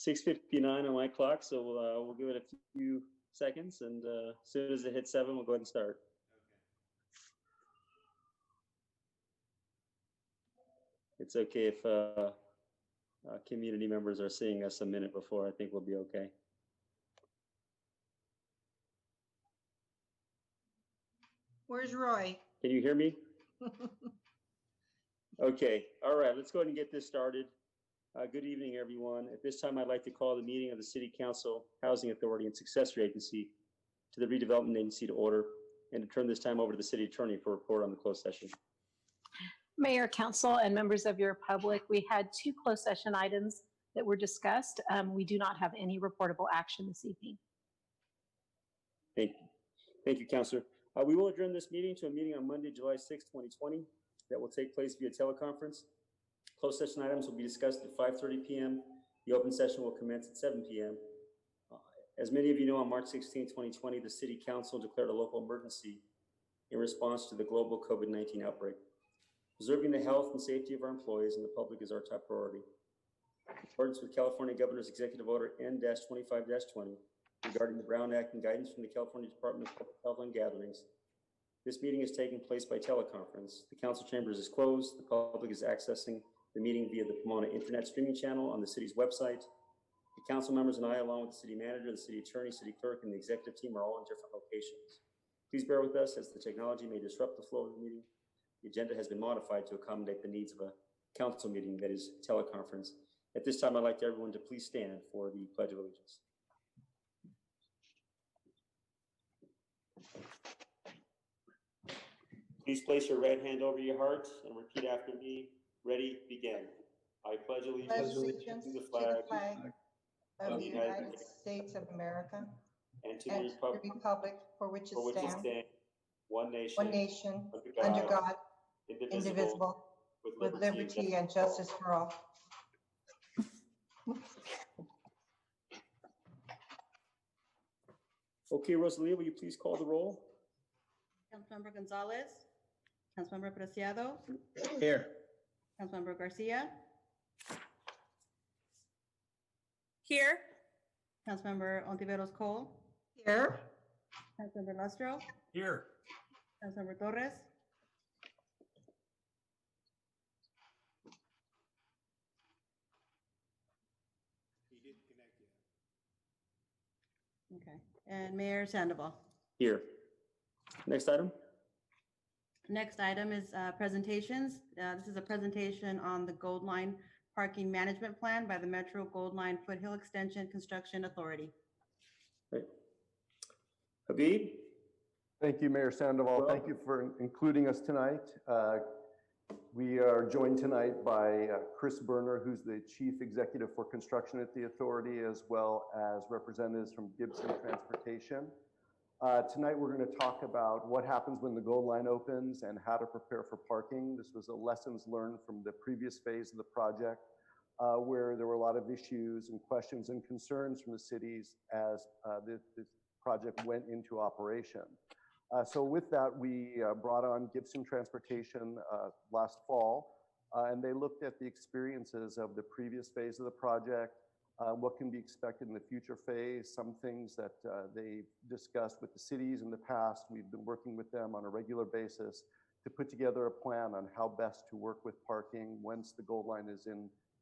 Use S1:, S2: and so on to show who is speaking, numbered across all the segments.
S1: 6:59 on my clock, so we'll give it a few seconds, and as soon as it hits 7, we'll go ahead and start. Okay. It's okay if community members are seeing us a minute before. I think we'll be okay.
S2: Where's Roy?
S1: Can you hear me? Okay, all right, let's go ahead and get this started. Good evening, everyone. At this time, I'd like to call the meeting of the City Council, Housing Authority, and Successor Agency to the Redevelopment Agency to order, and to turn this time over to the City Attorney for a report on the closed session.
S3: Mayor, Council, and members of your public, we had 2 closed session items that were discussed. We do not have any reportable action this evening.
S1: Thank you. Thank you, Councilor. We will adjourn this meeting to a meeting on Monday, July 6, 2020, that will take place via teleconference. Closed session items will be discussed at 5:30 p.m. The open session will commence at 7 p.m. As many of you know, on March 16, 2020, the City Council declared a local emergency in response to the global COVID-19 outbreak. Preserving the health and safety of our employees and the public is our top priority. In accordance with California Governor's Executive Order N-25-20 regarding the Brown Act and guidance from the California Department of Public Health on gatherings, this meeting is taking place by teleconference. The council chambers is closed. The public is accessing the meeting via the Pomona internet streaming channel on the city's website. The council members and I, along with the city manager, the city attorney, city clerk, and the executive team are all in different locations. Please bear with us as the technology may disrupt the flow of the meeting. The agenda has been modified to accommodate the needs of a council meeting that is teleconference. At this time, I'd like everyone to please stand for the Pledge of Allegiance. Please place your right hand over your heart and repeat after me. Ready, begin. I pledge allegiance to the flag
S2: of the United States of America
S1: and to the
S2: republic for which it stands,
S1: one nation,
S2: under God, indivisible, with liberty and justice for all.
S1: Okay, Rosalia, will you please call the roll?
S4: Councilmember Gonzalez, Councilmember Preciado.
S1: Here.
S4: Councilmember Garcia.
S3: Here.
S4: Councilmember Ontiveros Cole.
S2: Here.
S4: Councilmember Lustro.
S1: Here.
S4: Councilmember Torres.
S1: He didn't connect yet.
S4: Okay, and Mayor Sandoval.
S1: Here. Next item.
S4: Next item is presentations. This is a presentation on the Gold Line Parking Management Plan by the Metro Gold Line Foothill Extension Construction Authority.
S1: Right. Habib?
S5: Thank you, Mayor Sandoval. Thank you for including us tonight. We are joined tonight by Chris Berner, who's the Chief Executive for Construction at the Authority, as well as representatives from Gibson Transportation. Tonight we're going to talk about what happens when the Gold Line opens and how to prepare for parking. This was a lessons learned from the previous phase of the project, where there were a lot of issues and questions and concerns from the cities as this project went into operation. So with that, we brought on Gibson Transportation last fall, and they looked at the experiences of the previous phase of the project, what can be expected in the future phase, some things that they discussed with the cities in the past. We've been working with them on a regular basis to put together a plan on how best to work with parking once the Gold Line is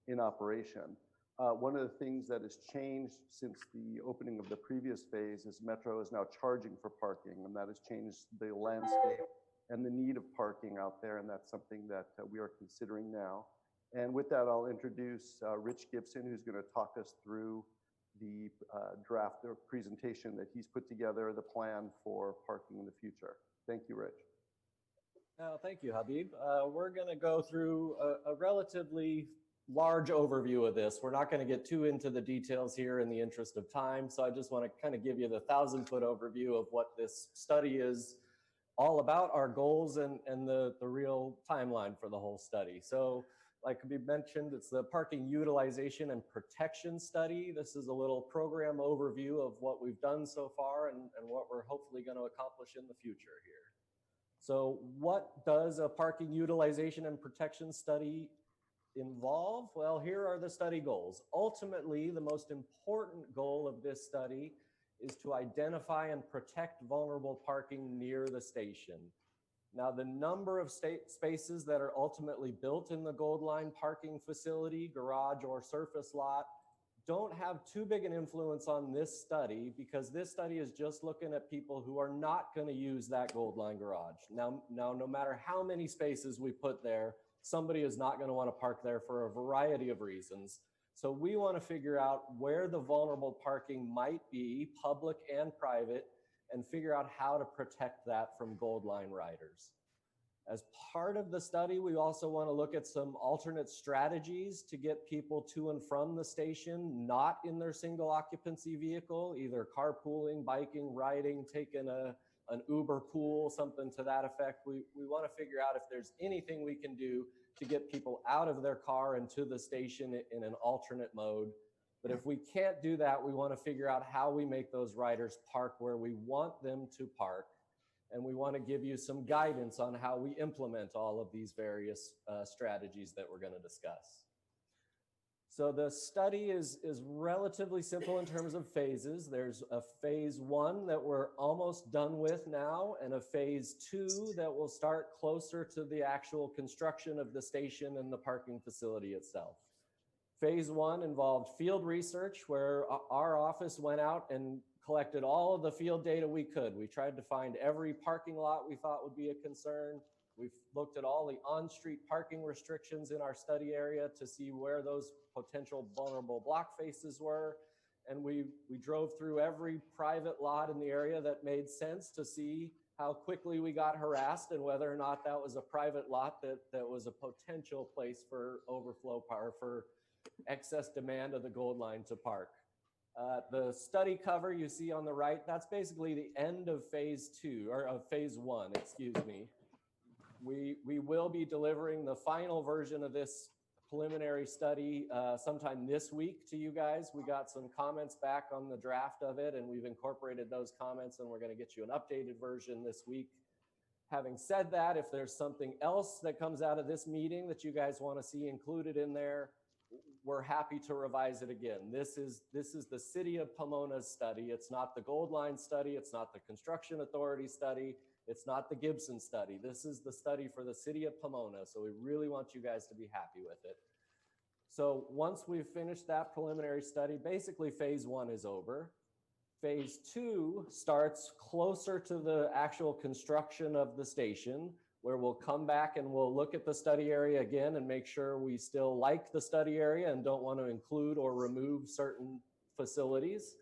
S5: in operation. One of the things that has changed since the opening of the previous phase is Metro is now charging for parking, and that has changed the landscape and the need of parking out there, and that's something that we are considering now. And with that, I'll introduce Rich Gibson, who's going to talk us through the draft or presentation that he's put together, the plan for parking in the future. Thank you, Rich.
S6: Thank you, Habib. We're going to go through a relatively large overview of this. We're not going to get too into the details here in the interest of time, so I just want to kind of give you the 1,000-foot overview of what this study is all about, our goals, and the real timeline for the whole study. So, like we mentioned, it's the Parking Utilization and Protection Study. This is a little program overview of what we've done so far and what we're hopefully going to accomplish in the future here. So what does a Parking Utilization and Protection Study involve? Well, here are the study goals. Ultimately, the most important goal of this study is to identify and protect vulnerable parking near the station. Now, the number of spaces that are ultimately built in the Gold Line parking facility, garage, or surface lot don't have too big an influence on this study, because this study is just looking at people who are not going to use that Gold Line garage. Now, no matter how many spaces we put there, somebody is not going to want to park there for a variety of reasons. So we want to figure out where the vulnerable parking might be, public and private, and figure out how to protect that from Gold Line riders. As part of the study, we also want to look at some alternate strategies to get people to and from the station, not in their single occupancy vehicle, either carpooling, biking, riding, taking an Uber pool, something to that effect. We want to figure out if there's anything we can do to get people out of their car and to the station in an alternate mode. But if we can't do that, we want to figure out how we make those riders park where we want them to park. And we want to give you some guidance on how we implement all of these various strategies that we're going to discuss. So the study is relatively simple in terms of phases. There's a phase 1 that we're almost done with now, and a phase 2 that will start closer to the actual construction of the station and the parking facility itself. Phase 1 involved field research, where our office went out and collected all of the field data we could. We tried to find every parking lot we thought would be a concern. We've looked at all the on-street parking restrictions in our study area to see where those potential vulnerable block faces were. And we drove through every private lot in the area that made sense to see how quickly we got harassed and whether or not that was a private lot that was a potential place for overflow power, for excess demand of the Gold Line to park. The study cover you see on the right, that's basically the end of phase 2, or of phase 1, excuse me. We will be delivering the final version of this preliminary study sometime this week to you guys. We got some comments back on the draft of it, and we've incorporated those comments, and we're going to get you an updated version this week. Having said that, if there's something else that comes out of this meeting that you guys want to see included in there, we're happy to revise it again. This is the City of Pomona's study. It's not the Gold Line study. It's not the Construction Authority study. It's not the Gibson study. This is the study for the City of Pomona. So we really want you guys to be happy with it. So once we've finished that preliminary study, basically phase 1 is over. Phase 2 starts closer to the actual construction of the station, where we'll come back and we'll look at the study area again and make sure we still like the study area and don't want to include or remove certain facilities.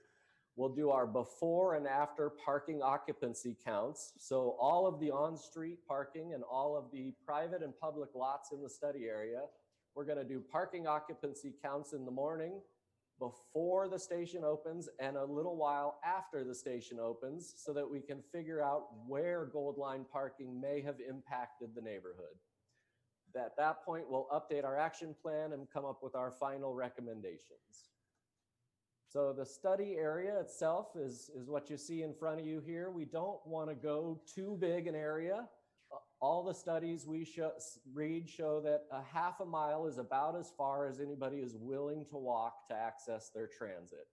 S6: We'll do our before and after parking occupancy counts. So all of the on-street parking and all of the private and public lots in the study area, we're going to do parking occupancy counts in the morning, before the station opens, and a little while after the station opens, so that we can figure out where Gold Line parking may have impacted the neighborhood. At that point, we'll update our action plan and come up with our final recommendations. So the study area itself is what you see in front of you here. We don't want to go too big an area. All the studies we read show that a half a mile is about as far as anybody is willing to walk to access their transit.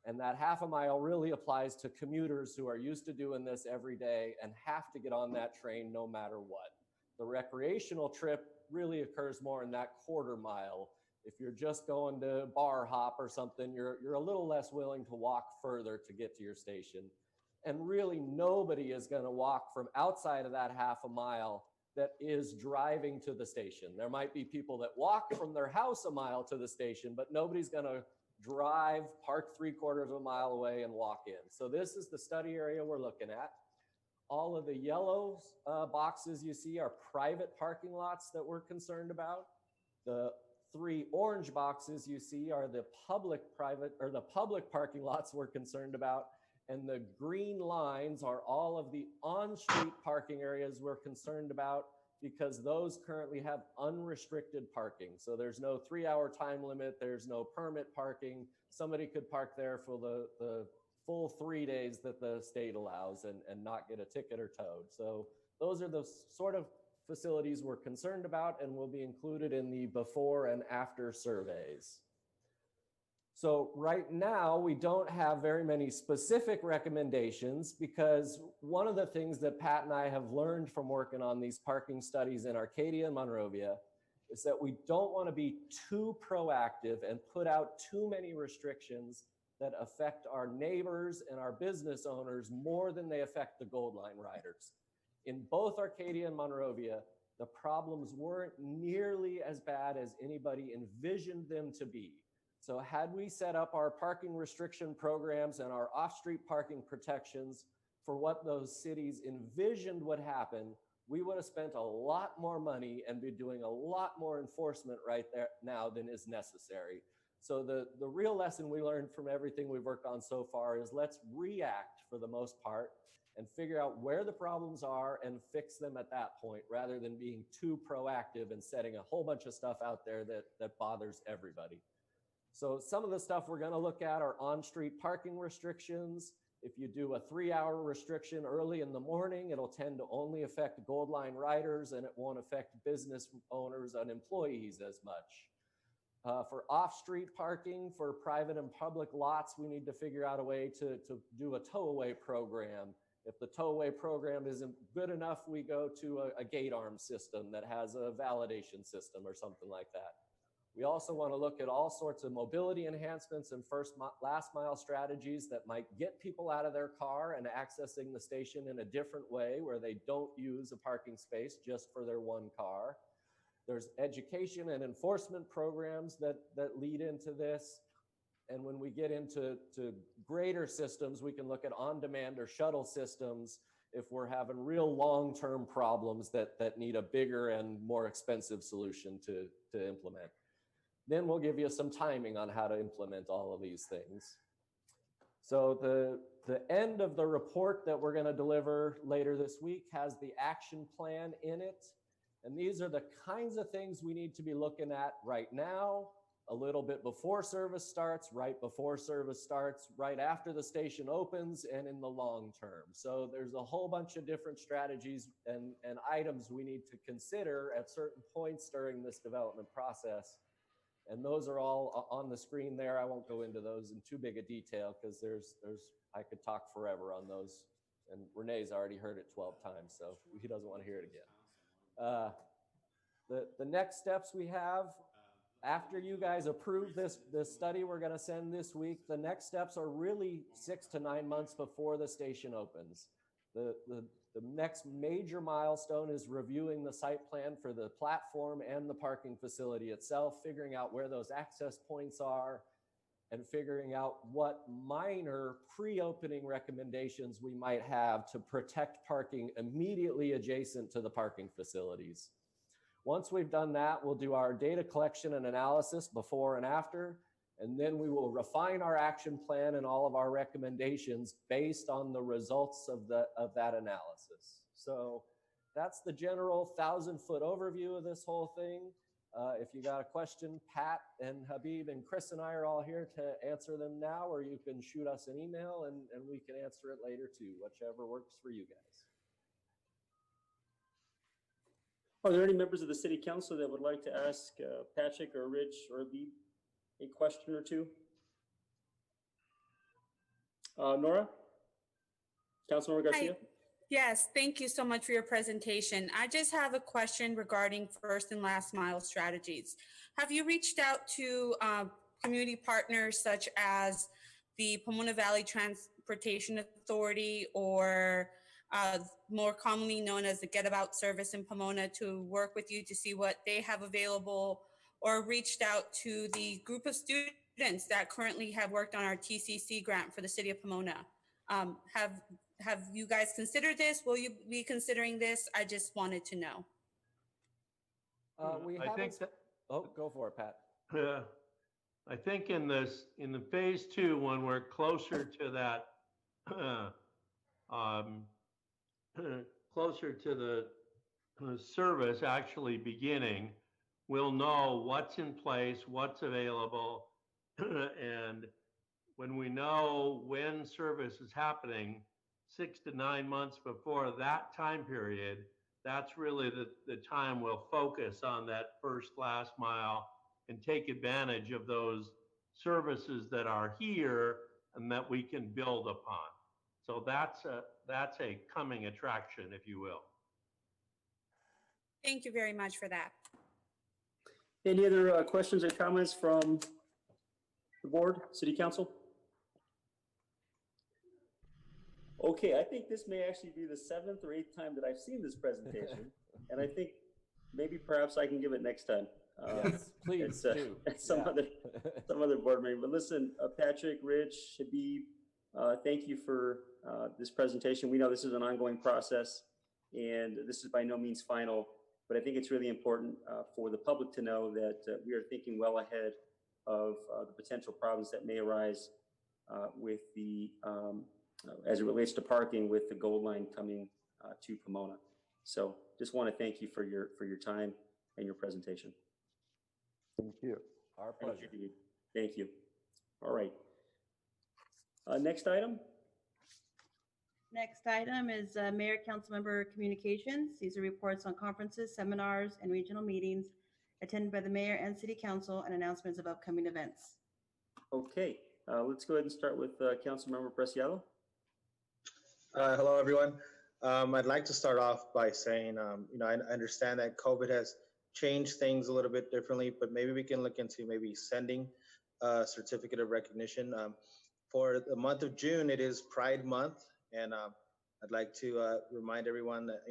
S6: And that half a mile really applies to commuters who are used to doing this every day and have to get on that train no matter what. The recreational trip really occurs more in that quarter mile. If you're just going to bar hop or something, you're a little less willing to walk further to get to your station. And really nobody is going to walk from outside of that half a mile that is driving to the station. There might be people that walk from their house a mile to the station, but nobody's going to drive, park 3/4 of a mile away and walk in. So this is the study area we're looking at. All of the yellow boxes you see are private parking lots that we're concerned about. The 3 orange boxes you see are the public parking lots we're concerned about. And the green lines are all of the on-street parking areas we're concerned about, because those currently have unrestricted parking. So there's no 3-hour time limit. There's no permit parking. Somebody could park there for the full 3 days that the state allows and not get a ticket or towed. So those are the sort of facilities we're concerned about and will be included in the before and after surveys. So right now, we don't have very many specific recommendations because one of the things that Pat and I have learned from working on these parking studies in Arcadia and Monrovia is that we don't want to be too proactive and put out too many restrictions that affect our neighbors and our business owners more than they affect the Gold Line riders. In both Arcadia and Monrovia, the problems weren't nearly as bad as anybody envisioned them to be. So had we set up our parking restriction programs and our off-street parking protections for what those cities envisioned would happen, we would have spent a lot more money and be doing a lot more enforcement right there now than is necessary. So the real lesson we learned from everything we've worked on so far is let's react for the most part and figure out where the problems are and fix them at that point rather than being too proactive and setting a whole bunch of stuff out there that bothers everybody. So some of the stuff we're going to look at are on-street parking restrictions. If you do a 3-hour restriction early in the morning, it'll tend to only affect Gold Line riders and it won't affect business owners and employees as much. For off-street parking for private and public lots, we need to figure out a way to do a tow-away program. If the tow-away program isn't good enough, we go to a gate arm system that has a validation system or something like that. We also want to look at all sorts of mobility enhancements and last mile strategies that might get people out of their car and accessing the station in a different way where they don't use a parking space just for their one car. There's education and enforcement programs that lead into this. And when we get into greater systems, we can look at on-demand or shuttle systems if we're having real long-term problems that need a bigger and more expensive solution to implement. Then we'll give you some timing on how to implement all of these things. So the end of the report that we're going to deliver later this week has the action plan in it. And these are the kinds of things we need to be looking at right now, a little bit before service starts, right before service starts, right after the station opens, and in the long term. So there's a whole bunch of different strategies and items we need to consider at certain points during this development process. And those are all on the screen there. I won't go into those in too big a detail because I could talk forever on those. And Renee's already heard it 12 times, so he doesn't want to hear it again. The next steps we have, after you guys approve this study we're going to send this week, the next steps are really 6 to 9 months before the station opens. The next major milestone is reviewing the site plan for the platform and the parking facility itself, figuring out where those access points are, and figuring out what minor pre-opening recommendations we might have to protect parking immediately adjacent to the parking facilities. Once we've done that, we'll do our data collection and analysis before and after, and then we will refine our action plan and all of our recommendations based on the results of that analysis. So that's the general 1,000-foot overview of this whole thing. If you got a question, Pat and Habib and Chris and I are all here to answer them now, or you can shoot us an email and we can answer it later too, whichever works for you guys.
S1: Are there any members of the city council that would like to ask Patrick or Rich or Habib a question or two? Nora? Councilmember Garcia?
S7: Hi. Yes, thank you so much for your presentation. I just have a question regarding first and last mile strategies. Have you reached out to community partners such as the Pomona Valley Transportation Authority or more commonly known as the Get About service in Pomona to work with you to see what they have available, or reached out to the group of students that currently have worked on our TCC grant for the city of Pomona? Have you guys considered this? Will you be considering this? I just wanted to know.
S6: We haven't. Oh, go for it, Pat.
S8: I think in the phase 2, when we're closer to that, closer to the service actually beginning, we'll know what's in place, what's available, and when we know when service is happening, 6 to 9 months before that time period, that's really the time we'll focus on that first last mile and take advantage of those services that are here and that we can build upon. So that's a coming attraction, if you will.
S7: Thank you very much for that.
S1: Any other questions or comments from the board, city council? Okay, I think this may actually be the 7th or 8th time that I've seen this presentation, and I think maybe perhaps I can give it next time.
S6: Yes, please do.
S1: At some other board meeting. But listen, Patrick, Rich, Habib, thank you for this presentation. We know this is an ongoing process, and this is by no means final, but I think it's really important for the public to know that we are thinking well ahead of the potential problems that may arise with the as it relates to parking with the Gold Line coming to Pomona. So just want to thank you for your time and your presentation.
S5: Thank you.
S6: Our pleasure.
S1: Thank you. All right. Next item.
S4: Next item is Mayor Councilmember Communications. These are reports on conferences, seminars, and regional meetings attended by the mayor and city council and announcements of upcoming events.
S1: Okay, let's go ahead and start with Councilmember Preciado.
S9: Hello, everyone. I'd like to start off by saying, I understand that COVID has changed things a little bit differently, but maybe we can look into maybe sending a certificate of recognition. For the month of June, it is Pride Month, and I'd like to remind everyone that,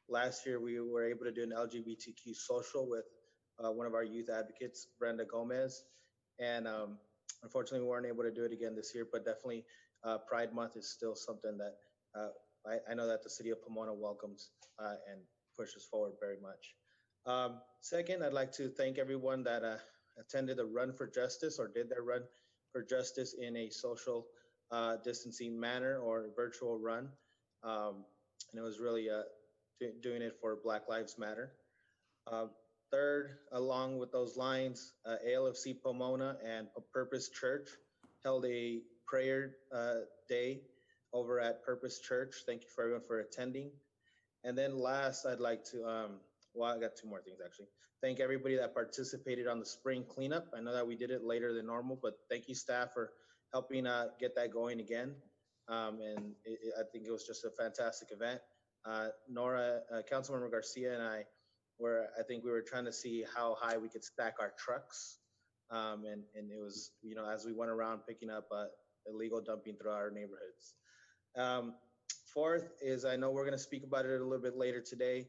S9: last year we were able to do an LGBTQ social with one of our youth advocates, Brenda Gomez, and unfortunately we weren't able to do it again this year, but definitely Pride Month is still something that I know that the city of Pomona welcomes and pushes forward very much. Second, I'd like to thank everyone that attended the Run for Justice or did their Run for Justice in a social distancing manner or virtual run. And it was really doing it for Black Lives Matter. Third, along with those lines, ALFC Pomona and Purpose Church held a prayer day over at Purpose Church. Thank you for everyone for attending. And then last, I'd like to, well, I got two more things actually. Thank everybody that participated on the spring cleanup. I know that we did it later than normal, but thank you staff for helping get that going again. And I think it was just a fantastic event. Nora, Councilmember Garcia and I think we were trying to see how high we could stack our trucks. And it was, as we went around picking up illegal dumping through our neighborhoods. Fourth is, I know we're going to speak about it a little bit later today,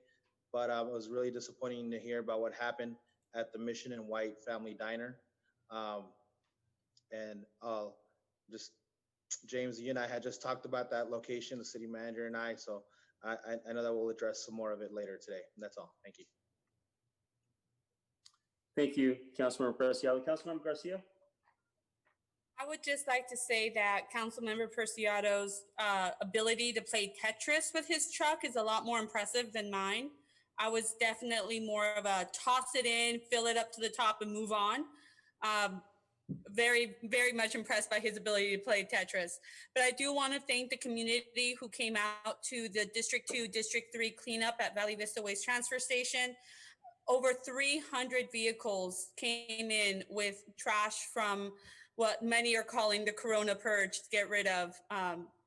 S9: but it was really disappointing to hear about what happened at the Mission and White Family Diner. And James, you and I had just talked about that location, the city manager and I, so I know that we'll address some more of it later today. And that's all. Thank you.
S1: Thank you, Councilmember Preciado. Councilmember Garcia?
S7: I would just like to say that Councilmember Preciado's ability to play Tetris with his truck is a lot more impressive than mine. I was definitely more of a toss it in, fill it up to the top and move on. Very, very much impressed by his ability to play Tetris. But I do want to thank the community who came out to the District 2, District 3 cleanup at Valley Vista Waste Transfer Station. Over 300 vehicles came in with trash from what many are calling the Corona Purge to get rid of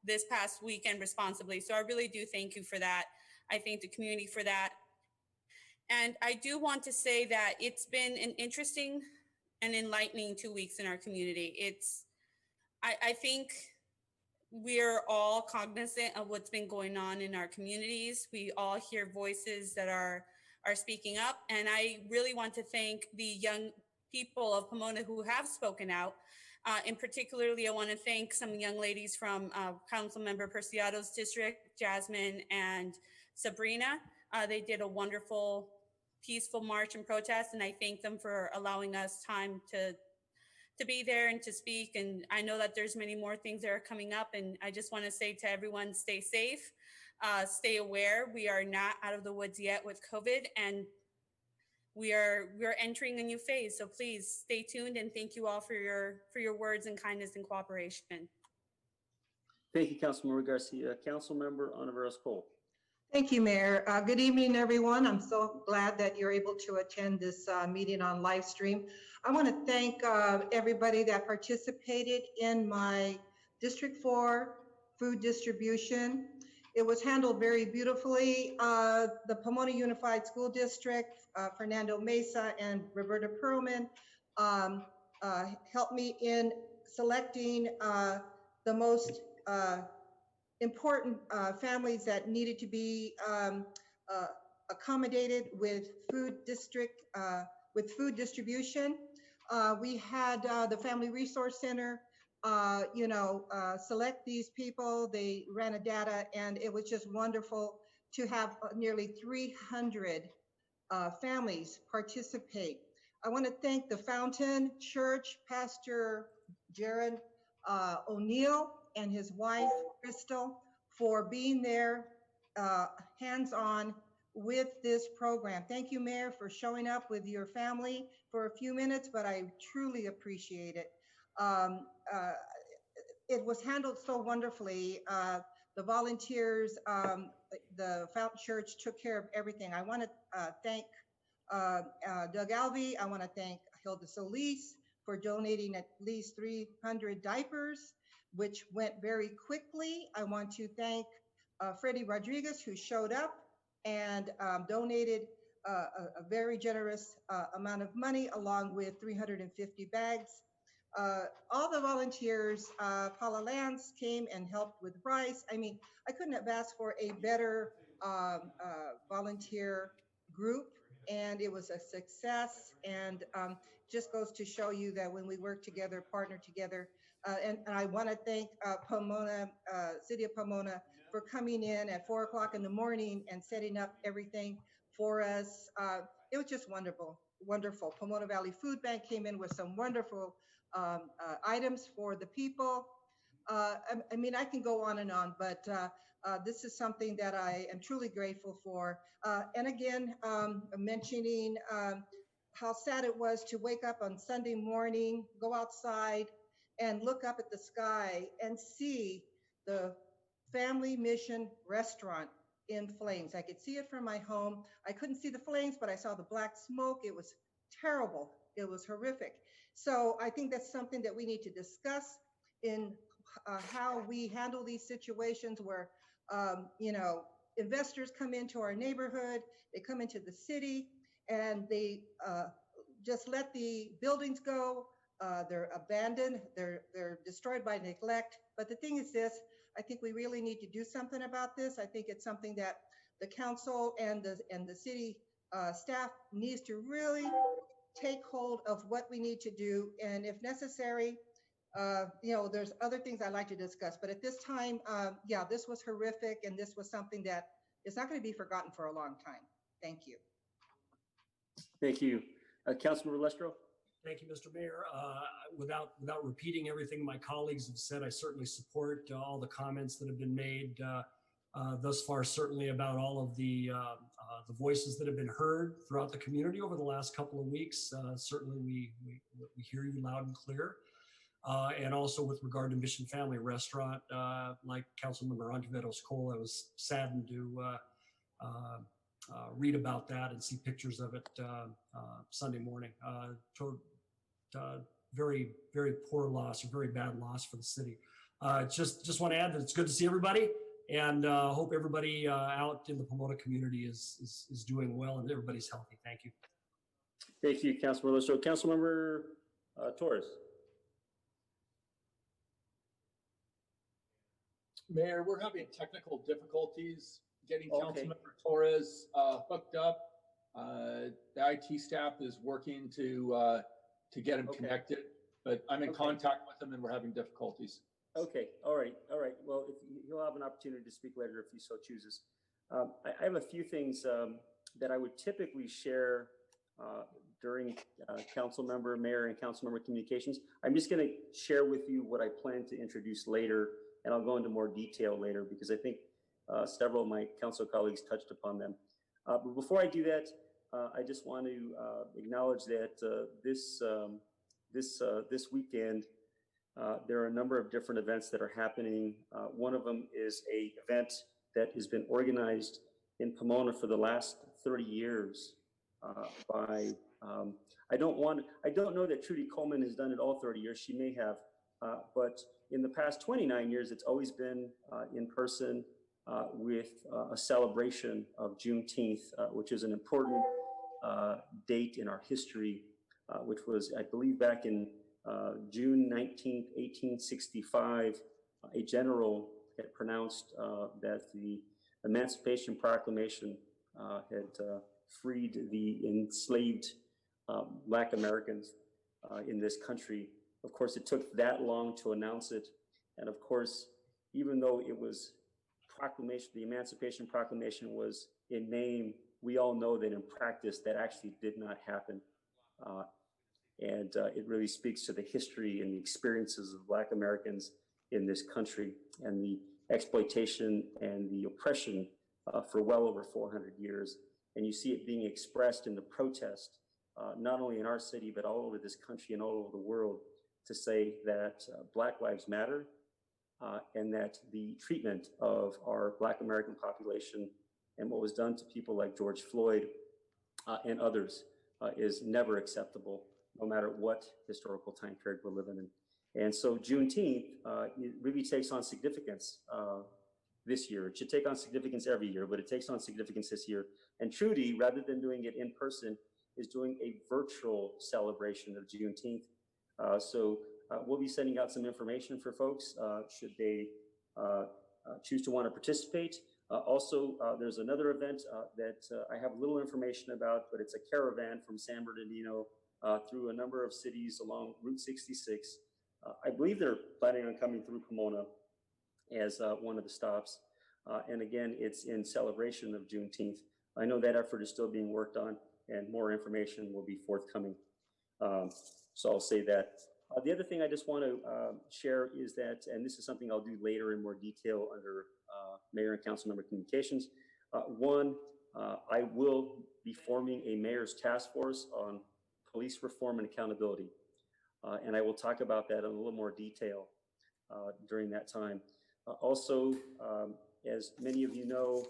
S7: this past weekend responsibly. So I really do thank you for that. I thank the community for that. And I do want to say that it's been an interesting and enlightening 2 weeks in our community. I think we're all cognizant of what's been going on in our communities. We all hear voices that are speaking up. And I really want to thank the young people of Pomona who have spoken out. And particularly, I want to thank some young ladies from Councilmember Preciado's district, Jasmine and Sabrina. They did a wonderful, peaceful march and protest, and I thank them for allowing us time to be there and to speak. And I know that there's many more things that are coming up, and I just want to say to everyone, stay safe, stay aware. We are not out of the woods yet with COVID, and we're entering a new phase. So please stay tuned, and thank you all for your words and kindness and cooperation.
S1: Thank you, Councilmember Garcia. Councilmember Ontiveros Cole.
S2: Thank you, Mayor. Good evening, everyone. I'm so glad that you're able to attend this meeting on live stream. I want to thank everybody that participated in my District 4 food distribution. It was handled very beautifully. The Pomona Unified School District, Fernando Mesa and Roberta Perlman helped me in selecting the most important families that needed to be accommodated with food distribution. We had the Family Resource Center, select these people. They ran a data, and it was just wonderful to have nearly 300 families participate. I want to thank the Fountain Church, Pastor Jared O'Neill and his wife, Crystal, for being there hands-on with this program. Thank you, Mayor, for showing up with your family for a few minutes, but I truly appreciate it. It was handled so wonderfully. The volunteers, the Fountain Church took care of everything. I want to thank Doug Alvey. I want to thank Hilda Solis for donating at least 300 diapers, which went very quickly. I want to thank Freddie Rodriguez, who showed up and donated a very generous amount of money, along with 350 bags. All the volunteers, Paula Lance came and helped with rice. I mean, I couldn't have asked for a better volunteer group, and it was a success, and just goes to show you that when we work together, partner together, and I want to thank Pomona, City of Pomona, for coming in at 4 o'clock in the morning and setting up everything for us. It was just wonderful, wonderful. Pomona Valley Food Bank came in with some wonderful items for the people. I mean, I can go on and on, but this is something that I am truly grateful for. And again, mentioning how sad it was to wake up on Sunday morning, go outside and look up at the sky and see the Family Mission restaurant in flames. I could see it from my home. I couldn't see the flames, but I saw the black smoke. It was terrible. It was horrific. So I think that's something that we need to discuss in how we handle these situations where, investors come into our neighborhood, they come into the city, and they just let the buildings go. They're abandoned, they're destroyed by neglect. But the thing is this, I think we really need to do something about this. I think it's something that the council and the city staff needs to really take hold of what we need to do. And if necessary, there's other things I'd like to discuss, but at this time, yeah, this was horrific, and this was something that is not going to be forgotten for a long time. Thank you.
S1: Thank you. Councilmember Lestro?
S10: Thank you, Mr. Mayor. Without repeating everything my colleagues have said, I certainly support all the comments that have been made thus far, certainly about all of the voices that have been heard throughout the community over the last couple of weeks. Certainly we hear you loud and clear. And also with regard to Mission Family Restaurant, like Councilmember Ontiveros-Cole, I was saddened to read about that and see pictures of it Sunday morning. Very, very poor loss, or very bad loss for the city. Just want to add that it's good to see everybody, and hope everybody out in the Pomona community is doing well and everybody's healthy. Thank you.
S1: Thank you, Councilmember Lestro. Councilmember Torres?
S11: Mayor, we're having technical difficulties getting Councilmember Torres hooked up. The IT staff is working to get him connected, but I'm in contact with him and we're having difficulties.
S1: Okay, all right. Well, he'll have an opportunity to speak later if he so chooses. I have a few things that I would typically share during mayor and council member communications. I'm just going to share with you what I plan to introduce later, and I'll go into more detail later because I think several of my council colleagues touched upon them. But before I do that, I just want to acknowledge that this weekend, there are a number of different events that are happening. One of them is an event that has been organized in Pomona for the last 30 years by, I don't know that Trudy Coleman has done it all 30 years. She may have, but in the past 29 years, it's always been in person with a celebration of Juneteenth, which is an important date in our history, which was, I believe, back in June 19th, 1865, a general had pronounced that the Emancipation Proclamation had freed the enslaved Black Americans in this country. Of course, it took that long to announce it. And of course, even though it was proclamation, the Emancipation Proclamation was in name, we all know that in practice that actually did not happen. And it really speaks to the history and the experiences of Black Americans in this country and the exploitation and the oppression for well over 400 years. And you see it being expressed in the protest, not only in our city, but all over this country and all over the world, to say that Black lives matter and that the treatment of our Black American population and what was done to people like George Floyd and others is never acceptable, no matter what historical time period we're living in. And so Juneteenth it really takes on significance this year. It should take on significance every year, but it takes on significance this year. And Trudy, rather than doing it in person, is doing a virtual celebration of Juneteenth. So we'll be sending out some information for folks should they choose to want to participate. Also, there's another event that I have little information about, but it's a caravan from San Bernardino through a number of cities along Route 66. I believe they're planning on coming through Pomona as one of the stops. And again, it's in celebration of Juneteenth. I know that effort is still being worked on and more information will be forthcoming. So I'll say that. The other thing I just want to share is that, and this is something I'll do later in more detail under Mayor and Council Member Communications. One, I will be forming a mayor's task force on police reform and accountability. And I will talk about that in a little more detail during that time. Also, as many of you know,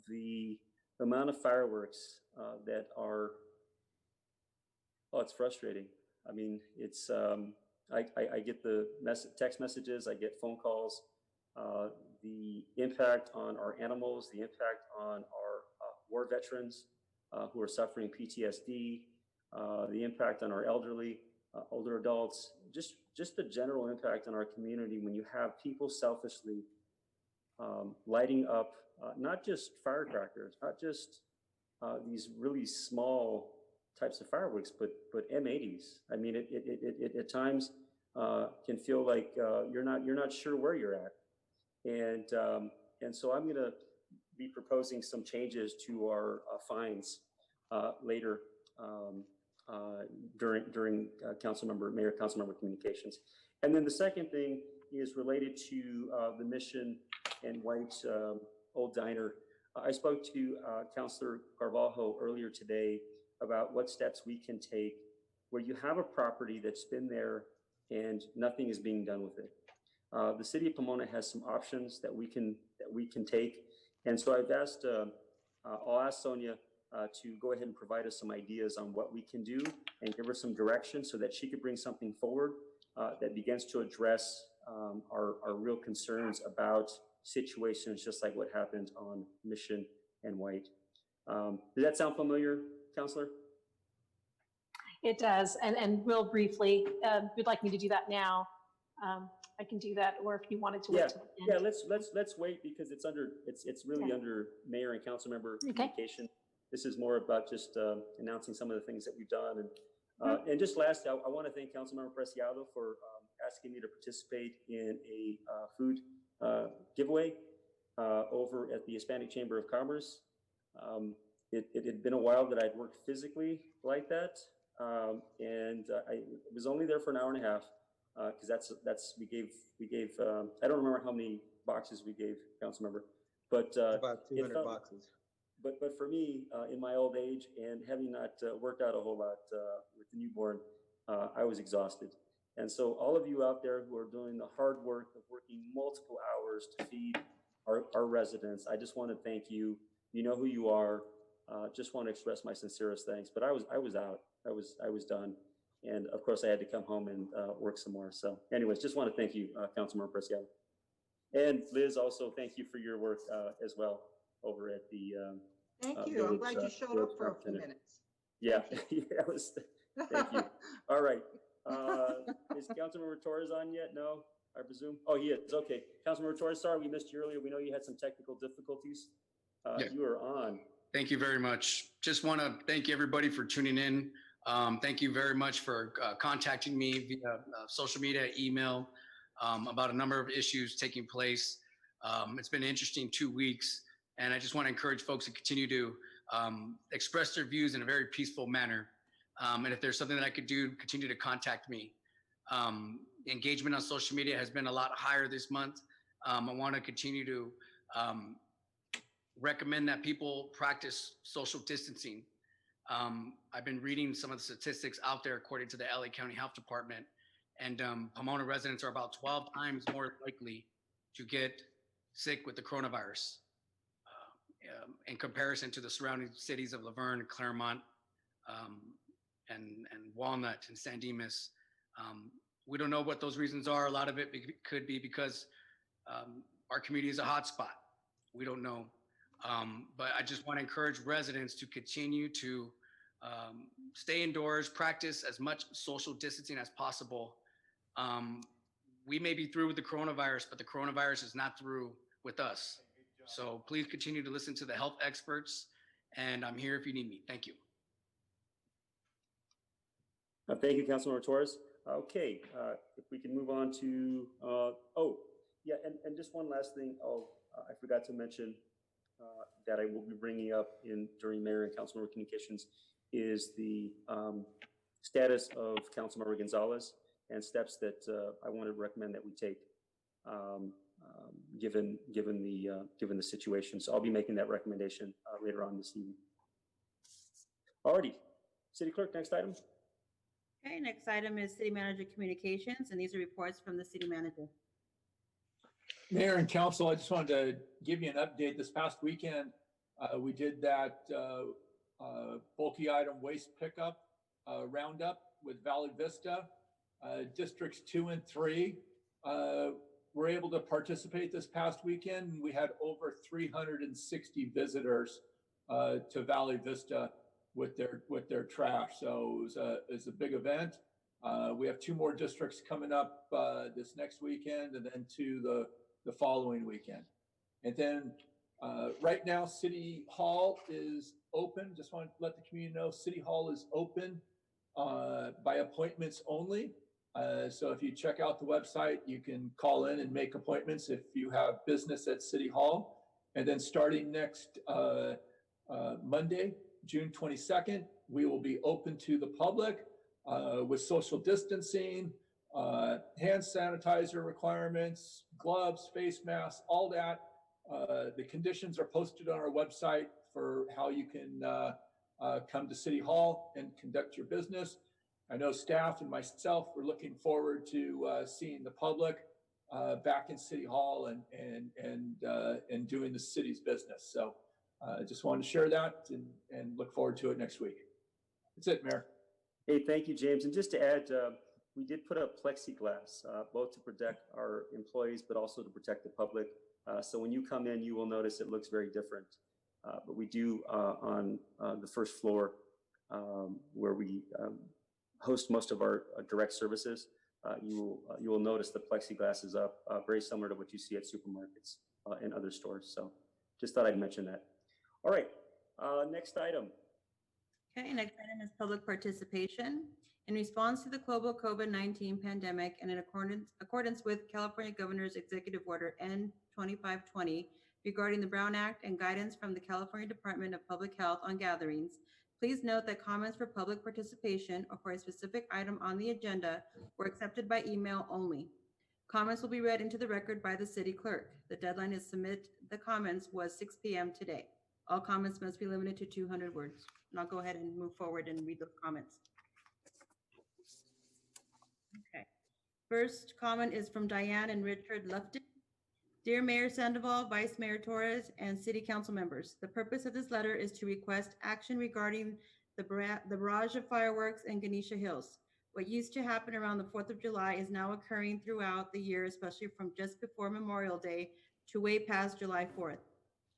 S1: the amount of fireworks that are, it's frustrating. I mean, it's, I get the text messages, I get phone calls, the impact on our animals, the impact on our war veterans who are suffering PTSD, the impact on our elderly, older adults, just the general impact on our community when you have people selfishly lighting up not just firecrackers, not just these really small types of fireworks, but M80s. I mean, it at times can feel like you're not sure where you're at, and so I'm going to be proposing some changes to our fines later during Mayor Councilmember Communications. And then the second thing is related to the Mission and White Old Diner. I spoke to Councilor Carvalho earlier today about what steps we can take where you have a property that's been there and nothing is being done with it. The city of Pomona has some options that we can take. And so I've asked, I'll ask Sonia to go ahead and provide us some ideas on what we can do and give her some direction so that she could bring something forward that begins to address our real concerns about situations just like what happened on Mission and White. Does that sound familiar, Counselor?
S3: It does. And real briefly, if you'd like me to do that now, I can do that. Or if you wanted to wait till the end.
S1: Yeah, let's wait because it's really under Mayor and Council Member communication. This is more about just announcing some of the things that we've done. And just last, I want to thank Councilmember Preciado for asking me to participate in a food giveaway over at the Hispanic Chamber of Commerce. It had been a while that I'd worked physically like that. And I was only there for an hour and a half because we gave I don't remember how many boxes we gave, Council Member, but
S9: about 200 boxes.
S1: But for me, in my old age and having not worked out a whole lot with the newborn, I was exhausted. And so all of you out there who are doing the hard work of working multiple hours to feed our residents, I just want to thank you. You know who you are. Just want to express my sincerest thanks. But I was out. I was done. And of course, I had to come home and work some more. So, anyways, just want to thank you, Councilmember Preciado. And Liz, also thank you for your work as well over at the.
S2: Thank you. I'm glad you showed up for a few minutes.
S1: Yeah, yeah, it was. Thank you. All right. Is Councilmember Torres on yet? No, I presume. Oh, he is. Okay. Councilmember Torres, sorry we missed you earlier. We know you had some technical difficulties.
S12: Yeah.
S1: You are on.
S12: Thank you very much. Just want to thank everybody for tuning in. Thank you very much for contacting me via social media, email, about a number of issues taking place. It's been an interesting 2 weeks, and I just want to encourage folks to continue to express their views in a very peaceful manner. And if there's something that I could do, continue to contact me. Engagement on social media has been a lot higher this month. I want to continue to recommend that people practice social distancing. I've been reading some of the statistics out there according to the LA County Health Department, and Pomona residents are about 12 times more likely to get sick with the coronavirus in comparison to the surrounding cities of Laverne, Claremont, and Walnut and San Dimas. We don't know what those reasons are. A lot of it could be because our community is a hotspot. We don't know. But I just want to encourage residents to continue to stay indoors, practice as much social distancing as possible. We may be through with the coronavirus, but the coronavirus is not through with us. So please continue to listen to the health experts, and I'm here if you need me. Thank you.
S1: Thank you, Councilmember Torres. Okay, if we can move on to, oh, yeah, and just one last thing. I forgot to mention that I will be bringing up during Mayor and Councilmember communications is the status of Councilmember Gonzalez and steps that I want to recommend that we take given the situation. So I'll be making that recommendation later on this evening. Alrighty, City Clerk, next item.
S4: Okay, next item is City Manager Communications, and these are reports from the City Manager.
S11: Mayor and Council, I just wanted to give you an update. This past weekend, we did that bulky item waste pickup roundup with Valley Vista. Districts 2 and 3 were able to participate this past weekend. We had over 360 visitors to Valley Vista with their trash. So it was a big event. We have 2 more districts coming up this next weekend, and then 2 the following weekend. And then right now, City Hall is open. Just want to let the community know City Hall is open by appointments only. So if you check out the website, you can call in and make appointments if you have business at City Hall. And then starting next Monday, June 22nd, we will be open to the public with social distancing, hand sanitizer requirements, gloves, face masks, all that. The conditions are posted on our website for how you can come to City Hall and conduct your business. I know staff and myself were looking forward to seeing the public back in City Hall and doing the city's business. So I just wanted to share that and look forward to it next week. That's it, Mayor.
S1: Hey, thank you, James. And just to add, we did put up plexiglass, both to protect our employees, but also to protect the public. So when you come in, you will notice it looks very different. But we do on the first floor where we host most of our direct services, you will notice the plexiglass is up, very similar to what you see at supermarkets and other stores. So just thought I'd mention that. All right, next item.
S4: Okay, next item is public participation. In response to the global COVID-19 pandemic and in accordance with California Governor's Executive Order N2520 regarding the Brown Act and guidance from the California Department of Public Health on gatherings, please note that comments for public participation or for a specific item on the agenda were accepted by email only. Comments will be read into the record by the city clerk. The deadline to submit the comments was 6 p.m. today. All comments must be limited to 200 words. And I'll go ahead and move forward and read those comments. Okay. First comment is from Diane and Richard Lufton. Dear Mayor Sandoval, Vice Mayor Torres, and City Council members, the purpose of this letter is to request action regarding the barrage of fireworks in Ganesha Hills. What used to happen around the 4th of July is now occurring throughout the year, especially from just before Memorial Day to way past July 4th.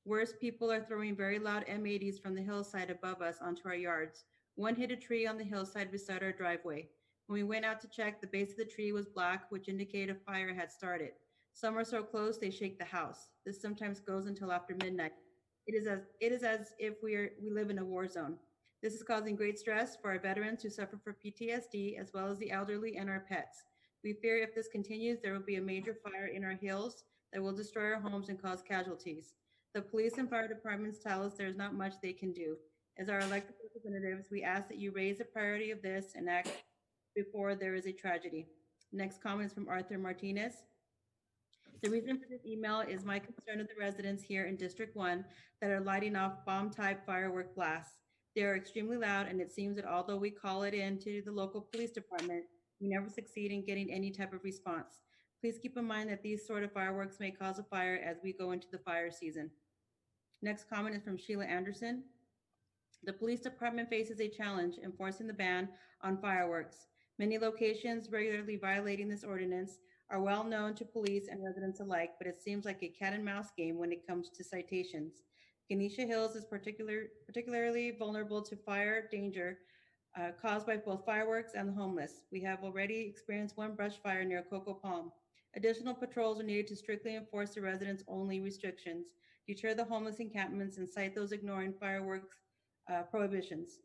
S4: Worse, people are throwing very loud M80s from the hillside above us onto our yards. One hit a tree on the hillside beside our driveway. When we went out to check, the base of the tree was black, which indicated a fire had started. Some are so close they shake the house. This sometimes goes until after midnight. It is as if we live in a war zone. This is causing great stress for our veterans who suffer from PTSD, as well as the elderly and our pets. We fear if this continues, there will be a major fire in our hills that will destroy our homes and cause casualties. The police and fire departments tell us there's not much they can do. As our elected representatives, we ask that you raise the priority of this and act before there is a tragedy. Next comment is from Arthur Martinez. The reason for this email is my concern of the residents here in District 1 that are lighting off bomb-type firework blasts. They are extremely loud, and it seems that although we call it in to the local police department, we never succeed in getting any type of response. Please keep in mind that these sort of fireworks may cause a fire as we go into the fire season. Next comment is from Sheila Anderson. The police department faces a challenge enforcing the ban on fireworks. Many locations regularly violating this ordinance are well known to police and residents alike, but it seems like a cat and mouse game when it comes to citations. Ganesha Hills is particularly vulnerable to fire danger caused by both fireworks and the homeless. We have already experienced one brush fire near Cocoa Palm. Additional patrols are needed to strictly enforce the residents' only restrictions, deter the homeless encampments, and cite those ignoring fireworks prohibitions.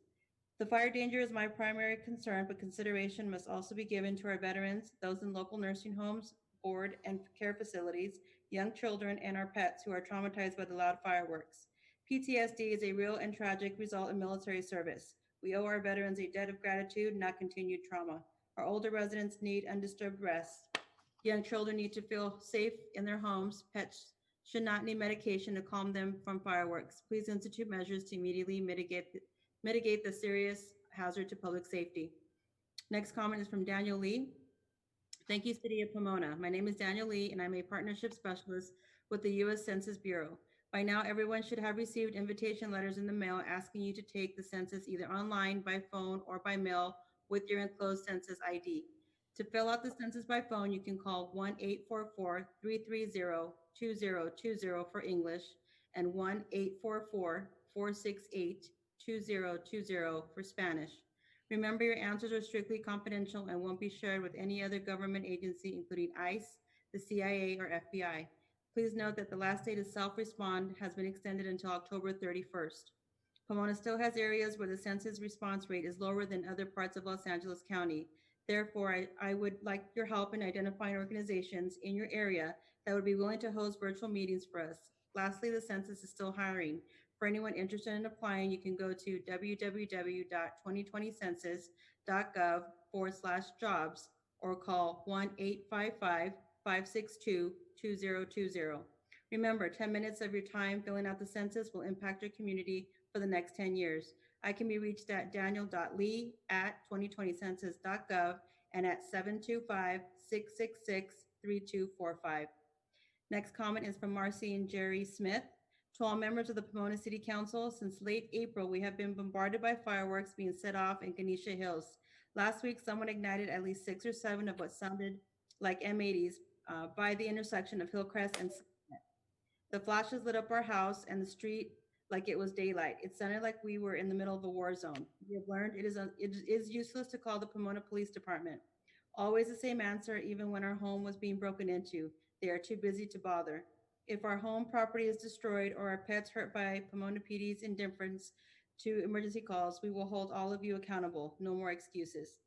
S4: The fire danger is my primary concern, but consideration must also be given to our veterans, those in local nursing homes, board and care facilities, young children, and our pets who are traumatized by the loud fireworks. PTSD is a real and tragic result of military service. We owe our veterans a debt of gratitude, not continued trauma. Our older residents need undisturbed rest. Young children need to feel safe in their homes. Pets should not need medication to calm them from fireworks. Please institute measures to immediately mitigate the serious hazard to public safety. Next comment is from Daniel Lee. Thank you, City of Pomona. My name is Daniel Lee, and I'm a partnership specialist with the U.S. Census Bureau. By now, everyone should have received invitation letters in the mail asking you to take the census either online, by phone, or by mail with your enclosed census ID. To fill out the census by phone, you can call 1-844-330-2020 for English and 1-844-468-2020 for Spanish. Remember, your answers are strictly confidential and won't be shared with any other government agency, including ICE, the CIA, or FBI. Please note that the last day to self-respond has been extended until October 31st. Pomona still has areas where the census response rate is lower than other parts of Los Angeles County. Therefore, I would like your help in identifying organizations in your area that would be willing to host virtual meetings for us. Lastly, the census is still hiring. For anyone interested in applying, you can go to www.2020census.gov/jobs or call 1-855-562-2020. Remember, 10 minutes of your time filling out the census will impact your community for the next 10 years. I can be reached at daniel.lee@2020census.gov and at 725-666-3245. Next comment is from Marcy and Jerry Smith. To all members of the Pomona City Council, since late April, we have been bombarded by fireworks being set off in Ganesha Hills. Last week, someone ignited at least 6 or 7 of what sounded like M80s by the intersection of Hillcrest and Sunset. The flashes lit up our house and the street like it was daylight. It sounded like we were in the middle of a war zone. We have learned it is useless to call the Pomona Police Department. Always the same answer, even when our home was being broken into. They are too busy to bother. If our home property is destroyed or our pets hurt by Pomona PD's indifference to emergency calls, we will hold all of you accountable. No more excuses.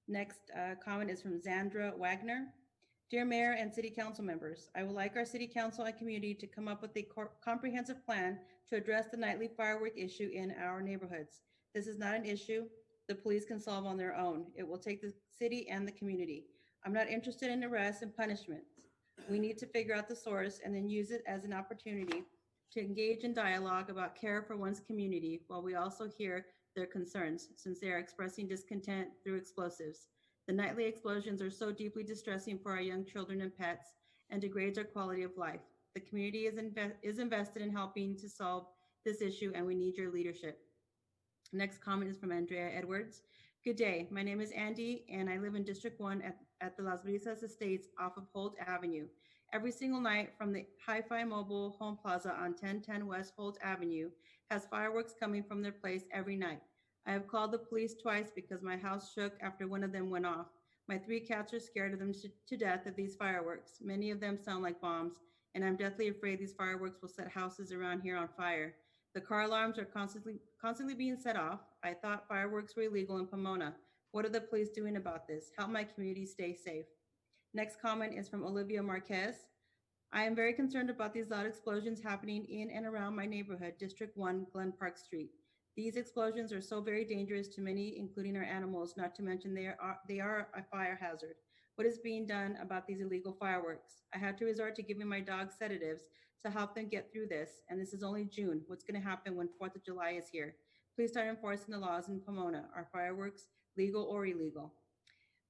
S4: Next comment is from Zandra Wagner. Dear Mayor and City Council members, I would like our City Council and community to come up with a comprehensive plan to address the nightly firework issue in our neighborhoods. This is not an issue the police can solve on their own. It will take the city and the community. I'm not interested in arrests and punishments. We need to figure out the source and then use it as an opportunity to engage in dialogue about care for one's community while we also hear their concerns, since they are expressing discontent through explosives. The nightly explosions are so deeply distressing for our young children and pets, and degrades our quality of life. The community is invested in helping to solve this issue, and we need your leadership. Next comment is from Andrea Edwards. Good day. My name is Andy, and I live in District 1 at the Las Brisas Estates off of Holt Avenue. Every single night from the Hi-Fi Mobile Home Plaza on 1010 West Holt Avenue has fireworks coming from their place every night. I have called the police twice because my house shook after one of them went off. My 3 cats are scared of them to death of these fireworks. Many of them sound like bombs, and I'm deathly afraid these fireworks will set houses around here on fire. The car alarms are constantly being set off. I thought fireworks were illegal in Pomona. What are the police doing about this? Help my community stay safe. Next comment is from Olivia Marquez. I am very concerned about these loud explosions happening in and around my neighborhood, District 1, Glen Park Street. These explosions are so very dangerous to many, including our animals, not to mention they are a fire hazard. What is being done about these illegal fireworks? I had to resort to giving my dog sedatives to help them get through this, and this is only June. What's going to happen when 4th of July is here? Please start enforcing the laws in Pomona. Are fireworks legal or illegal?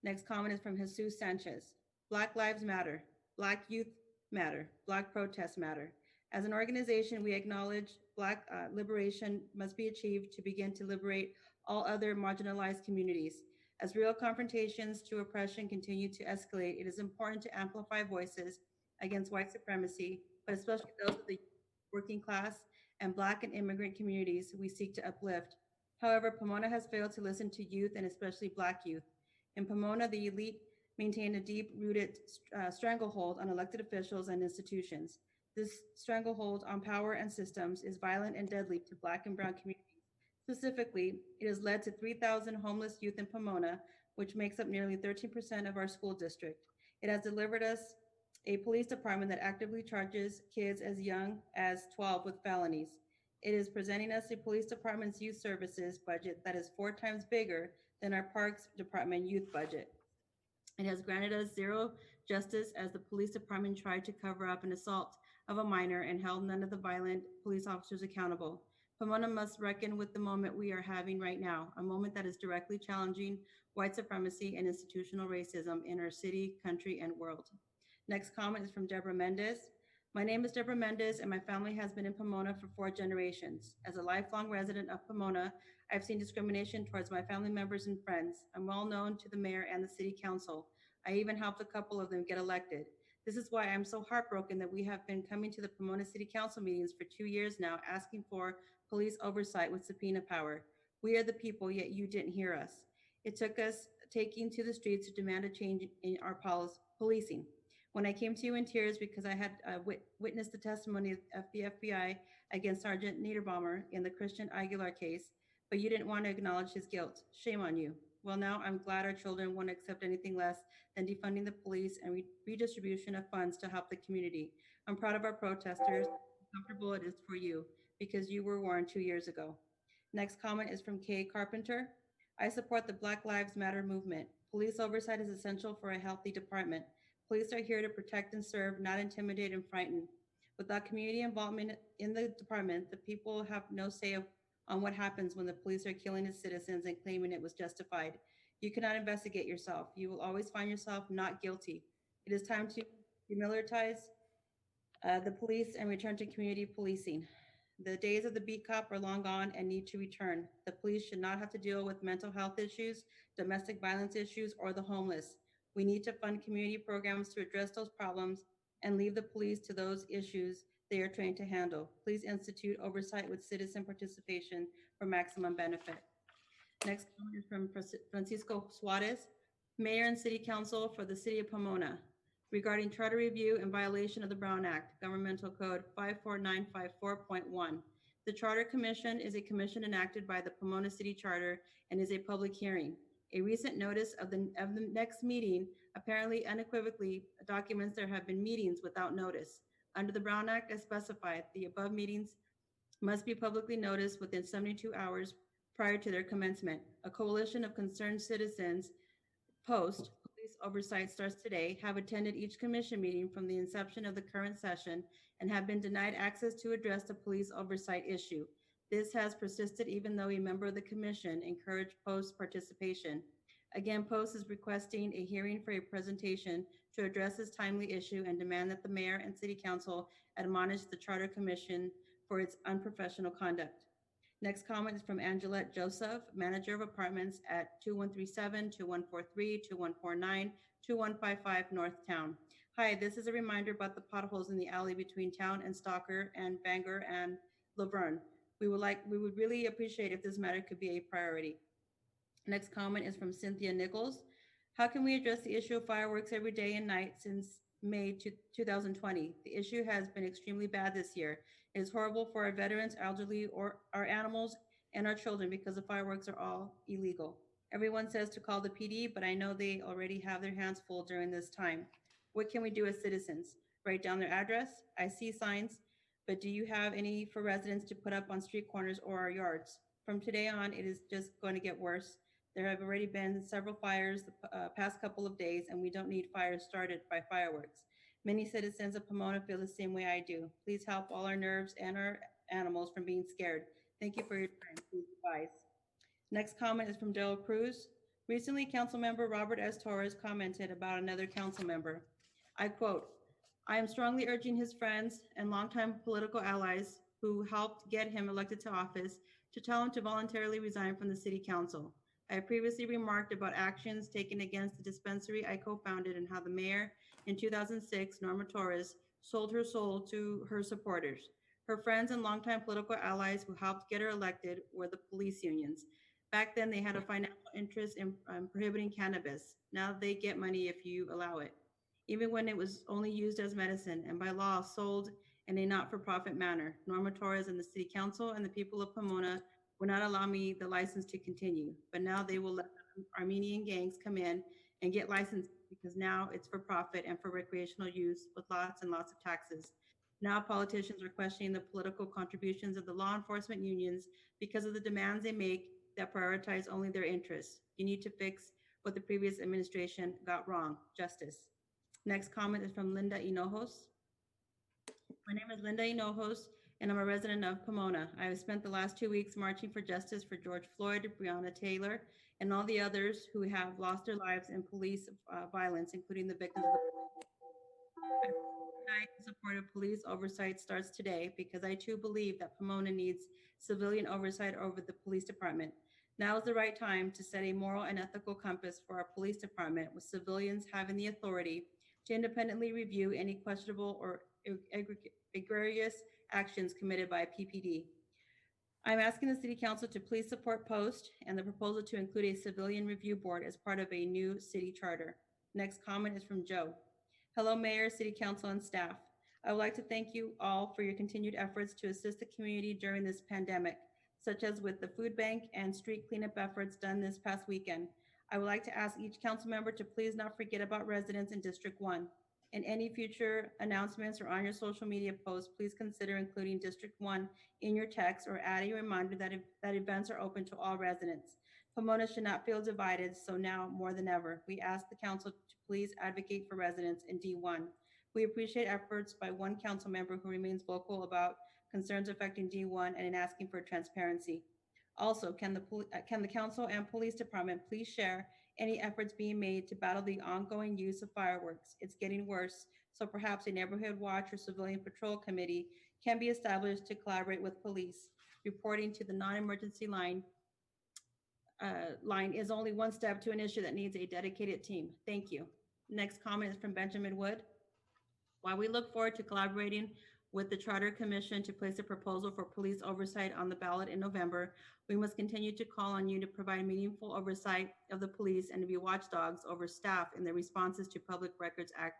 S4: Next comment is from Jesus Sanchez. Black lives matter. Black youth matter. Black protests matter. As an organization, we acknowledge Black liberation must be achieved to begin to liberate all other marginalized communities. As real confrontations to oppression continue to escalate, it is important to amplify voices against white supremacy, but especially those of the working class and Black and immigrant communities we seek to uplift. However, Pomona has failed to listen to youth and especially Black youth. In Pomona, the elite maintain a deep-rooted stranglehold on elected officials and institutions. This stranglehold on power and systems is violent and deadly to Black and brown communities. Specifically, it has led to 3,000 homeless youth in Pomona, which makes up nearly 13% of our school district. It has delivered us a police department that actively charges kids as young as 12 with felonies. It is presenting us a police department's youth services budget that is 4 times bigger than our parks department youth budget. It has granted us zero justice as the police department tried to cover up an assault of a minor and held none of the violent police officers accountable. Pomona must reckon with the moment we are having right now, a moment that is directly challenging white supremacy and institutional racism in our city, country, and world. Next comment is from Deborah Mendez. My name is Deborah Mendez, and my family has been in Pomona for 4 generations. As a lifelong resident of Pomona, I've seen discrimination towards my family members and friends. I'm well known to the mayor and the city council. I even helped a couple of them get elected. This is why I'm so heartbroken that we have been coming to the Pomona City Council meetings for 2 years now, asking for police oversight with subpoena power. We are the people, yet you didn't hear us. It took us taking to the streets to demand a change in our policing. When I came to you in tears because I had witnessed the testimony of the FBI against Sergeant Niederbaumer in the Christian Aguilar case, but you didn't want to acknowledge his guilt. Shame on you. Well, now I'm glad our children won't accept anything less than defunding the police and redistribution of funds to help the community. I'm proud of our protesters. How comfortable it is for you because you were warned 2 years ago. Next comment is from Kay Carpenter. I support the Black Lives Matter movement. Police oversight is essential for a healthy department. Police are here to protect and serve, not intimidate and frighten. Without community involvement in the department, the people have no say on what happens when the police are killing its citizens and claiming it was justified. You cannot investigate yourself. You will always find yourself not guilty. It is time to demilitarize the police and return to community policing. The days of the beat cop are long gone and need to return. The police should not have to deal with mental health issues, domestic violence issues, or the homeless. We need to fund community programs to address those problems and leave the police to those issues they are trained to handle. Please institute oversight with citizen participation for maximum benefit. Next comment is from Francisco Suarez, Mayor and City Council for the City of Pomona, regarding charter review in violation of the Brown Act, Governmental Code 54954.1. The Charter Commission is a commission enacted by the Pomona City Charter and is a public hearing. A recent notice of the next meeting apparently unequivocally documents there have been meetings without notice. Under the Brown Act, as specified, the above meetings must be publicly noticed within 72 hours prior to their commencement. A coalition of concerned citizens post police oversight starts today have attended each commission meeting from the inception of the current session and have been denied access to address the police oversight issue. This has persisted even though a member of the commission encouraged post participation. Again, post is requesting a hearing for a presentation to address this timely issue and demand that the mayor and city council admonish the Charter Commission for its unprofessional conduct. Next comment is from Angelette Joseph, manager of apartments at 2137, 2143, 2149, 2155 North Town. Hi, this is a reminder about the potholes in the alley between Town and Stalker and Bangor and Laverne. We would really appreciate if this matter could be a priority. Next comment is from Cynthia Nichols. How can we address the issue of fireworks every day and night since May 2020? The issue has been extremely bad this year. It is horrible for our veterans, elderly, or our animals and our children because the fireworks are all illegal. Everyone says to call the PD, but I know they already have their hands full during this time. What can we do as citizens? Write down their address? I see signs, but do you have any for residents to put up on street corners or our yards? From today on, it is just going to get worse. There have already been several fires the past couple of days, and we don't need fires started by fireworks. Many citizens of Pomona feel the same way I do. Please help all our nerves and our animals from being scared. Thank you for your time. Please advise. Next comment is from Darrell Cruz. Recently, Councilmember Robert S. Torres commented about another council member. I quote, I am strongly urging his friends and longtime political allies who helped get him elected to office to tell him to voluntarily resign from the city council. I previously remarked about actions taken against the dispensary I co-founded and how the mayor in 2006, Norma Torres, sold her soul to her supporters. Her friends and longtime political allies who helped get her elected were the police unions. Back then, they had a financial interest in prohibiting cannabis. Now they get money if you allow it. Even when it was only used as medicine and by law sold in a not-for-profit manner, Norma Torres and the city council and the people of Pomona would not allow me the license to continue. But now they will let Armenian gangs come in and get licenses because now it's for profit and for recreational use with lots and lots of taxes. Now politicians are questioning the political contributions of the law enforcement unions because of the demands they make that prioritize only their interests. You need to fix what the previous administration got wrong, justice. Next comment is from Linda Hinojos. My name is Linda Hinojos, and I'm a resident of Pomona. I have spent the last 2 weeks marching for justice for George Floyd, Breonna Taylor, and all the others who have lost their lives in police violence, including the victims of the in support of police oversight starts today because I too believe that Pomona needs civilian oversight over the police department. Now is the right time to set a moral and ethical compass for our police department, with civilians having the authority to independently review any questionable or egregious actions committed by PPD. I'm asking the City Council to please support POST and the proposal to include a civilian review board as part of a new city charter. Next comment is from Joe. Hello, Mayor, City Council, and staff. I would like to thank you all for your continued efforts to assist the community during this pandemic, such as with the food bank and street cleanup efforts done this past weekend. I would like to ask each council member to please not forget about residents in District 1. In any future announcements or on your social media posts, please consider including District 1 in your text or add a reminder that events are open to all residents. Pomona should not feel divided, so now more than ever, we ask the council to please advocate for residents in D1. We appreciate efforts by one council member who remains vocal about concerns affecting D1 and in asking for transparency. Also, can the council and police department please share any efforts being made to battle the ongoing use of fireworks? It's getting worse, so perhaps a neighborhood watch or civilian patrol committee can be established to collaborate with police. Reporting to the non-emergency line is only one step to an issue that needs a dedicated team. Thank you. Next comment is from Benjamin Wood. While we look forward to collaborating with the Charter Commission to place a proposal for police oversight on the ballot in November, we must continue to call on you to provide meaningful oversight of the police and to be watchdogs over staff in their responses to Public Records Act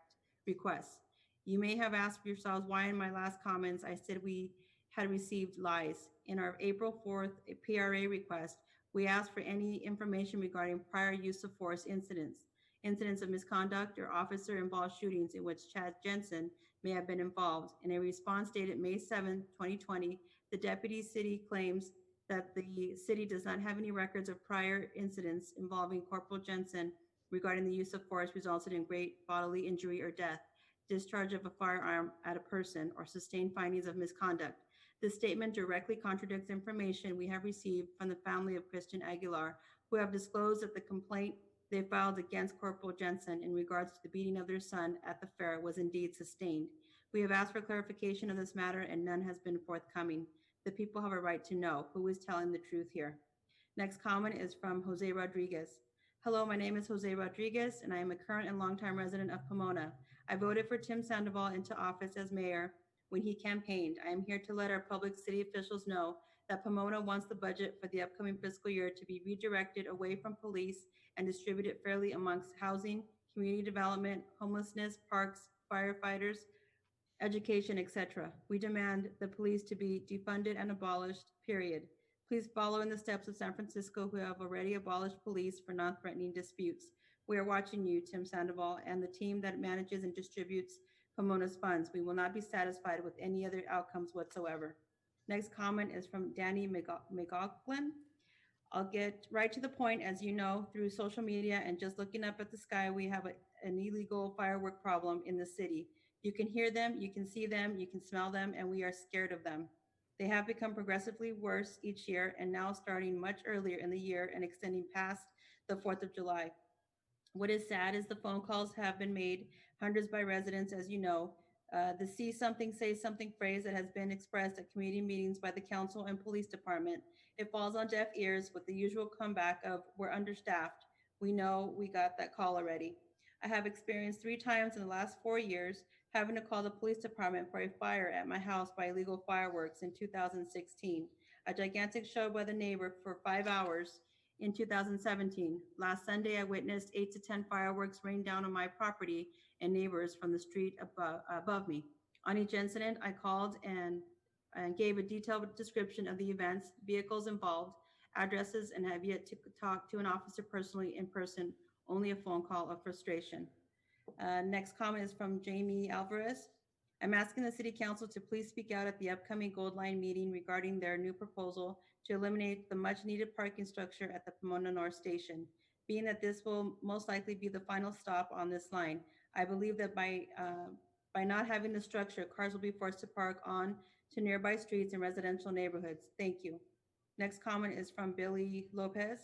S4: requests. You may have asked yourselves why in my last comments I said we had received lies. In our April 4th PRA request, we asked for any information regarding prior use of force incidents of misconduct or officer-involved shootings in which Chad Jensen may have been involved. In a response dated May 7, 2020, the deputy city claims that the city does not have any records of prior incidents involving Corporal Jensen regarding the use of force resulted in great bodily injury or death, discharge of a firearm at a person, or sustained findings of misconduct. This statement directly contradicts information we have received from the family of Christian Aguilar, who have disclosed that the complaint they filed against Corporal Jensen in regards to the beating of their son at the fair was indeed sustained. We have asked for clarification of this matter and none has been forthcoming. The people have a right to know who is telling the truth here. Next comment is from Jose Rodriguez. Hello, my name is Jose Rodriguez and I am a current and longtime resident of Pomona. I voted for Tim Sandoval into office as mayor when he campaigned. I am here to let our public city officials know that Pomona wants the budget for the upcoming fiscal year to be redirected away from police and distributed fairly amongst housing, community development, homelessness, parks, firefighters, education, etc. We demand the police to be defunded and abolished, period. Please follow in the steps of San Francisco, who have already abolished police for non-threatening disputes. We are watching you, Tim Sandoval, and the team that manages and distributes Pomona's funds. We will not be satisfied with any other outcomes whatsoever. Next comment is from Danny McLaughlin. I'll get right to the point. As you know, through social media and just looking up at the sky, we have an illegal firework problem in the city. You can hear them, you can see them, you can smell them, and we are scared of them. They have become progressively worse each year and now starting much earlier in the year and extending past the 4th of July. What is sad is the phone calls have been made, hundreds by residents, as you know. The see something, say something phrase that has been expressed at community meetings by the council and police department. It falls on deaf ears with the usual comeback of we're understaffed. We know we got that call already. I have experienced 3 times in the last 4 years having to call the police department for a fire at my house by illegal fireworks in 2016, a gigantic show by the neighbor for 5 hours in 2017. Last Sunday, I witnessed 8 to 10 fireworks rain down on my property and neighbors from the street above me. On each incident, I called and gave a detailed description of the events, vehicles involved, addresses, and have yet to talk to an officer personally in person, only a phone call of frustration. Next comment is from Jamie Alvarez. I'm asking the City Council to please speak out at the upcoming Gold Line meeting regarding their new proposal to eliminate the much needed parking structure at the Pomona North Station. Being that this will most likely be the final stop on this line, I believe that by not having the structure, cars will be forced to park on to nearby streets and residential neighborhoods. Thank you. Next comment is from Billy Lopez.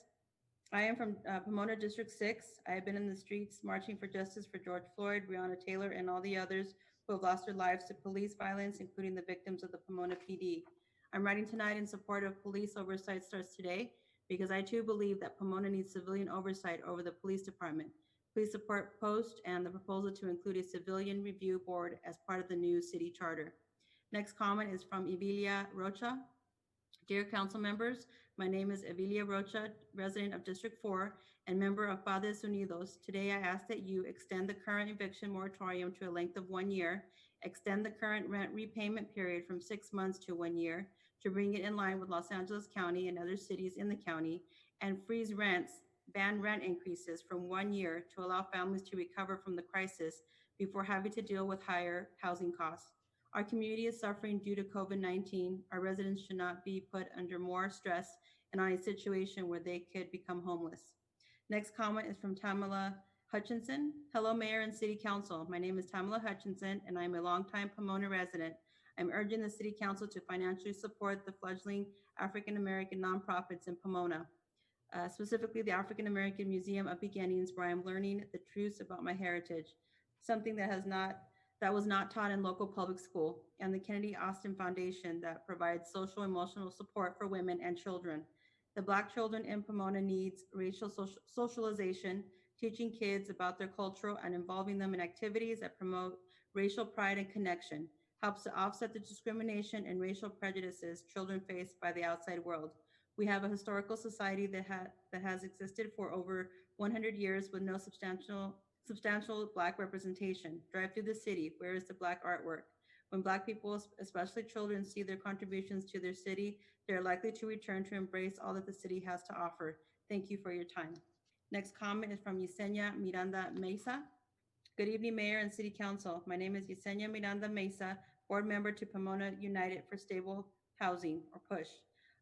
S4: I am from Pomona District 6. I have been in the streets marching for justice for George Floyd, Breonna Taylor, and all the others who have lost their lives to police violence, including the victims of the Pomona PD. I'm writing tonight in support of police oversight starts today because I too believe that Pomona needs civilian oversight over the police department. Please support POST and the proposal to include a civilian review board as part of the new city charter. Next comment is from Evilia Rocha. Dear council members, my name is Evilia Rocha, resident of District 4 and member of Padres Unidos. Today, I ask that you extend the current eviction moratorium to a length of 1 year, extend the current rent repayment period from 6 months to 1 year to bring it in line with Los Angeles County and other cities in the county, and freeze rents, ban rent increases from 1 year to allow families to recover from the crisis before having to deal with higher housing costs. Our community is suffering due to COVID-19. Our residents should not be put under more stress and on a situation where they could become homeless. Next comment is from Tamala Hutchinson. Hello, Mayor and City Council. My name is Tamala Hutchinson, and I'm a longtime Pomona resident. I'm urging the City Council to financially support the fledgling African-American nonprofits in Pomona, specifically the African-American Museum of Beginnings, where I'm learning the truths about my heritage, something that was not taught in local public school, and the Kennedy Austin Foundation that provides social emotional support for women and children. The Black children in Pomona needs racial socialization, teaching kids about their culture and involving them in activities that promote racial pride and connection, helps to offset the discrimination and racial prejudices children face by the outside world. We have a historical society that has existed for over 100 years with no substantial Black representation. Drive through the city. Where is the Black artwork? When Black people, especially children, see their contributions to their city, they are likely to return to embrace all that the city has to offer. Thank you for your time. Next comment is from Yesenia Miranda Mesa. Good evening, Mayor and City Council. My name is Yesenia Miranda Mesa, board member to Pomona United for Stable Housing, or PUSH.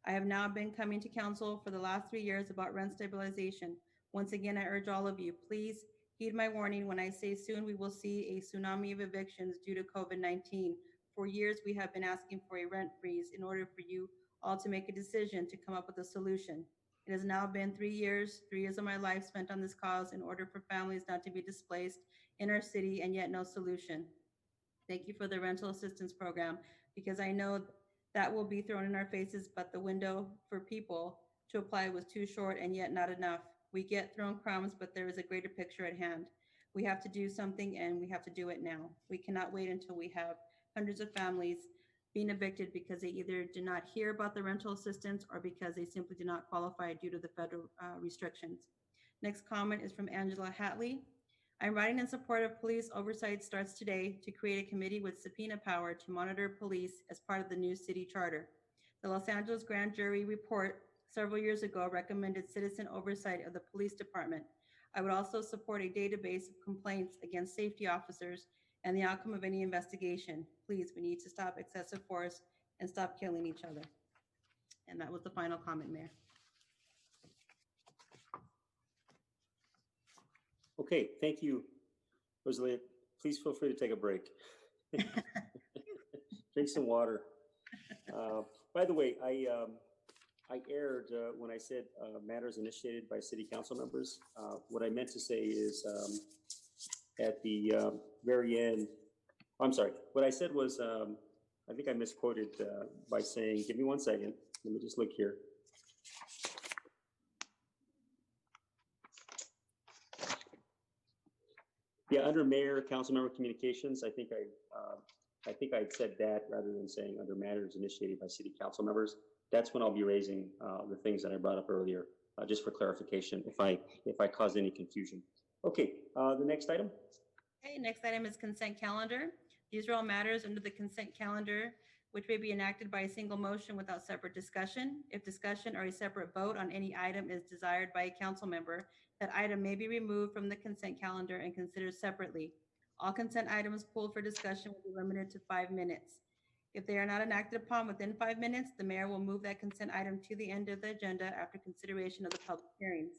S4: I have now been coming to council for the last 3 years about rent stabilization. Once again, I urge all of you, please heed my warning when I say soon we will see a tsunami of evictions due to COVID-19. For years, we have been asking for a rent freeze in order for you all to make a decision to come up with a solution. It has now been 3 years, 3 years of my life spent on this cause in order for families not to be displaced in our city, and yet no solution. Thank you for the rental assistance program, because I know that will be thrown in our faces, but the window for people to apply was too short and yet not enough. We get thrown crumbs, but there is a greater picture at hand. We have to do something, and we have to do it now. We cannot wait until we have hundreds of families being evicted because they either did not hear about the rental assistance or because they simply did not qualify due to the federal restrictions. Next comment is from Angela Hatley. I'm writing in support of police oversight starts today to create a committee with subpoena power to monitor police as part of the new city charter. The Los Angeles grand jury report several years ago recommended citizen oversight of the police department. I would also support a database of complaints against safety officers and the outcome of any investigation. Please, we need to stop excessive force and stop killing each other. And that was the final comment, Mayor.
S1: Okay, thank you, Rosalia. Please feel free to take a break. Drink some water. By the way, I erred when I said matters initiated by city council members. What I meant to say is at the very end, I'm sorry, what I said was, I think I misquoted by saying, give me 1 second, let me just look here. Yeah, under mayor, council member communications, I think I said that rather than saying under matters initiated by city council members. That's when I'll be raising the things that I brought up earlier, just for clarification, if I caused any confusion. Okay, the next item.
S4: Okay, next item is consent calendar. These are all matters under the consent calendar, which may be enacted by a single motion without separate discussion. If discussion or a separate vote on any item is desired by a council member, that item may be removed from the consent calendar and considered separately. All consent items pulled for discussion will be limited to 5 minutes. If they are not enacted upon within 5 minutes, the mayor will move that consent item to the end of the agenda after consideration of the public hearings.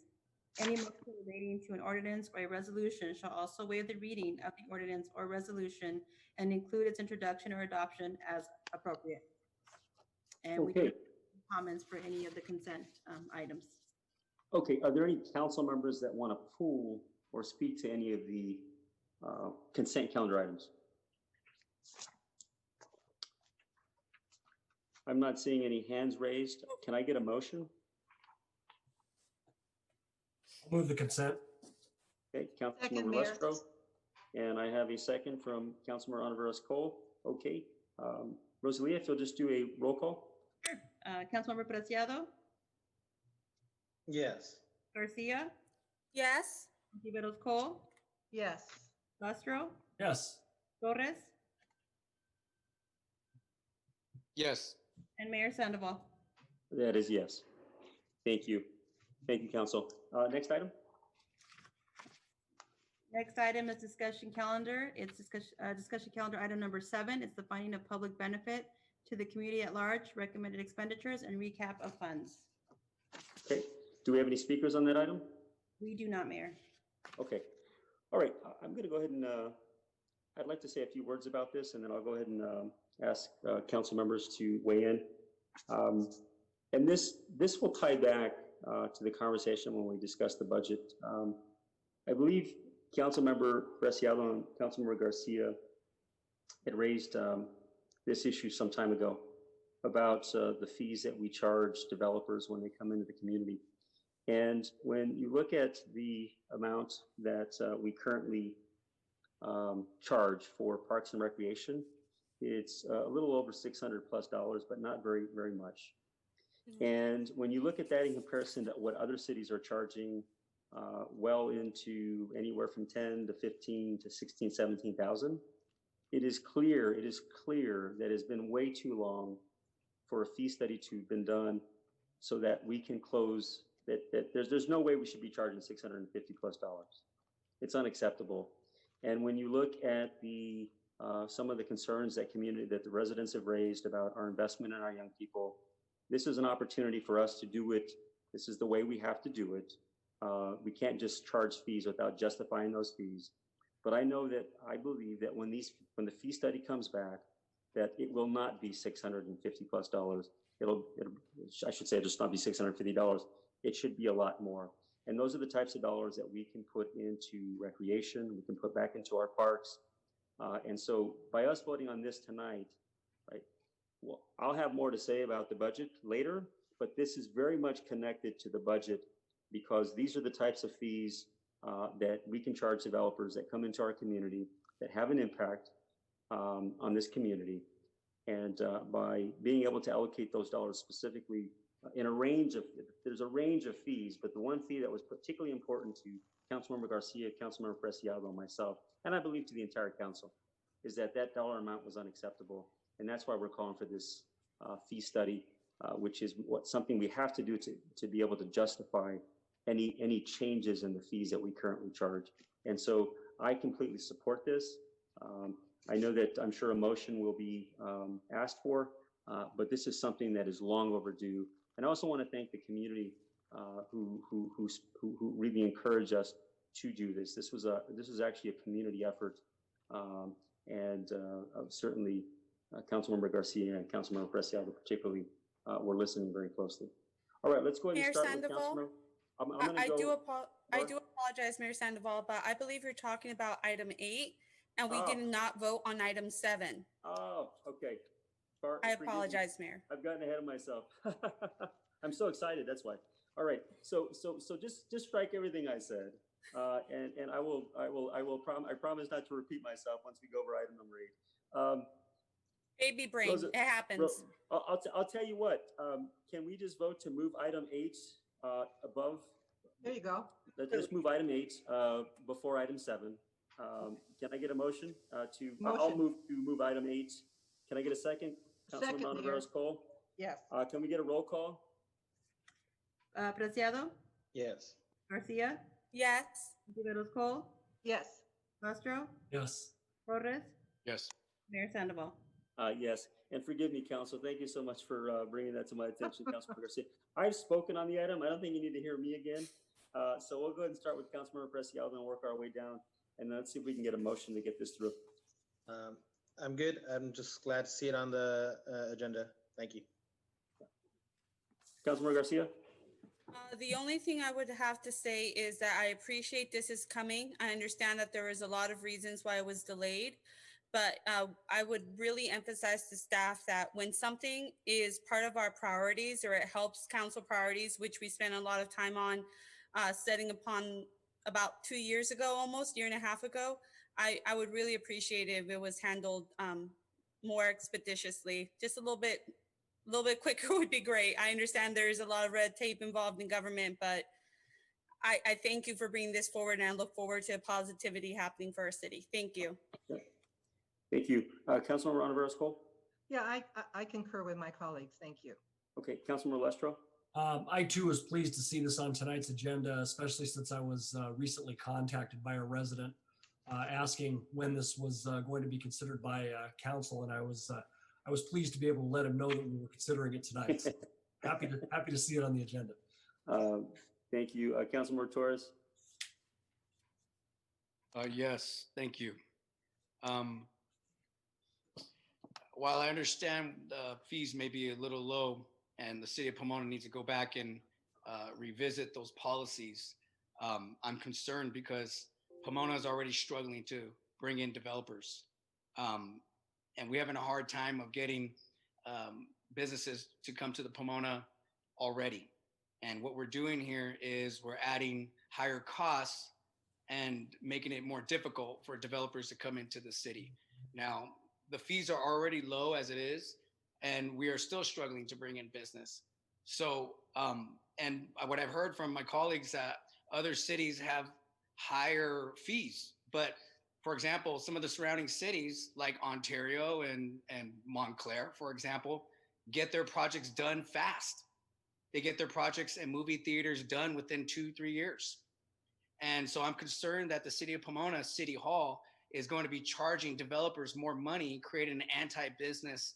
S4: Any motion relating to an ordinance or a resolution shall also waive the reading of the ordinance or resolution and include its introduction or adoption as appropriate. And we do have comments for any of the consent items.
S1: Okay, are there any council members that want to pull or speak to any of the consent calendar items? I'm not seeing any hands raised. Can I get a motion?
S10: Move the consent.
S1: Okay, Councilmember Lestro. And I have a second from Councilmember Ontiveros Cole. Okay, Rosalia, if you'll just do a roll call.
S4: Sure. Councilmember Preciado.
S9: Yes.
S4: Garcia.
S7: Yes.
S4: Ontiveros Cole.
S2: Yes.
S4: Lestro.
S10: Yes.
S4: Torres.
S12: Yes.
S4: And Mayor Sandoval.
S1: That is yes. Thank you. Thank you, Council. Next item.
S4: Next item is discussion calendar. It's discussion calendar item number 7. It's the finding of public benefit to the community at large, recommended expenditures, and recap of funds.
S1: Okay. Do we have any speakers on that item?
S4: We do not, Mayor.
S1: Okay. All right. I'm going to go ahead and I'd like to say a few words about this, and then I'll go ahead and ask council members to weigh in. And this will tie back to the conversation when we discuss the budget. I believe Councilmember Preciado and Councilmember Garcia had raised this issue some time ago about the fees that we charge developers when they come into the community. And when you look at the amount that we currently charge for parks and recreation, it's a little over $600+, but not very, very much. And when you look at that in comparison to what other cities are charging, well into anywhere from 10 to 15 to 16, 17,000, it is clear that it's been way too long for a fee study to have been done so that we can close that there's no way we should be charging $650+. It's unacceptable. And when you look at the some of the concerns that the residents have raised about our investment in our young people, this is an opportunity for us to do it. This is the way we have to do it. We can't just charge fees without justifying those fees. But I believe that when the fee study comes back, that it will not be $650+. I should say it'll just not be $650. it should be a lot more. And those are the types of dollars that we can put into recreation, we can put back into our parks. And so by us voting on this tonight, right, well, I'll have more to say about the budget later, but this is very much connected to the budget because these are the types of fees that we can charge developers that come into our community that have an impact on this community. And by being able to allocate those dollars specifically in a range of, there's a range of fees, but the one fee that was particularly important to Councilmember Garcia, Councilmember Preciado, and myself, and I believe to the entire council, is that that dollar amount was unacceptable. And that's why we're calling for this fee study, which is something we have to do to be able to justify any changes in the fees that we currently charge. And so I completely support this. I know that I'm sure a motion will be asked for, but this is something that is long overdue. And I also want to thank the community who really encouraged us to do this. This was actually a community effort, and certainly Councilmember Garcia and Councilmember Preciado particularly were listening very closely. All right, let's go ahead and start with Councilmember.
S7: I do apologize, Mayor Sandoval, but I believe you're talking about item 8, and we did not vote on item 7.
S1: Oh, okay.
S7: I apologize, Mayor.
S1: I've gotten ahead of myself. I'm so excited. That's why. All right. So just strike everything I said, and I promise not to repeat myself once we go over item number 8.
S7: Baby brain, it happens.
S1: I'll tell you what. Can we just vote to move item 8 above?
S2: There you go.
S1: Let's just move item 8 before item 7. Can I get a motion to?
S2: Motion.
S1: I'll move to move item 8. Can I get a second?
S2: Second,
S1: Councilman
S2: Mayor.
S1: Cole.
S2: Yes.
S1: Can we get a roll call?
S4: Preciado,
S9: Yes.
S4: Garcia,
S7: Yes.
S4: Riveros Cole,
S2: Yes.
S4: Castro,
S10: Yes.
S4: Torres,
S12: Yes.
S4: Mayor Sandoval.
S1: Yes. And forgive me, Council. Thank you so much for bringing that to my attention, Councilmember Garcia. I've spoken on the item. I don't think you need to hear me again. So we'll go ahead and start with Councilmember Preciado and work our way down. And let's see if we can get a motion to get this through.
S9: I'm good. I'm just glad to see it on the agenda. Thank you.
S1: Councilmember Garcia?
S7: The only thing I would have to say is that I appreciate this is coming. I understand that there was a lot of reasons why it was delayed, but I would really emphasize to staff that when something is part of our priorities or it helps council priorities, which we spent a lot of time on setting upon about 2 years ago, almost year and a half ago, I would really appreciate it if it was handled more expeditiously. Just a little bit quicker would be great. I understand there's a lot of red tape involved in government, but I thank you for bringing this forward, and I look forward to positivity happening for our city. Thank you.
S1: Thank you. Councilmember Riveros Cole?
S2: Yeah, I concur with my colleagues. Thank you.
S1: Okay. Councilmember Lestro?
S10: I too was pleased to see this on tonight's agenda, especially since I was recently contacted by a resident asking when this was going to be considered by council, and I was pleased to be able to let him know that we were considering it tonight. So happy to see it on the agenda.
S1: Thank you. Councilmember Torres?
S12: Yes, thank you. While I understand the fees may be a little low and the city of Pomona needs to go back and revisit those policies, I'm concerned because Pomona is already struggling to bring in developers. And we're having a hard time of getting businesses to come to the Pomona already. And what we're doing here is we're adding higher costs and making it more difficult for developers to come into the city. Now, the fees are already low as it is, and we are still struggling to bring in business. So, and what I've heard from my colleagues that other cities have higher fees, but for example, some of the surrounding cities like Ontario and Montclair, for example, get their projects done fast. They get their projects and movie theaters done within 2-3 years. And so I'm concerned that the city of Pomona, City Hall, is going to be charging developers more money, creating an anti-business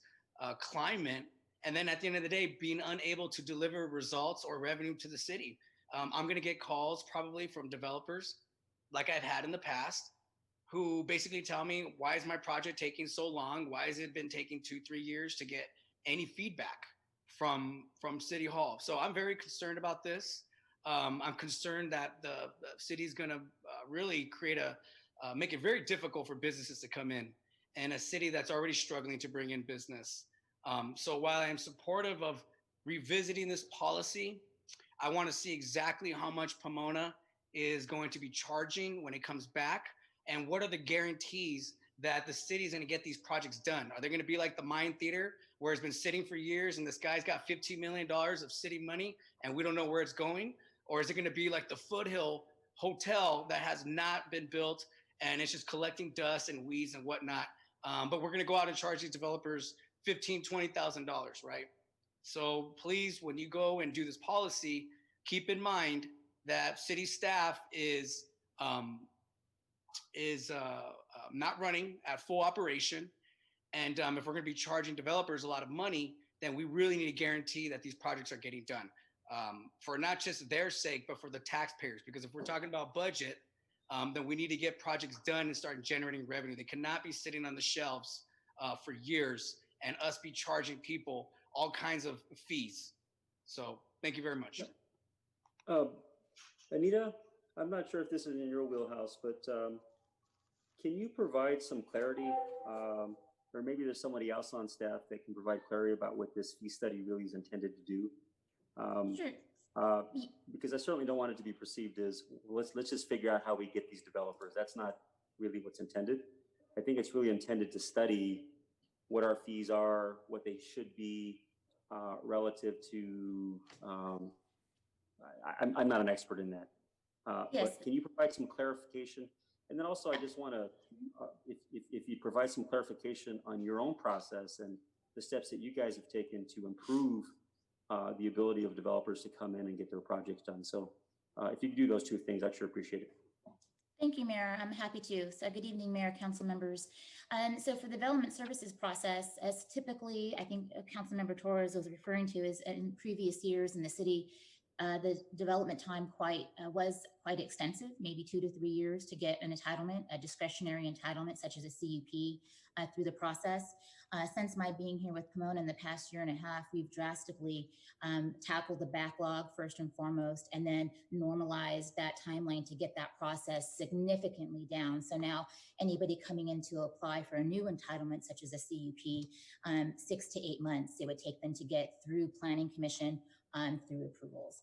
S12: climate, and then at the end of the day, being unable to deliver results or revenue to the city. I'm going to get calls probably from developers like I've had in the past, who basically tell me, why is my project taking so long? Why has it been taking 2-3 years to get any feedback from City Hall? So I'm very concerned about this. I'm concerned that the city is going to really make it very difficult for businesses to come in a city that's already struggling to bring in business. So while I am supportive of revisiting this policy, I want to see exactly how much Pomona is going to be charging when it comes back, and what are the guarantees that the city is going to get these projects done. Are they going to be like the Mayan Theater, where it's been sitting for years and this guy's got $15 million of city money and we don't know where it's going? Or is it going to be like the Foothill Hotel that has not been built and it's just collecting dust and weeds and whatnot? But we're going to go out and charge these developers $15,000, $20,000, right? So please, when you go and do this policy, keep in mind that city staff is not running at full operation. And if we're going to be charging developers a lot of money, then we really need to guarantee that these projects are getting done for not just their sake, but for the taxpayers. Because if we're talking about budget, then we need to get projects done and start generating revenue. They cannot be sitting on the shelves for years and us be charging people all kinds of fees. So thank you very much.
S1: Anita, I'm not sure if this is in your wheelhouse, but can you provide some clarity, or maybe there's somebody else on staff that can provide clarity about what this fee study really is intended to do?
S13: Sure.
S1: Because I certainly don't want it to be perceived as, let's just figure out how we get these developers. That's not really what's intended. I think it's really intended to study what our fees are, what they should be relative to, I'm not an expert in that.
S13: Yes.
S1: But can you provide some clarification? And then also, I just want to, if you provide some clarification on your own process and the steps that you guys have taken to improve the ability of developers to come in and get their projects done. So if you could do those two things, I'd sure appreciate it.
S13: Thank you, Mayor. I'm happy to. So good evening, Mayor, council members. So for the development services process, as typically, I think Councilmember Torres was referring to, is in previous years in the city, the development time was quite extensive, maybe 2 to 3 years to get an entitlement, a discretionary entitlement such as a CUP through the process. Since my being here with Pomona in the past year and a half, we've drastically tackled the backlog first and foremost, and then normalized that timeline to get that process significantly down. So now anybody coming in to apply for a new entitlement such as a CUP, 6 to 8 months it would take them to get through Planning Commission, through approvals.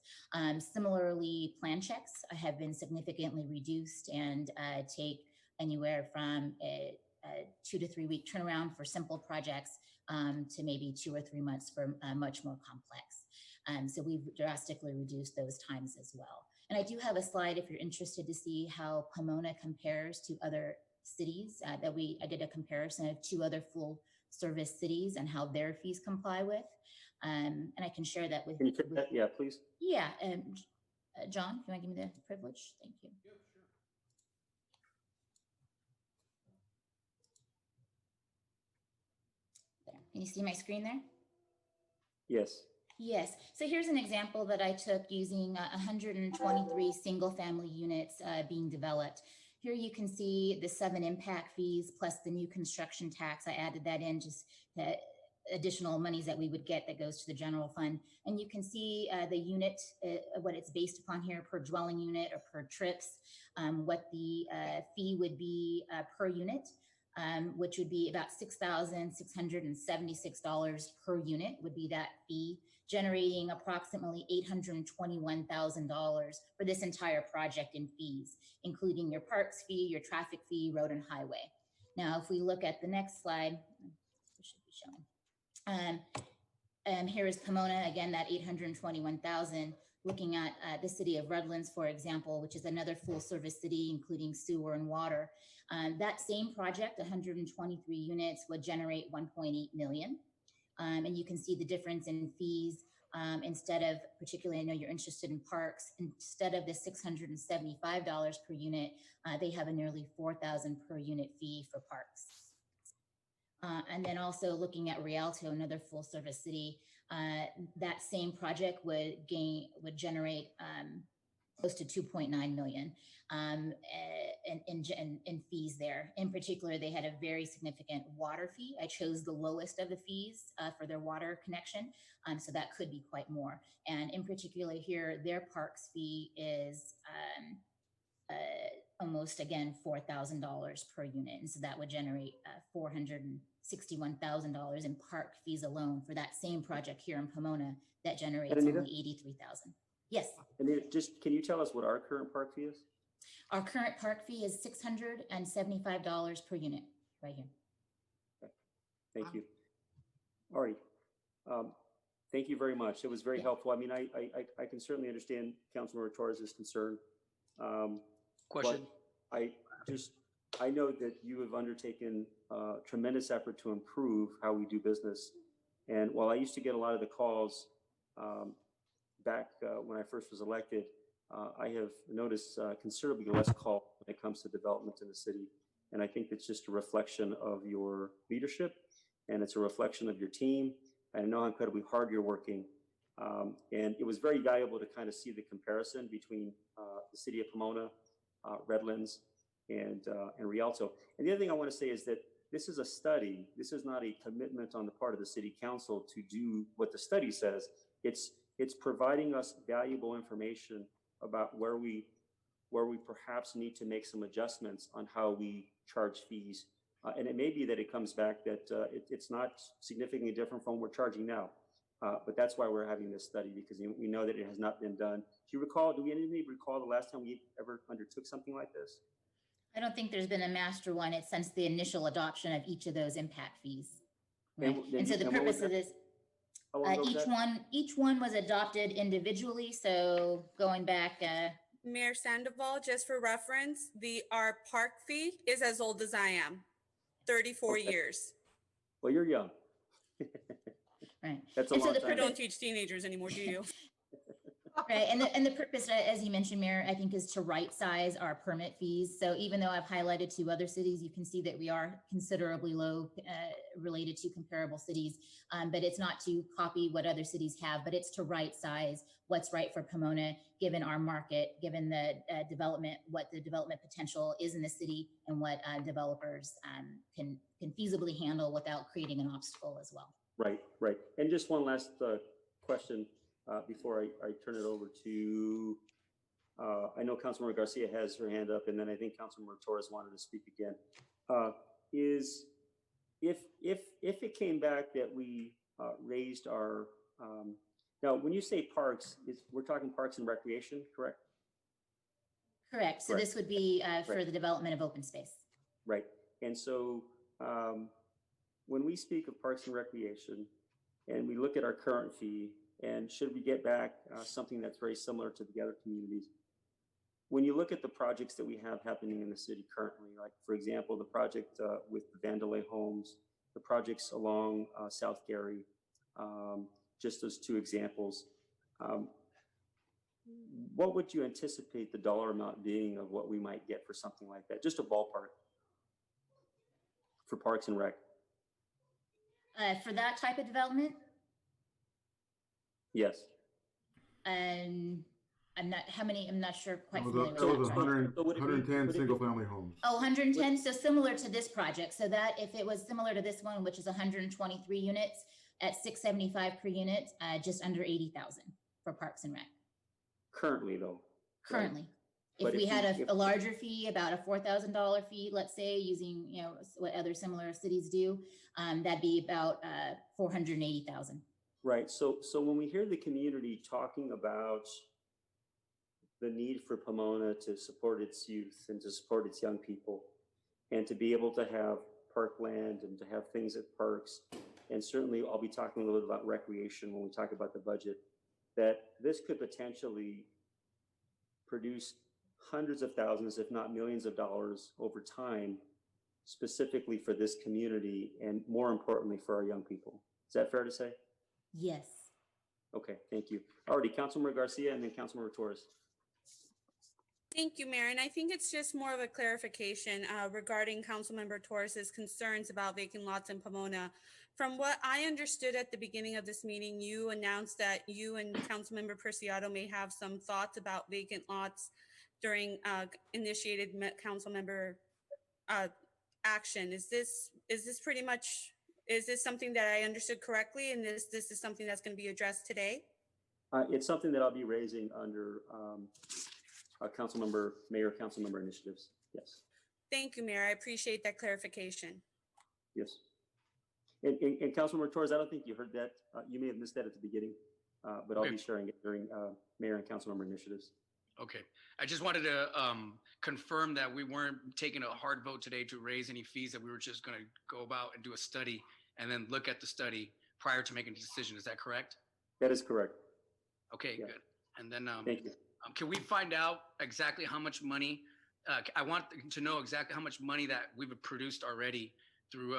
S13: Similarly, plan checks have been significantly reduced and take anywhere from a 2 to 3 week turnaround for simple projects to maybe 2 or 3 months for much more complex. So we've drastically reduced those times as well. And I do have a slide if you're interested to see how Pomona compares to other cities I did a comparison of 2 other full service cities and how their fees comply with. And I can share that with you.
S1: Yeah, please.
S13: Yeah. John, if you want to give me the privilege, thank you.
S6: Yeah, sure.
S13: There. Can you see my screen there?
S1: Yes.
S13: Yes. So here's an example that I took using 123 single family units being developed. Here you can see the 7 impact fees plus the new construction tax. I added that in just to additional monies that we would get that goes to the general fund. And you can see the unit, what it's based upon here per dwelling unit or per trips, what the fee would be per unit, which would be about $6,676 per unit would be that fee, generating approximately $821,000 for this entire project in fees, including your parks fee, your traffic fee, road and highway. Now, if we look at the next slide, it should be showing. Here is Pomona, again, that 821,000, looking at the city of Redlands, for example, which is another full service city, including sewer and water. That same project, 123 units, would generate 1.8 million. And you can see the difference in fees. Instead of, particularly, I know you're interested in parks, instead of the $675 per unit, they have a nearly $4,000 per unit fee for parks. And then also looking at Rialto, another full service city, that same project would generate close to 2.9 million. in fees there. In particular, they had a very significant water fee. I chose the lowest of the fees for their water connection, so that could be quite more. And in particular here, their parks fee is almost, again, $4,000 per unit. And so that would generate $461,000 in park fees alone for that same project here in Pomona that generates only $83,000. Yes.
S1: And just, can you tell us what our current park fee is?
S13: Our current park fee is $675 per unit right here.
S1: Okay. Thank you. All right. Thank you very much. It was very helpful. I mean, I can certainly understand Councilmember Torres' concern.
S12: Question.
S1: I know that you have undertaken tremendous effort to improve how we do business. And while I used to get a lot of the calls back when I first was elected, I have noticed considerably less call when it comes to development in the city. And I think it's just a reflection of your leadership, and it's a reflection of your team. I know how incredibly hard you're working. And it was very valuable to kind of see the comparison between the city of Pomona, Redlands, and Rialto. And the other thing I want to say is that this is a study. This is not a commitment on the part of the city council to do what the study says. It's providing us valuable information about where we perhaps need to make some adjustments on how we charge fees. And it may be that it comes back that it's not significantly different from what we're charging now. But that's why we're having this study, because we know that it has not been done. Do anybody recall the last time we ever undertook something like this?
S13: I don't think there's been a master one since the initial adoption of each of those impact fees. Right? And so the purpose of this, each one was adopted individually. So going back,
S7: Mayor Sandoval, just for reference, our park fee is as old as I am, 34 years.
S1: Well, you're young.
S13: Right.
S1: That's a long time.
S7: You don't teach teenagers anymore, do you?
S13: Right, and the purpose, as you mentioned, Mayor, I think is to right size our permit fees. So even though I've highlighted 2 other cities, you can see that we are considerably low related to comparable cities. But it's not to copy what other cities have, but it's to right size what's right for Pomona, given our market, given the development, what the development potential is in the city, and what developers can feasibly handle without creating an obstacle as well.
S1: Right. And just one last question before I turn it over to, I know Councilmember Garcia has her hand up, and then I think Councilmember Torres wanted to speak again. Is if it came back that we raised our, now when you say parks, we're talking parks and recreation, correct?
S13: Correct. So this would be for the development of open space.
S1: Right. And so when we speak of parks and recreation, and we look at our current fee, and should we get back something that's very similar to the other communities, when you look at the projects that we have happening in the city currently, like for example, the project with the Vandalay Homes, the projects along South Gary, just those 2 examples, what would you anticipate the dollar amount being of what we might get for something like that? Just a ballpark for Parks and Rec.
S13: For that type of development?
S1: Yes.
S13: I'm not sure quite.
S14: That was 110 single family homes.
S13: Oh, 110. So similar to this project. So that if it was similar to this one, which is 123 units at $675 per unit, just under 80,000 for Parks and Rec.
S1: Currently though.
S13: Currently. Right? If we had a larger fee, about a $4,000 fee, let's say, using what other similar cities do, that'd be about 480,000.
S1: Right. So when we hear the community talking about the need for Pomona to support its youth and to support its young people, and to be able to have parkland and to have things at parks, and certainly I'll be talking a little bit about recreation when we talk about the budget, that this could potentially produce hundreds of thousands, if not millions of dollars over time, specifically for this community, and more importantly for our young people. Is that fair to say?
S13: Yes.
S1: Okay, thank you. Already, Councilmember Garcia and then Councilmember Torres.
S7: Thank you, Mayor. And I think it's just more of a clarification regarding Councilmember Torres's concerns about vacant lots in Pomona. From what I understood at the beginning of this meeting, you announced that you and Councilmember Preciado may have some thoughts about vacant lots during initiated council member action. Is this pretty much, is this something that I understood correctly? And this is something that's going to be addressed today?
S1: It's something that I'll be raising under mayor council member initiatives. Yes.
S7: Thank you, Mayor. I appreciate that clarification.
S1: Yes. And Councilmember Torres, I don't think you heard that. You may have missed that at the beginning, but I'll be sharing it during mayor and council member initiatives.
S12: Okay. I just wanted to confirm that we weren't taking a hard vote today to raise any fees, that we were just going to go about and do a study and then look at the study prior to making a decision. Is that correct?
S1: That is correct.
S12: Okay,
S1: Yeah.
S12: good. And then
S1: Thank you.
S12: can we find out exactly how much money, I want to know exactly how much money that we've produced already through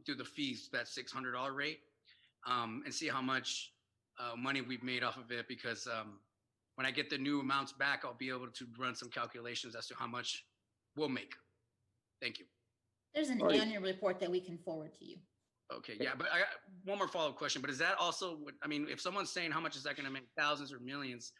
S12: the fees, that $600 rate, and see how much money we've made off of it, because when I get the new amounts back, I'll be able to run some calculations as to how much we'll make. Thank you.
S13: There's an annual report that we can forward to you.
S12: Okay, yeah, but I got one more follow-up question. But is that also, I mean, if someone's saying how much is that going to make, thousands or millions,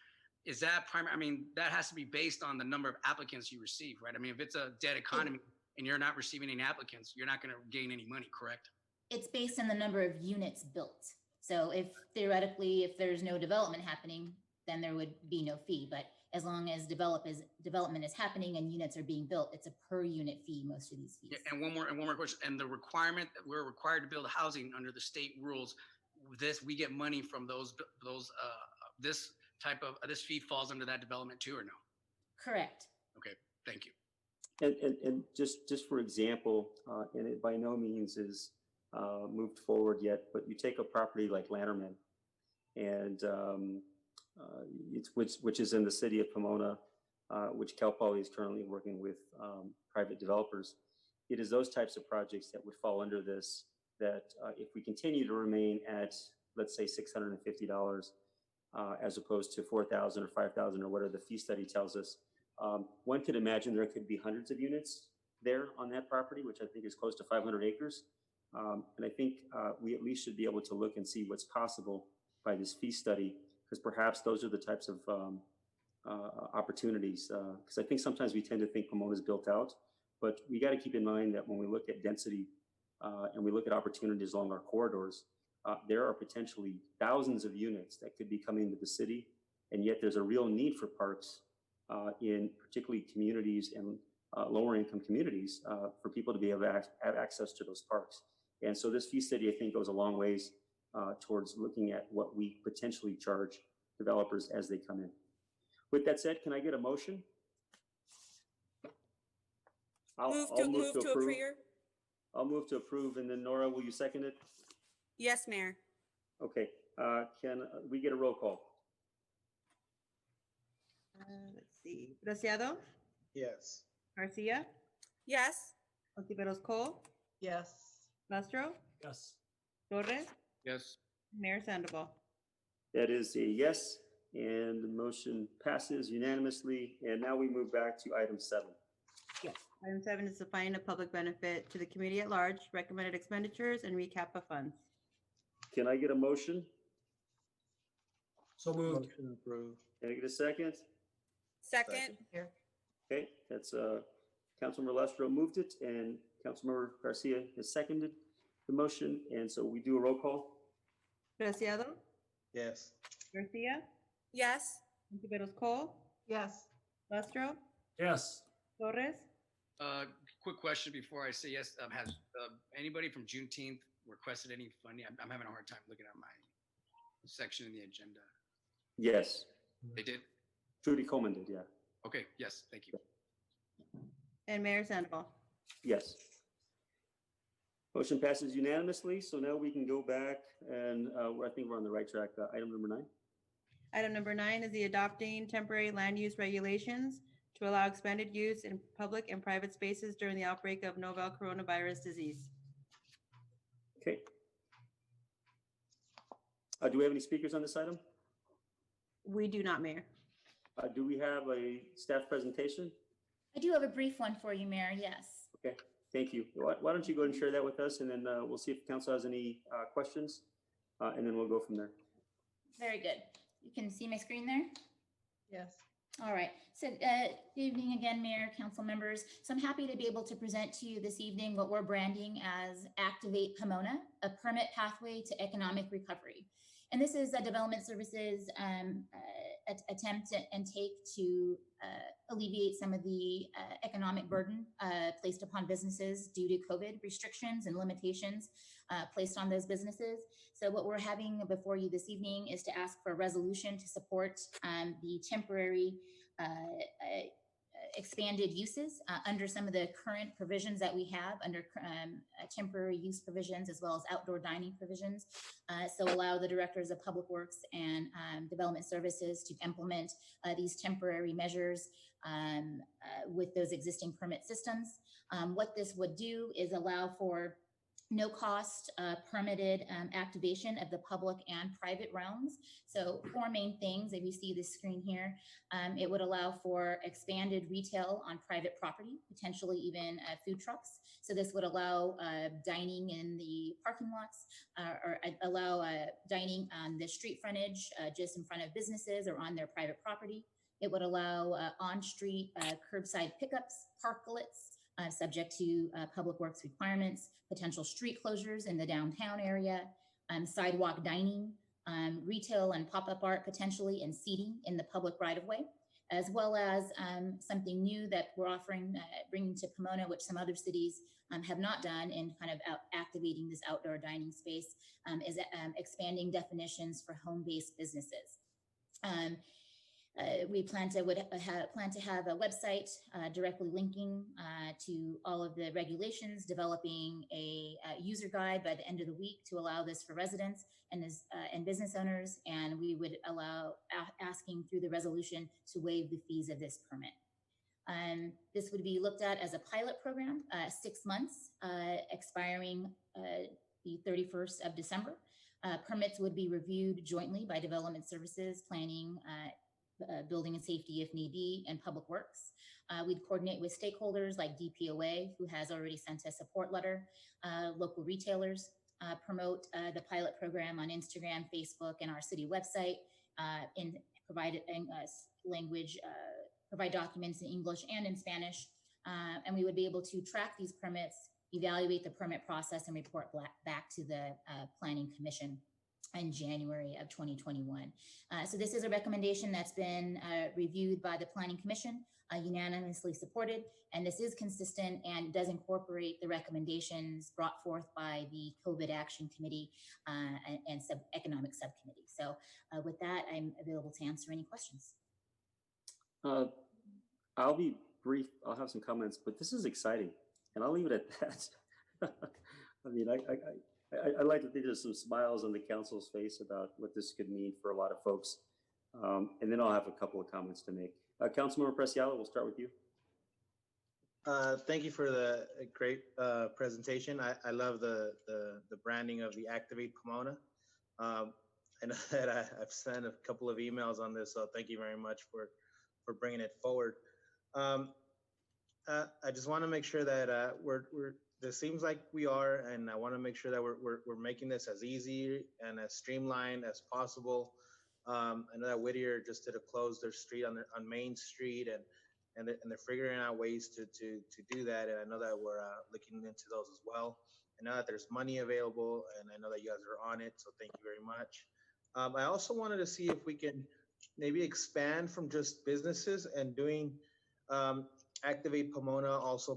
S12: is that primary? I mean, that has to be based on the number of applicants you receive, right? I mean, if it's a dead economy and you're not receiving any applicants, you're not going to gain any money, correct?
S13: It's based on the number of units built. So if theoretically, if there's no development happening, then there would be no fee. But as long as development is happening and units are being built, it's a per unit fee, most of these fees.
S12: Yeah, and one more question. And the requirement that we're required to build housing under the state rules, we get money from this fee falls under that development too, or no?
S13: Correct.
S12: Okay, thank you.
S1: And just for example, and it by no means is moved forward yet, but you take a property like Lanterman, and which is in the city of Pomona, which Cal Poly is currently working with private developers. It is those types of projects that would fall under this, that if we continue to remain at, let's say, $650 as opposed to $4,000 or $5,000 or whatever the fee study tells us, one could imagine there could be hundreds of units there on that property, which I think is close to 500 acres. And I think we at least should be able to look and see what's possible by this fee study, because perhaps those are the types of opportunities. Because I think sometimes we tend to think Pomona is built out, but we got to keep in mind that when we look at density and we look at opportunities along our corridors, there are potentially thousands of units that could be coming to the city, and yet there's a real need for parks in particularly communities and lower income communities for people to be able to have access to those parks. And so this fee study, I think, goes a long ways towards looking at what we potentially charge developers as they come in. With that said, can I get a motion? I'll move to approve. I'll move to approve, and then Nora, will you second it?
S7: Yes, Mayor.
S1: Okay, can we get a roll call?
S4: Let's see. Preciado?
S9: Yes.
S4: Garcia?
S7: Yes.
S4: Ontiveros Cole?
S2: Yes.
S4: Lastro?
S10: Yes.
S4: Torres?
S12: Yes.
S4: Mayor Sandoval.
S1: That is a yes, and the motion passes unanimously. And now we move back to item 7.
S4: Yes. Item 7 is the finding of public benefit to the community at large, recommended expenditures, and recap of funds.
S1: Can I get a motion?
S10: So moved.
S9: Motion approved.
S1: Can I get a second?
S7: Second.
S2: Here.
S1: Okay, that's Councilmember Lestro moved it, and Councilmember Garcia has seconded the motion, and so we do a roll call.
S4: Preciado?
S9: Yes.
S4: Garcia?
S7: Yes.
S4: Ontiveros Cole?
S2: Yes.
S4: Lastro?
S10: Yes.
S4: Torres?
S12: Quick question before I say yes. Has anybody from Juneteenth requested any funding? I'm having a hard time looking at my section in the agenda.
S1: Yes.
S12: They did?
S1: Trudy Coleman did, yeah.
S12: Okay, yes, thank you.
S4: And Mayor Sandoval.
S1: Yes. Motion passes unanimously, so now we can go back and I think we're on the right track. Item number 9.
S4: Item number 9 is the adopting temporary land use regulations to allow expanded use in public and private spaces during the outbreak of novel coronavirus disease.
S1: Okay. Do we have any speakers on this item?
S4: We do not, Mayor.
S1: Do we have a staff presentation?
S13: I do have a brief one for you, Mayor, yes.
S1: Okay, thank you. Why don't you go ahead and share that with us, and then we'll see if the council has any questions, and then we'll go from there.
S13: Very good. You can see my screen there?
S2: Yes.
S13: All right. So good evening again, Mayor, council members. So I'm happy to be able to present to you this evening what we're branding as Activate Pomona, a permit pathway to economic recovery. And this is a development services attempt and take to alleviate some of the economic burden placed upon businesses due to COVID restrictions and limitations placed on those businesses. So what we're having before you this evening is to ask for a resolution to support the temporary expanded uses under some of the current provisions that we have under temporary use provisions, as well as outdoor dining provisions. So allow the directors of public works and development services to implement these temporary measures with those existing permit systems. What this would do is allow for no cost permitted activation of the public and private realms. So 4 main things, if you see this screen here, it would allow for expanded retail on private property, potentially even food trucks. So this would allow dining in the parking lots or allow dining on the street frontage just in front of businesses or on their private property. It would allow on-street curbside pickups, parklets, subject to public works requirements, potential street closures in the downtown area, sidewalk dining, retail and pop-up art potentially, and seating in the public right-of-way, as well as something new that we're offering, bringing to Pomona, which some other cities have not done in kind of activating this outdoor dining space, is expanding definitions for home-based businesses. We plan to have a website directly linking to all of the regulations, developing a user guide by the end of the week to allow this for residents and business owners, and we would allow asking through the resolution to waive the fees of this permit. This would be looked at as a pilot program, 6 months, expiring the 31st of December. Permits would be reviewed jointly by Development Services, Planning, Building and Safety if need be, and Public Works. We'd coordinate with stakeholders like DPOA, who has already sent a support letter, local retailers, promote the pilot program on Instagram, Facebook, and our city website, and provide provide documents in English and in Spanish. And we would be able to track these permits, evaluate the permit process, and report back to the Planning Commission in January of 2021. So this is a recommendation that's been reviewed by the Planning Commission, unanimously supported, and this is consistent and does incorporate the recommendations brought forth by the COVID Action Committee and Economic Subcommittee. So with that, I'm available to answer any questions.
S1: I'll be brief. I'll have some comments, but this is exciting, and I'll leave it at that. I mean, I like to think there's some smiles on the council's face about what this could mean for a lot of folks. And then I'll have a couple of comments to make. Councilmember Preciado, we'll start with you.
S9: Thank you for the great presentation. I love the branding of the Activate Pomona. I know that I've sent a couple of emails on this, so thank you very much for bringing it forward. I just want to make sure that this seems like we are, and I want to make sure that we're making this as easy and as streamlined as possible. I know that Whittier just did close their street on Main Street, and they're figuring out ways to do that. And I know that we're looking into those as well. I know that there's money available, and I know that you guys are on it, so thank you very much. I also wanted to see if we can maybe expand from just businesses and doing Activate Pomona also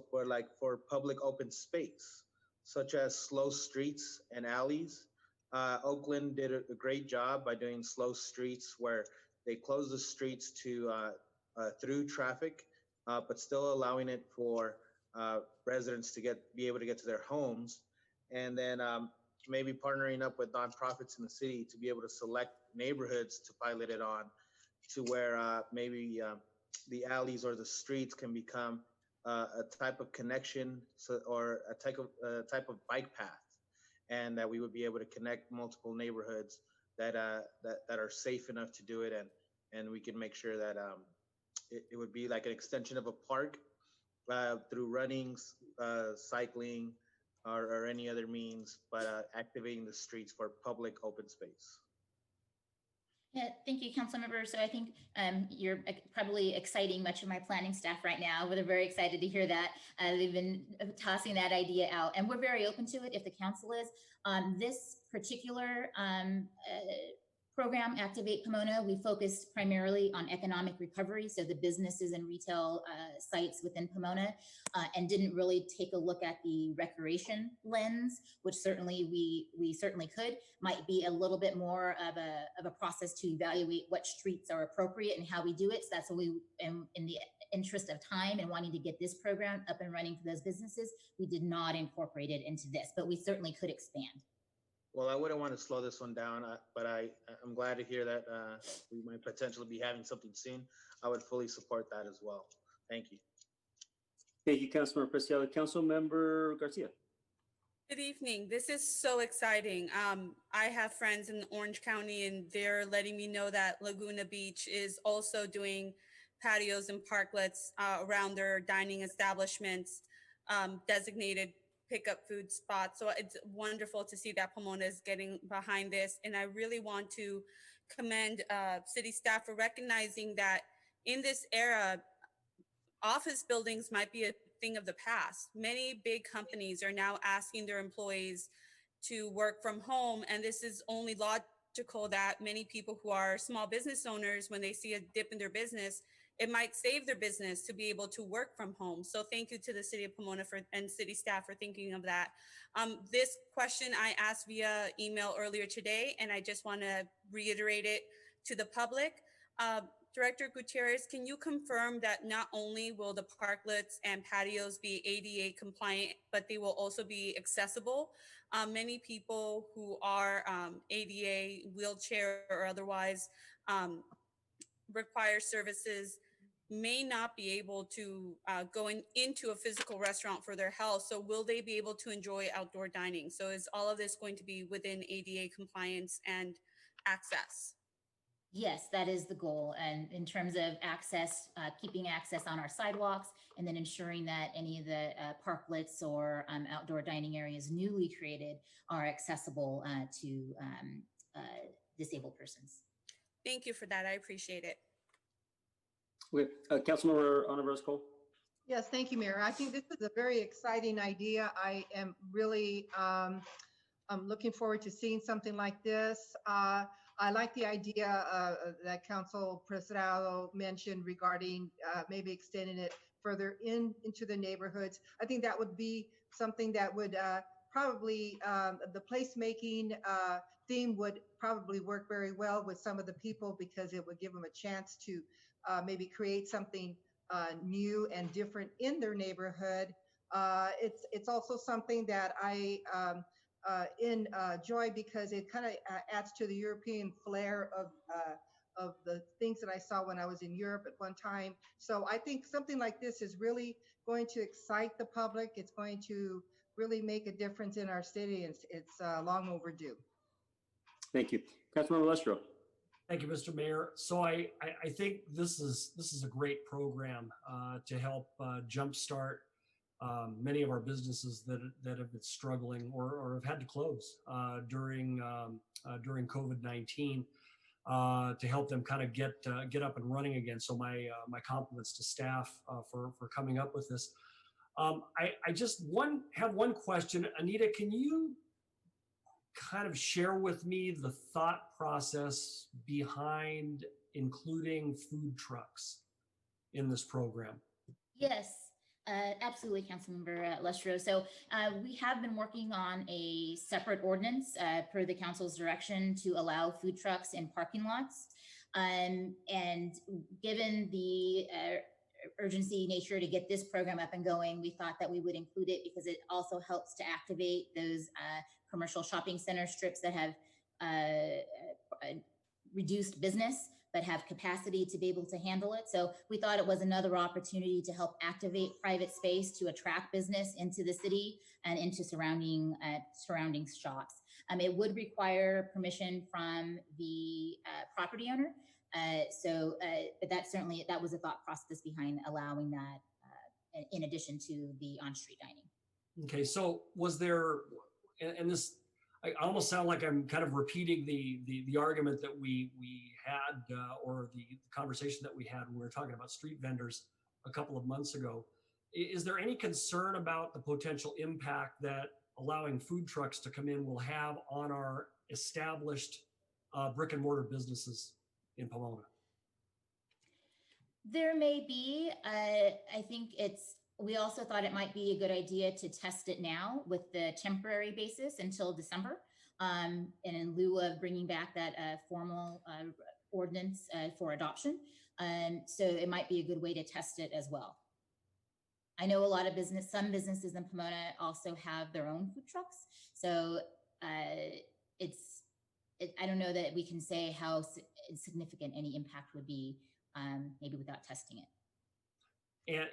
S9: for public open space, such as slow streets and alleys. Oakland did a great job by doing slow streets where they close the streets to through traffic, but still allowing it for residents to be able to get to their homes. And then maybe partnering up with nonprofits in the city to be able to select neighborhoods to pilot it on, to where maybe the alleys or the streets can become a type of connection, or a type of bike path, and that we would be able to connect multiple neighborhoods that are safe enough to do it, and we can make sure that it would be like an extension of a park through running, cycling, or any other means, but activating the streets for public open space.
S13: Yeah, thank you, Councilmember. So I think you're probably exciting much of my planning staff right now. We're very excited to hear that. They've been tossing that idea out, and we're very open to it if the council is. This particular program, Activate Pomona, we focused primarily on economic recovery, so the businesses and retail sites within Pomona, and didn't really take a look at the recreation lens, which certainly we certainly could. Might be a little bit more of a process to evaluate what streets are appropriate and how we do it. So that's what we, in the interest of time and wanting to get this program up and running for those businesses, we did not incorporate it into this, but we certainly could expand.
S9: Well, I wouldn't want to slow this one down, but I'm glad to hear that we might potentially be having something soon. I would fully support that as well. Thank you.
S1: Thank you, Councilmember Preciado. Councilmember Garcia.
S7: Good evening. This is so exciting. I have friends in Orange County, and they're letting me know that Laguna Beach is also doing patios and parklets around their dining establishments, designated pickup food spots. So it's wonderful to see that Pomona is getting behind this. And I really want to commend city staff for recognizing that in this era, office buildings might be a thing of the past. Many big companies are now asking their employees to work from home. And this is only logical that many people who are small business owners, when they see a dip in their business, it might save their business to be able to work from home. So thank you to the city of Pomona and city staff for thinking of that. This question I asked via email earlier today, and I just want to reiterate it to the public. Director Gutierrez, can you confirm that not only will the parklets and patios be ADA compliant, but they will also be accessible? Many people who are ADA, wheelchair or otherwise require services may not be able to go into a physical restaurant for their health. So will they be able to enjoy outdoor dining? So is all of this going to be within ADA compliance and access?
S13: Yes, that is the goal. And in terms of access, keeping access on our sidewalks, and then ensuring that any of the parklets or outdoor dining areas newly created are accessible to disabled persons.
S7: Thank you for that. I appreciate it.
S1: Okay, Councilmember Ana Rose-Cole.
S2: Yes, thank you, Mayor. I think this is a very exciting idea. I am really I'm looking forward to seeing something like this. I like the idea that Council Preciado mentioned regarding maybe extending it further into the neighborhoods. I think that would be something that would probably, the placemaking theme would probably work very well with some of the people, because it would give them a chance to maybe create something new and different in their neighborhood. It's also something that I enjoy, because it kind of adds to the European flair of the things that I saw when I was in Europe at one time. So I think something like this is really going to excite the public. It's going to really make a difference in our city. It's long overdue.
S1: Thank you. Councilmember Lestro.
S10: Thank you, Mr. Mayor. So I think this is a great program to help jumpstart many of our businesses that have been struggling or have had to close during COVID-19, to help them kind of get up and running again. So my compliments to staff for coming up with this. I just have one question. Anita, can you kind of share with me the thought process behind including food trucks in this program?
S13: Yes, absolutely, Councilmember Lestro. So we have been working on a separate ordinance per the council's direction to allow food trucks in parking lots. And given the urgency nature to get this program up and going, we thought that we would include it because it also helps to activate those commercial shopping center strips that have reduced business but have capacity to be able to handle it. So we thought it was another opportunity to help activate private space to attract business into the city and into surrounding shops. It would require permission from the property owner. But that was a thought process behind allowing that in addition to the on-street dining.
S10: Okay, so was there, and this, I almost sound like I'm kind of repeating the argument that we had or the conversation that we had when we were talking about street vendors a couple of months ago. Is there any concern about the potential impact that allowing food trucks to come in will have on our established brick and mortar businesses in Pomona?
S13: There may be. I think we also thought it might be a good idea to test it now with the temporary basis until December. And in lieu of bringing back that formal ordinance for adoption. So it might be a good way to test it as well. I know a lot of some businesses in Pomona also have their own food trucks. So I don't know that we can say how significant any impact would be, maybe without testing it.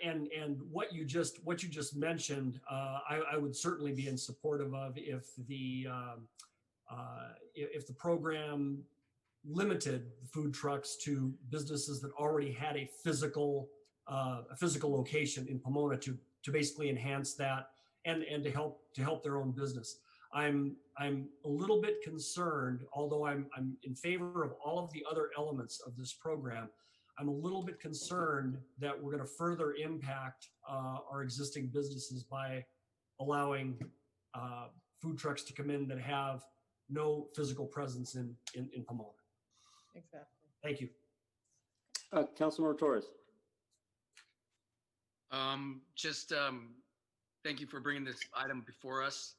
S10: And what you just mentioned, I would certainly be in supportive of if the program limited food trucks to businesses that already had a physical location in Pomona to basically enhance that and to help their own business. I'm a little bit concerned, although I'm in favor of all of the other elements of this program. I'm a little bit concerned that we're going to further impact our existing businesses by allowing food trucks to come in that have no physical presence in Pomona.
S2: Exactly.
S10: Thank you.
S1: Councilmember Torres.
S12: Thank you for bringing this item before us.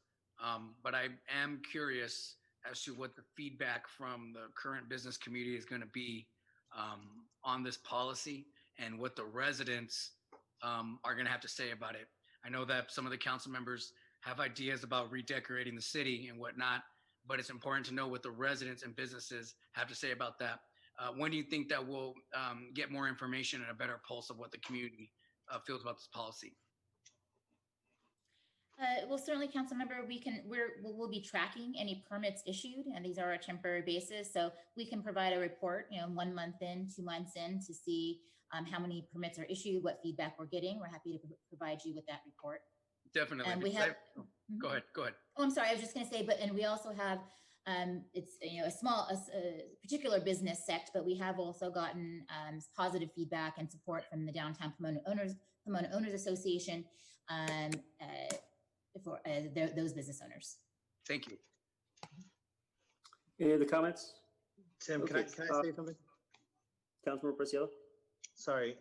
S12: But I am curious as to what the feedback from the current business community is going to be on this policy and what the residents are going to have to say about it. I know that some of the council members have ideas about redecorating the city and whatnot, but it's important to know what the residents and businesses have to say about that. When do you think that we'll get more information and a better pulse of what the community feels about this policy?
S13: Well, certainly, council member, we'll be tracking any permits issued, and these are a temporary basis. So we can provide a report, 1 month in, 2 months in, to see how many permits are issued, what feedback we're getting. We're happy to provide you with that report.
S12: Definitely.
S13: And we have.
S12: Go ahead.
S13: Oh, I'm sorry. I was just going to say, and we also have. It's a particular business sect, but we have also gotten positive feedback and support from the Downtown Pomona Owners Association. For those business owners.
S12: Thank you.
S1: Any other comments?
S9: Tim,
S1: Okay.
S9: can I say something?
S1: Councilmember Preciado.
S9: Sorry,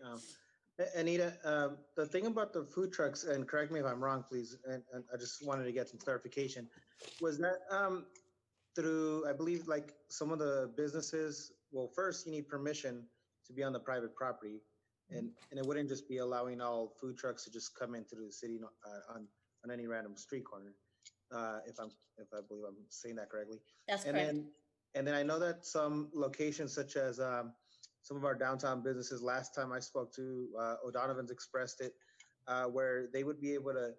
S9: Anita, the thing about the food trucks, and correct me if I'm wrong, please, and I just wanted to get some clarification, was that through, I believe, like some of the businesses, well, first you need permission to be on the private property, and it wouldn't just be allowing all food trucks to just come into the city on any random street corner, if I believe I'm saying that correctly.
S13: That's correct.
S9: And then I know that some locations, such as some of our downtown businesses, last time I spoke to O'Donovan's expressed it, where they would be able to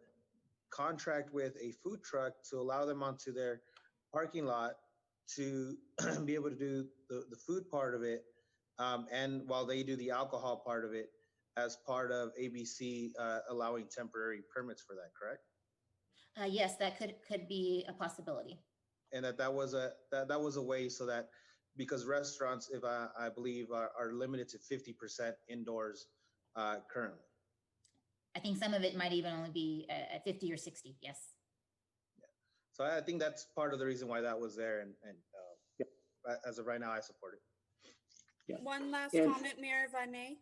S9: contract with a food truck to allow them onto their parking lot to be able to do the food part of it, and while they do the alcohol part of it, as part of ABC allowing temporary permits for that, correct?
S13: Yes, that could be a possibility.
S9: And that was a way so that, because restaurants, if I believe, are limited to 50% indoors currently.
S13: I think some of it might even only be at 50 or 60. Yes.
S9: Yeah. So I think that's part of the reason why that was there, and as of right now, I support it.
S1: Yeah.
S7: One last comment, Mayor, if I may.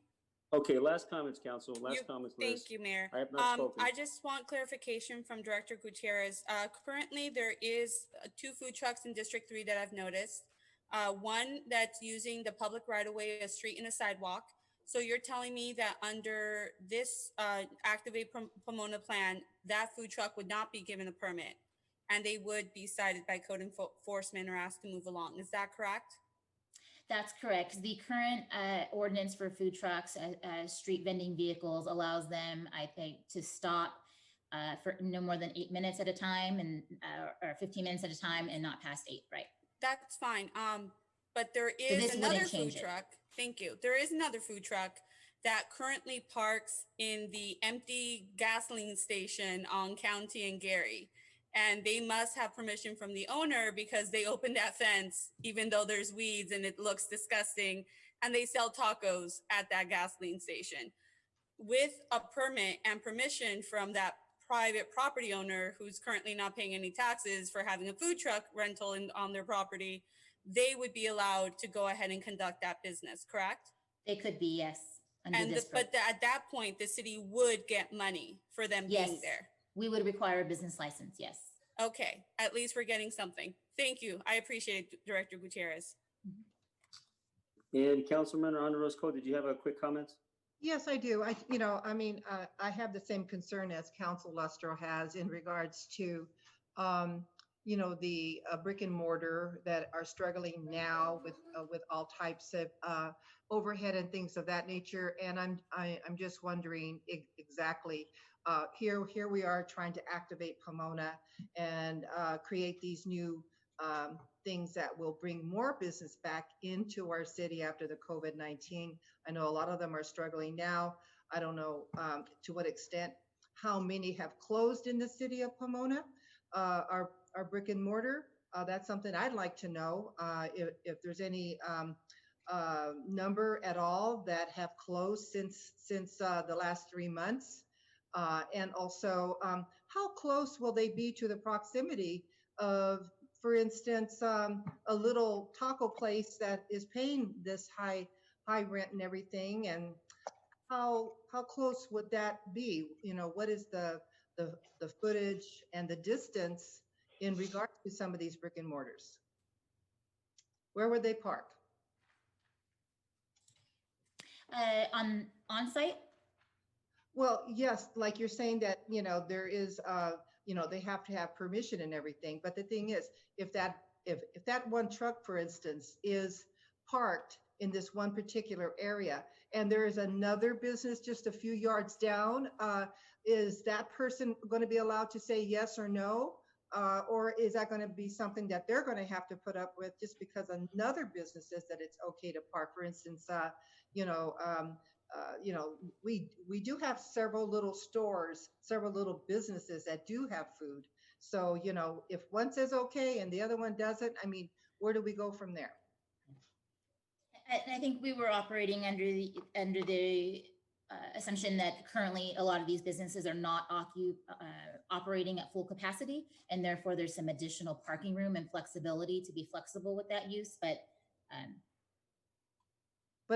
S1: Okay, last comments, council. Comments. Liz.
S7: Thank you, Mayor.
S1: I have not spoken.
S7: I just want clarification from Director Gutierrez. Currently, there is 2 food trucks in District 3 that I've noticed. One that's using the public right-of-way, a street and a sidewalk. So you're telling me that under this Activate Pomona plan, that food truck would not be given a permit, and they would be cited by code enforcement or asked to move along. Is that correct?
S13: That's correct. The current ordinance for food trucks, street vending vehicles, allows them, I think, to stop for no more than 8 minutes at a time, and or 15 minutes at a time, and not past 8. Right.
S7: That's fine. But there is another food truck. Thank you. There is another food truck that currently parks in the empty gasoline station on County and Gary. and they must have permission from the owner because they opened that fence, even though there's weeds and it looks disgusting, and they sell tacos at that gasoline station. With a permit and permission from that private property owner who's currently not paying any taxes for having a food truck rental on their property, they would be allowed to go ahead and conduct that business, correct?
S13: They could be, yes.
S7: But at that point, the city would get money for them being there.
S13: We would require a business license, yes.
S7: Okay, at least we're getting something. Thank you. I appreciate it, Director Gutierrez.
S1: And Councilman Ana Roscoe, did you have a quick comment?
S2: Yes, I do. I have the same concern as Council Lustro has in regards to, the brick and mortar that are struggling now with all types of overhead and things of that nature. And I'm just wondering exactly. Here we are trying to activate Pomona and create these new things that will bring more business back into our city after the COVID-19. I know a lot of them are struggling now. I don't know to what extent, how many have closed in the city of Pomona, our brick and mortar. That's something I'd like to know, if there's any number at all that have closed since the last 3 months. And also, how close will they be to the proximity of, for instance, a little taco place that is paying this high rent and everything? And how close would that be? What is the footage and the distance in regards to some of these brick and mortars? Where would they park?
S13: On site?
S2: Well, yes, like you're saying that, there is, they have to have permission and everything. But the thing is, if that one truck, for instance, is parked in this one particular area, and there is another business just a few yards down, is that person going to be allowed to say yes or no? Or is that going to be something that they're going to have to put up with just because another business says that it's okay to park? For instance, we do have several little stores, several little businesses that do have food. So, if one says okay and the other one doesn't, where do we go from there?
S13: I think we were operating under the assumption that currently a lot of these businesses are not operating at full capacity, and therefore there's some additional parking room and flexibility to be flexible with that use.
S2: But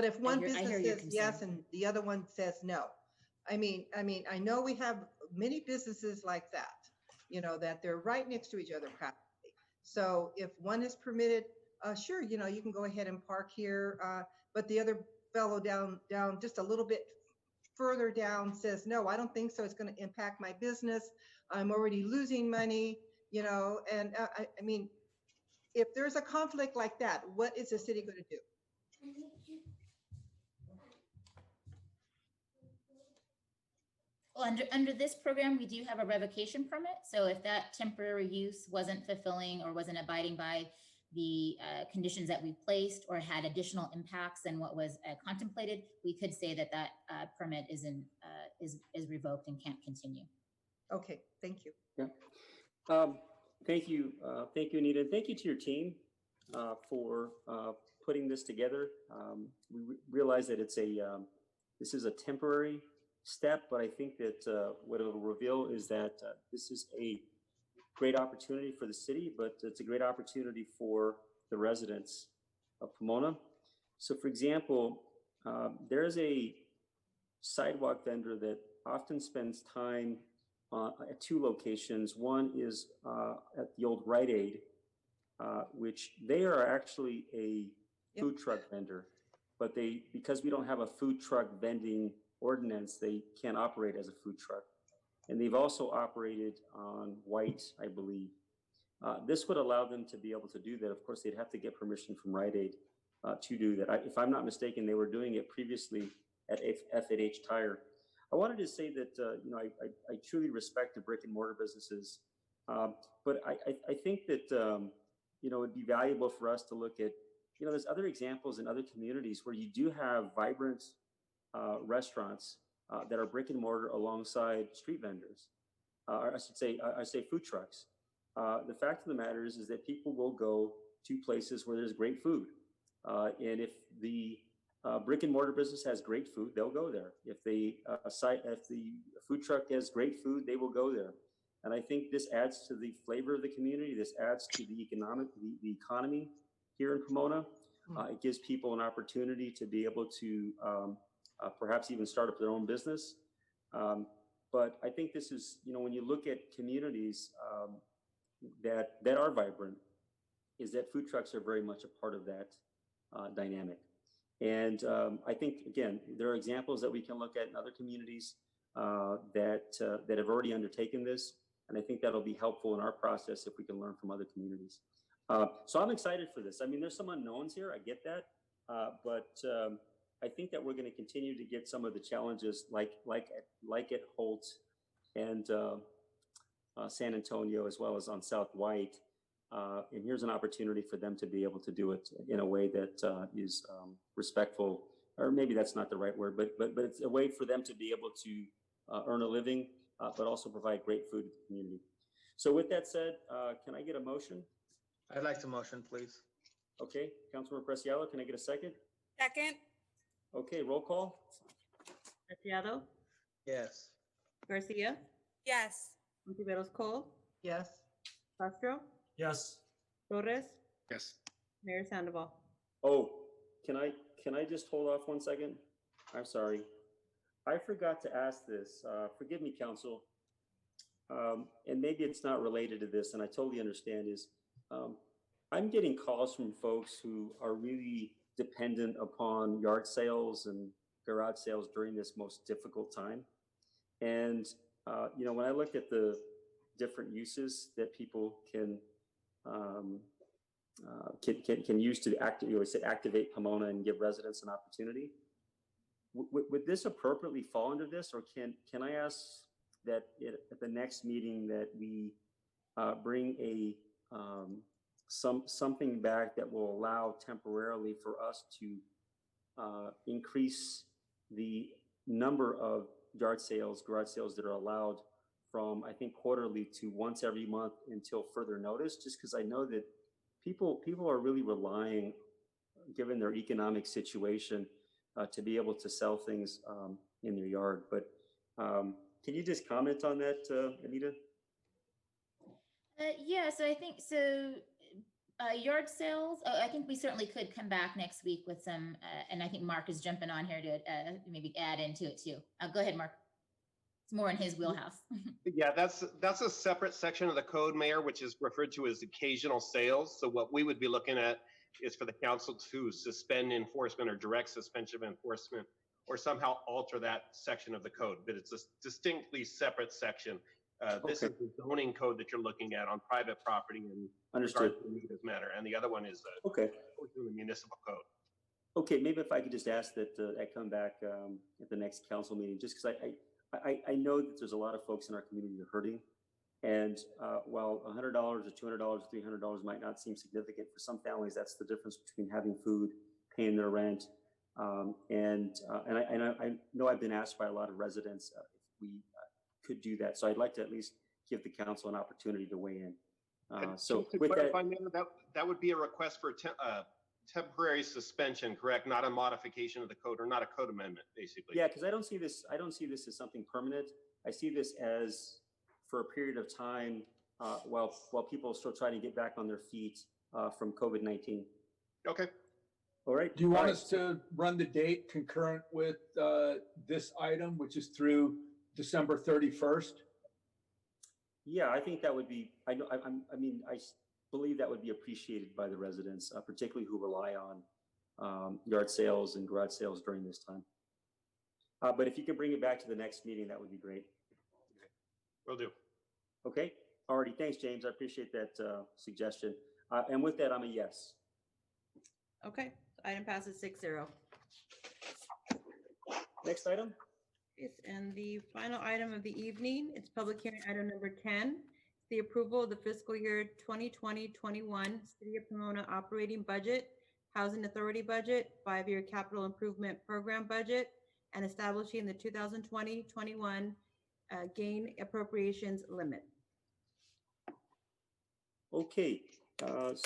S2: if one business says yes and the other one says no, I know we have many businesses like that, that they're right next to each other practically. So if one is permitted, sure, you can go ahead and park here, but the other fellow down just a little bit further down says, no, I don't think so. It's going to impact my business. I'm already losing money, and if there's a conflict like that, what is the city going to do?
S13: Well, under this program, we do have a revocation permit. So if that temporary use wasn't fulfilling or wasn't abiding by the conditions that we placed or had additional impacts than what was contemplated, we could say that permit is revoked and can't continue.
S2: Okay, thank you.
S1: Yeah. Thank you, Anita. And thank you to your team for putting this together. We realize that this is a temporary step, but I think that what it will reveal is that this is a great opportunity for the city, but it's a great opportunity for the residents of Pomona. So for example, there's a sidewalk vendor that often spends time at two locations. One is at the old Rite Aid, which they are actually a food truck vendor, but because we don't have a food truck vending ordinance, they can't operate as a food truck. And they've also operated on White, I believe. This would allow them to be able to do that. Of course, they'd have to get permission from Rite Aid to do that. If I'm not mistaken, they were doing it previously at F&H Tire. I wanted to say that I truly respect the brick and mortar businesses, but I think that it'd be valuable for us to look at there's other examples in other communities where you do have vibrant restaurants that are brick and mortar alongside street vendors, or I should say food trucks. the fact of the matter is that people will go to places where there's great food. And if the brick and mortar business has great food, they'll go there. If the food truck has great food, they will go there. And I think this adds to the flavor of the community. This adds to the economy here in Pomona. It gives people an opportunity to be able to perhaps even start up their own business. But I think this is, when you look at communities that are vibrant, is that food trucks are very much a part of that dynamic. And I think, again, there are examples that we can look at in other communities that have already undertaken this. And I think that'll be helpful in our process if we can learn from other communities. So I'm excited for this. I mean, there's some unknowns here. I get that. But I think that we're going to continue to get some of the challenges like at Holt and San Antonio, as well as on South White. And here's an opportunity for them to be able to do it in a way that is respectful, or maybe that's not the right word, but it's a way for them to be able to earn a living, but also provide great food to the community. So with that said, can I get a motion?
S9: I'd like to motion, please.
S1: Okay, Councilmember Preciado, can I get a second?
S7: Second.
S1: Okay, roll call.
S4: Preciado,
S9: Yes.
S4: Garcia,
S7: Yes.
S4: Ontiveros Cole,
S2: Yes.
S4: Castro,
S10: Yes.
S4: Torres,
S12: Yes.
S4: Mayor Sandoval.
S1: Oh, can I just hold off 1 second? I'm sorry. I forgot to ask this. Forgive me, Council. And maybe it's not related to this, and I totally understand, is I'm getting calls from folks who are really dependent upon yard sales and garage sales during this most difficult time. And, when I look at the different uses that people can use to activate Pomona and give residents an opportunity, would this appropriately fall under this, or can I ask that at the next meeting that we bring something back that will allow temporarily for us to increase the number of yard sales, garage sales that are allowed from, I think, quarterly to once every month until further notice, just because I know that people are really relying, given their economic situation, to be able to sell things in their yard. But can you just comment on that, Anita?
S13: Yeah, so I think yard sales, I think we certainly could come back next week with some, and I think Mark is jumping on here to maybe add into it too. Go ahead, Mark. It's more in his wheelhouse.
S15: Yeah, that's a separate section of the code, Mayor, which is referred to as occasional sales. So what we would be looking at is for the council to suspend enforcement or direct suspension of enforcement, or somehow alter that section of the code. But it's a distinctly separate section. This is the zoning code that you're looking at on private property and
S1: understood
S15: this matter, and the other one is the municipal code.
S1: Okay, maybe if I could just ask that I come back at the next council meeting, just because I know that there's a lot of folks in our community who are hurting, and while $100 or $200 or $300 might not seem significant for some families, that's the difference between having food, paying their rent, and I know I've been asked by a lot of residents if we could do that. So I'd like to at least give the council an opportunity to weigh in. So
S15: to clarify, that would be a request for temporary suspension, correct? Not a modification of the code, or not a code amendment, basically.
S1: Yeah, because I don't see this as something permanent. I see this as for a period of time while people are still trying to get back on their feet from COVID-19.
S15: Okay.
S1: All right.
S11: Do you want us to run the date concurrent with this item, which is through December 31st?
S1: Yeah, I think that would be, I believe that would be appreciated by the residents, particularly who rely on yard sales and garage sales during this time. But if you could bring it back to the next meeting, that would be great.
S15: Okay. Will do.
S1: Okay. Alrighty. Thanks, James. I appreciate that suggestion. And with that, I'm a yes.
S4: Okay, item passes 6-0.
S1: Next item.
S4: Yes, and the final item of the evening, it's public hearing item number 10, the approval of the fiscal year 2020-21 City of Pomona operating budget, Housing Authority budget, 5-year capital improvement program budget, and establishing the 2020-21 gain appropriations limit.
S1: Okay,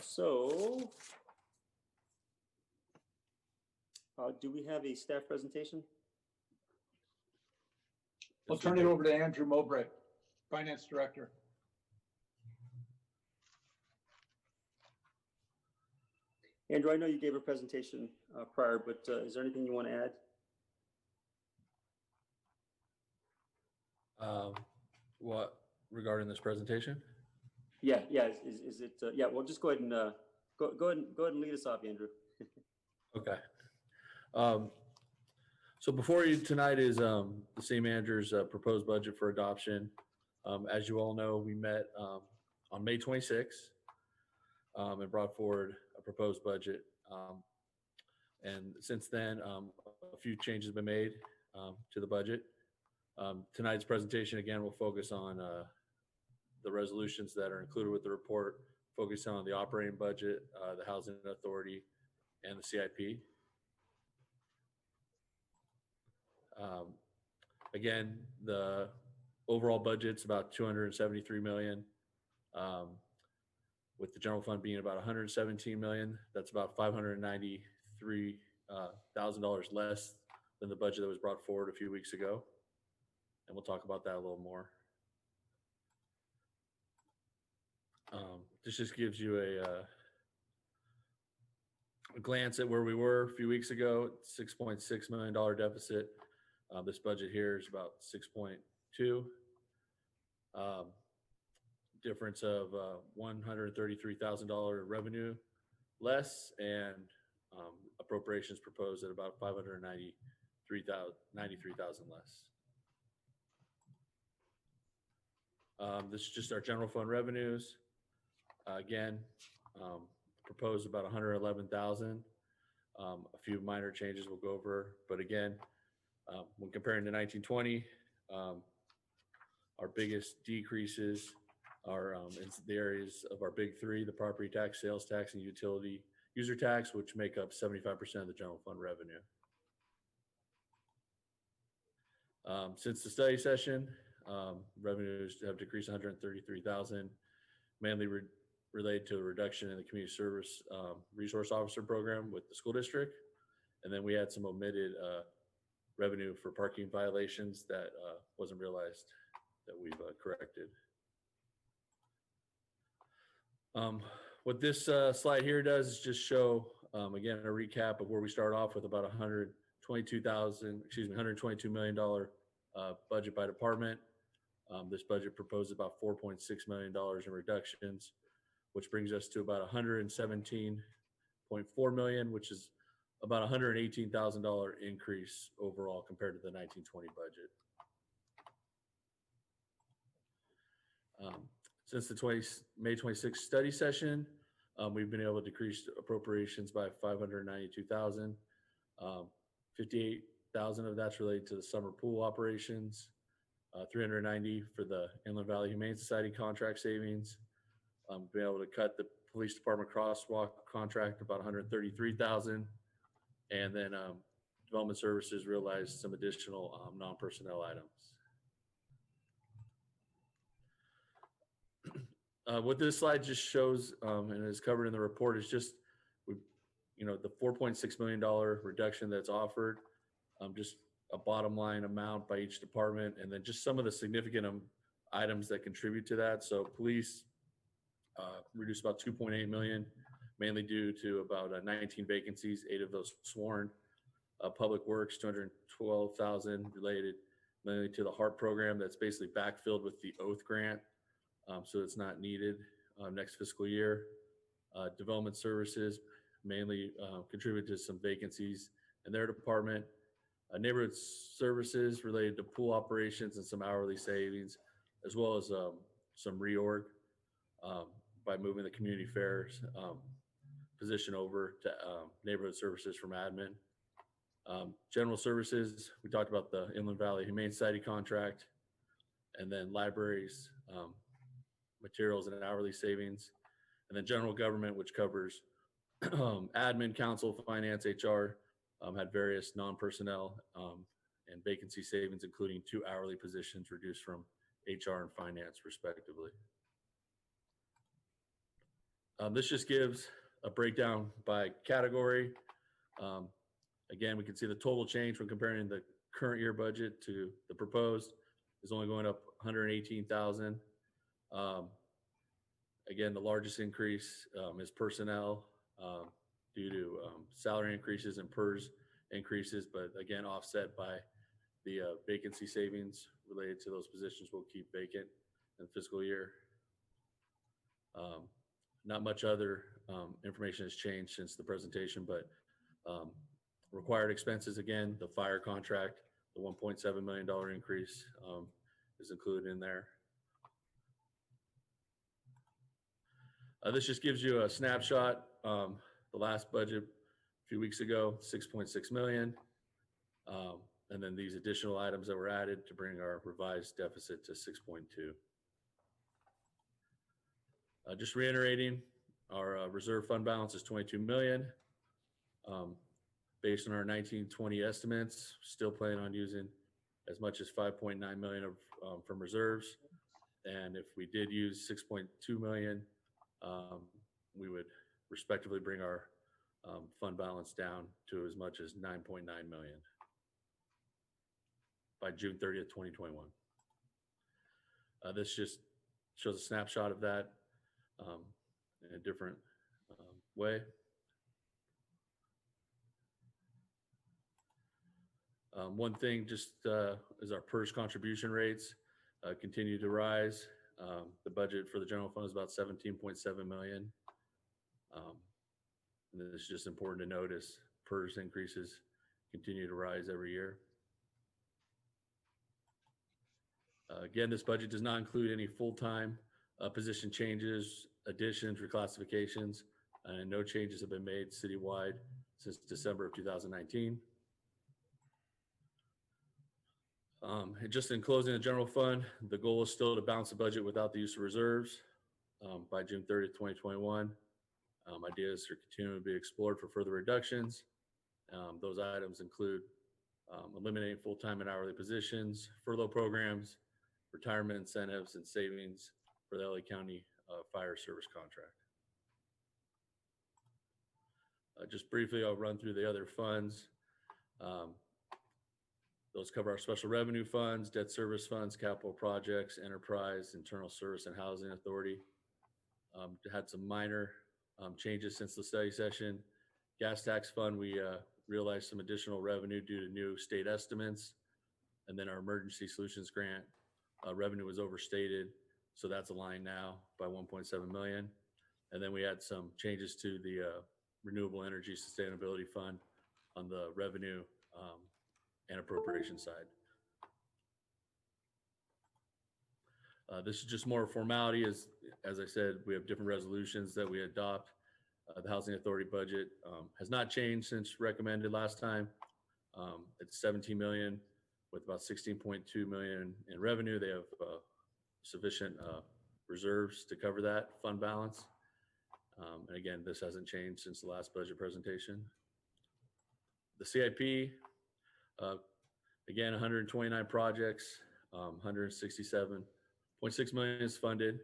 S1: so do we have a staff presentation?
S11: I'll turn it over to Andrew Mowbray, Finance Director.
S1: Andrew, I know you gave a presentation prior, but is there anything you want to add?
S16: What regarding this presentation?
S1: Yeah, is it? Yeah, well, just go ahead and go ahead and lead us off, Andrew.
S16: Okay. So before you tonight is the city manager's proposed budget for adoption. As you all know, we met on May 26th and brought forward a proposed budget. And since then, a few changes have been made to the budget. Tonight's presentation, again, will focus on the resolutions that are included with the report, focusing on the operating budget, the housing authority, and the CIP. Again, the overall budget's about 273 million, with the general fund being about 117 million. That's about $593,000 less than the budget that was brought forward a few weeks ago. And we'll talk about that a little more. This just gives you a glance at where we were a few weeks ago. $6.6 million deficit. This budget here is about 6.2. Difference of $133,000 revenue less, and appropriations proposed at about $593,000 less. This is just our general fund revenues. Again, proposed about 111,000. A few minor changes we'll go over, but again, when comparing to 1920, our biggest decreases are in the areas of our big three: the property tax, sales tax, and utility user tax, which make up 75% of the general fund revenue. Since the study session, revenues have decreased 133,000, mainly related to a reduction in the community service resource officer program with the school district. And then we had some omitted revenue for parking violations that wasn't realized, that we've corrected. What this slide here does is just show, again, a recap of where we start off with about $122 million budget by department. This budget proposes about $4.6 million in reductions, which brings us to about $117.4 million, which is about $118,000 increase overall compared to the 1920 budget. Since the May 26th study session, we've been able to decrease appropriations by $592,000. 58,000 of that's related to the summer pool operations, 390 for the Inland Valley Humane Society contract savings. Been able to cut the police department crosswalk contract about 133,000, and then development services realized some additional non-personnel items. What this slide just shows and is covered in the report is just, the $4.6 million reduction that's offered, just a bottom line amount by each department, and then just some of the significant items that contribute to that. So police reduced about 2.8 million, mainly due to about 19 vacancies, 8 of those sworn. Public Works, 212,000 related mainly to the HARP program that's basically backfilled with the OATH grant. So it's not needed next fiscal year. Development Services mainly contributed to some vacancies in their department. Neighborhood Services related to pool operations and some hourly savings, as well as some reorg by moving the community affairs position over to Neighborhood Services from admin. General Services, we talked about the Inland Valley Humane Society contract, and then libraries, materials and hourly savings, and then general government, which covers admin, council, finance, HR, had various non-personnel and vacancy savings, including 2 hourly positions reduced from HR and finance respectively. This just gives a breakdown by category. Again, we can see the total change when comparing the current year budget to the proposed is only going up 118,000. Again, the largest increase is personnel due to salary increases and PERS increases, but again, offset by the vacancy savings related to those positions will keep vacant in the fiscal year. Not much other information has changed since the presentation, but required expenses, again, the fire contract, the $1.7 million increase is included in there. This just gives you a snapshot. The last budget a few weeks ago, 6.6 million. And then these additional items that were added to bring our revised deficit to 6.2. Just reiterating, our reserve fund balance is 22 million. Based on our 1920 estimates, still planning on using as much as 5.9 million of from reserves. And if we did use 6.2 million, we would respectively bring our fund balance down to as much as 9.9 million by June 30th, 2021. This just shows a snapshot of that in a different way. One thing just is our PERS contribution rates continue to rise. The budget for the general fund is about 17.7 million. And this is just important to notice, PERS increases continue to rise every year. Again, this budget does not include any full-time position changes, additions, reclassifications, and no changes have been made citywide since December of 2019. And just in closing the general fund, the goal is still to balance the budget without the use of reserves by June 30th, 2021. Ideas are continuing to be explored for further reductions. Those items include eliminating full-time and hourly positions, furlough programs, retirement incentives, and savings for the LA County Fire Service contract. Just briefly, I'll run through the other funds. Those cover our special revenue funds, debt service funds, capital projects, enterprise, internal service, and housing authority. Had some minor changes since the study session. Gas tax fund, we realized some additional revenue due to new state estimates. And then our emergency solutions grant revenue was overstated. So that's aligned now by 1.7 million. And then we had some changes to the renewable energy sustainability fund on the revenue and appropriation side. This is just more formality. As I said, we have different resolutions that we adopt. The Housing Authority budget has not changed since recommended last time. It's 17 million with about 16.2 million in revenue. They have sufficient reserves to cover that fund balance. And again, this hasn't changed since the last budget presentation. The CIP, again, 129 projects, 167.6 million is funded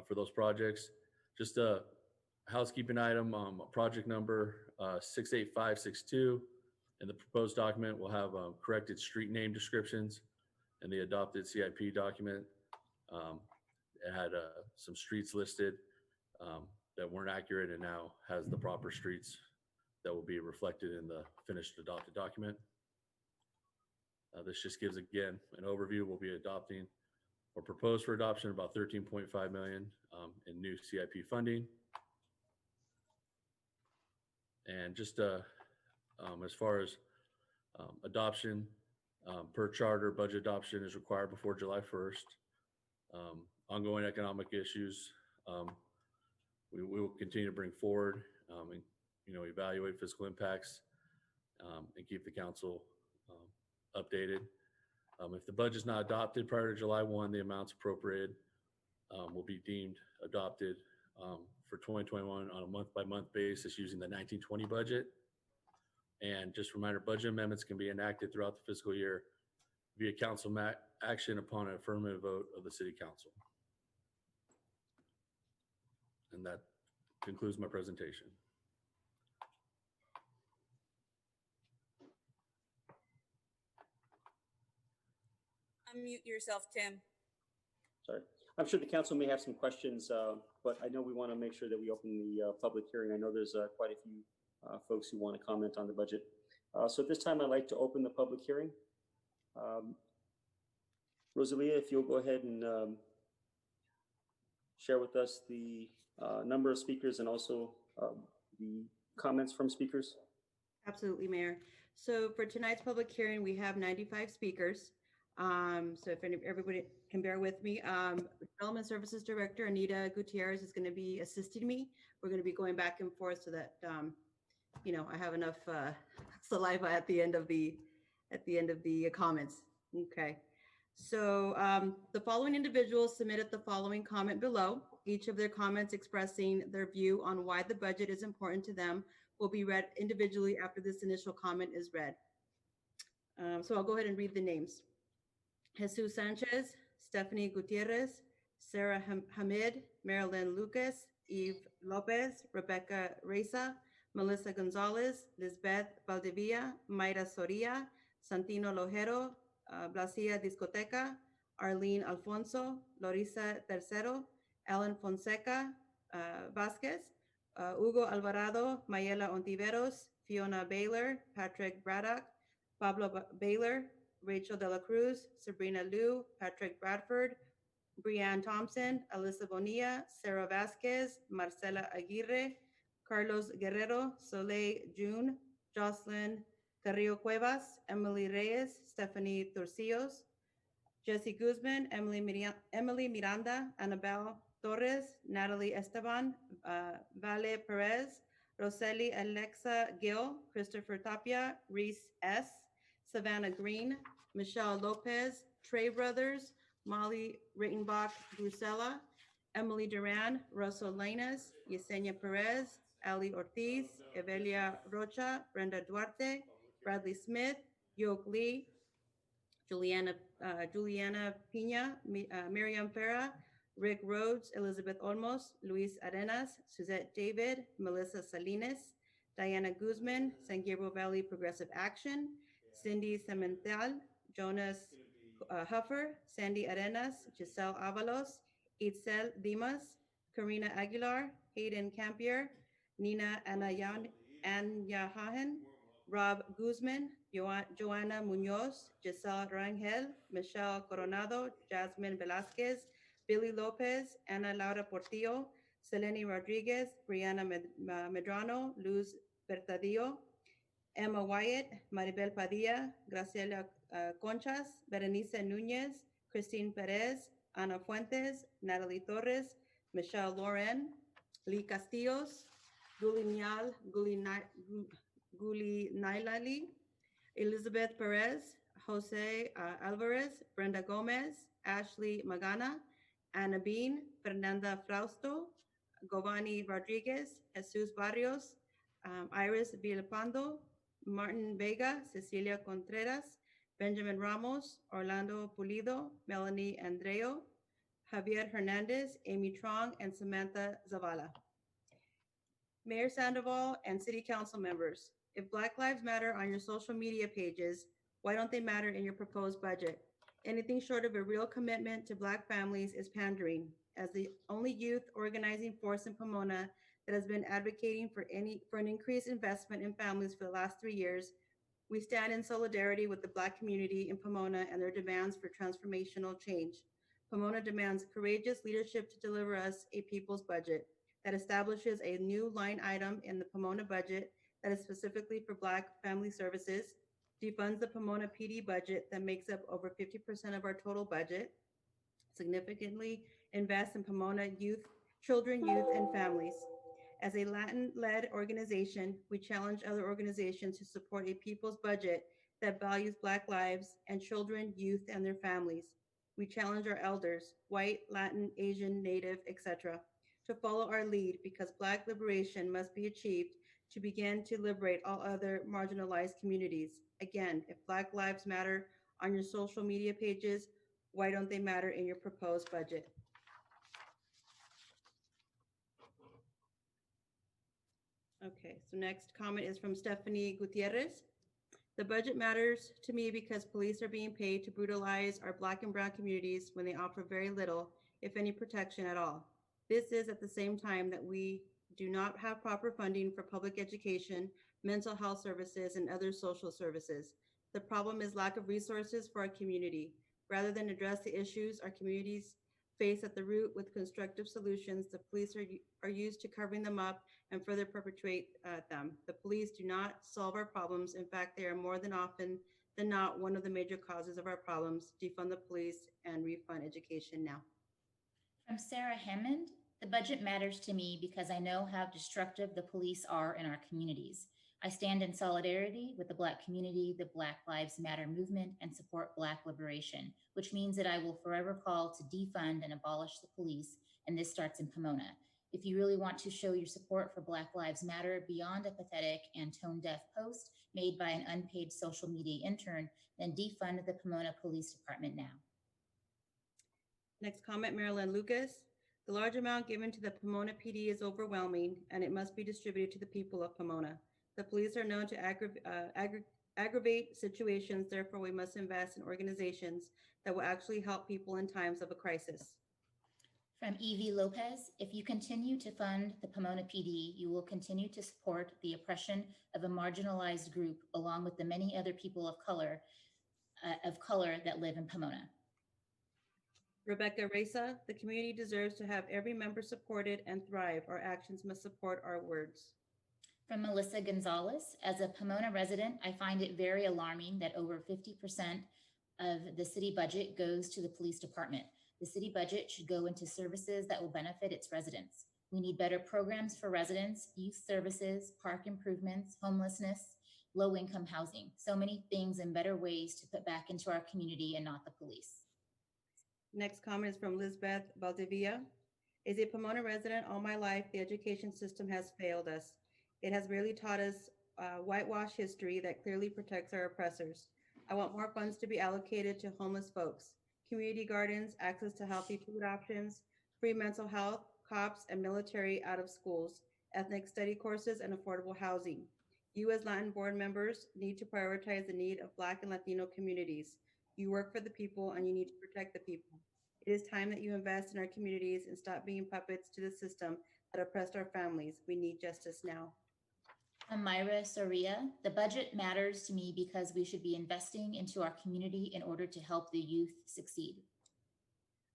S16: for those projects. Just a housekeeping item, project number 68562 in the proposed document will have corrected street name descriptions. In the adopted CIP document, it had some streets listed that weren't accurate and now has the proper streets that will be reflected in the finished adopted document. This just gives, again, an overview. We'll be adopting or propose for adoption about 13.5 million in new CIP funding. And just as far as adoption, per charter, budget adoption is required before July 1st. Ongoing economic issues, we will continue to bring forward and evaluate fiscal impacts and keep the council updated. If the budget is not adopted prior to July 1, the amounts appropriated will be deemed adopted for 2021 on a month-by-month basis using the 1920 budget. And just a reminder, budget amendments can be enacted throughout the fiscal year via council action upon an affirmative vote of the city council. And concludes my presentation.
S7: Unmute yourself, Tim.
S1: Sorry. I'm sure the council may have some questions, but I know we want to make sure that we open the public hearing. I know there's quite a few folks who want to comment on the budget. So at this time, I'd like to open the public hearing. Rosalia, if you'll go ahead and share with us the number of speakers and also the comments from speakers.
S4: Absolutely, Mayor. So for tonight's public hearing, we have 95 speakers. So if everybody can bear with me, Development Services Director Anita Gutierrez is going to be assisting me. We're going to be going back and forth so that you know, I have enough saliva at the end of the comments. Okay. So the following individuals submitted the following comment below. Each of their comments expressing their view on why the budget is important to them will be read individually after this initial comment is read. So I'll go ahead and read the names. Jesus Sanchez, Stephanie Gutierrez, Sarah Hamid, Marilyn Lucas, Eve Lopez, Rebecca Reza, Melissa Gonzalez, Lisbeth Valdivia, Mayra Soria, Santino Lojero, Blasia Discoteca, Arlene Alfonso, Lorisa Tercero, Ellen Fonseca Vasquez, Hugo Alvarado, Mayela Ontiveros, Fiona Baylor, Patrick Braddock, Pablo Baylor, Rachel De La Cruz, Sabrina Liu, Patrick Bradford, Brianne Thompson, Alyssa Bonilla, Sarah Vasquez, Marcela Aguirre, Carlos Guerrero, Soleil June, Jocelyn Carrillo Cuevas, Emily Reyes, Stephanie Torcillos, Jesse Guzman, Emily Miranda, Annabelle Torres, Natalie Esteban, Vale Perez, Roseli Alexa Gill, Christopher Tapia, Reese S., Savannah Green, Michelle Lopez, Trey Brothers, Molly Rittenbach Brusella, Emily Duran, Russell Lanas, Yesenia Perez, Ali Ortiz, Evelia Rocha, Brenda Duarte, Bradley Smith, Yoke Lee, Juliana Pina, Miriam Farah, Rick Rhodes, Elizabeth Olmos, Luis Arenas, Suzette David, Melissa Salinas, Diana Guzman, San Gabriel Valley Progressive Action, Cindy Cemental, Jonas Huffer, Sandy Arenas, Giselle Avalos, Itzel Dimas, Karina Aguilar, Hayden Campier, Nina Anyahahen, Rob Guzman, Joanna Munoz, Giselle Rangel, Michelle Coronado, Jasmine Velasquez, Billy Lopez, Ana Laura Portillo, Selene Rodriguez, Brianna Medrano, Luz Bertadillo, Emma Wyatt, Maribel Padilla, Graciela Conchas, Berenice Nunez, Christine Perez, Ana Fuentes, Natalie Torres, Michelle Loren, Lee Castillos, Gulinailali, Elizabeth Perez, Jose Alvarez, Brenda Gomez, Ashley Magana, Anna Bean, Fernanda Frausto, Giovanni Rodriguez, Jesus Barrios, Iris Villalpando, Martin Vega, Cecilia Contreras, Benjamin Ramos, Orlando Pulido, Melanie Andreo, Javier Hernandez, Amy Trong, and Samantha Zavala. Mayor Sandoval and City Council members, if Black Lives Matter on your social media pages, why don't they matter in your proposed budget? Anything short of a real commitment to Black families is pandering. As the only youth organizing force in Pomona that has been advocating for an increased investment in families for the last 3 years, we stand in solidarity with the Black community in Pomona and their demands for transformational change. Pomona demands courageous leadership to deliver us a people's budget that establishes a new line item in the Pomona budget that is specifically for Black family services, defunds the Pomona PD budget that makes up over 50% of our total budget, significantly invests in Pomona children, youth, and families. As a Latin-led organization, we challenge other organizations to support a people's budget that values Black lives and children, youth, and their families. We challenge our elders, white, Latin, Asian, Native, etc., to follow our lead because Black liberation must be achieved to begin to liberate all other marginalized communities. Again, if Black Lives Matter on your social media pages, why don't they matter in your proposed budget? Okay, so next comment is from Stephanie Gutierrez. The budget matters to me because police are being paid to brutalize our Black and brown communities when they offer very little, if any, protection at all. This is at the same time that we do not have proper funding for public education, mental health services, and other social services. The problem is lack of resources for our community. Rather than address the issues our communities face at the root with constructive solutions, the police are used to covering them up and further perpetuate them. The police do not solve our problems. In fact, they are more than often than not one of the major causes of our problems. Defund the police and refund education now.
S13: From Sarah Hammond, the budget matters to me because I know how destructive the police are in our communities. I stand in solidarity with the Black community, the Black Lives Matter movement, and support Black liberation, which means that I will forever call to defund and abolish the police, and this starts in Pomona. If you really want to show your support for Black Lives Matter beyond a pathetic and tone-deaf post made by an unpaid social media intern, then defund the Pomona Police Department now.
S4: Next comment, Marilyn Lucas. The large amount given to the Pomona PD is overwhelming, and it must be distributed to the people of Pomona. The police are known to aggravate situations, therefore we must invest in organizations that will actually help people in times of a crisis.
S13: From Evie Lopez, if you continue to fund the Pomona PD, you will continue to support the oppression of a marginalized group along with the many other people of color that live in Pomona.
S4: Rebecca Reza, the community deserves to have every member supported and thrive. Our actions must support our words.
S13: From Melissa Gonzalez, as a Pomona resident, I find it very alarming that over 50% of the city budget goes to the police department. The city budget should go into services that will benefit its residents. We need better programs for residents, youth services, park improvements, homelessness, low-income housing. So many things and better ways to put back into our community and not the police.
S4: Next comment is from Lisbeth Valdivia. As a Pomona resident all my life, the education system has failed us. It has really taught us whitewash history that clearly protects our oppressors. I want more funds to be allocated to homeless folks, community gardens, access to healthy food options, free mental health, cops and military out of schools, ethnic study courses, and affordable housing. You as Latin board members need to prioritize the need of Black and Latino communities. You work for the people and you need to protect the people. It is time that you invest in our communities and stop being puppets to the system that oppressed our families. We need justice now.
S13: Myra Soria, the budget matters to me because we should be investing into our community in order to help the youth succeed.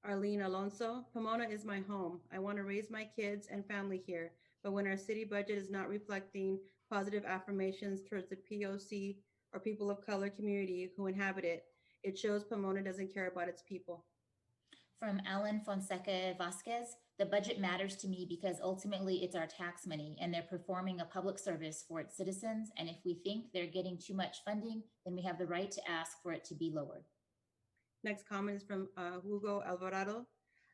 S4: Arlene Alonso, Pomona is my home. I want to raise my kids and family here, but when our city budget is not reflecting positive affirmations towards the POC or people of color community who inhabit it, it shows Pomona doesn't care about its people.
S13: From Alan Fonseca Vasquez, the budget matters to me because ultimately it's our tax money and they're performing a public service for its citizens. And if we think they're getting too much funding, then we have the right to ask for it to be lowered.
S4: Next comment is from Hugo Alvarado.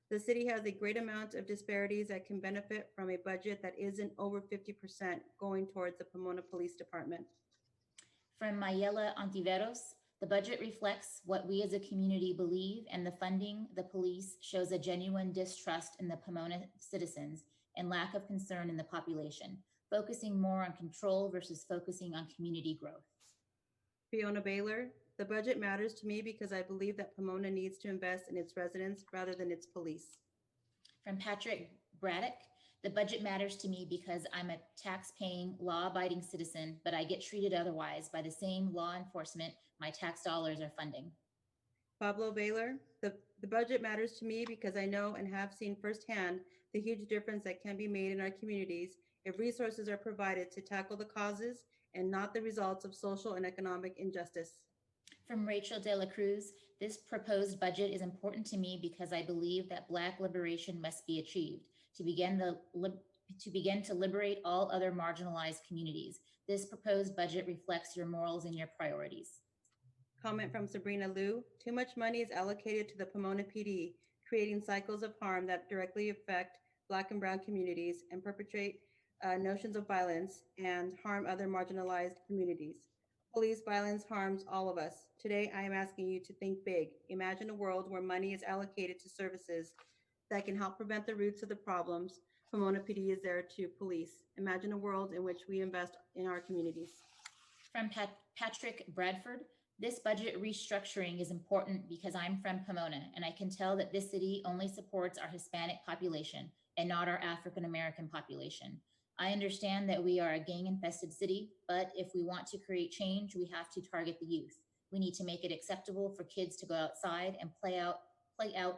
S4: The city has a great amount of disparities that can benefit from a budget that isn't over 50% going towards the Pomona Police Department.
S13: From Mayela Antiveros, the budget reflects what we as a community believe, and the funding the police shows a genuine distrust in the Pomona citizens and lack of concern in the population, focusing more on control versus focusing on community growth.
S4: Fiona Baylor, the budget matters to me because I believe that Pomona needs to invest in its residents rather than its police.
S13: From Patrick Braddock, the budget matters to me because I'm a tax-paying, law-abiding citizen, but I get treated otherwise by the same law enforcement my tax dollars are funding.
S4: Pablo Baylor, the budget matters to me because I know and have seen firsthand the huge difference that can be made in our communities if resources are provided to tackle the causes and not the results of social and economic injustice.
S13: From Rachel De La Cruz, this proposed budget is important to me because I believe that Black liberation must be achieved to begin to liberate all other marginalized communities. This proposed budget reflects your morals and your priorities.
S4: Comment from Sabrina Liu. Too much money is allocated to the Pomona PD, creating cycles of harm that directly affect Black and brown communities and perpetrate notions of violence and harm other marginalized communities. Police violence harms all of us. Today, I am asking you to think big. Imagine a world where money is allocated to services that can help prevent the roots of the problems, Pomona PD is there to police. Imagine a world in which we invest in our communities.
S13: From Patrick Bradford, this budget restructuring is important because I'm from Pomona and I can tell that this city only supports our Hispanic population and not our African American population. I understand that we are a gang-infested city, but if we want to create change, we have to target the youth. We need to make it acceptable for kids to go outside and play out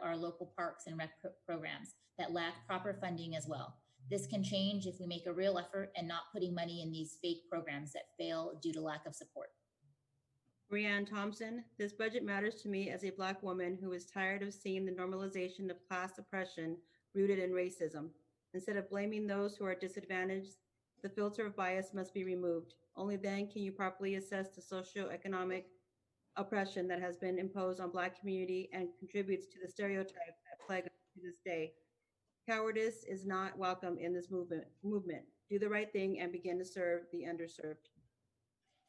S13: our local parks and rec programs that lack proper funding as well. This can change if we make a real effort and not putting money in these fake programs that fail due to lack of support.
S4: Marianne Thompson, this budget matters to me as a Black woman who is tired of seeing the normalization of class oppression rooted in racism. Instead of blaming those who are disadvantaged, the filter of bias must be removed. Only then can you properly assess the socioeconomic oppression that has been imposed on Black community and contributes to the stereotypes that plague us to this day. Cowardice is not welcome in this movement. Do the right thing and begin to serve the underserved.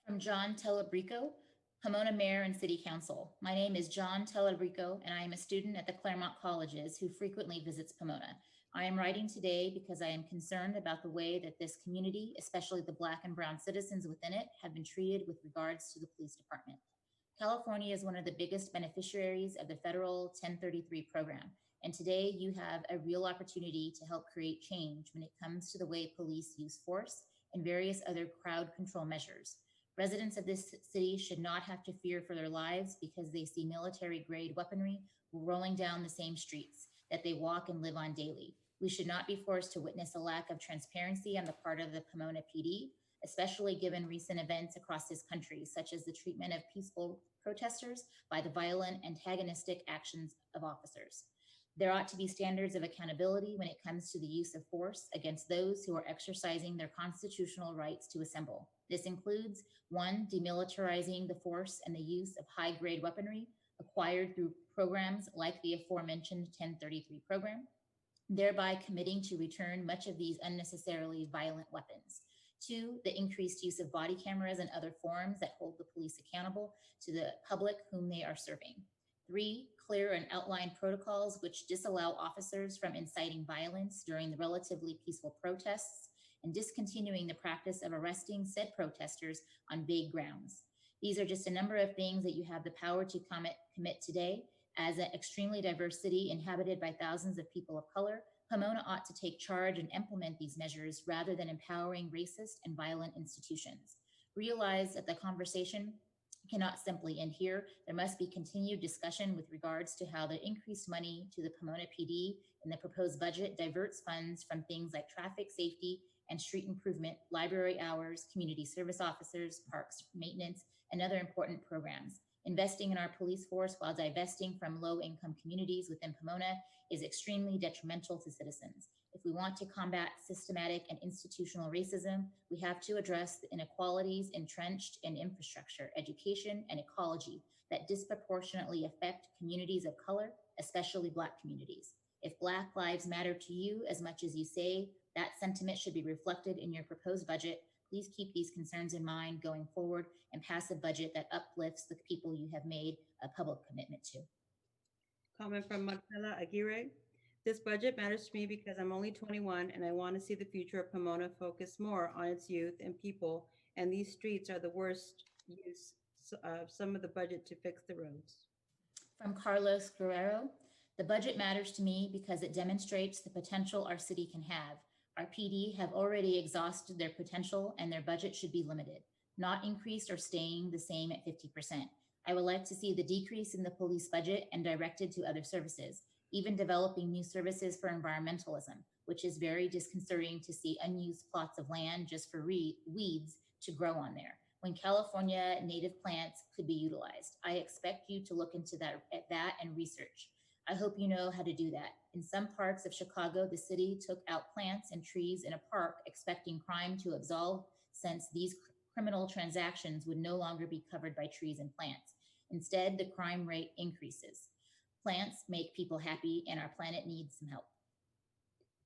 S13: From John Telebrico, Pomona Mayor and City Council. My name is John Telebrico, and I am a student at the Claremont Colleges who frequently visits Pomona. I am writing today because I am concerned about the way that this community, especially the Black and Brown citizens within it, have been treated with regards to the police department. California is one of the biggest beneficiaries of the federal 1033 program, and today you have a real opportunity to help create change when it comes to the way police use force and various other crowd control measures. Residents of this city should not have to fear for their lives because they see military-grade weaponry rolling down the same streets that they walk and live on daily. We should not be forced to witness a lack of transparency on the part of the Pomona PD, especially given recent events across this country, such as the treatment of peaceful protesters by the violent, antagonistic actions of officers. There ought to be standards of accountability when it comes to the use of force against those who are exercising their constitutional rights to assemble. This includes 1, demilitarizing the force and the use of high-grade weaponry acquired through programs like the aforementioned 1033 program, thereby committing to return much of these unnecessarily violent weapons. 2, the increased use of body cameras and other forms that hold the police accountable to the public whom they are serving. 3, clear and outlined protocols which disallow officers from inciting violence during the relatively peaceful protests and discontinuing the practice of arresting said protesters on vague grounds. These are just a number of things that you have the power to commit today. As an extremely diverse city inhabited by thousands of people of color, Pomona ought to take charge and implement these measures rather than empowering racist and violent institutions. Realize that the conversation cannot simply end here. There must be continued discussion with regards to how the increased money to the Pomona PD in the proposed budget diverts funds from things like traffic safety and street improvement, library hours, community service officers, parks maintenance, and other important programs. Investing in our police force while divesting from low-income communities within Pomona is extremely detrimental to citizens. If we want to combat systematic and institutional racism, we have to address the inequalities entrenched in infrastructure, education, and ecology that disproportionately affect communities of color, especially Black communities. If Black lives matter to you as much as you say, that sentiment should be reflected in your proposed budget. Please keep these concerns in mind going forward and pass a budget that uplifts the people you have made a public commitment to.
S4: Comment from Marcela Aguirre. This budget matters to me because I'm only 21 and I want to see the future of Pomona focus more on its youth and people, and these streets are the worst use of some of the budget to fix the roads.
S13: From Carlos Guerrero, the budget matters to me because it demonstrates the potential our city can have. Our PD have already exhausted their potential and their budget should be limited, not increased or staying the same at 50%. I would like to see the decrease in the police budget and directed to other services, even developing new services for environmentalism, which is very disconcerting to see unused plots of land just for weeds to grow on there, when California native plants could be utilized. I expect you to look into that and research. I hope you know how to do that. In some parts of Chicago, the city took out plants and trees in a park expecting crime to absolve, since these criminal transactions would no longer be covered by trees and plants. Instead, the crime rate increases. Plants make people happy and our planet needs some help.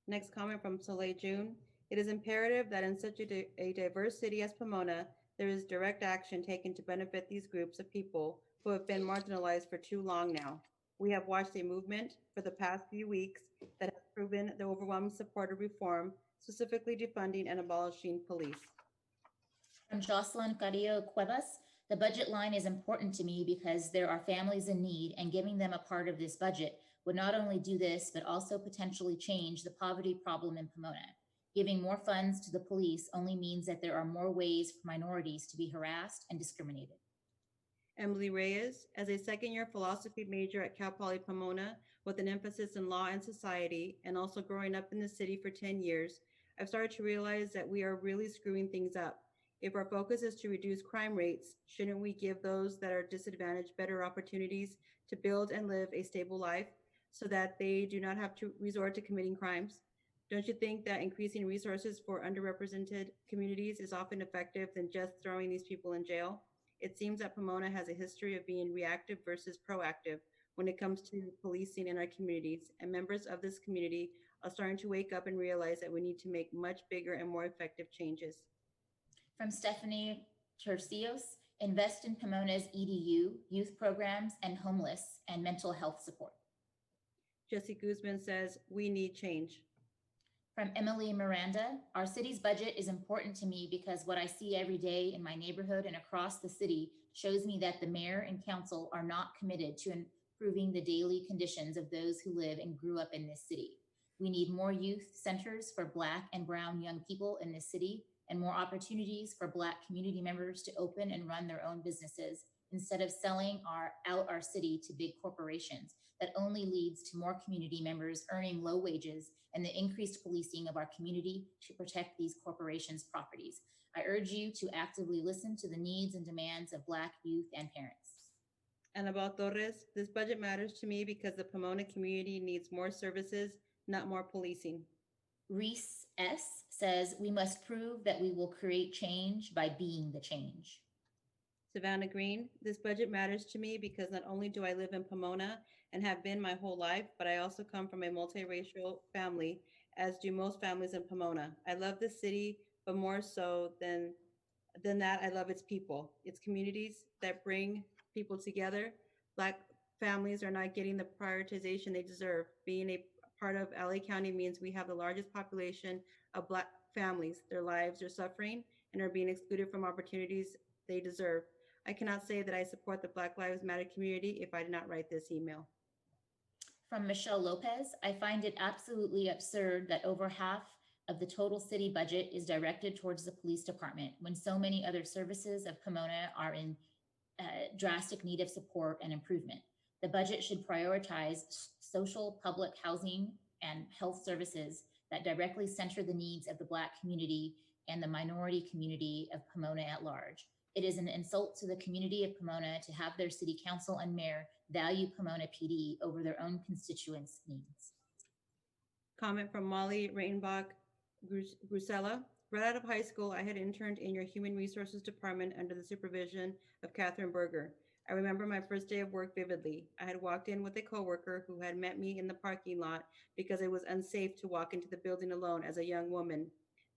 S4: Next comment from Soleil June. It is imperative that in such a diverse city as Pomona, there is direct action taken to benefit these groups of people who have been marginalized for too long now. We have watched a movement for the past few weeks that has proven the overwhelming support of reform, specifically defunding and abolishing police.
S13: From Jocelyn Carrillo Cuevas, the budget line is important to me because there are families in need, and giving them a part of this budget would not only do this, but also potentially change the poverty problem in Pomona. Giving more funds to the police only means that there are more ways for minorities to be harassed and discriminated.
S4: Emily Reyes, as a second-year philosophy major at Cal Poly Pomona with an emphasis in law and society, and also growing up in the city for 10 years, I've started to realize that we are really screwing things up. If our focus is to reduce crime rates, shouldn't we give those that are disadvantaged better opportunities to build and live a stable life so that they do not have to resort to committing crimes? Don't you think that increasing resources for underrepresented communities is often effective than just throwing these people in jail? It seems that Pomona has a history of being reactive versus proactive when it comes to policing in our communities, and members of this community are starting to wake up and realize that we need to make much bigger and more effective changes.
S13: From Stephanie Tercios, invest in Pomona's EDU, youth programs, and homeless and mental health support.
S4: Jesse Guzman says, we need change.
S13: From Emily Miranda, our city's budget is important to me because what I see every day in my neighborhood and across the city shows me that the mayor and council are not committed to improving the daily conditions of those who live and grew up in this city. We need more youth centers for Black and brown young people in this city, and more opportunities for Black community members to open and run their own businesses instead of selling out our city to big corporations. That only leads to more community members earning low wages and the increased policing of our community to protect these corporations' properties. I urge you to actively listen to the needs and demands of Black youth and parents.
S4: Annabelle Torres, this budget matters to me because the Pomona community needs more services, not more policing.
S13: Reese S. says, we must prove that we will create change by being the change.
S4: Savannah Green, this budget matters to me because not only do I live in Pomona and have been my whole life, but I also come from a multiracial family, as do most families in Pomona. I love the city, but more so than that, I love its people, its communities that bring people together. Black families are not getting the prioritization they deserve. Being a part of LA County means we have the largest population of Black families. Their lives are suffering and are being excluded from opportunities they deserve. I cannot say that I support the Black Lives Matter community if I did not write this email.
S13: From Michelle Lopez, I find it absolutely absurd that over half of the total city budget is directed towards the police department when so many other services of Pomona are in drastic need of support and improvement. The budget should prioritize social, public housing, and health services that directly center the needs of the Black community and the minority community of Pomona at large. It is an insult to the community of Pomona to have their city council and mayor value Pomona PD over their own constituents' needs.
S4: Comment from Molly Rainbach Grusella. Right out of high school, I had interned in your human resources department under the supervision of Catherine Berger. I remember my first day of work vividly. I had walked in with a coworker who had met me in the parking lot because it was unsafe to walk into the building alone as a young woman.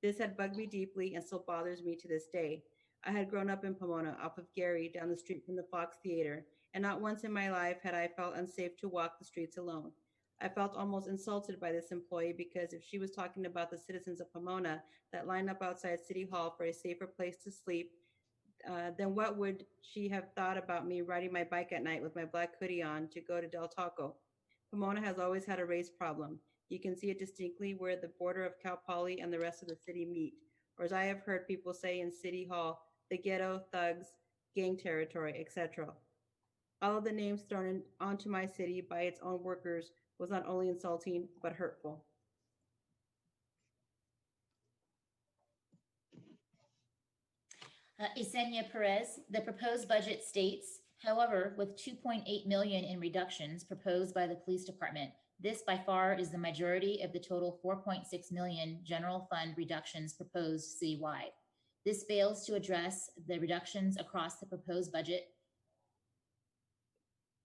S4: This had bugged me deeply and still bothers me to this day. I had grown up in Pomona off of Gary down the street from the Fox Theater, and not once in my life had I felt unsafe to walk the streets alone. I felt almost insulted by this employee because if she was talking about the citizens of Pomona that line up outside City Hall for a safer place to sleep, then what would she have thought about me riding my bike at night with my black hoodie on to go to Del Taco? Pomona has always had a race problem. You can see it distinctly where the border of Cal Poly and the rest of the city meet, or as I have heard people say in City Hall, the ghetto, thugs, gang territory, etc. All of the names thrown onto my city by its own workers was not only insulting, but hurtful.
S13: Yesenia Perez, the proposed budget states, however, with 2.8 million in reductions proposed by the police department, this by far is the majority of the total 4.6 million general fund reductions proposed citywide. This fails to address the reductions across the proposed budget,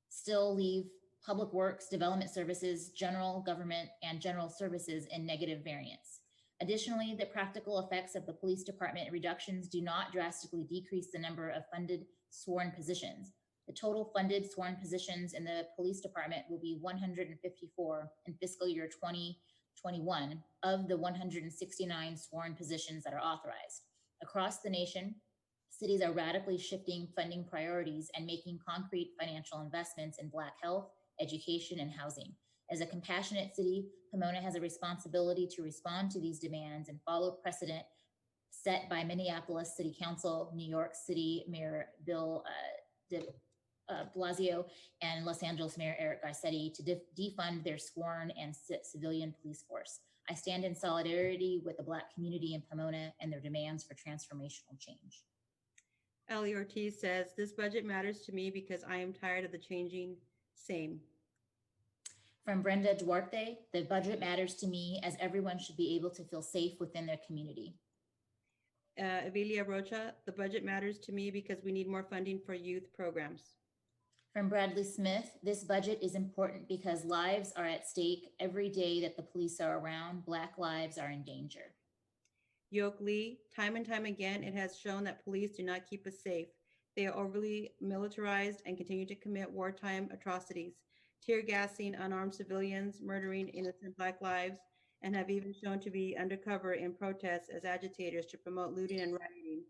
S13: still leave public works, development services, general government, and general services in negative variance. Additionally, the practical effects of the police department reductions do not drastically decrease the number of funded sworn positions. The total funded sworn positions in the police department will be 154 in fiscal year 21 of the 169 sworn positions that are authorized. Across the nation, cities are radically shifting funding priorities and making concrete financial investments in Black health, education, and housing. As a compassionate city, Pomona has a responsibility to respond to these demands and follow precedent set by Minneapolis City Council, New York City Mayor Bill de Blasio, and Los Angeles Mayor Eric Garcetti to defund their sworn and civilian police force. I stand in solidarity with the Black community in Pomona and their demands for transformational change.
S4: Ellie Ortiz says, this budget matters to me because I am tired of the changing same.
S13: From Brenda Duarte, the budget matters to me as everyone should be able to feel safe within their community.
S4: Evelia Rocha, the budget matters to me because we need more funding for youth programs.
S13: From Bradley Smith, this budget is important because lives are at stake every day that the police are around. Black lives are in danger.
S4: Yoke Lee, time and time again, it has shown that police do not keep us safe. They are overly militarized and continue to commit wartime atrocities, tear gassing unarmed civilians, murdering innocent Black lives, and have even shown to be undercover in protests as agitators to promote looting and rioting.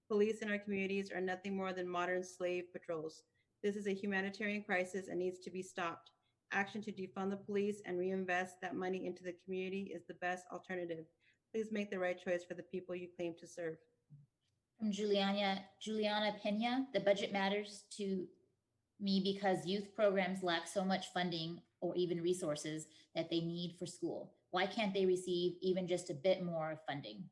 S4: Police in our communities are nothing more than modern slave patrols. This is a humanitarian crisis and needs to be stopped. Action to defund the police and reinvest that money into the community is the best alternative. Please make the right choice for the people you claim to serve.
S13: From Juliana Pena, the budget matters to me because youth programs lack so much funding or even resources that they need for school. Why can't they receive even just a bit more funding?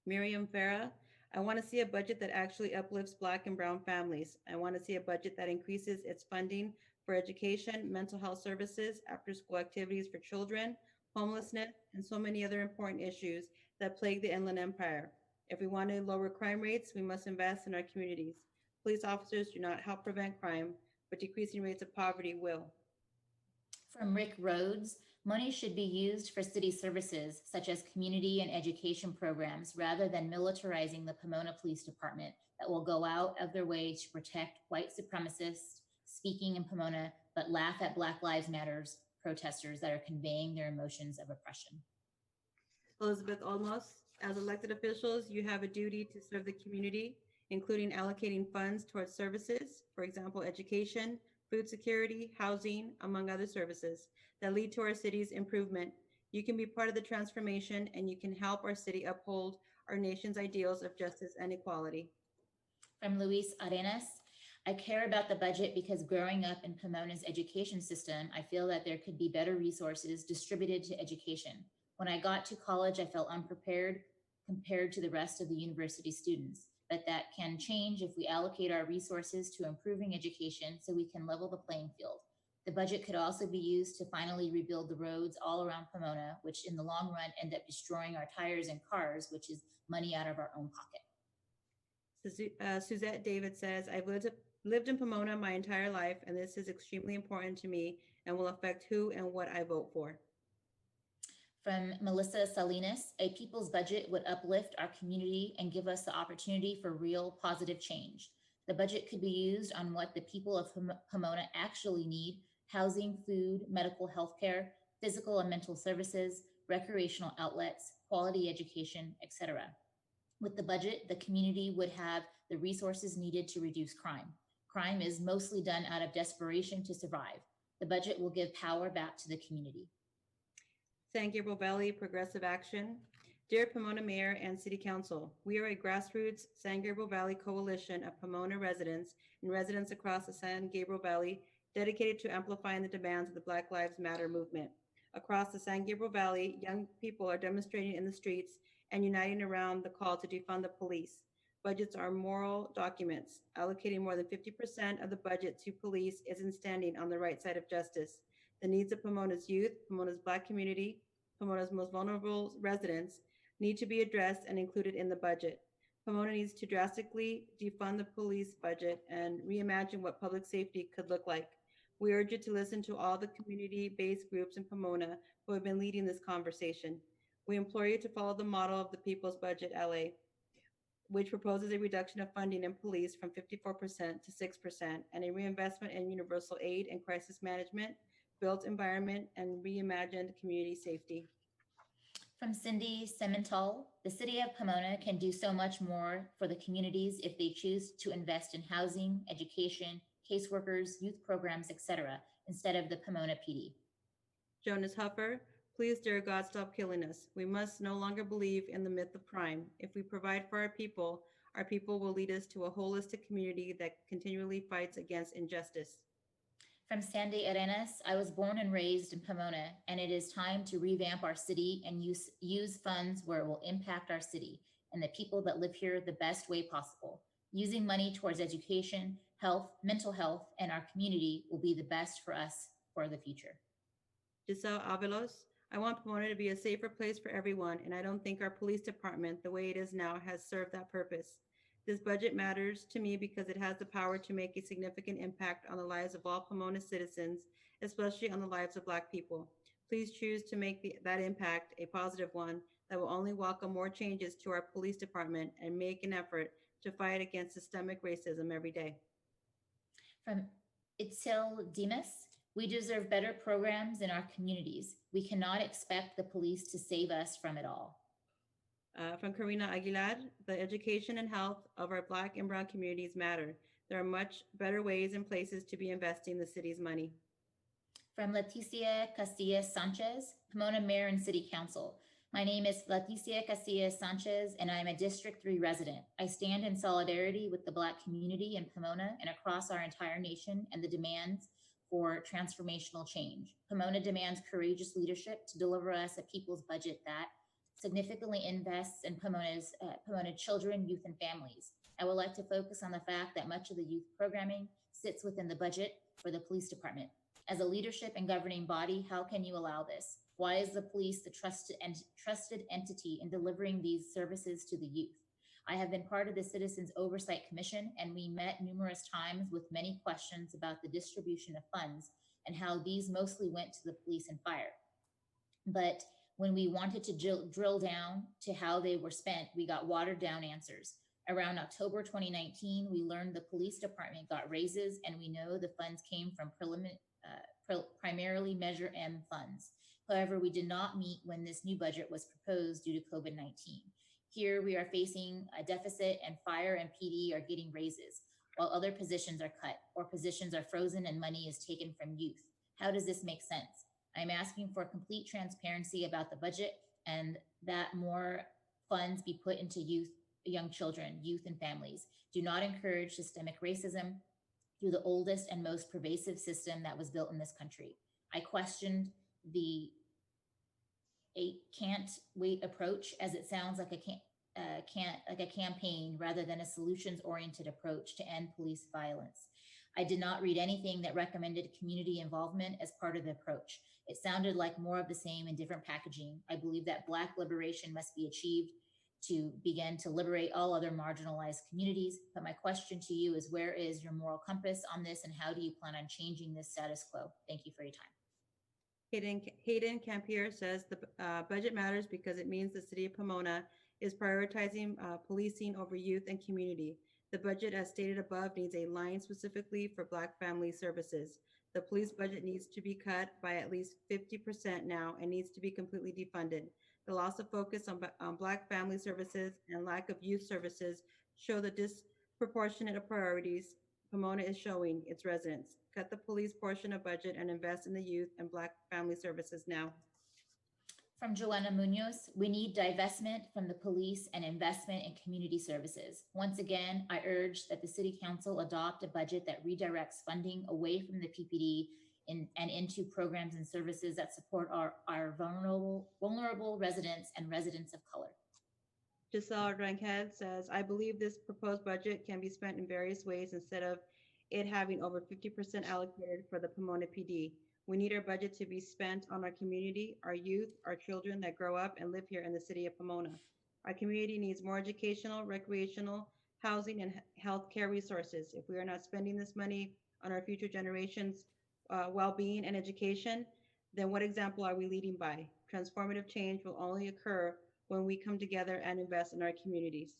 S4: Miriam Farah, I want to see a budget that actually uplifts Black and brown families. I want to see a budget that increases its funding for education, mental health services, after-school activities for children, homelessness, and so many other important issues that plague the Inland Empire. If we want to lower crime rates, we must invest in our communities. Police officers do not help prevent crime, but decreasing rates of poverty will.
S13: From Rick Rhodes, money should be used for city services such as community and education programs rather than militarizing the Pomona Police Department that will go out of their way to protect white supremacists speaking in Pomona, but laugh at Black Lives Matters protesters that are conveying their emotions of oppression.
S4: Elizabeth Olmos, as elected officials, you have a duty to serve the community, including allocating funds towards services, for example, education, food security, housing, among other services that lead to our city's improvement. You can be part of the transformation and you can help our city uphold our nation's ideals of justice and equality.
S13: From Luis Arenas, I care about the budget because growing up in Pomona's education system, I feel that there could be better resources distributed to education. When I got to college, I felt unprepared compared to the rest of the university students, but that can change if we allocate our resources to improving education so we can level the playing field. The budget could also be used to finally rebuild the roads all around Pomona, which in the long run end up destroying our tires and cars, which is money out of our own pocket.
S4: Suzette David says, I've lived in Pomona my entire life, and this is extremely important to me and will affect who and what I vote for.
S13: From Melissa Salinas, a people's budget would uplift our community and give us the opportunity for real positive change. The budget could be used on what the people of Pomona actually need: housing, food, medical health care, physical and mental services, recreational outlets, quality education, etc. With the budget, the community would have the resources needed to reduce crime. Crime is mostly done out of desperation to survive. The budget will give power back to the community.
S4: San Gabriel Valley Progressive Action. Dear Pomona Mayor and City Council, we are a grassroots San Gabriel Valley coalition of Pomona residents and residents across the San Gabriel Valley dedicated to amplifying the demands of the Black Lives Matter movement. Across the San Gabriel Valley, young people are demonstrating in the streets and uniting around the call to defund the police. Budgets are moral documents. Allocating more than 50% of the budget to police isn't standing on the right side of justice. The needs of Pomona's youth, Pomona's Black community, Pomona's most vulnerable residents need to be addressed and included in the budget. Pomona needs to drastically defund the police budget and reimagine what public safety could look like. We urge you to listen to all the community-based groups in Pomona who have been leading this conversation. We implore you to follow the model of the People's Budget LA, which proposes a reduction of funding in police from 54% to 6% and a reinvestment in universal aid and crisis management, built environment and reimagined community safety.
S13: From Cindy Semental, the city of Pomona can do so much more for the communities if they choose to invest in housing, education, caseworkers, youth programs, etc., instead of the Pomona PD.
S4: Jonas Huffer, please, dear God, stop killing us. We must no longer believe in the myth of crime. If we provide for our people will lead us to a holistic community that continually fights against injustice.
S13: From Sandy Arenas, I was born and raised in Pomona, and it is time to revamp our city and use funds where it will impact our city and the people that live here the best way possible. Using money towards education, health, mental health, and our community will be the best for us for the future.
S4: Giselle Avalos, I want Pomona to be a safer place for everyone, and I don't think our police department, the way it is now, has served that purpose. This budget matters to me because it has the power to make a significant impact on the lives of all Pomona citizens, especially on the lives of Black people. Please choose to make that impact a positive one that will only welcome more changes to our police department and make an effort to fight against systemic racism every day.
S13: From Itzel Dimas, we deserve better programs in our communities. We cannot expect the police to save us from it all.
S4: From Karina Aguilar, the education and health of our Black and Brown communities matter. There are much better ways and places to be investing the city's money.
S13: From Leticia Casillas Sanchez, Pomona Mayor and City Council. My name is Leticia Casillas Sanchez, and I'm a District 3 resident. I stand in solidarity with the Black community in Pomona and across our entire nation and the demands for transformational change. Pomona demands courageous leadership to deliver us a people's budget that significantly invests in Pomona children, youth, and families. I would like to focus on the fact that much of the youth programming sits within the budget for the police department. As a leadership and governing body, how can you allow this? Why is the police the trusted entity in delivering these services to the youth? I have been part of the Citizens Oversight Commission, and we met numerous times with many questions about the distribution of funds and how these mostly went to the police and fire. But when we wanted to drill down to how they were spent, we got watered down answers. Around October 2019, we learned the police department got raises, and we know the funds came from primarily Measure M funds. However, we did not meet when this new budget was proposed due to COVID-19. Here we are facing a deficit, and fire and PD are getting raises, while other positions are cut or positions are frozen and money is taken from youth. How does this make sense? I'm asking for complete transparency about the budget and that more funds be put into youth, young children, youth, and families. Do not encourage systemic racism through the oldest and most pervasive system that was built in this country. I questioned the can't wait approach, as it sounds like a campaign rather than a solutions-oriented approach to end police violence. I did not read anything that recommended community involvement as part of the approach. It sounded like more of the same in different packaging. I believe that Black liberation must be achieved to begin to liberate all other marginalized communities. But my question to you is, where is your moral compass on this, and how do you plan on changing this status quo? Thank you for your time.
S4: Hayden Campier says the budget matters because it means the city of Pomona is prioritizing policing over youth and community. The budget, as stated above, needs a line specifically for Black family services. The police budget needs to be cut by at least 50% now and needs to be completely defunded. The loss of focus on Black family services and lack of youth services show the disproportionate priorities Pomona is showing its residents. Cut the police portion of budget and invest in the youth and Black family services now.
S13: From Joanna Munoz, we need divestment from the police and investment in community services. Once again, I urge that the City Council adopt a budget that redirects funding away from the PPD and into programs and services that support our vulnerable residents and residents of color.
S4: Giselle Rangel says, I believe this proposed budget can be spent in various ways instead of it having over 50% allocated for the Pomona PD. We need our budget to be spent on our community, our youth, our children that grow up and live here in the city of Pomona. Our community needs more educational, recreational, housing, and healthcare resources. If we are not spending this money on our future generations' well-being and education, then what example are we leading by? Transformative change will only occur when we come together and invest in our communities.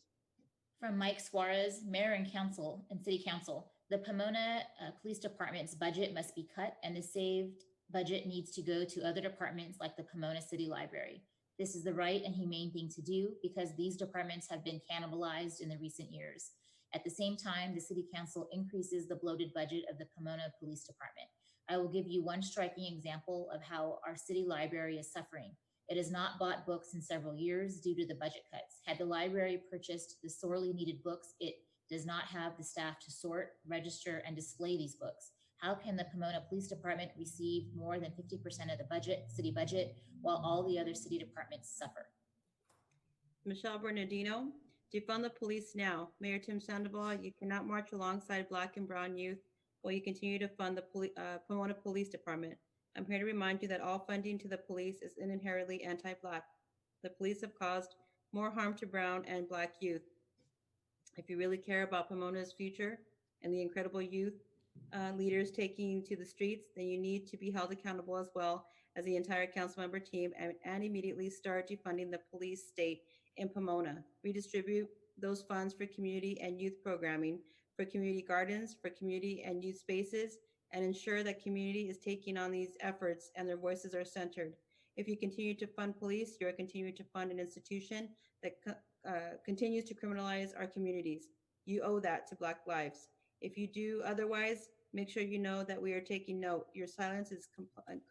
S13: From Mike Suarez, Mayor and Council and City Council, the Pomona Police Department's budget must be cut and the saved budget needs to go to other departments like the Pomona City Library. This is the right and humane thing to do because these departments have been cannibalized in the recent years. At the same time, the City Council increases the bloated budget of the Pomona Police Department. I will give you one striking example of how our city library is suffering. It has not bought books in several years due to the budget cuts. Had the library purchased the sorely needed books, it does not have the staff to sort, register, and display these books. How can the Pomona Police Department receive more than 50% of the budget, city budget, while all the other city departments suffer?
S4: Michelle Bernardino, defund the police now. Mayor Tim Sandoval, you cannot march alongside Black and Brown youth while you continue to fund the Pomona Police Department. I'm here to remind you that all funding to the police is inherently anti-Black. The police have caused more harm to Brown and Black youth. If you really care about Pomona's future and the incredible youth leaders taking to the streets, then you need to be held accountable as well as the entire council member team and immediately start defunding the police state in Pomona. Redistribute those funds for community and youth programming, for community gardens, for community and youth spaces, and ensure that community is taking on these efforts and their voices are centered. If you continue to fund police, you're continuing to fund an institution that continues to criminalize our communities. You owe that to Black lives. If you do otherwise, make sure you know that we are taking note. Your silence is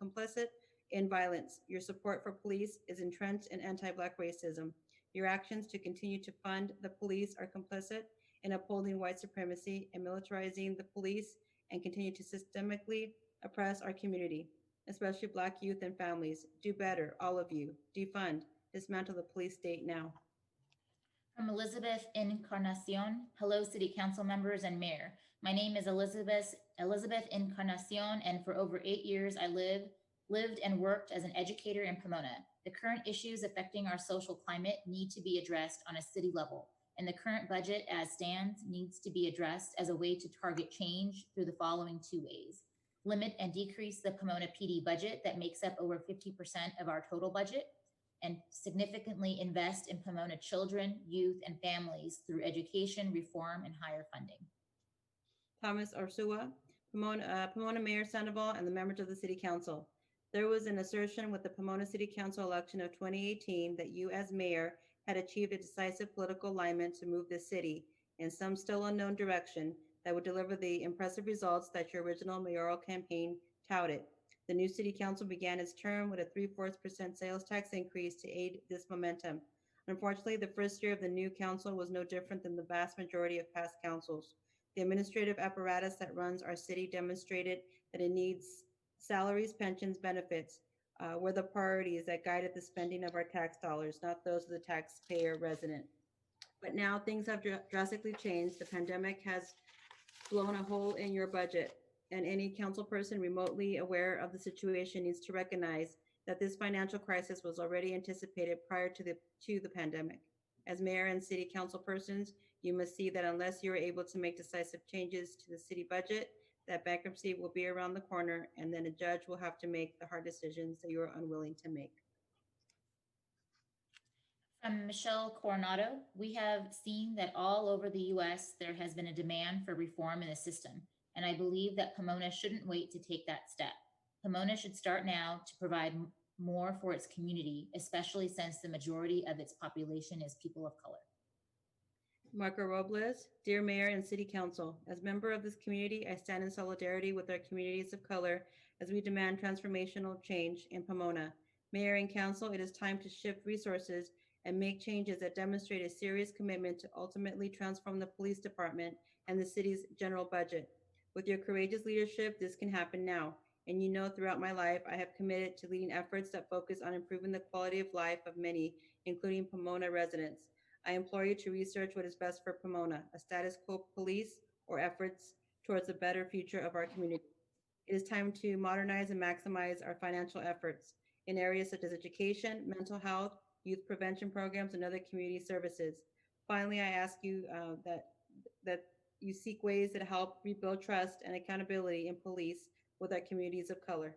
S4: complicit in violence. Your support for police is entrenched in anti-Black racism. Your actions to continue to fund the police are complicit in upholding white supremacy and militarizing the police and continue to systemically oppress our community, especially Black youth and families. Do better, all of you. Defund, dismantle the police state now.
S13: From Elizabeth Encarnacion, hello City Council members and Mayor. My name is Elizabeth Encarnacion, and for over 8 years I lived and worked as an educator in Pomona. The current issues affecting our social climate need to be addressed on a city level, and the current budget as stands needs to be addressed as a way to target change through the following 2 ways. Limit and decrease the Pomona PD budget that makes up over 50% of our total budget, and significantly invest in Pomona children, youth, and families through education, reform, and higher funding.
S4: Thomas Orsua, Pomona Mayor Sandoval, and the members of the City Council. There was an assertion with the Pomona City Council election of 2018 that you as mayor had achieved a decisive political alignment to move the city in some still unknown direction that would deliver the impressive results that your original mayoral campaign touted. The new city council began its term with a 3/4% sales tax increase to aid this momentum. Unfortunately, the first year of the new council was no different than the vast majority of past councils. The administrative apparatus that runs our city demonstrated that it needs salaries, pensions, benefits were the priorities that guided the spending of our tax dollars, not those of the taxpayer resident. But now things have drastically changed. The pandemic has blown a hole in your budget, and any council person remotely aware of the situation needs to recognize that this financial crisis was already anticipated prior to the pandemic. As mayor and city council persons, you must see that unless you are able to make decisive changes to the city budget, that bankruptcy will be around the corner, and then a judge will have to make the hard decisions that you are unwilling to make.
S13: From Michelle Coronado, we have seen that all over the US, there has been a demand for reform in the system, and I believe that Pomona shouldn't wait to take that step. Pomona should start now to provide more for its community, especially since the majority of its population is people of color.
S4: Marco Robles, dear Mayor and City Council, as member of this community, I stand in solidarity with our communities of color as we demand transformational change in Pomona. Mayor and Council, it is time to shift resources and make changes that demonstrate a serious commitment to ultimately transform the police department and the city's general budget. With your courageous leadership, this can happen now. And you know, throughout my life, I have committed to leading efforts that focus on improving the quality of life of many, including Pomona residents. I implore you to research what is best for Pomona, a status quo police or efforts towards a better future of our community. It is time to modernize and maximize our financial efforts in areas such as education, mental health, youth prevention programs, and other community services. Finally, I ask you that you seek ways that help rebuild trust and accountability in police with our communities of color.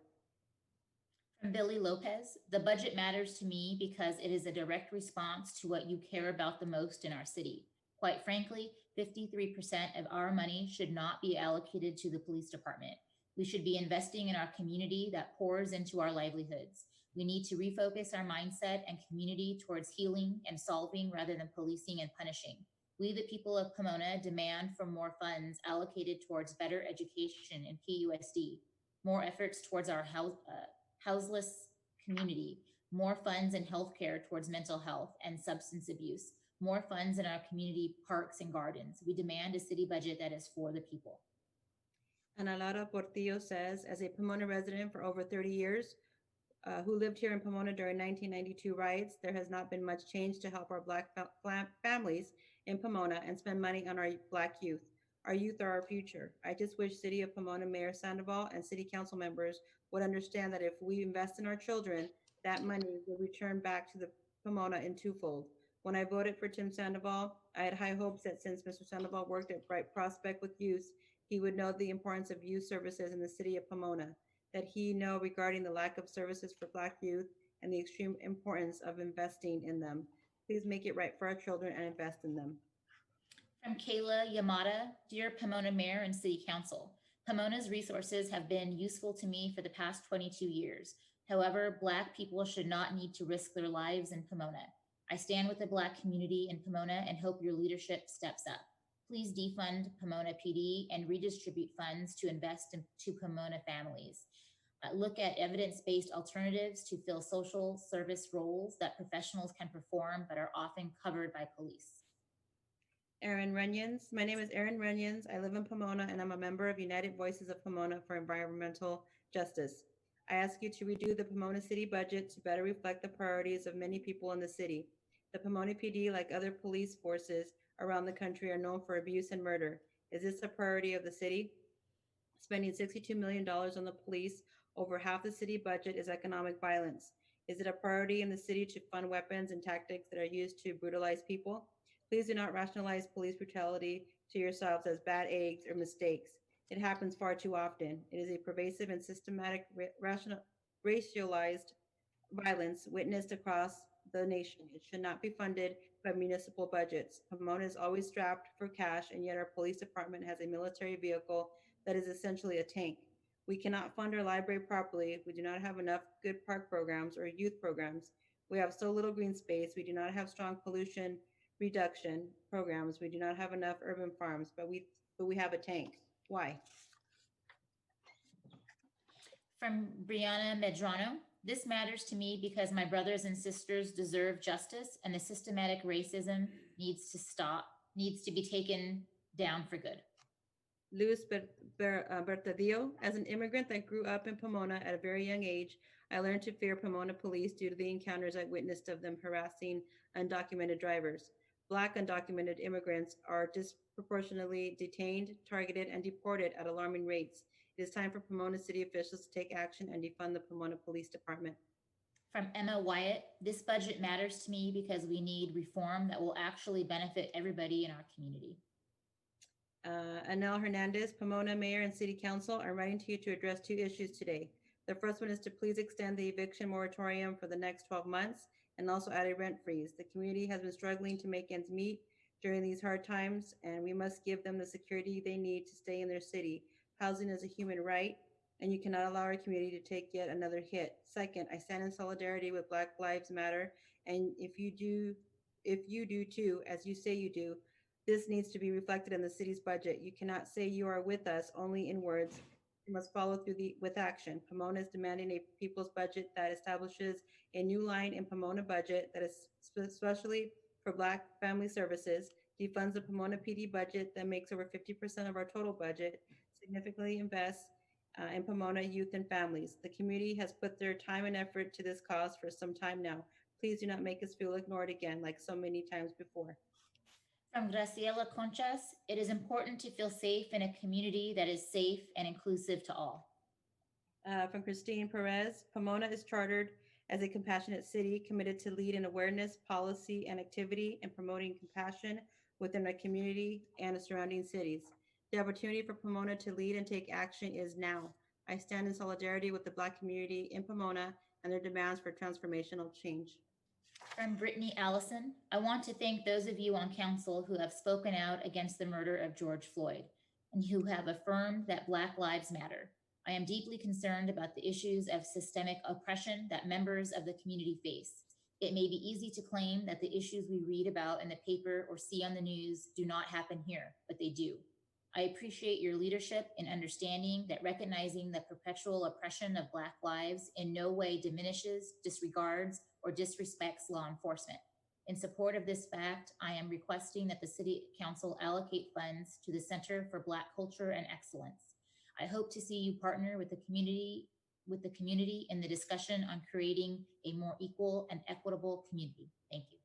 S13: From Billy Lopez, the budget matters to me because it is a direct response to what you care about the most in our city. Quite frankly, 53% of our money should not be allocated to the police department. We should be investing in our community that pours into our livelihoods. We need to refocus our mindset and community towards healing and solving rather than policing and punishing. We, the people of Pomona, demand for more funds allocated towards better education in PUSD, more efforts towards our houseless community, more funds in healthcare towards mental health and substance abuse, more funds in our community parks and gardens. We demand a city budget that is for the people.
S4: Ana Laura Portillo says, as a Pomona resident for over 30 years, who lived here in Pomona during 1992 riots, there has not been much change to help our Black families in Pomona and spend money on our Black youth. Our youth are our future. I just wish City of Pomona Mayor Sandoval and City Council members would understand that if we invest in our children, that money will return back to the Pomona in twofold. When I voted for Tim Sandoval, I had high hopes that since Mr. Sandoval worked at Bright Prospect with youth, he would know the importance of youth services in the City of Pomona, that he know regarding the lack of services for Black youth and the extreme importance of investing in them. Please make it right for our children and invest in them.
S13: From Kayla Yamada, dear Pomona Mayor and City Council, Pomona's resources have been useful to me for the past 22 years. However, Black people should not need to risk their lives in Pomona. I stand with the Black community in Pomona and hope your leadership steps up. Please defund Pomona PD and redistribute funds to invest into Pomona families. Look at evidence-based alternatives to fill social service roles that professionals can perform but are often covered by police.
S4: Erin Runyons. My name is Erin Runyons. I live in Pomona and I'm a member of United Voices of Pomona for Environmental Justice. I ask you to redo the Pomona City budget to better reflect the priorities of many people in the city. The Pomona PD, like other police forces around the country, are known for abuse and murder. Is this a priority of the city? Spending $62 million on the police, over half the city budget, is economic violence. Is it a priority in the city to fund weapons and tactics that are used to brutalize people? Please do not rationalize police brutality to yourselves as bad eggs or mistakes. It happens far too often. It is a pervasive and systematic racialized violence witnessed across the nation. It should not be funded by municipal budgets. Pomona is always strapped for cash, and yet our police department has a military vehicle that is essentially a tank. We cannot fund our library properly. We do not have enough good park programs or youth programs. We have so little green space. We do not have strong pollution reduction programs. We do not have enough urban farms, but we have a tank. Why?
S13: From Brianna Medrano, this matters to me because my brothers and sisters deserve justice and the systematic racism needs to stop, needs to be taken down for good.
S4: Luis Bertadillo, as an immigrant that grew up in Pomona at a very young age, I learned to fear Pomona police due to the encounters I witnessed of them harassing undocumented drivers. Black undocumented immigrants are disproportionately detained, targeted, and deported at alarming rates. It is time for Pomona city officials to take action and defund the Pomona Police Department.
S13: From Emma Wyatt, this budget matters to me because we need reform that will actually benefit everybody in our community.
S4: Anel Hernandez, Pomona Mayor and City Council, are writing to you to address two issues today. The first one is to please extend the eviction moratorium for the next 12 months and also add a rent freeze. The community has been struggling to make ends meet during these hard times, and we must give them the security they need to stay in their city. Housing is a human right, and you cannot allow our community to take yet another hit. Second, I stand in solidarity with Black Lives Matter, and if you do too, as you say you do, this needs to be reflected in the city's budget. You cannot say you are with us only in words. You must follow through with action. Pomona is demanding a people's budget that establishes a new line in Pomona budget that is especially for Black family services, defunds the Pomona PD budget that makes over 50% of our total budget, significantly invests in Pomona youth and families. The community has put their time and effort to this cause for some time now. Please do not make us feel ignored again like so many times before.
S13: From Graciela Conchas, it is important to feel safe in a community that is safe and inclusive to all.
S4: From Christine Perez, Pomona is chartered as a compassionate city committed to lead in awareness, policy, and activity in promoting compassion within our community and the surrounding cities. The opportunity for Pomona to lead and take action is now. I stand in solidarity with the Black community in Pomona and their demands for transformational change.
S13: From Brittany Allison, I want to thank those of you on council who have spoken out against the murder of George Floyd and who have affirmed that Black lives matter. I am deeply concerned about the issues of systemic oppression that members of the community face. It may be easy to claim that the issues we read about in the paper or see on the news do not happen here, but they do. I appreciate your leadership in understanding that recognizing the perpetual oppression of Black lives in no way diminishes, disregards, or disrespects law enforcement. In support of this fact, I am requesting that the City Council allocate funds to the Center for Black Culture and Excellence. I hope to see you partner with the community in the discussion on creating a more equal and equitable community. Thank you.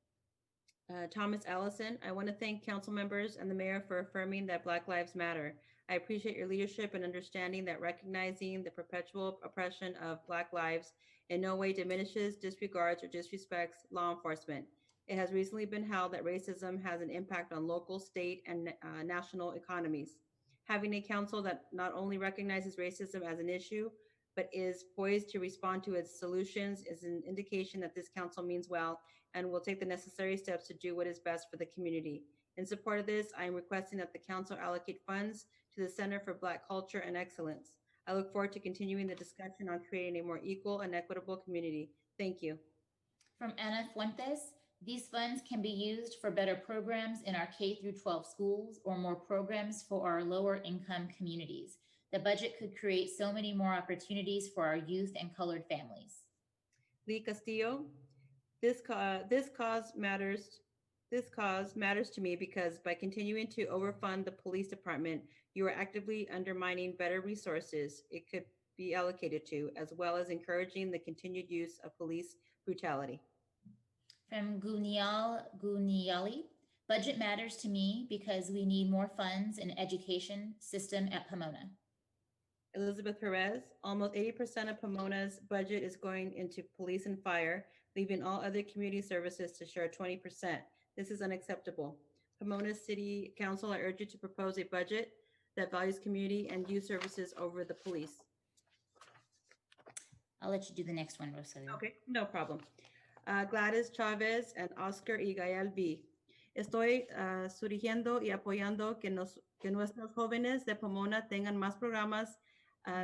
S4: Thomas Allison, I want to thank council members and the mayor for affirming that Black Lives Matter. I appreciate your leadership and understanding that recognizing the perpetual oppression of Black lives in no way diminishes, disregards, or disrespects law enforcement. It has recently been held that racism has an impact on local, state, and national economies. Having a council that not only recognizes racism as an issue, but is poised to respond to its solutions is an indication that this council means well and will take the necessary steps to do what is best for the community. In support of this, I am requesting that the council allocate funds to the Center for Black Culture and Excellence. I look forward to continuing the discussion on creating a more equal and equitable community. Thank you.
S13: From Ana Fuentes, these funds can be used for better programs in our K through 12 schools or more programs for our lower income communities. The budget could create so many more opportunities for our youth and colored families.
S4: Lee Castillo, this cause matters to me because by continuing to overfund the police department, you are actively undermining better resources it could be allocated to, as well as encouraging the continued use of police brutality.
S13: From Guniali, budget matters to me because we need more funds in education system at Pomona.
S4: Elizabeth Perez, almost 80% of Pomona's budget is going into police and fire, leaving all other community services to share 20%. This is unacceptable. Pomona City Council, I urge you to propose a budget that values community and youth services over the police.
S13: I'll let you do the next one, Rosario.
S4: Okay, no problem. Gladys Chavez and Oscar y Gael B. Estoy sugiriendo y apoyando que nuestros jóvenes de Pomona tengan más programas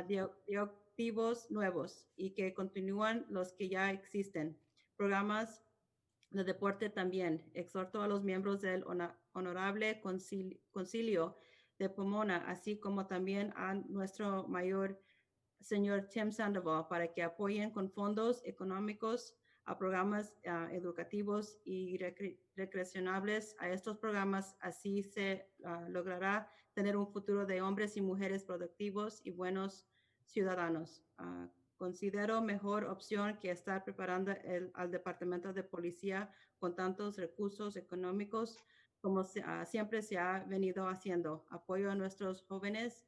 S4: directivos nuevos y que continúen los que ya existen. Programas de deporte también. Exhorto a los miembros del Honorable Concilio de Pomona, así como también a nuestro mayor señor Tim Sandoval, para que apoyen con fondos económicos a programas educativos y recreacionales a estos programas. Así se logrará tener un futuro de hombres y mujeres productivos y buenos ciudadanos. Considero mejor opción que estar preparando al Departamento de Policía con tantos recursos económicos como siempre se ha venido haciendo. Apoyo a nuestros jóvenes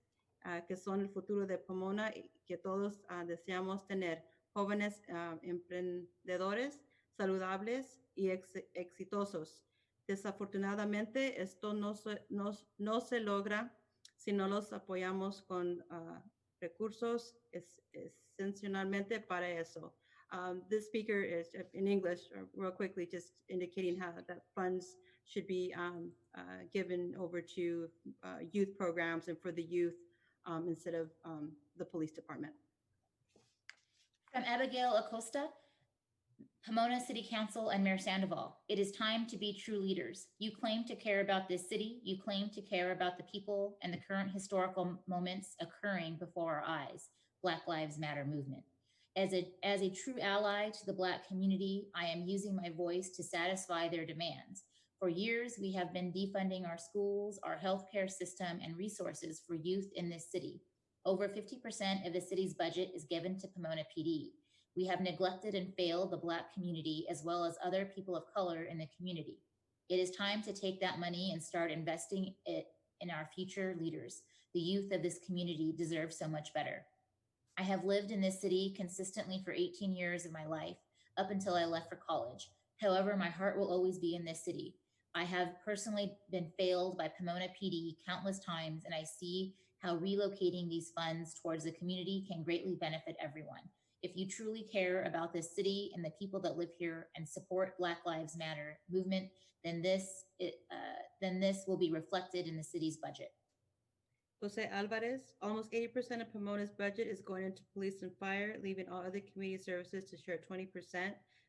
S4: que son el futuro de Pomona y que todos deseamos tener. Jóvenes emprendedores, saludables y exitosos. Desafortunadamente, esto no se logra si no los apoyamos con recursos esencialmente para eso. This speaker is in English, real quickly, just indicating how that funds should be given over to youth programs and for the youth instead of the police department.
S13: From Abigail Acosta, Pomona City Council and Mayor Sandoval, it is time to be true leaders. You claim to care about this city. You claim to care about the people and the current historical moments occurring before our eyes. Black Lives Matter movement. As a true ally to the Black community, I am using my voice to satisfy their demands. For years, we have been defunding our schools, our healthcare system, and resources for youth in this city. Over 50% of the city's budget is given to Pomona PD. We have neglected and failed the Black community as well as other people of color in the community. It is time to take that money and start investing it in our future leaders. The youth of this community deserve so much better. I have lived in this city consistently for 18 years of my life, up until I left for college. However, my heart will always be in this city. I have personally been failed by Pomona PD countless times, and I see how relocating these funds towards the community can greatly benefit everyone. If you truly care about this city and the people that live here and support Black Lives Matter movement, then this will be reflected in the city's budget.
S4: Jose Alvarez, almost 80% of Pomona's budget is going into police and fire, leaving all other community services to share 20%.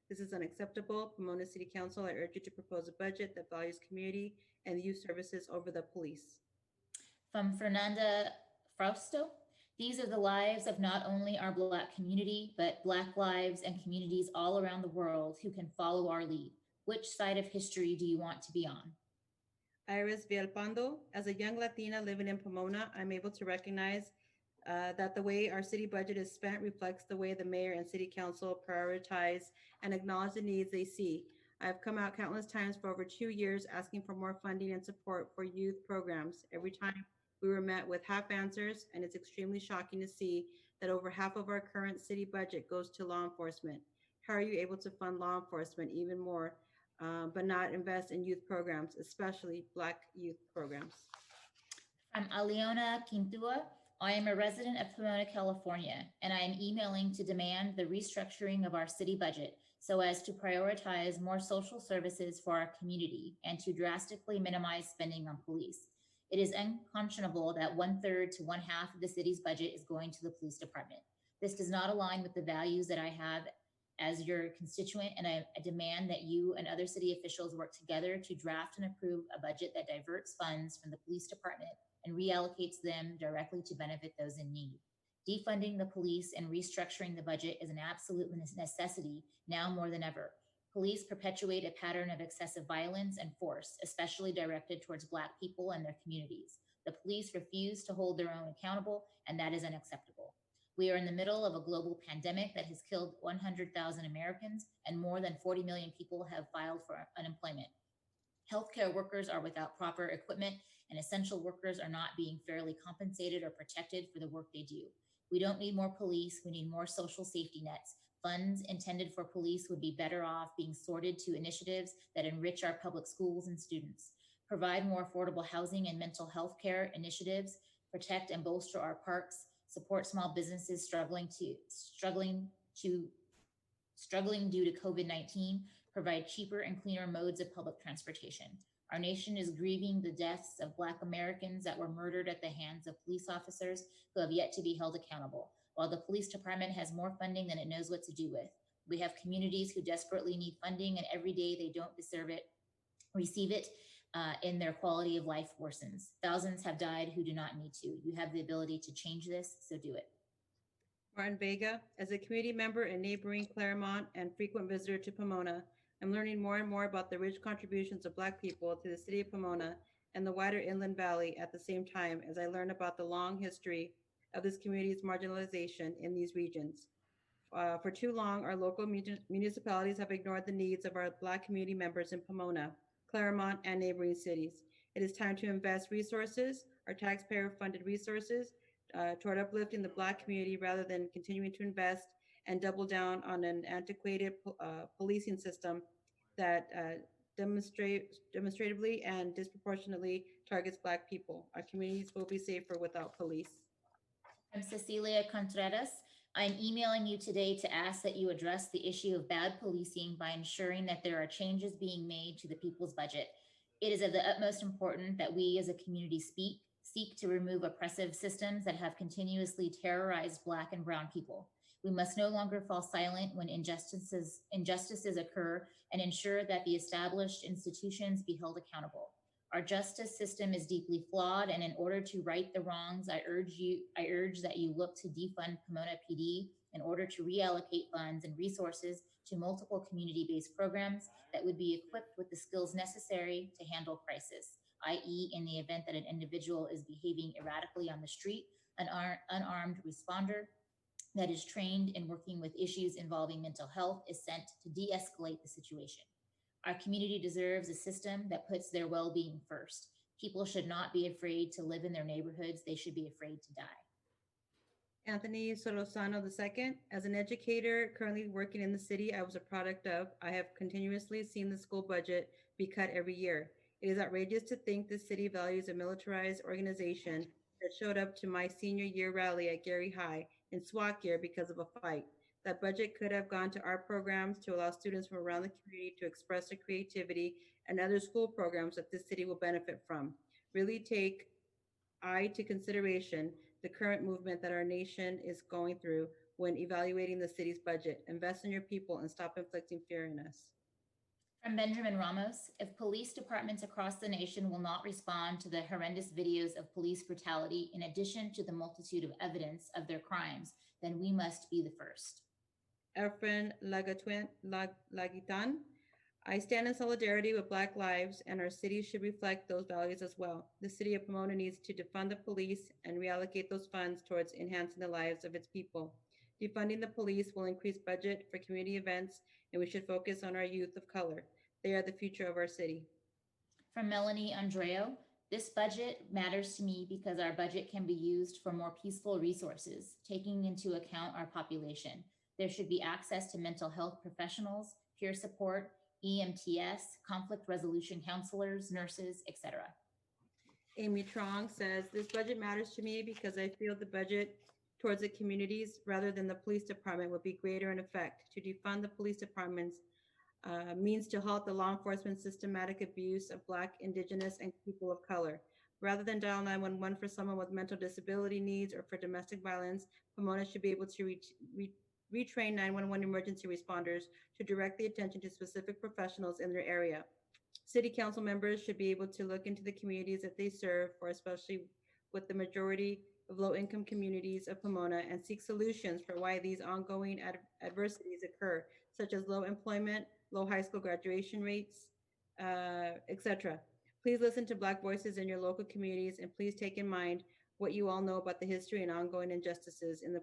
S4: This is unacceptable. Pomona City Council, I urge you to propose a budget that values community and youth services over the police.
S13: From Fernanda Frausto, these are the lives of not only our Black community, but Black lives and communities all around the world who can follow our lead. Which side of history do you want to be on?
S4: Iris Villalpando, as a young Latina living in Pomona, I'm able to recognize that the way our city budget is spent reflects the way the mayor and city council prioritize and acknowledge the needs they see. I've come out countless times for over 2 years asking for more funding and support for youth programs. Every time we were met with half answers, and it's extremely shocking to see that over half of our current city budget goes to law enforcement. How are you able to fund law enforcement even more, but not invest in youth programs, especially Black youth programs?
S13: From Aliona Quintua, I am a resident of Pomona, California, and I am emailing to demand the restructuring of our city budget so as to prioritize more social services for our community and to drastically minimize spending on police. It is unconscionable that 1/3 to 1/2 of the city's budget is going to the police department. This does not align with the values that I have as your constituent, and I demand that you and other city officials work together to draft and approve a budget that diverts funds from the police department and reallocates them directly to benefit those in need. Defunding the police and restructuring the budget is an absolute necessity now more than ever. Police perpetuate a pattern of excessive violence and force, especially directed towards Black people and their communities. The police refuse to hold their own accountable, and that is unacceptable. We are in the middle of a global pandemic that has killed 100,000 Americans, and more than 40 million people have filed for unemployment. Healthcare workers are without proper equipment, and essential workers are not being fairly compensated or protected for the work they do. We don't need more police, we need more social safety nets. Funds intended for police would be better off being sorted to initiatives that enrich our public schools and students, provide more affordable housing and mental health care initiatives, protect and bolster our parks, support small businesses struggling due to COVID-19, provide cheaper and cleaner modes of public transportation. Our nation is grieving the deaths of Black Americans that were murdered at the hands of police officers who have yet to be held accountable, while the police department has more funding than it knows what to do with. We have communities who desperately need funding, and every day they don't receive it, and their quality of life worsens. Thousands have died who do not need to. You have the ability to change this, so do it.
S4: Martin Vega, as a community member in neighboring Claremont and frequent visitor to Pomona, I'm learning more and more about the rich contributions of Black people to the city of Pomona and the wider Inland Valley at the same time as I learn about the long history of this community's marginalization in these regions. For too long, our local municipalities have ignored the needs of our Black community members in Pomona, Claremont, and neighboring cities. It is time to invest resources, our taxpayer-funded resources, toward uplifting the Black community rather than continuing to invest and double down on an antiquated policing system that demonstratively and disproportionately targets Black people. Our communities will be safer without police.
S13: I'm Cecilia Contreras. I'm emailing you today to ask that you address the issue of bad policing by ensuring that there are changes being made to the people's budget. It is of the utmost importance that we as a community seek to remove oppressive systems that have continuously terrorized Black and Brown people. We must no longer fall silent when injustices occur and ensure that the established institutions be held accountable. Our justice system is deeply flawed, and in order to right the wrongs, I urge that you look to defund Pomona PD in order to reallocate funds and resources to multiple community-based programs that would be equipped with the skills necessary to handle crisis, i.e. in the event that an individual is behaving erratically on the street, an unarmed responder that is trained in working with issues involving mental health is sent to de-escalate the situation. Our community deserves a system that puts their well-being first. People should not be afraid to live in their neighborhoods. They should be afraid to die.
S4: Anthony Solosano II, as an educator currently working in the city I was a product of, I have continuously seen the school budget be cut every year. It is outrageous to think the city values a militarized organization that showed up to my senior year rally at Gary High in SWAT gear because of a fight. That budget could have gone to art programs to allow students from around the community to express their creativity and other school programs that this city will benefit from. to consideration the current movement that our nation is going through when evaluating the city's budget. Invest in your people and stop inflicting fear in us.
S13: From Benjamin Ramos, if police departments across the nation will not respond to the horrendous videos of police brutality, in addition to the multitude of evidence of their crimes, then we must be the first.
S4: Efren Lagitan, I stand in solidarity with Black lives, and our city should reflect those values as well. The city of Pomona needs to defund the police and reallocate those funds towards enhancing the lives of its people. Defunding the police will increase budget for community events, and we should focus on our youth of color. They are the future of our city.
S13: From Melanie Andreo, this budget matters to me because our budget can be used for more peaceful resources, taking into account our population. There should be access to mental health professionals, peer support, EMTS, conflict resolution counselors, nurses, etc.
S4: Amy Trong says, this budget matters to me because I feel the budget towards the communities rather than the police department would be greater in effect. To defund the police departments means to halt the law enforcement systematic abuse of Black, Indigenous, and people of color. Rather than dial 911 for someone with mental disability needs or for domestic violence, Pomona should be able to retrain 911 emergency responders to direct the attention to specific professionals in their area. City council members should be able to look into the communities that they serve, for especially with the majority of low-income communities of Pomona, and seek solutions for why these ongoing adversities occur, such as low employment, low high school graduation rates, etc. Please listen to Black voices in your local communities, and please take in mind what you all know about the history and ongoing injustices in the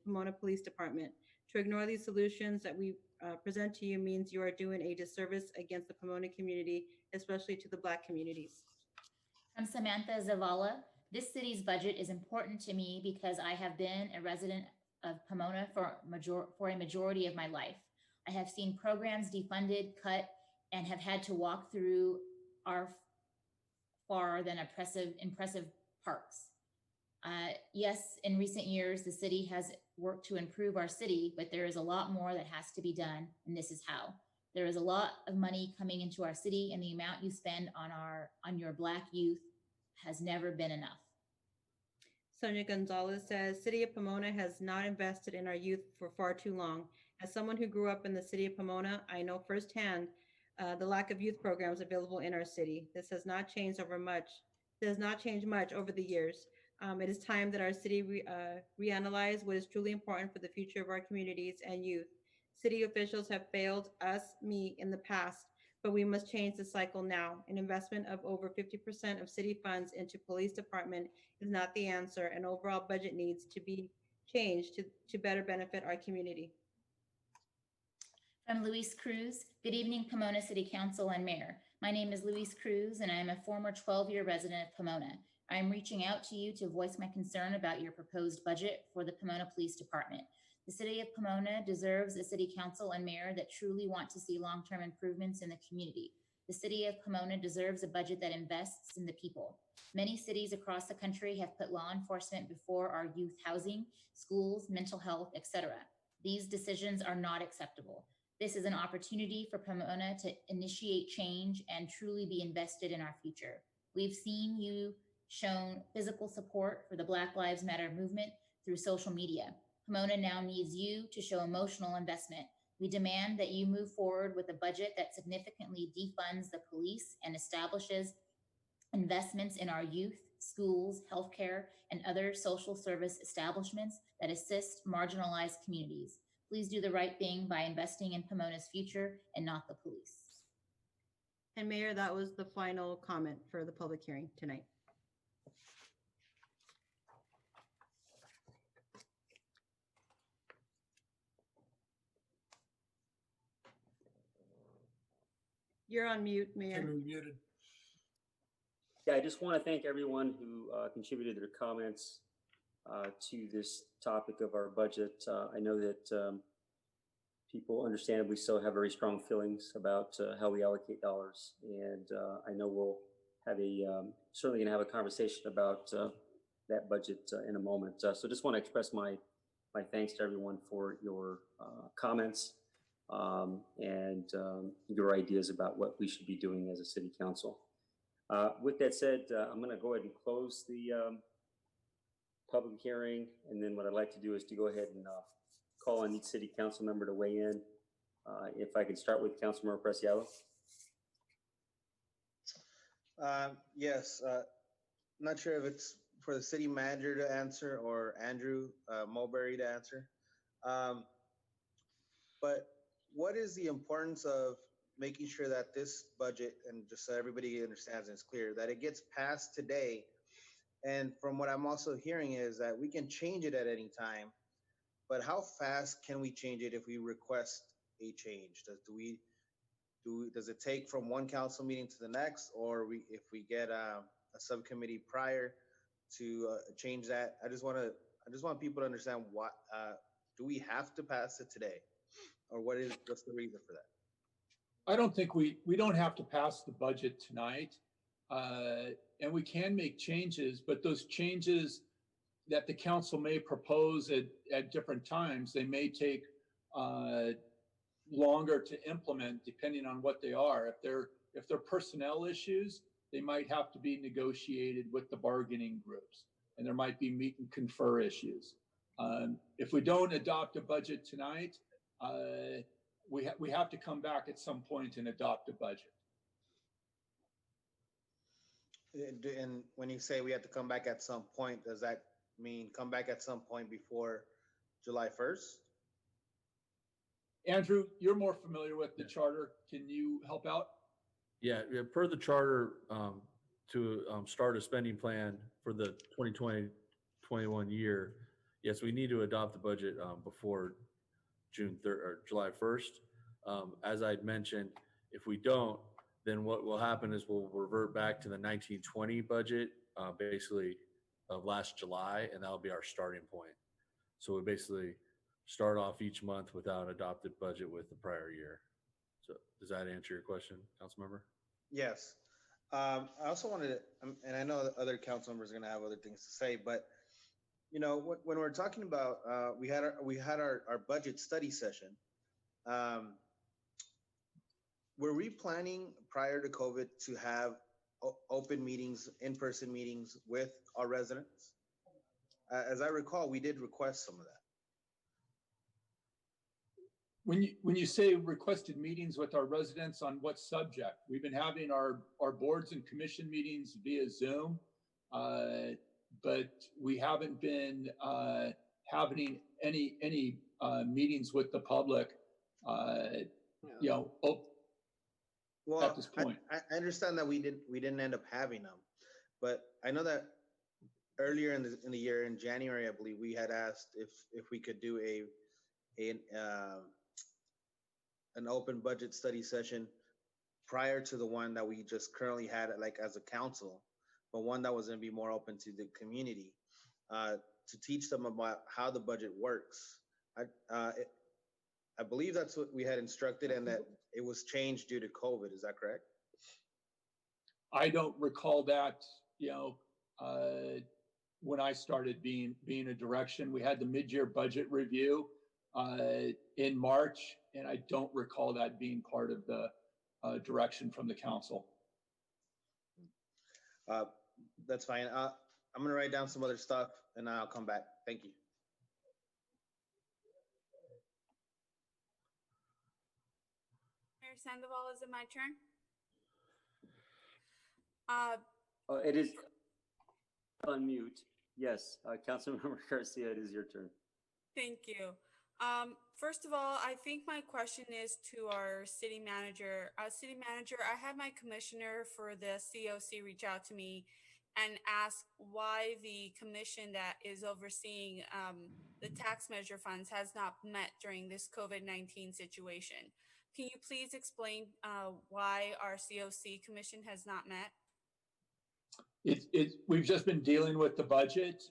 S4: Pomona Police Department. To ignore these solutions that we present to you means you are doing a disservice against the Pomona community, especially to the Black communities.
S13: From Samantha Zavala, this city's budget is important to me because I have been a resident of Pomona for a majority of my life. I have seen programs defunded, cut, and have had to walk through our far than impressive parks. Yes, in recent years, the city has worked to improve our city, but there is a lot more that has to be done, and this is how. There is a lot of money coming into our city, and the amount you spend on your Black youth has never been enough.
S4: Sonia Gonzalez says, City of Pomona has not invested in our youth for far too long. As someone who grew up in the city of Pomona, I know firsthand the lack of youth programs available in our city. This has not changed much over the years. It is time that our city reanalyze what is truly important for the future of our communities and youth. City officials have failed us, me, in the past, but we must change the cycle now. An investment of over 50% of city funds into police department is not the answer, and overall budget needs to be changed to better benefit our community.
S13: From Luis Cruz, good evening, Pomona City Council and Mayor. My name is Luis Cruz, and I am a former 12-year resident of Pomona. I am reaching out to you to voice my concern about your proposed budget for the Pomona Police Department. The city of Pomona deserves a city council and mayor that truly want to see long-term improvements in the community. The city of Pomona deserves a budget that invests in the people. Many cities across the country have put law enforcement before our youth housing, schools, mental health, etc. These decisions are not acceptable. This is an opportunity for Pomona to initiate change and truly be invested in our future. We've seen you shown physical support for the Black Lives Matter movement through social media. Pomona now needs you to show emotional investment. We demand that you move forward with a budget that significantly defunds the police and establishes investments in our youth, schools, healthcare, and other social service establishments that assist marginalized communities. Please do the right thing by investing in Pomona's future and not the police.
S4: And Mayor, that was the final comment for the public hearing tonight. You're on mute, Mayor.
S10: You're muted.
S1: Yeah, I just want to thank everyone who contributed their comments to this topic of our budget. I know that people understandably so have very strong feelings about how we allocate dollars, and I know we'll have certainly going to have a conversation about that budget in a moment. So just want to express my thanks to everyone for your comments and your ideas about what we should be doing as a city council. With that said, I'm going to go ahead and close the public hearing. And then what I'd like to do is to go ahead and call on each city council member to weigh in. If I can start with Councilmember Preciado.
S9: Yes, not sure if it's for the city manager to answer or Andrew Mulberry to answer. But what is the importance of making sure that this budget, and just so everybody understands and it's clear, that it gets passed today? And from what I'm also hearing is that we can change it at any time, but how fast can we change it if we request a change? Does it take from one council meeting to the next, or if we get a subcommittee prior to change that? I just want people to understand what do we have to pass it today, or what's the reason for that?
S11: I don't think we don't have to pass the budget tonight, and we can make changes, but those changes that the council may propose at different times, they may take longer to implement depending on what they are. If they're personnel issues, they might have to be negotiated with the bargaining groups, and there might be meet and confer issues. If we don't adopt a budget tonight, we have to come back at some point and adopt a budget.
S9: And when you say we have to come back at some point, does that mean come back at some point before July 1st?
S11: Andrew, you're more familiar with the charter. Can you help out?
S16: Yeah, per the charter, to start a spending plan for the 2020-21 year, yes, we need to adopt the budget before June 3rd or July 1st. As I'd mentioned, if we don't, then what will happen is we'll revert back to the 1920 budget, basically of last July, and that'll be our starting point. So we basically start off each month without an adopted budget with the prior year. So does that answer your question, council member?
S9: Yes. I also wanted to, and I know that other council members are going to have other things to say, but you know, when we're talking about, we had our budget study session. Were we planning prior to COVID to have open meetings, in-person meetings with our residents? As I recall, we did request some of that.
S11: When you say requested meetings with our residents, on what subject? We've been having our boards and commission meetings via Zoom, but we haven't been having any meetings with the public, you know,
S9: well,
S11: at this point.
S9: I understand that we didn't end up having them, but I know that earlier in the year, in January, I believe, we had asked if we could do an open budget study session prior to the one that we just currently had, like as a council, but one that was going to be more open to the community, to teach them about how the budget works. I believe that's what we had instructed, and that it was changed due to COVID. Is that correct?
S11: I don't recall that, you know, when I started being a direction. We had the mid-year budget review in March, and I don't recall that being part of the direction from the council.
S9: That's fine. I'm going to write down some other stuff, and I'll come back. Thank you.
S7: Mayor Sandoval, is it my turn?
S1: It is on mute. Yes, Councilmember Garcia, it is your turn.
S7: Thank you. First of all, I think my question is to our city manager. City manager, I had my commissioner for the COC reach out to me and ask why the commission that is overseeing the tax measure funds has not met during this COVID-19 situation. Can you please explain why our COC commission has not met?
S11: We've just been dealing with the budget,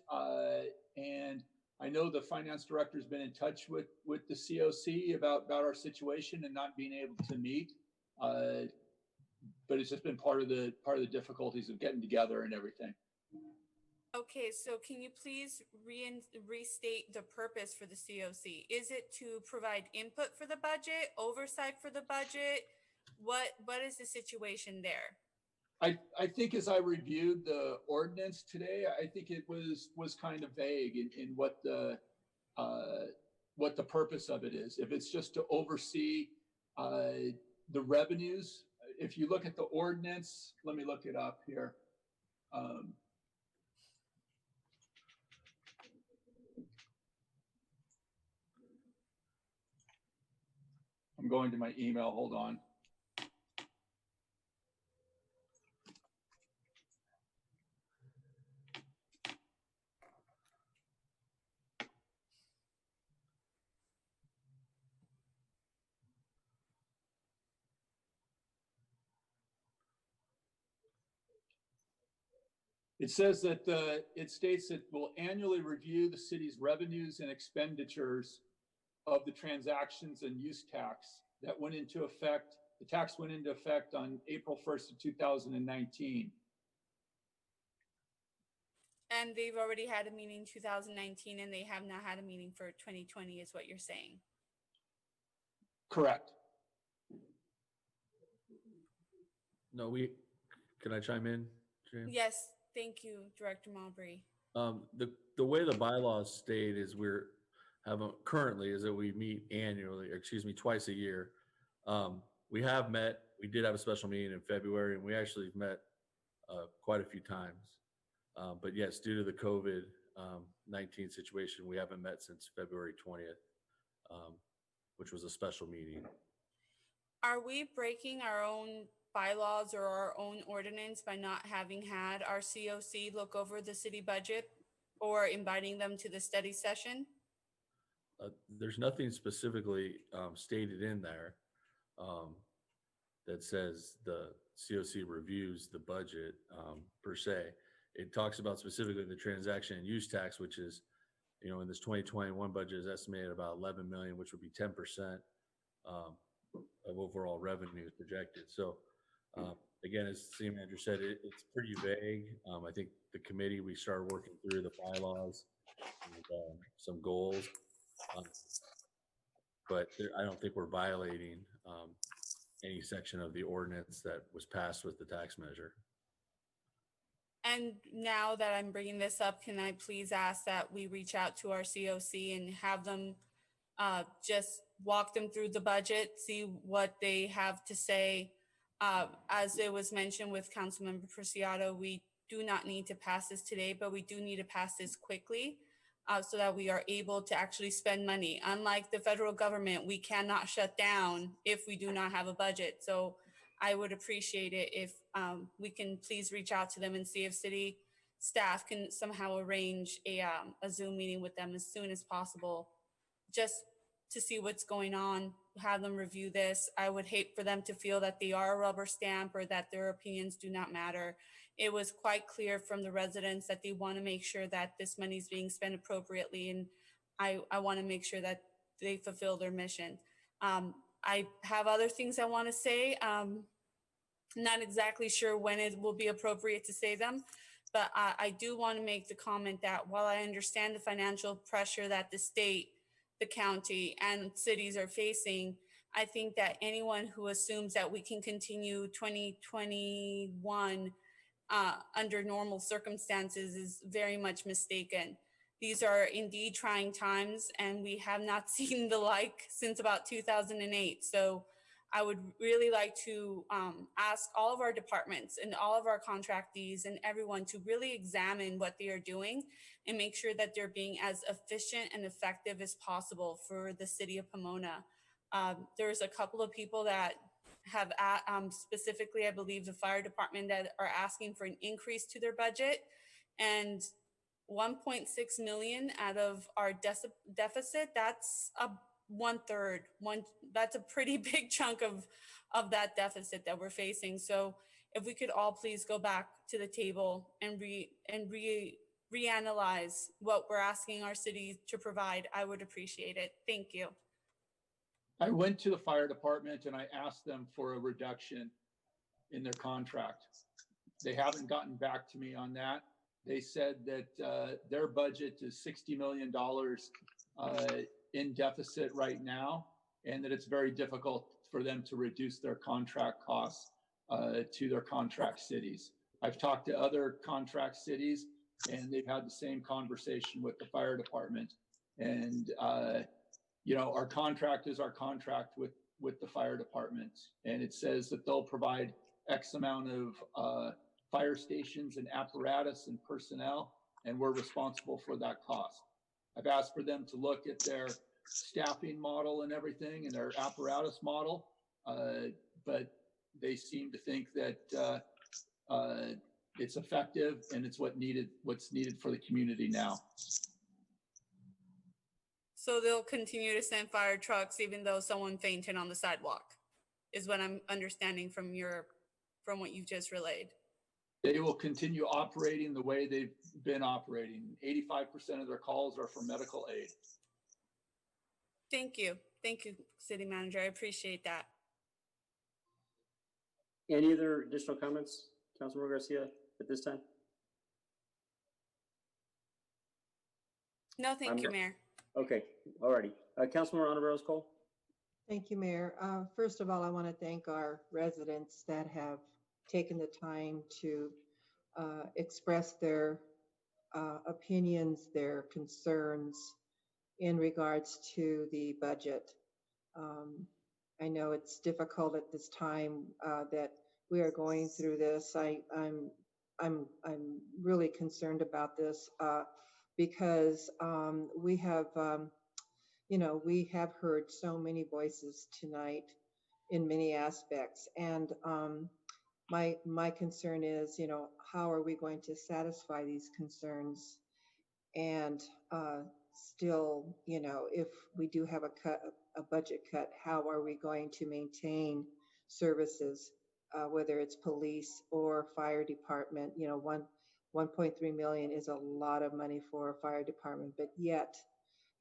S11: and I know the finance director's been in touch with the COC about our situation and not being able to meet, but it's just been part of the difficulties of getting together and everything.
S7: Okay, so can you please restate the purpose for the COC? Is it to provide input for the budget, oversight for the budget? What is the situation there?
S11: I think as I reviewed the ordinance today, I think it was kind of vague in what the purpose of it is. If it's just to oversee the revenues, if you look at the ordinance, let me look it up here. I'm going to my email, hold on. It says that it states that we'll annually review the city's revenues and expenditures of the transactions and use tax that went into effect. The tax went into effect on April 1st of 2019.
S7: And they've already had a meeting 2019 and they have not had a meeting for 2020 is what you're saying.
S11: Correct.
S16: No, can I chime in, James?
S7: Yes, thank you, Director Mowbray.
S16: The way the bylaws state is currently is that we meet annually, or excuse me, twice a year. We did have a special meeting in February, and we actually met quite a few times. But yes, due to the COVID-19 situation, we haven't met since February 20th, which was a special meeting.
S7: Are we breaking our own bylaws or our own ordinance by not having had our COC look over the city budget or inviting them to the study session?
S16: There's nothing specifically stated in there that says the COC reviews the budget per se. It talks about specifically the transaction and use tax, which is, in this 2021 budget is estimated about 11 million, which would be 10% of overall revenue projected. So again, as the city manager said, it's pretty vague. I think the committee, we started working through the bylaws and some goals, but I don't think we're violating any section of the ordinance that was passed with the tax measure.
S7: And now that I'm bringing this up, can I please ask that we reach out to our COC and have them just walk them through the budget, see what they have to say. As it was mentioned with Councilmember Preciado, we do not need to pass this today, but we do need to pass this quickly so that we are able to actually spend money. Unlike the federal government, we cannot shut down if we do not have a budget. So I would appreciate it if we can please reach out to them and see if city staff can somehow arrange a Zoom meeting with them as soon as possible, just to see what's going on, have them review this. I would hate for them to feel that they are a rubber stamp or that their opinions do not matter. It was quite clear from the residents that they want to make sure that this money is being spent appropriately, and I want to make sure that they fulfill their mission. I have other things I want to say. Not exactly sure when it will be appropriate to say them, but I do want to make the comment that while I understand the financial pressure that the state, the county, and cities are facing, I think that anyone who assumes that we can continue 2021 under normal circumstances is very much mistaken. These are indeed trying times, and we have not seen the like since about 2008. So I would really like to ask all of our departments and all of our contractees and everyone to really examine what they are doing and make sure that they're being as efficient and effective as possible for the city of Pomona. There's a couple of people that have specifically, I believe, the fire department that are asking for an increase to their budget, and 1.6 million out of our deficit, that's a 1/3. That's a pretty big chunk of that deficit that we're facing. So if we could all please go back to the table and reanalyze what we're asking our city to provide, I would appreciate it. Thank you.
S11: I went to the fire department and I asked them for a reduction in their contract. They haven't gotten back to me on that. They said that their budget is $60 million in deficit right now, and that it's very difficult for them to reduce their contract costs. to their contract cities. I've talked to other contract cities, and they've had the same conversation with the fire department. And our contract is our contract with the fire department, and it says that they'll provide X amount of fire stations and apparatus and personnel, and we're responsible for that cost. I've asked for them to look at their staffing model and everything and their apparatus model, but they seem to think that it's effective and it's what's needed for the community now.
S7: So they'll continue to send fire trucks even though someone fainted on the sidewalk, is what I'm understanding from what you've just relayed.
S11: They will continue operating the way they've been operating. 85% of their calls are for medical aid.
S7: Thank you. Thank you, City Manager. I appreciate that.
S1: Any other additional comments, Councilmember Garcia, at this time?
S7: No, thank you, Mayor.
S1: Okay, all righty. Councilmember Honoraros Cole?
S2: Thank you, Mayor. First of all, I want to thank our residents that have taken the time to express their opinions, their concerns in regards to the budget. I know it's difficult at this time that we are going through this. I'm really concerned about this because we have heard so many voices tonight in many aspects, and my concern is, how are we going to satisfy these concerns? And still, if we do have a budget cut, how are we going to maintain services, whether it's police or fire department? 1.3 million is a lot of money for a fire department, but yet,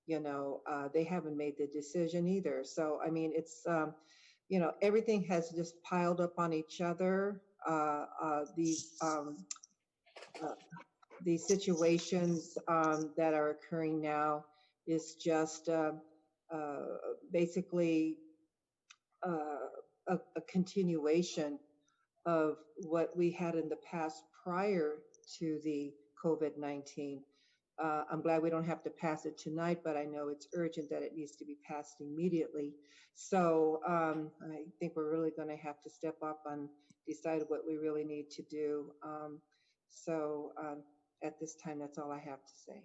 S2: they haven't made the decision either. So, I mean, it's, everything has just piled up on each other. These situations that are occurring now is just basically a continuation of what we had in the past prior to the COVID-19. I'm glad we don't have to pass it tonight, but I know it's urgent that it needs to be passed immediately. So I think we're really going to have to step up and decide what we really need to do. At this time, that's all I have to say.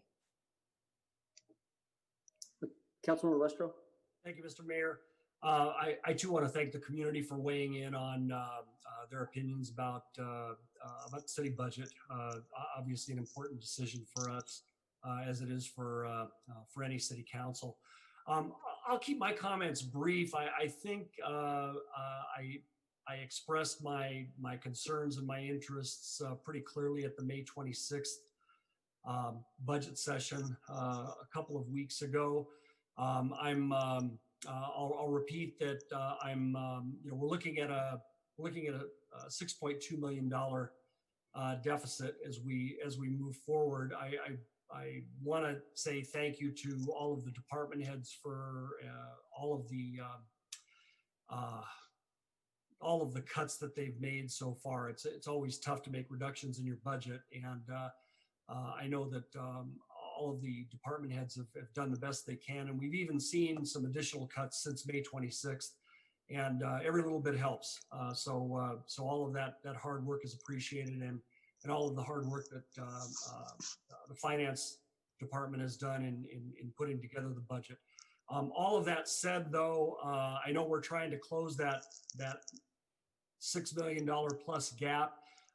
S1: Councilmember Lestro?
S10: Thank you, Mr. Mayor. I too want to thank the community for weighing in on their opinions about the city budget. Obviously, an important decision for us, as it is for any city council. I'll keep my comments brief. I think I expressed my concerns and my interests pretty clearly at the May 26th budget session a couple of weeks ago. I'll repeat that we're looking at a $6.2 million deficit as we move forward. I want to say thank you to all of the department heads for all of the cuts that they've made so far. It's always tough to make reductions in your budget, and I know that all of the department heads have done the best they can, and we've even seen some additional cuts since May 26th, and every little bit helps. So all of that hard work is appreciated, and all of the hard work that the finance department has done in putting together the budget. All of that said, though, I know we're trying to close that $6 million plus gap.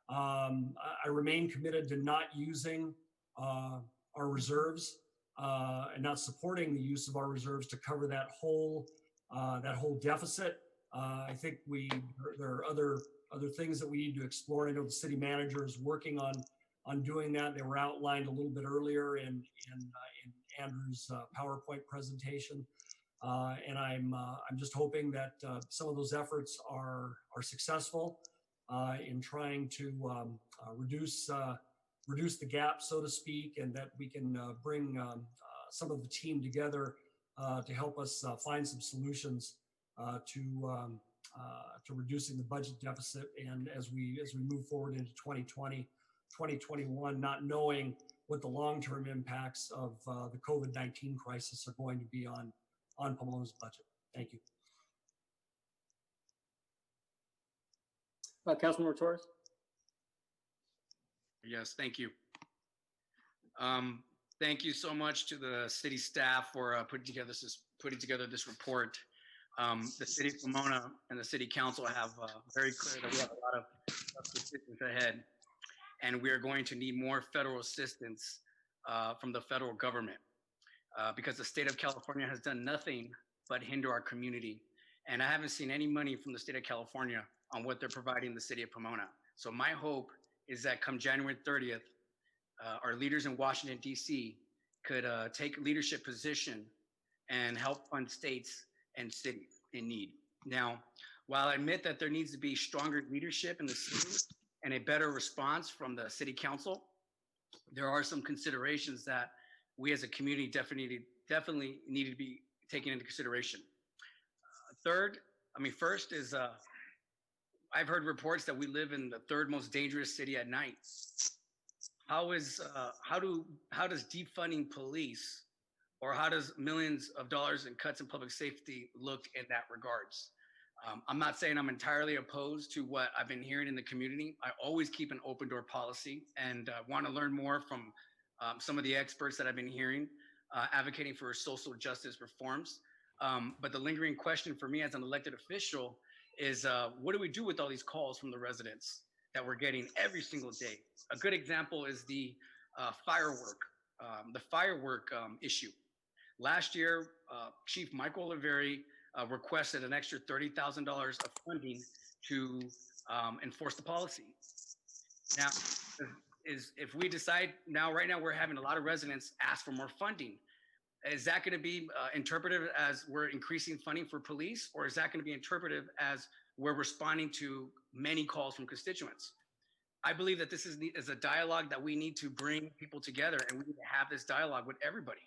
S10: I remain committed to not using our reserves and not supporting the use of our reserves to cover that whole deficit. I think there are other things that we need to explore. I know the city manager is working on doing that. They were outlined a little bit earlier in Andrew's PowerPoint presentation, and I'm just hoping that some of those efforts are successful in trying to reduce the gap, so to speak, and that we can bring some of the team together to help us find some solutions to reducing the budget deficit. And as we move forward into 2020, 2021, not knowing what the long-term impacts of the COVID-19 crisis are going to be on Pomona's budget. Thank you.
S1: Councilmember Torres?
S12: Yes, thank you. Thank you so much to the city staff for putting together this report. The city of Pomona and the city council have very clear that we have a lot of assistance ahead, and we are going to need more federal assistance from the federal government because the state of California has done nothing but hinder our community. And I haven't seen any money from the state of California on what they're providing the city of Pomona. So my hope is that come January 30th, our leaders in Washington, D.C. could take leadership position and help fund states and cities in need. Now, while I admit that there needs to be stronger leadership in the city and a better response from the city council, there are some considerations that we as a community definitely need to be taken into consideration. First is I've heard reports that we live in the third most dangerous city at night. How does defunding police, or how does millions of dollars in cuts in public safety look in that regards? I'm not saying I'm entirely opposed to what I've been hearing in the community. I always keep an open door policy and want to learn more from some of the experts that I've been hearing advocating for social justice reforms. But the lingering question for me as an elected official is what do we do with all these calls from the residents that we're getting every single day? A good example is the firework issue. Last year, Chief Michael Oliveri requested an extra $30,000 of funding to enforce the policy. Now, if we decide right now we're having a lot of residents ask for more funding. Is that going to be interpreted as we're increasing funding for police, or is that going to be interpreted as we're responding to many calls from constituents? I believe that this is a dialogue that we need to bring people together, and we need to have this dialogue with everybody.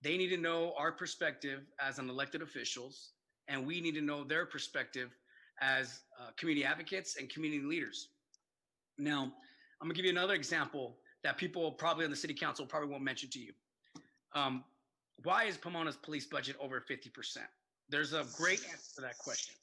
S12: They need to know our perspective as an elected officials, and we need to know their perspective as community advocates and community leaders. Now, I'm gonna give you another example that people probably on the city council probably won't mention to you. Why is Pomona's police budget over 50%? There's a great answer to that question.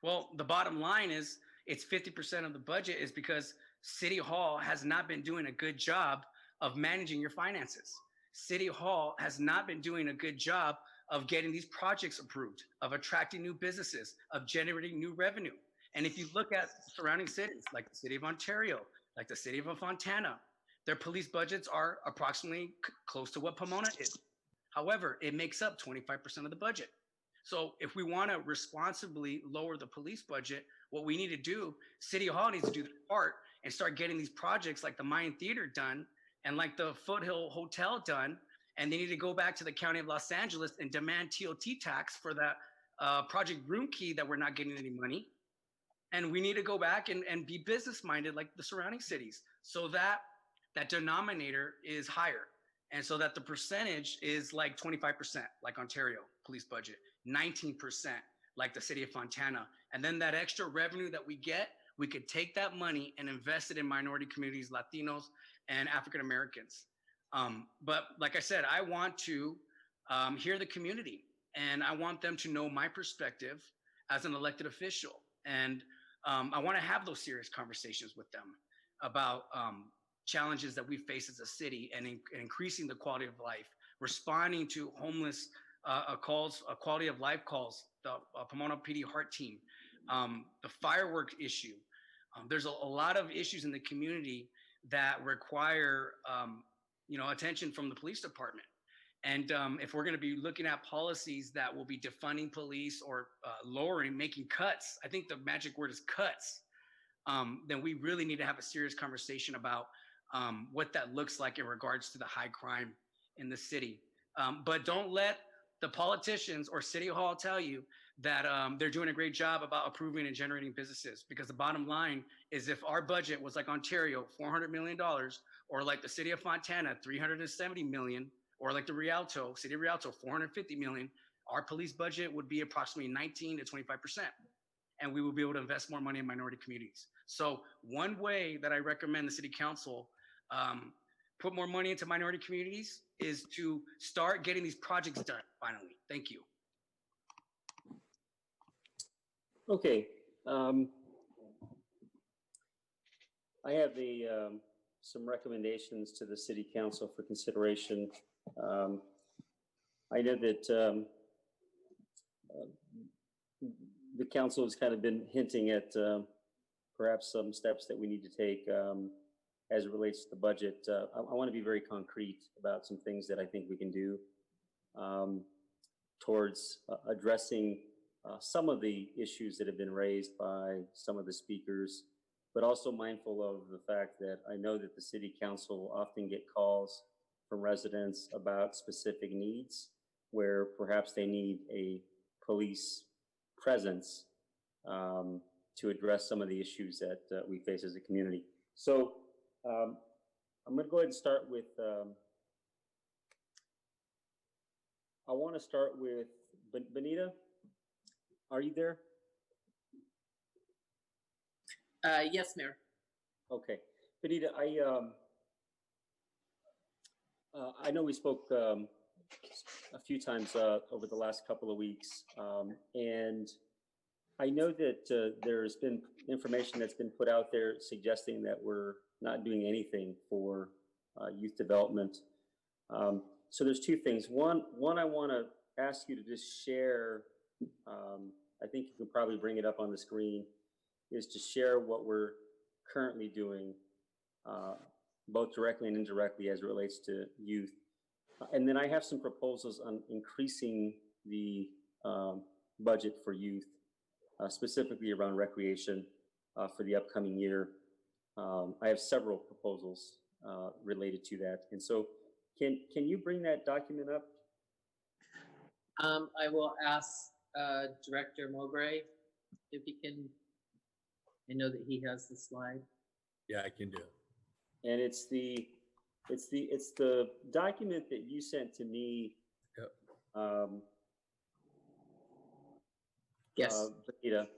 S12: Well, the bottom line is it's 50% of the budget is because City Hall has not been doing a good job of managing your finances. City Hall has not been doing a good job of getting these projects approved, of attracting new businesses, of generating new revenue. And if you look at surrounding cities, like the city of Ontario, like the city of Fontana, their police budgets are approximately close to what Pomona is. However, it makes up 25% of the budget. So if we want to responsibly lower the police budget, what we need to do, City Hall needs to do their part and start getting these projects like the Mayan Theater done and like the Foothill Hotel done. And they need to go back to the County of Los Angeles and demand TOT tax for that Project Room Key that we're not getting any money. And we need to go back and be business minded like the surrounding cities so that that denominator is higher. And so that the percentage is like 25%, like Ontario police budget, 19% like the city of Fontana. And then that extra revenue that we get, we could take that money and invest it in minority communities, Latinos, and African Americans. But like I said, I want to hear the community, and I want them to know my perspective as an elected official. And I want to have those serious conversations with them about challenges that we face as a city and increasing the quality of life, responding to homeless calls, quality of life calls, the Pomona PD Heart Team, the fireworks issue. There's a lot of issues in the community that require attention from the police department. And if we're going to be looking at policies that will be defunding police or making cuts, I think the magic word is cuts, then we really need to have a serious conversation about what that looks like in regards to the high crime in the city. But don't let the politicians or City Hall tell you that they're doing a great job about approving and generating businesses, because the bottom line is if our budget was like Ontario, $400 million, or like the city of Fontana, $370 million, or like the city of Rialto, $450 million, our police budget would be approximately 19 to 25%. and we will be able to invest more money in minority communities. So one way that I recommend the city council put more money into minority communities is to start getting these projects done finally. Thank you.
S1: Okay. I have some recommendations to the city council for consideration. I know that the council has kind of been hinting at perhaps some steps that we need to take as it relates to the budget. I want to be very concrete about some things that I think we can do towards addressing some of the issues that have been raised by some of the speakers, but also mindful of the fact that I know that the city council will often get calls from residents about specific needs where perhaps they need a police presence to address some of the issues that we face as a community. So I'm going to go ahead and start with, I want to start with Benita. Are you there?
S17: Yes, Mayor.
S1: Okay. Benita, I know we spoke a few times over the last couple of weeks, and I know that there's been information that's been put out there suggesting that we're not doing anything for youth development. So there's two things. One, I want to ask you to just share, I think you can probably bring it up on the screen, is to share what we're currently doing, both directly and indirectly as it relates to youth. And then I have some proposals on increasing the budget for youth, specifically around recreation for the upcoming year. I have several proposals related to that. And so can you bring that document up?
S17: I will ask Director Mowbray if he can. I know that he has the slide.
S16: Yeah, I can do it.
S1: And it's the document that you sent to me.
S16: Yep.
S17: Yes.
S1: Benita,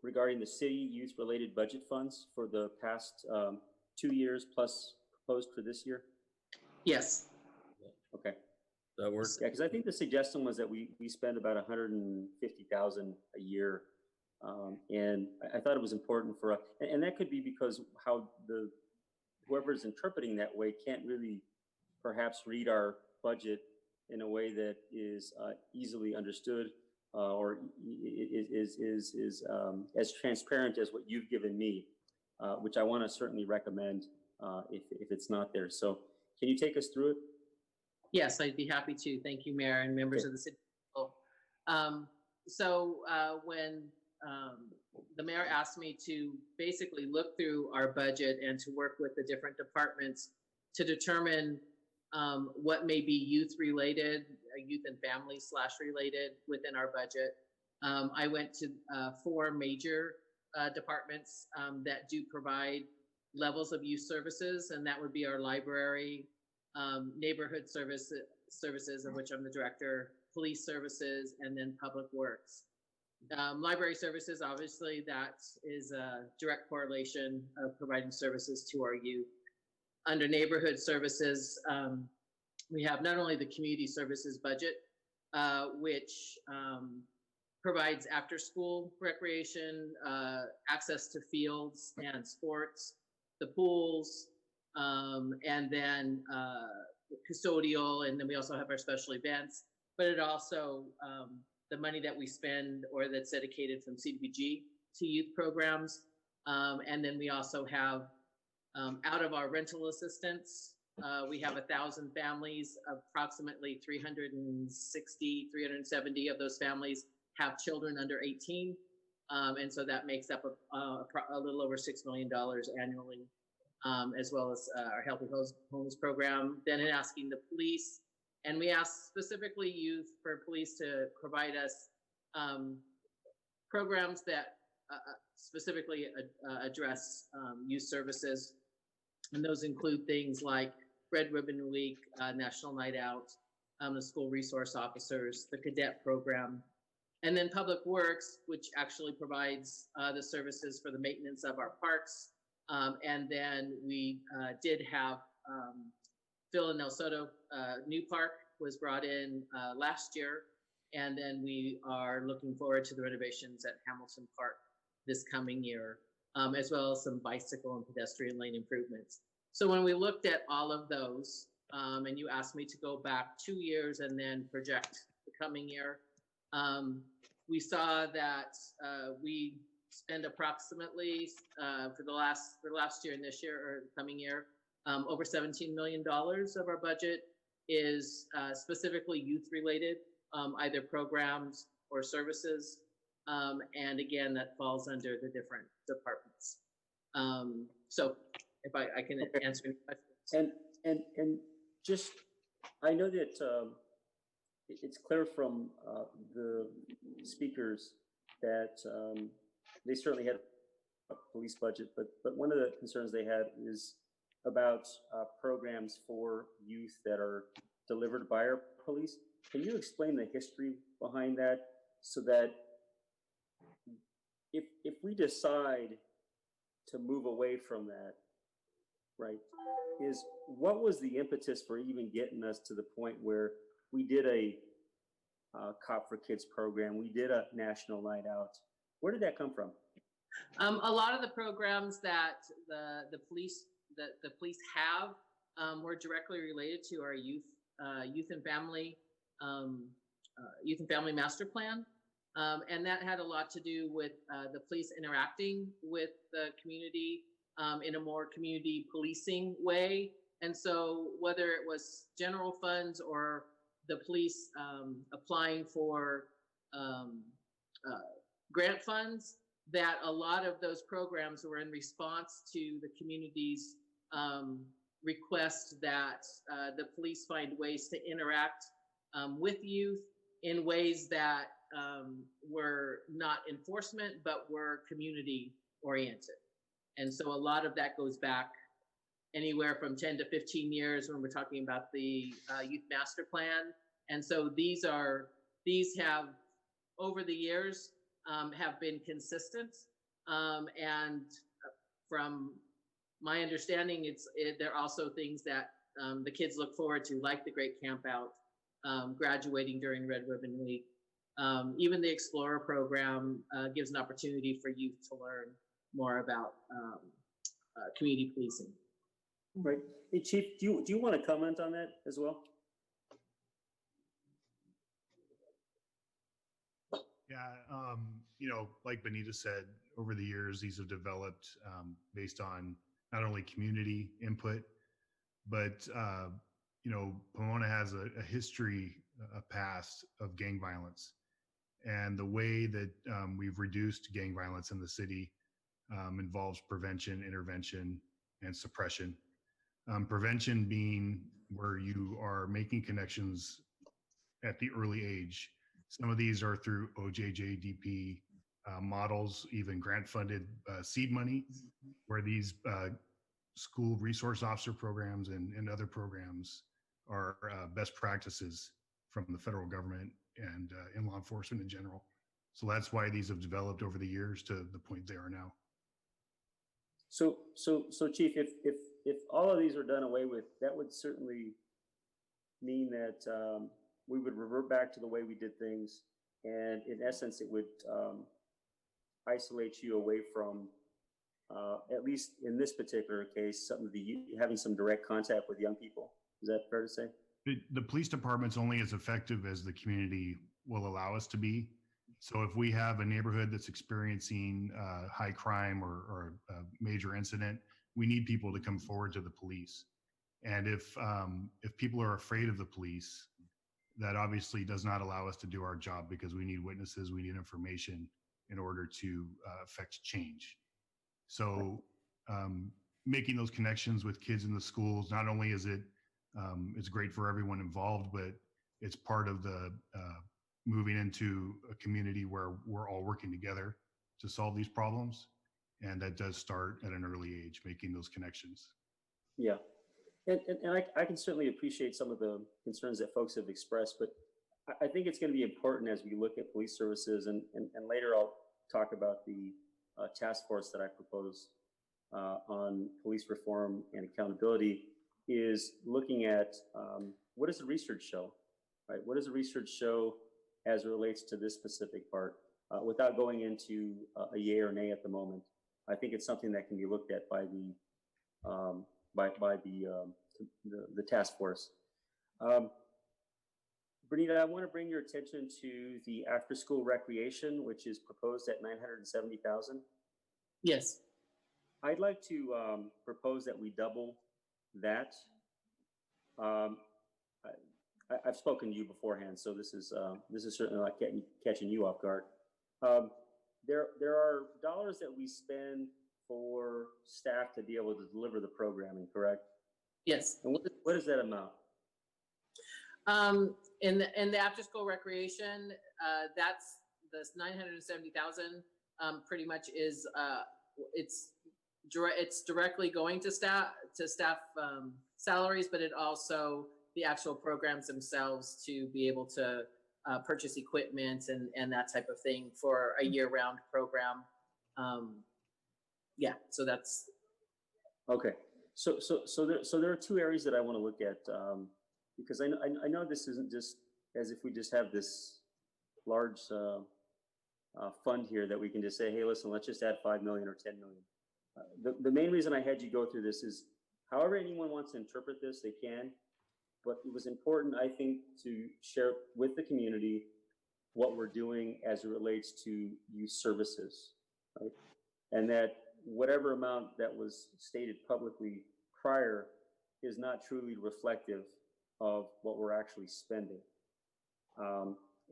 S1: regarding the city youth-related budget funds for the past 2 years plus proposed for this year.
S17: Yes.
S1: Okay.
S16: That works.
S1: Yeah, because I think the suggestion was that we spend about $150,000 a year. And I thought it was important for us, and that could be because how whoever's interpreting that way can't really perhaps read our budget in a way that is easily understood or is as transparent as what you've given me, which I want to certainly recommend if it's not there. So can you take us through it?
S17: Yes, I'd be happy to. Thank you, Mayor and members of the city council. When the mayor asked me to basically look through our budget and to work with the different departments to determine what may be youth related, youth and family / related within our budget. I went to 4 major departments that do provide levels of youth services, and that would be our library, neighborhood services, of which I'm the director, police services, and then public works. Library services, obviously, that is a direct correlation of providing services to our youth. Under neighborhood services, we have not only the community services budget, which provides after-school recreation, access to fields and sports, the pools, and then custodial, and then we also have our special events, but it also, the money that we spend or that's dedicated from CDBG to youth programs. And then we also have, out of our rental assistance, we have 1,000 families, approximately 360, 370 of those families have children under 18. And so that makes up a little over $6 million annually, as well as our Healthy Homes program. Then in asking the police, and we asked specifically youth for police to provide us programs that specifically address youth services. And those include things like Red Ribbon Week, National Night Out, the school resource officers, the cadet program. And then Public Works, which actually provides the services for the maintenance of our parks. And then we did have Phil and El Soto, new park was brought in last year. And then we are looking forward to the renovations at Hamilton Park this coming year, as well as some bicycle and pedestrian lane improvements. So when we looked at all of those, and you asked me to go back 2 years and then project the coming year, we saw that we spend approximately for last year and this year or coming year, over $17 million of our budget is specifically youth related, either programs or services. And again, that falls under the different departments. So if I can answer any questions.
S1: And just, I know that it's clear from the speakers that they certainly had a police budget, but one of the concerns they had is about programs for youth that are delivered by our police. Can you explain the history behind that so that if we decide to move away from that, right, is what was the impetus for even getting us to the point where we did a Cop for Kids program, we did a national night out? Where did that come from?
S17: A lot of the programs that the police have were directly related to our youth and family master plan, and that had a lot to do with the police interacting with the community in a more community policing way. And so whether it was general funds or the police applying for grant funds, that a lot of those programs were in response to the community's request that the police find ways to interact with youth in ways that were not enforcement, but were community oriented. And so a lot of that goes back anywhere from 10 to 15 years when we're talking about the youth master plan. And so these have over the years have been consistent. And from my understanding, they're also things that the kids look forward to, like the Great Camp Out, graduating during Red Ribbon Week. Even the Explorer program gives an opportunity for youth to learn more about community policing.
S1: Right. Hey, Chief, do you want to comment on that as well?
S18: Yeah, like Benita said, over the years, these have developed based on not only community input, but, Pomona has a history, a past of gang violence. And the way that we've reduced gang violence in the city involves prevention, intervention, and suppression. Prevention being where you are making connections at the early age. Some of these are through OJJDP models, even grant-funded seed money, where these school resource officer programs and other programs are best practices from the federal government and in law enforcement in general. So that's why these have developed over the years to the point they are now.
S1: So Chief, if all of these are done away with, that would certainly mean that we would revert back to the way we did things, and in essence, it would isolate you away from, at least in this particular case, having some direct contact with young people. Is that fair to say?
S18: The police department's only as effective as the community will allow us to be. So if we have a neighborhood that's experiencing high crime or a major incident, we need people to come forward to the police. And if people are afraid of the police, that obviously does not allow us to do our job, because we need witnesses, we need information in order to affect change. So making those connections with kids in the schools, not only is it's great for everyone involved, but it's part of the moving into a community where we're all working together to solve these problems. And that does start at an early age, making those connections.
S1: Yeah. And I can certainly appreciate some of the concerns that folks have expressed, but I think it's going to be important as we look at police services, and later I'll talk about the task force that I propose on police reform and accountability, is looking at what does the research show, right? What does the research show as it relates to this specific part, without going into a yay or nay at the moment. I think it's something that can be looked at by the task force. Bernita, I want to bring your attention to the after-school recreation, which is proposed at $970,000.
S17: Yes.
S1: I'd like to propose that we double that. I've spoken to you beforehand, so this is certainly not catching you off guard. There are dollars that we spend for staff to be able to deliver the programming, correct?
S17: Yes.
S1: And what is that amount?
S17: In the after-school recreation, that's this 970,000. Pretty much is it's directly going to staff salaries, but it also the actual programs themselves to be able to purchase equipment and that type of thing for a year-round program. Yeah, so that's
S1: okay. So there are two areas that I want to look at, because I know this isn't just as if we just have this large fund here that we can just say, hey, listen, let's just add 5 million or 10 million. The main reason I had you go through this is, however anyone wants to interpret this, they can. But it was important, I think, to share with the community what we're doing as it relates to youth services, right? And that whatever amount that was stated publicly prior is not truly reflective of what we're actually spending.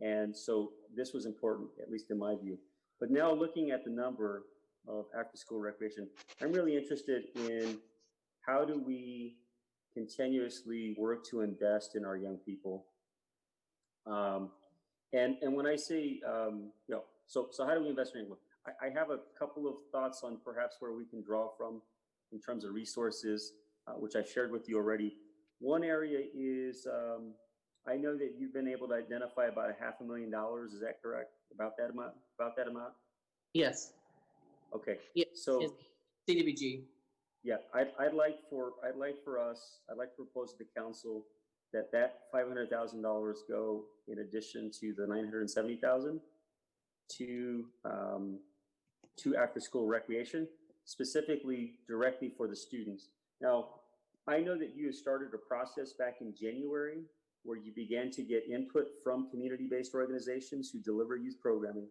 S1: And so this was important, at least in my view. But now looking at the number of after-school recreation, I'm really interested in how do we continuously work to invest in our young people. And when I say, so how do we invest in young people? I have a couple of thoughts on perhaps where we can draw from in terms of resources, which I've shared with you already. One area is, I know that you've been able to identify about $500,000. Is that correct? About that amount?
S17: yes.
S1: Okay.
S17: Yeah.
S1: So
S17: CDBG.
S1: yeah, I'd like to propose to the council that $500,000 go in addition to the $970,000 to after-school recreation, specifically directly for the students. Now, I know that you have started a process back in January where you began to get input from community-based organizations who deliver youth programming.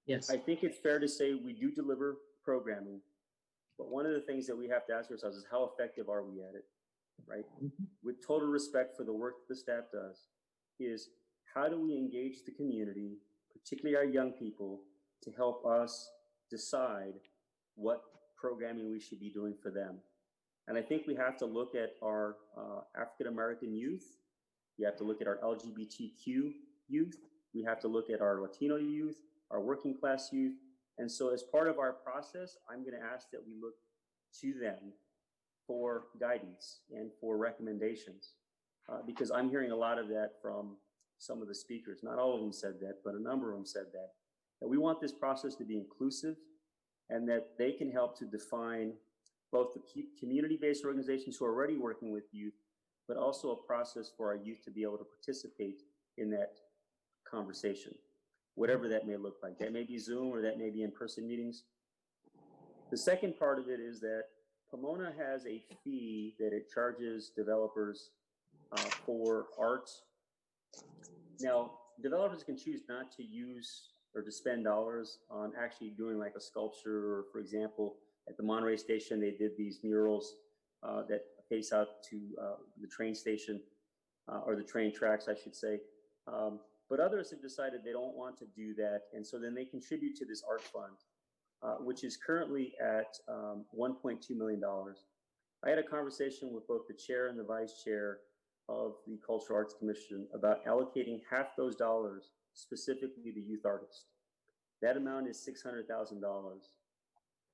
S17: Yes.
S1: I think it's fair to say we do deliver programming, but one of the things that we have to ask ourselves is how effective are we at it, right? With total respect for the work that the staff does, is how do we engage the community, particularly our young people, to help us decide what programming we should be doing for them? And I think we have to look at our African-American youth. We have to look at our LGBTQ youth. We have to look at our Latino youth, our working class youth. And so as part of our process, I'm going to ask that we look to them for guidance and for recommendations, because I'm hearing a lot of that from some of the speakers. Not all of them said that, but a number of them said that we want this process to be inclusive and that they can help to define both the community-based organizations who are already working with youth, but also a process for our youth to be able to participate in that conversation, whatever that may look like. That may be Zoom or that may be in-person meetings. The second part of it is that Pomona has a fee that it charges developers for art. Now, developers can choose not to use or to spend dollars on actually doing like a sculpture, or for example, at the Monterey station, they did these murals that face out to the train station, or the train tracks, I should say. But others have decided they don't want to do that. And so then they contribute to this art fund, which is currently at $1.2 million. I had a conversation with both the chair and the vice chair of the Cultural Arts Commission about allocating half those dollars specifically to youth artists. That amount is $600,000.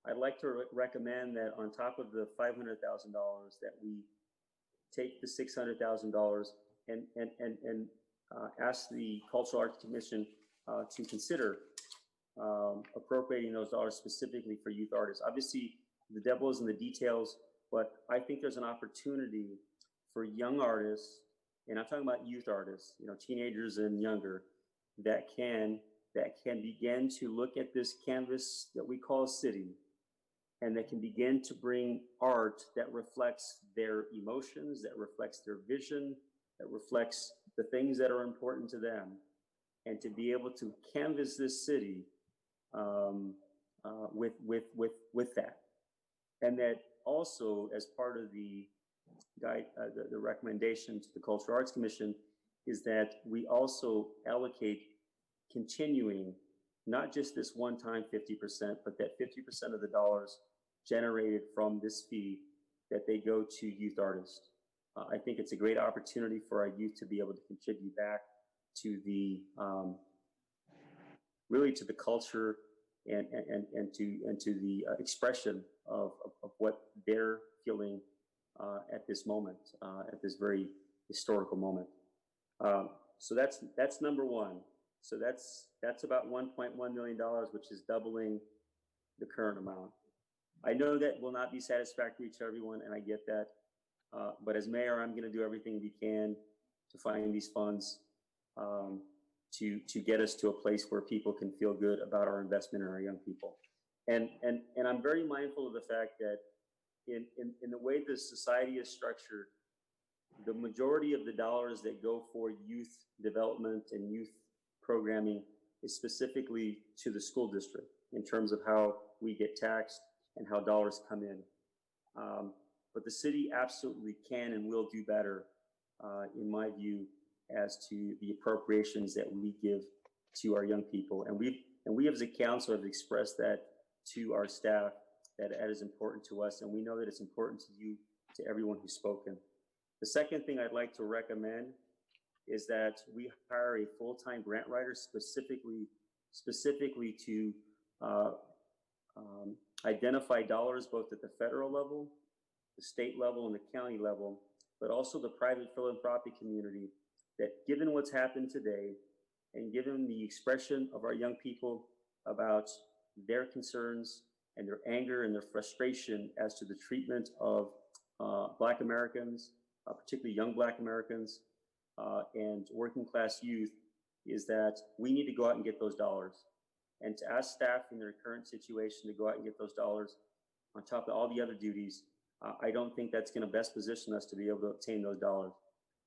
S1: I'd like to recommend that on top of the $500,000 that we take the $600,000 and ask the Cultural Arts Commission to consider appropriating those dollars specifically for youth artists. Obviously, the devil is in the details, but I think there's an opportunity for young artists, and I'm talking about youth artists, teenagers and younger, that can begin to look at this canvas that we call city, and that can begin to bring art that reflects their emotions, that reflects their vision, that reflects the things that are important to them, and to be able to canvas this city with that. And that also, as part of the recommendation to the Cultural Arts Commission, is that we also allocate continuing, not just this one-time 50%, but that 50% of the dollars generated from this fee, that they go to youth artists. I think it's a great opportunity for our youth to be able to contribute back to the really to the culture and to the expression of what they're feeling at this moment, at this very historical moment. So that's number one. So that's about $1.1 million, which is doubling the current amount. I know that will not be satisfactory to everyone, and I get that. But as mayor, I'm going to do everything we can to find these funds to get us to a place where people can feel good about our investment in our young people. And I'm very mindful of the fact that in the way the society is structured, the majority of the dollars that go for youth development and youth programming is specifically to the school district in terms of how we get taxed and how dollars come in. But the city absolutely can and will do better, in my view, as to the appropriations that we give to our young people. And we as a council have expressed that to our staff, that is important to us. And we know that it's important to you, to everyone who's spoken. The second thing I'd like to recommend is that we hire a full-time grant writer specifically to identify dollars both at the federal level, the state level, and the county level, but also the private philanthropic community, that given what's happened today and given the expression of our young people about their concerns and their anger and their frustration as to the treatment of Black Americans, particularly young Black Americans, and working class youth, is that we need to go out and get those dollars. And to ask staff in their current situation to go out and get those dollars on top of all the other duties, I don't think that's going to best position us to be able to obtain those dollars.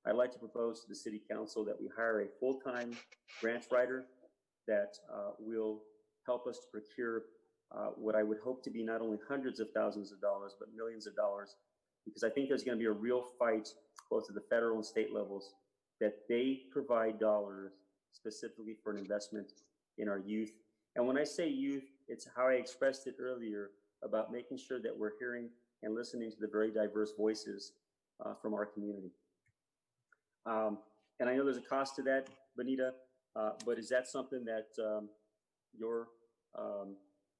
S1: I'd like to propose to the city council that we hire a full-time grant writer that will help us to procure what I would hope to be not only hundreds of thousands of dollars, but millions of dollars, because I think there's going to be a real fight both at the federal and state levels that they provide dollars specifically for an investment in our youth. And when I say youth, it's how I expressed it earlier about making sure that we're hearing and listening to the very diverse voices from our community. And I know there's a cost to that, Benita, but is that something that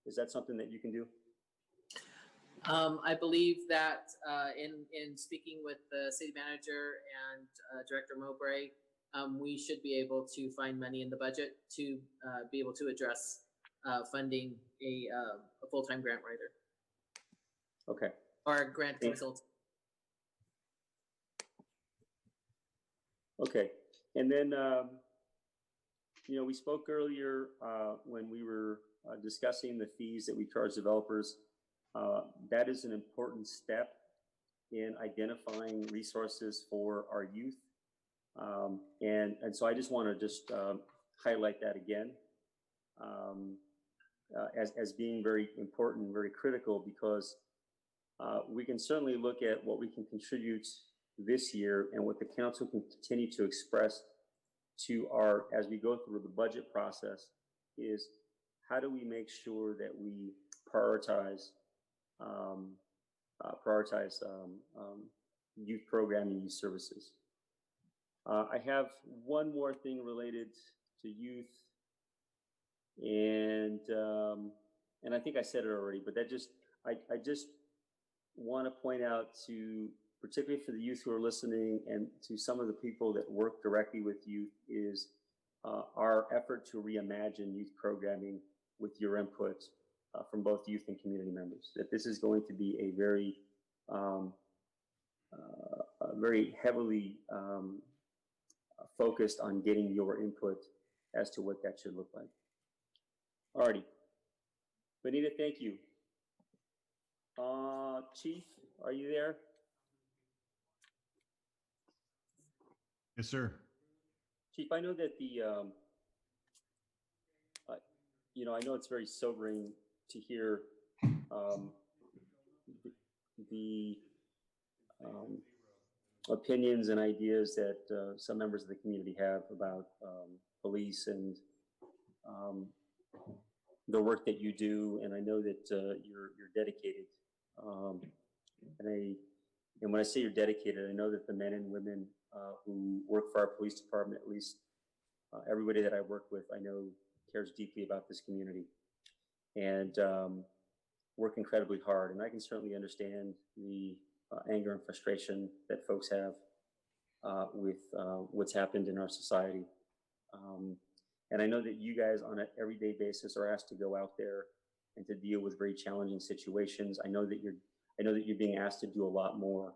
S1: is that something that you can do?
S17: I believe that in speaking with the city manager and Director Mowbray, we should be able to find money in the budget to be able to address funding a full-time grant writer.
S1: Okay.
S17: Or a grant consultant.
S1: Okay. And then, we spoke earlier when we were discussing the fees that we charge developers. That is an important step in identifying resources for our youth. And so I just want to highlight that again as being very important, very critical, because we can certainly look at what we can contribute this year and what the council can continue to express to as we go through the budget process, is how do we make sure that we prioritize youth programming, youth services. I have one more thing related to youth, and I think I said it already, but I just want to point out to particularly for the youth who are listening and to some of the people that work directly with youth, is our effort to reimagine youth programming with your input from both youth and community members. That this is going to be a very heavily focused on getting your input as to what that should look like. Alrighty. Benita, thank you. Chief, are you there?
S18: Yes, sir.
S1: Chief, I know that I know it's very sobering to hear the opinions and ideas that some members of the community have about police and the work that you do. And I know that you're dedicated. And when I say you're dedicated, I know that the men and women who work for our police department, at least everybody that I work with, I know cares deeply about this community and work incredibly hard. And I can certainly understand the anger and frustration that folks have with what's happened in our society. And I know that you guys on an everyday basis are asked to go out there and to deal with very challenging situations. I know that you're being asked to do a lot more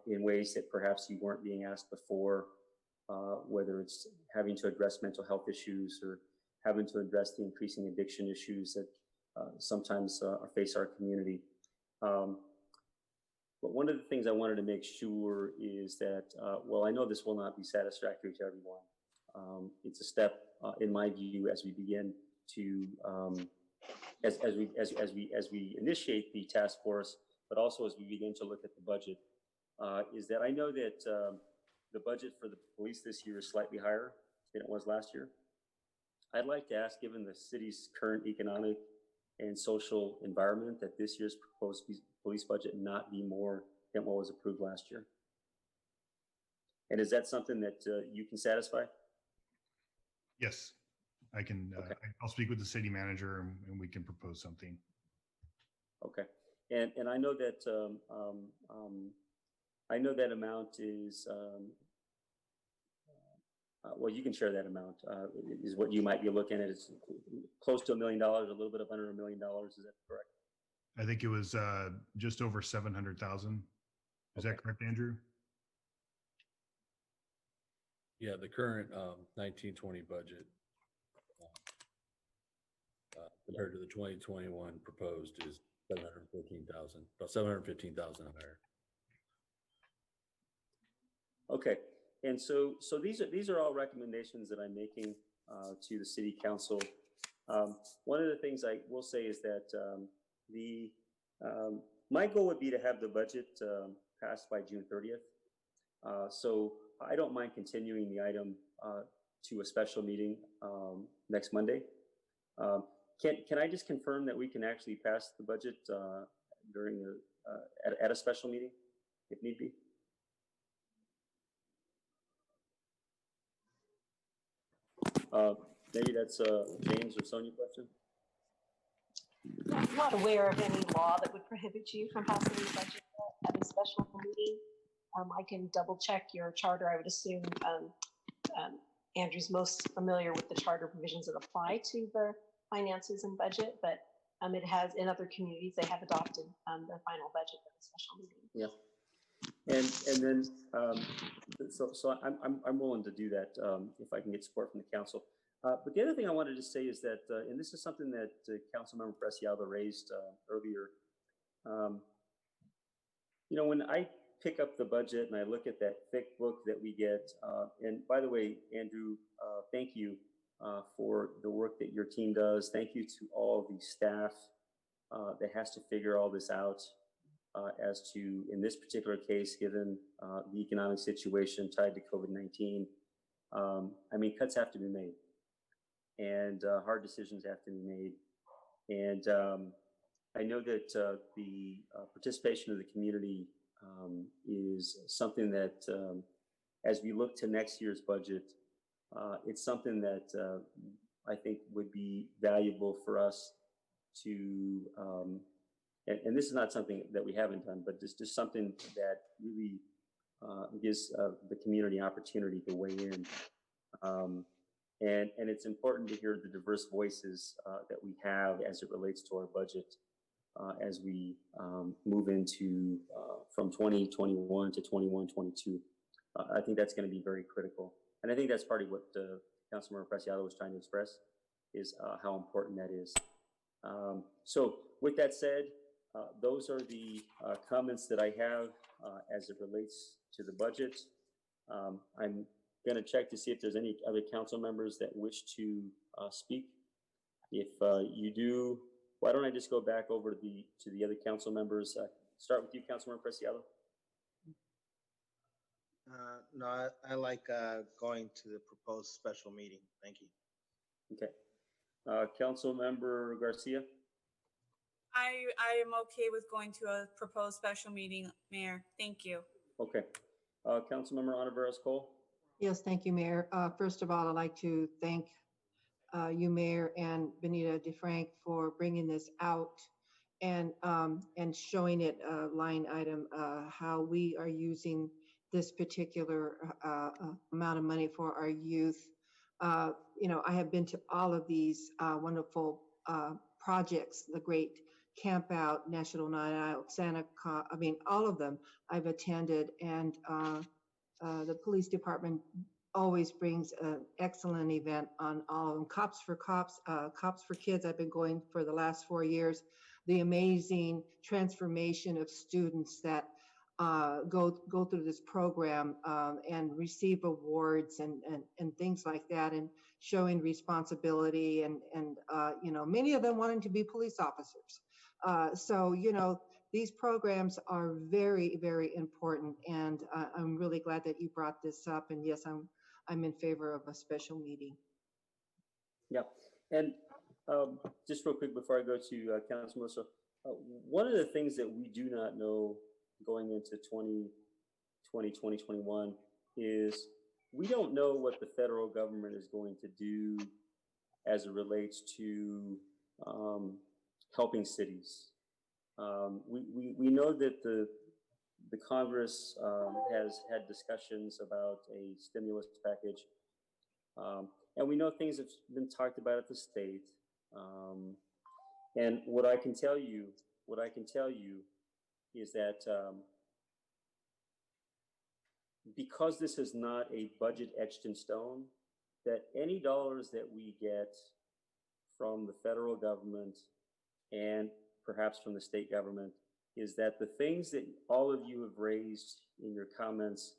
S1: in ways that perhaps you weren't being asked before, whether it's having to address mental health issues or having to address the increasing addiction issues that sometimes face our community. But one of the things I wanted to make sure is that, well, I know this will not be satisfactory to everyone. It's a step, in my view, as we begin to, as we initiate the task force, but also as we begin to look at the budget, is that I know that the budget for the police this year is slightly higher than it was last year. I'd like to ask, given the city's current economic and social environment, that this year's proposed police budget not be more than what was approved last year. And is that something that you can satisfy?
S18: Yes, I can.
S1: Okay.
S18: I'll speak with the city manager and we can propose something.
S1: Okay. And I know that amount is well, you can share that amount. Is what you might be looking at. It's close to $1 million, a little bit of under $1 million. Is that correct?
S18: I think it was just over 700,000. Is that correct, Andrew?
S16: Yeah, the current 1920 budget compared to the 2021 proposed is 714,000, about 715,000 higher.
S1: Okay, and so these are all recommendations that I'm making to the city council. One of the things I will say is that my goal would be to have the budget passed by June 30th. So I don't mind continuing the item to a special meeting next Monday. Can I just confirm that we can actually pass the budget during at a special meeting if need be? Maybe that's James or Sonia question.
S3: I'm not aware of any law that would prohibit you from passing the budget at a special meeting. I can double check your charter. I would assume Andrew's most familiar with the charter provisions that apply to the finances and budget, but it has, in other communities, they have adopted the final budget at a special meeting.
S1: Yeah. And then so I'm willing to do that if I can get support from the council. But the other thing I wanted to say is that, and this is something that Councilmember Preciado raised earlier. You know, when I pick up the budget and I look at that thick book that we get, and by the way, Andrew, thank you for the work that your team does. Thank you to all the staff that has to figure all this out. As to, in this particular case, given the economic situation tied to COVID-19, I mean, cuts have to be made and hard decisions have to be made. And I know that the participation of the community is something that, as we look to next year's budget, it's something that I think would be valuable for us to and this is not something that we haven't done, but just something that really gives the community opportunity to weigh in. And it's important to hear the diverse voices that we have as it relates to our budget as we move into from 2021 to 21-22. I think that's going to be very critical. And I think that's part of what Councilmember Preciado was trying to express, is how important that is. So with that said, those are the comments that I have as it relates to the budget. I'm going to check to see if there's any other council members that wish to speak. If you do, why don't I just go back over to the other council members? Start with you, Councilmember Preciado.
S9: No, I like going to the proposed special meeting. Thank you.
S1: Okay. Councilmember Garcia.
S7: I am okay with going to a proposed special meeting, Mayor. Thank you.
S1: Okay. Councilmember Oliveros Cole.
S2: Yes, thank you, Mayor. First of all, I'd like to thank you, Mayor, and Benita DeFrank for bringing this out and showing it line item how we are using this particular amount of money for our youth. You know, I have been to all of these wonderful projects, the great Camp Out, National Night Out, I mean, all of them I've attended, and the police department always brings an excellent event on all of them. Cops for Cops, Cops for Kids, I've been going for the last 4 years. The amazing transformation of students that go through this program and receive awards and things like that, and showing responsibility and you know, many of them wanting to be police officers. So, you know, these programs are very, very important, and I'm really glad that you brought this up. And yes, I'm in favor of a special meeting.
S1: Yeah, and just real quick before I go to Councilman Melissa, one of the things that we do not know going into 2020, 2021 is we don't know what the federal government is going to do as it relates to helping cities. We know that the Congress has had discussions about a stimulus package, and we know things have been talked about at the state. And what I can tell you is that because this is not a budget etched in stone, that any dollars that we get from the federal government and perhaps from the state government is that the things that all of you have raised in your comments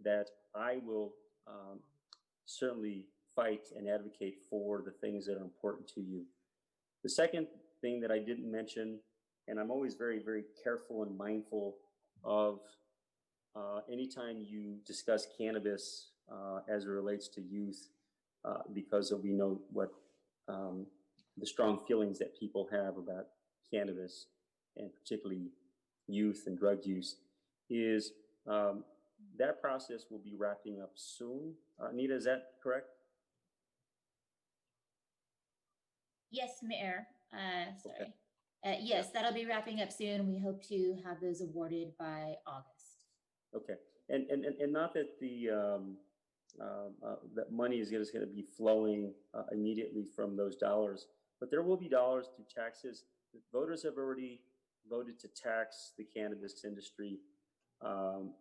S1: that I will certainly fight and advocate for the things that are important to you. The second thing that I didn't mention, and I'm always very, very careful and mindful of anytime you discuss cannabis as it relates to youth, because we know what the strong feelings that people have about cannabis, and particularly youth and drug use, is that process will be wrapping up soon. Anita, is that correct?
S13: Yes, Mayor. Sorry.
S1: Okay.
S13: Yes, that'll be wrapping up soon. We hope to have those awarded by August.
S1: Okay, and not that that money is going to be flowing immediately from those dollars, but there will be dollars through taxes. The voters have already voted to tax the cannabis industry,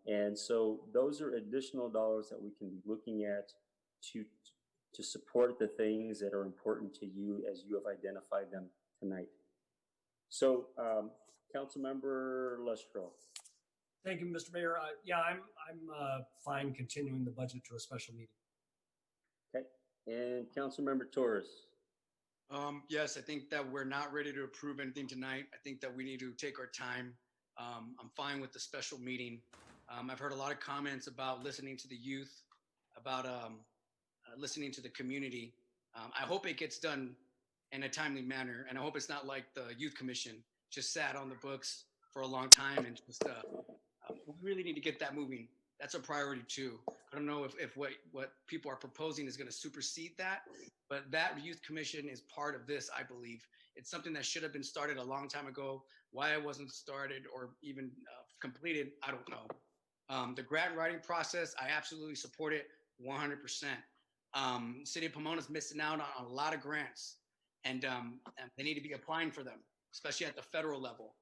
S1: and so those are additional dollars that we can be looking at to support the things that are important to you as you have identified them tonight. So, Councilmember Lestro.
S10: Thank you, Mr. Mayor. Yeah, I'm fine continuing the budget to a special meeting.
S1: Okay, and Councilmember Torres.
S12: Yes, I think that we're not ready to approve anything tonight. I think that we need to take our time. I'm fine with the special meeting. I've heard a lot of comments about listening to the youth, about listening to the community. I hope it gets done in a timely manner, and I hope it's not like the Youth Commission just sat on the books for a long time and just we really need to get that moving. That's a priority too. I don't know if what people are proposing is going to supersede that, but that youth commission is part of this, I believe. It's something that should have been started a long time ago. Why it wasn't started or even completed, I don't know. The grant writing process, I absolutely support it 100%. City of Pomona is missing out on a lot of grants, and they need to be applying for them, especially at the federal level.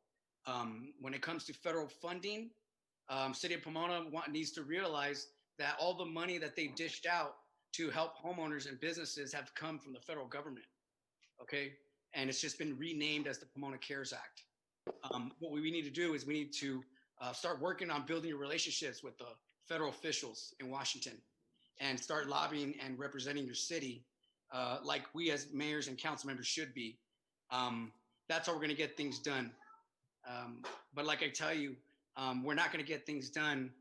S12: When it comes to federal funding, City of Pomona needs to realize that all the money that they dished out to help homeowners and businesses have come from the federal government, okay? And it's just been renamed as the Pomona Cares Act. What we need to do is we need to start working on building your relationships with the federal officials in Washington and start lobbying and representing your city like we as mayors and council members should be. That's how we're gonna get things done. But like I tell you, we're not going to get things done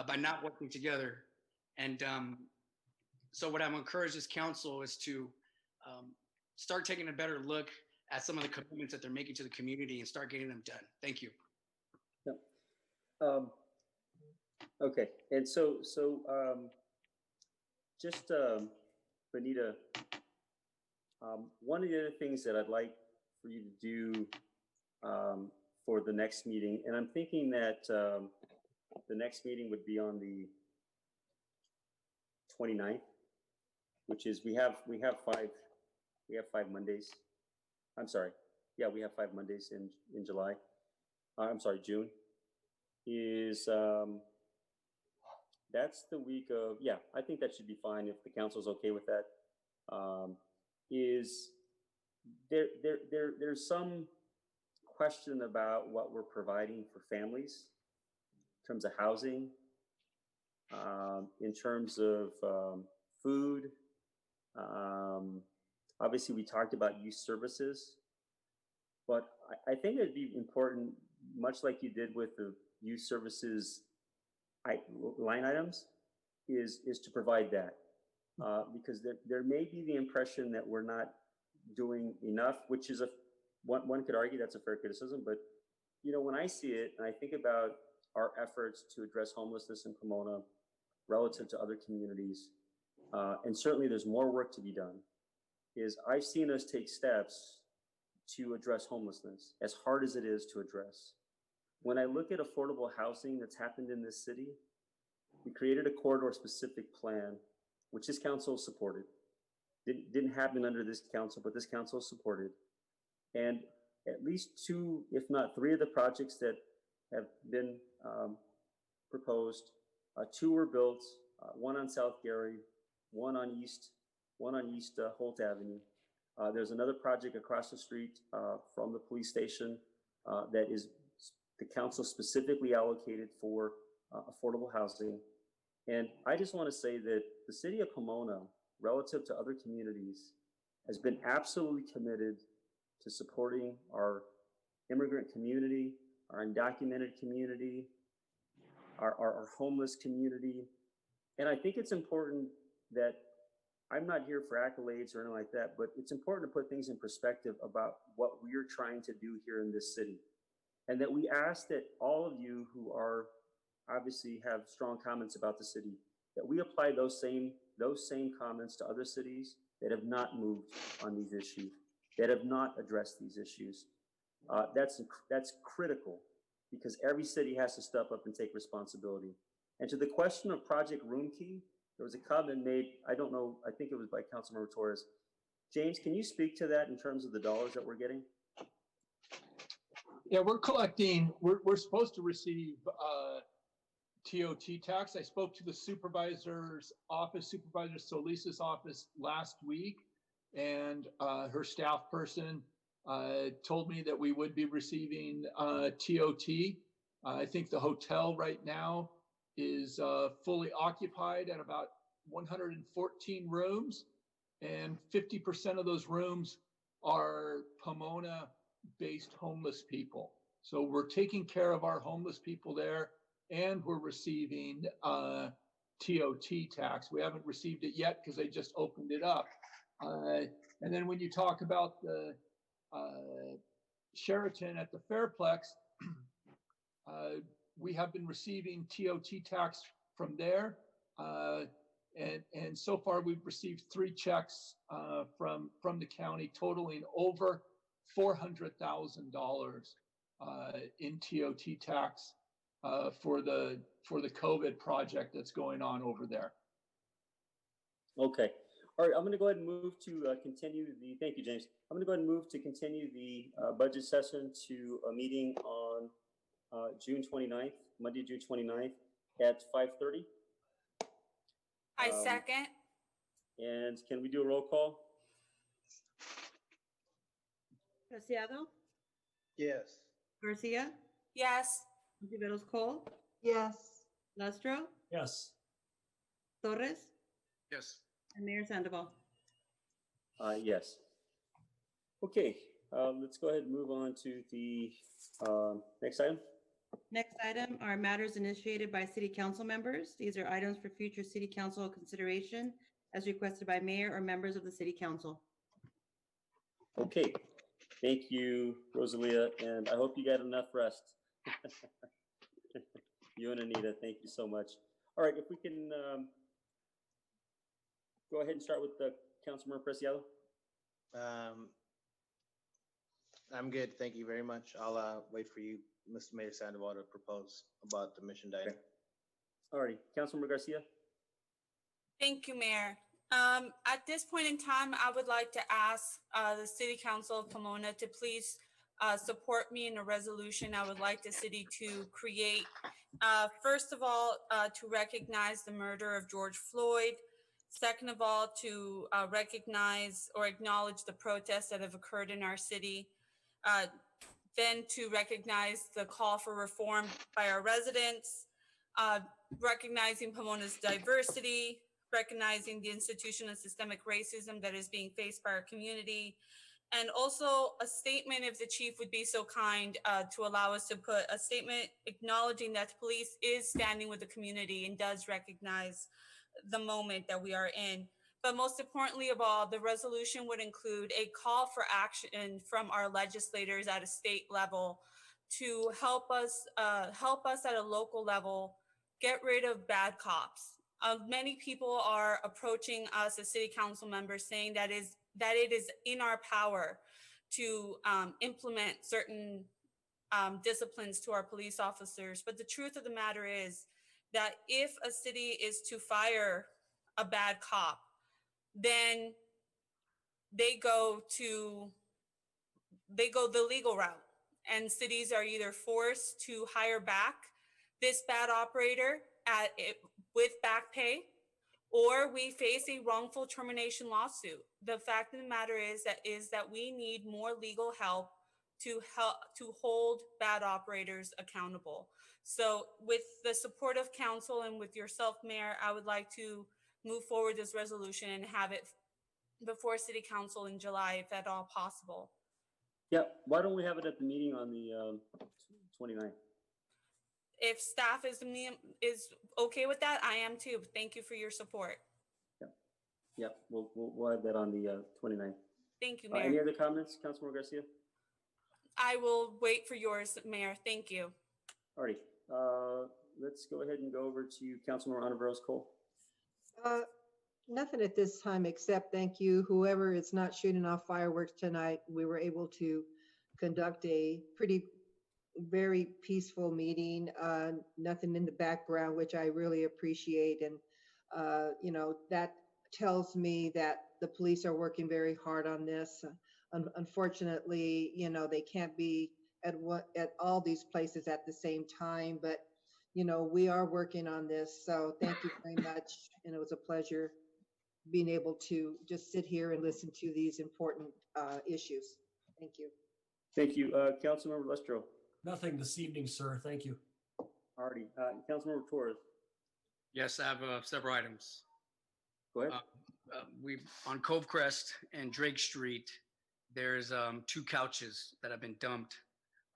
S12: by not working together. And so what I'm encouraged this council is to start taking a better look at some of the commitments that they're making to the community and start getting them done. Thank you.
S1: Yep. Okay, and so just Benita, one of the other things that I'd like for you to do for the next meeting, and I'm thinking that the next meeting would be on the 29th, which is we have 5 Mondays. I'm sorry. Yeah, we have 5 Mondays in July. I'm sorry, June. Is that's the week of, yeah, I think that should be fine if the council's okay with that. Is there's some question about what we're providing for families in terms of housing, in terms of food. Obviously, we talked about youth services, but I think it'd be important, much like you did with the youth services line items, is to provide that. Because there may be the impression that we're not doing enough, which is one could argue that's a fair criticism, but you know, when I see it and I think about our efforts to address homelessness in Pomona relative to other communities, and certainly there's more work to be done, is I've seen us take steps to address homelessness, as hard as it is to address. When I look at affordable housing that's happened in this city, we created a corridor-specific plan, which this council supported. Didn't happen under this council, but this council supported. And at least 2, if not 3 of the projects that have been proposed, 2 were built, one on South Gary, one on East Holt Avenue. There's another project across the street from the police station that is the council specifically allocated for affordable housing. And I just want to say that the city of Pomona, relative to other communities, has been absolutely committed to supporting our immigrant community, our undocumented community, our homeless community. And I think it's important that I'm not here for accolades or anything like that, but it's important to put things in perspective about what we're trying to do here in this city. And that we ask that all of you who are obviously have strong comments about the city, that we apply those same comments to other cities that have not moved on these issues, that have not addressed these issues. That's critical, because every city has to step up and take responsibility. And to the question of Project Room Key, there was a comment made, I don't know, I think it was by Councilmember Torres. James, can you speak to that in terms of the dollars that we're getting?
S11: Yeah, we're collecting, we're supposed to receive TOT tax. I spoke to the supervisor's office, Supervisor Solis's office last week, and her staff person told me that we would be receiving TOT. I think the hotel right now is fully occupied at about 114 rooms, and 50% of those rooms are Pomona-based homeless people. So we're taking care of our homeless people there, and we're receiving TOT tax. We haven't received it yet because they just opened it up. And then when you talk about the Sheraton at the Fairplex, we have been receiving TOT tax from there. And so far we've received 3 checks from the county totaling over $400,000 in TOT tax for the COVID project that's going on over there.
S1: Okay. All right, I'm going to go ahead and move to continue the, thank you, James. I'm going to go ahead and move to continue the budget session to a meeting on June 29th, Monday, June 29th at 5:30.
S7: I second.
S1: And can we do a roll call?
S4: Preciado,
S9: Yes.
S4: Garcia,
S7: Yes.
S4: Ontiveros Cole,
S2: Yes.
S4: Lustro,
S10: Yes.
S4: Torres,
S12: Yes.
S4: and Mayor Sandoval.
S1: Yes. Okay, let's go ahead and move on to the next item.
S4: Next item are matters initiated by city council members. These are items for future city council consideration as requested by mayor or members of the city council.
S1: Okay, thank you, Rosalia, and I hope you got enough rest. You and Anita, thank you so much. All right, if we can go ahead and start with the Councilmember Preciado.
S9: I'm good. Thank you very much. I'll wait for you, Mr. Mayor Sandoval, to propose about the mission item.
S1: Okay. All righty, Councilmember Garcia.
S7: Thank you, Mayor. At this point in time, I would like to ask the City Council of Pomona to please support me in a resolution I would like the city to create. First of all, to recognize the murder of George Floyd. Second of all, to recognize or acknowledge the protests that have occurred in our city. Then to recognize the call for reform by our residents, recognizing Pomona's diversity, recognizing the institutional and systemic racism that is being faced by our community, and also a statement, if the chief would be so kind to allow us to put a statement acknowledging that the police is standing with the community and does recognize the moment that we are in. But most importantly of all, the resolution would include a call for action from our legislators at a state level to help us at a local level get rid of bad cops. Many people are approaching us as city council members saying that it is in our power to implement certain disciplines to our police officers. But the truth of the matter is that if a city is to fire a bad cop, then they go the legal route, and cities are either forced to hire back this bad operator with back pay, or we face a wrongful termination lawsuit. The fact of the matter is that we need more legal help to hold bad operators accountable. So with the support of council and with yourself, Mayor, I would like to move forward this resolution and have it before City Council in July, if at all possible.
S1: Yeah, why don't we have it at the meeting on the 29th?
S7: If staff is okay with that, I am too. Thank you for your support.
S1: Yeah, we'll have that on the 29th.
S7: Thank you, Mayor.
S1: Any other comments, Councilmember Garcia?
S7: I will wait for yours, Mayor. Thank you.
S1: All righty, let's go ahead and go over to Councilmember Ontiveros Cole.
S2: Nothing at this time except thank you. Whoever is not shooting off fireworks tonight, we were able to conduct a very peaceful meeting. Nothing in the background, which I really appreciate. And, that tells me that the police are working very hard on this. Unfortunately, they can't be at all these places at the same time, but, we are working on this. So thank you very much. And it was a pleasure being able to just sit here and listen to these important issues. Thank you.
S1: Thank you. Councilmember Lustro.
S10: Nothing this evening, sir. Thank you.
S1: All righty. Councilmember Torres.
S12: Yes, I have several items.
S1: Go ahead.
S12: On Cove Crest and Drake Street, there's 2 couches that have been dumped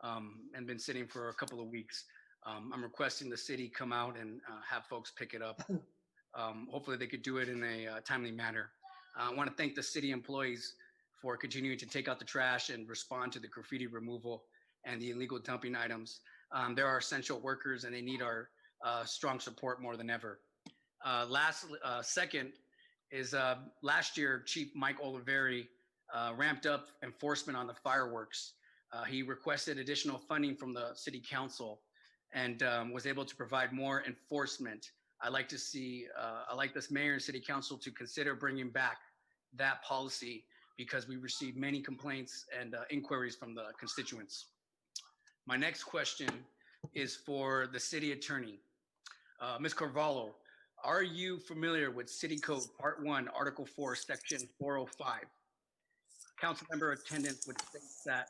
S12: and been sitting for a couple of weeks. I'm requesting the city come out and have folks pick it up. Hopefully they could do it in a timely manner. I want to thank the city employees for continuing to take out the trash and respond to the graffiti removal and the illegal dumping items. There are essential workers and they need our strong support more than ever. Second is last year, Chief Mike Oliveri ramped up enforcement on the fireworks. He requested additional funding from the city council and was able to provide more enforcement. I like this mayor and city council to consider bringing back that policy because we received many complaints and inquiries from the constituents. My next question is for the city attorney. Ms. Carvalho, are you familiar with City Code Part 1, Article 4, Section 405? Council member attendance would state that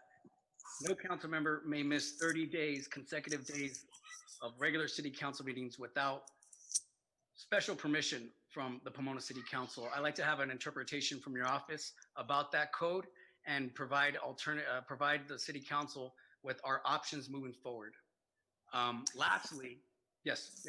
S12: no council member may miss 30 days, consecutive days of regular city council meetings without special permission from the Pomona City Council. I'd like to have an interpretation from your office about that code and provide the city council with our options moving forward. Lastly, yes.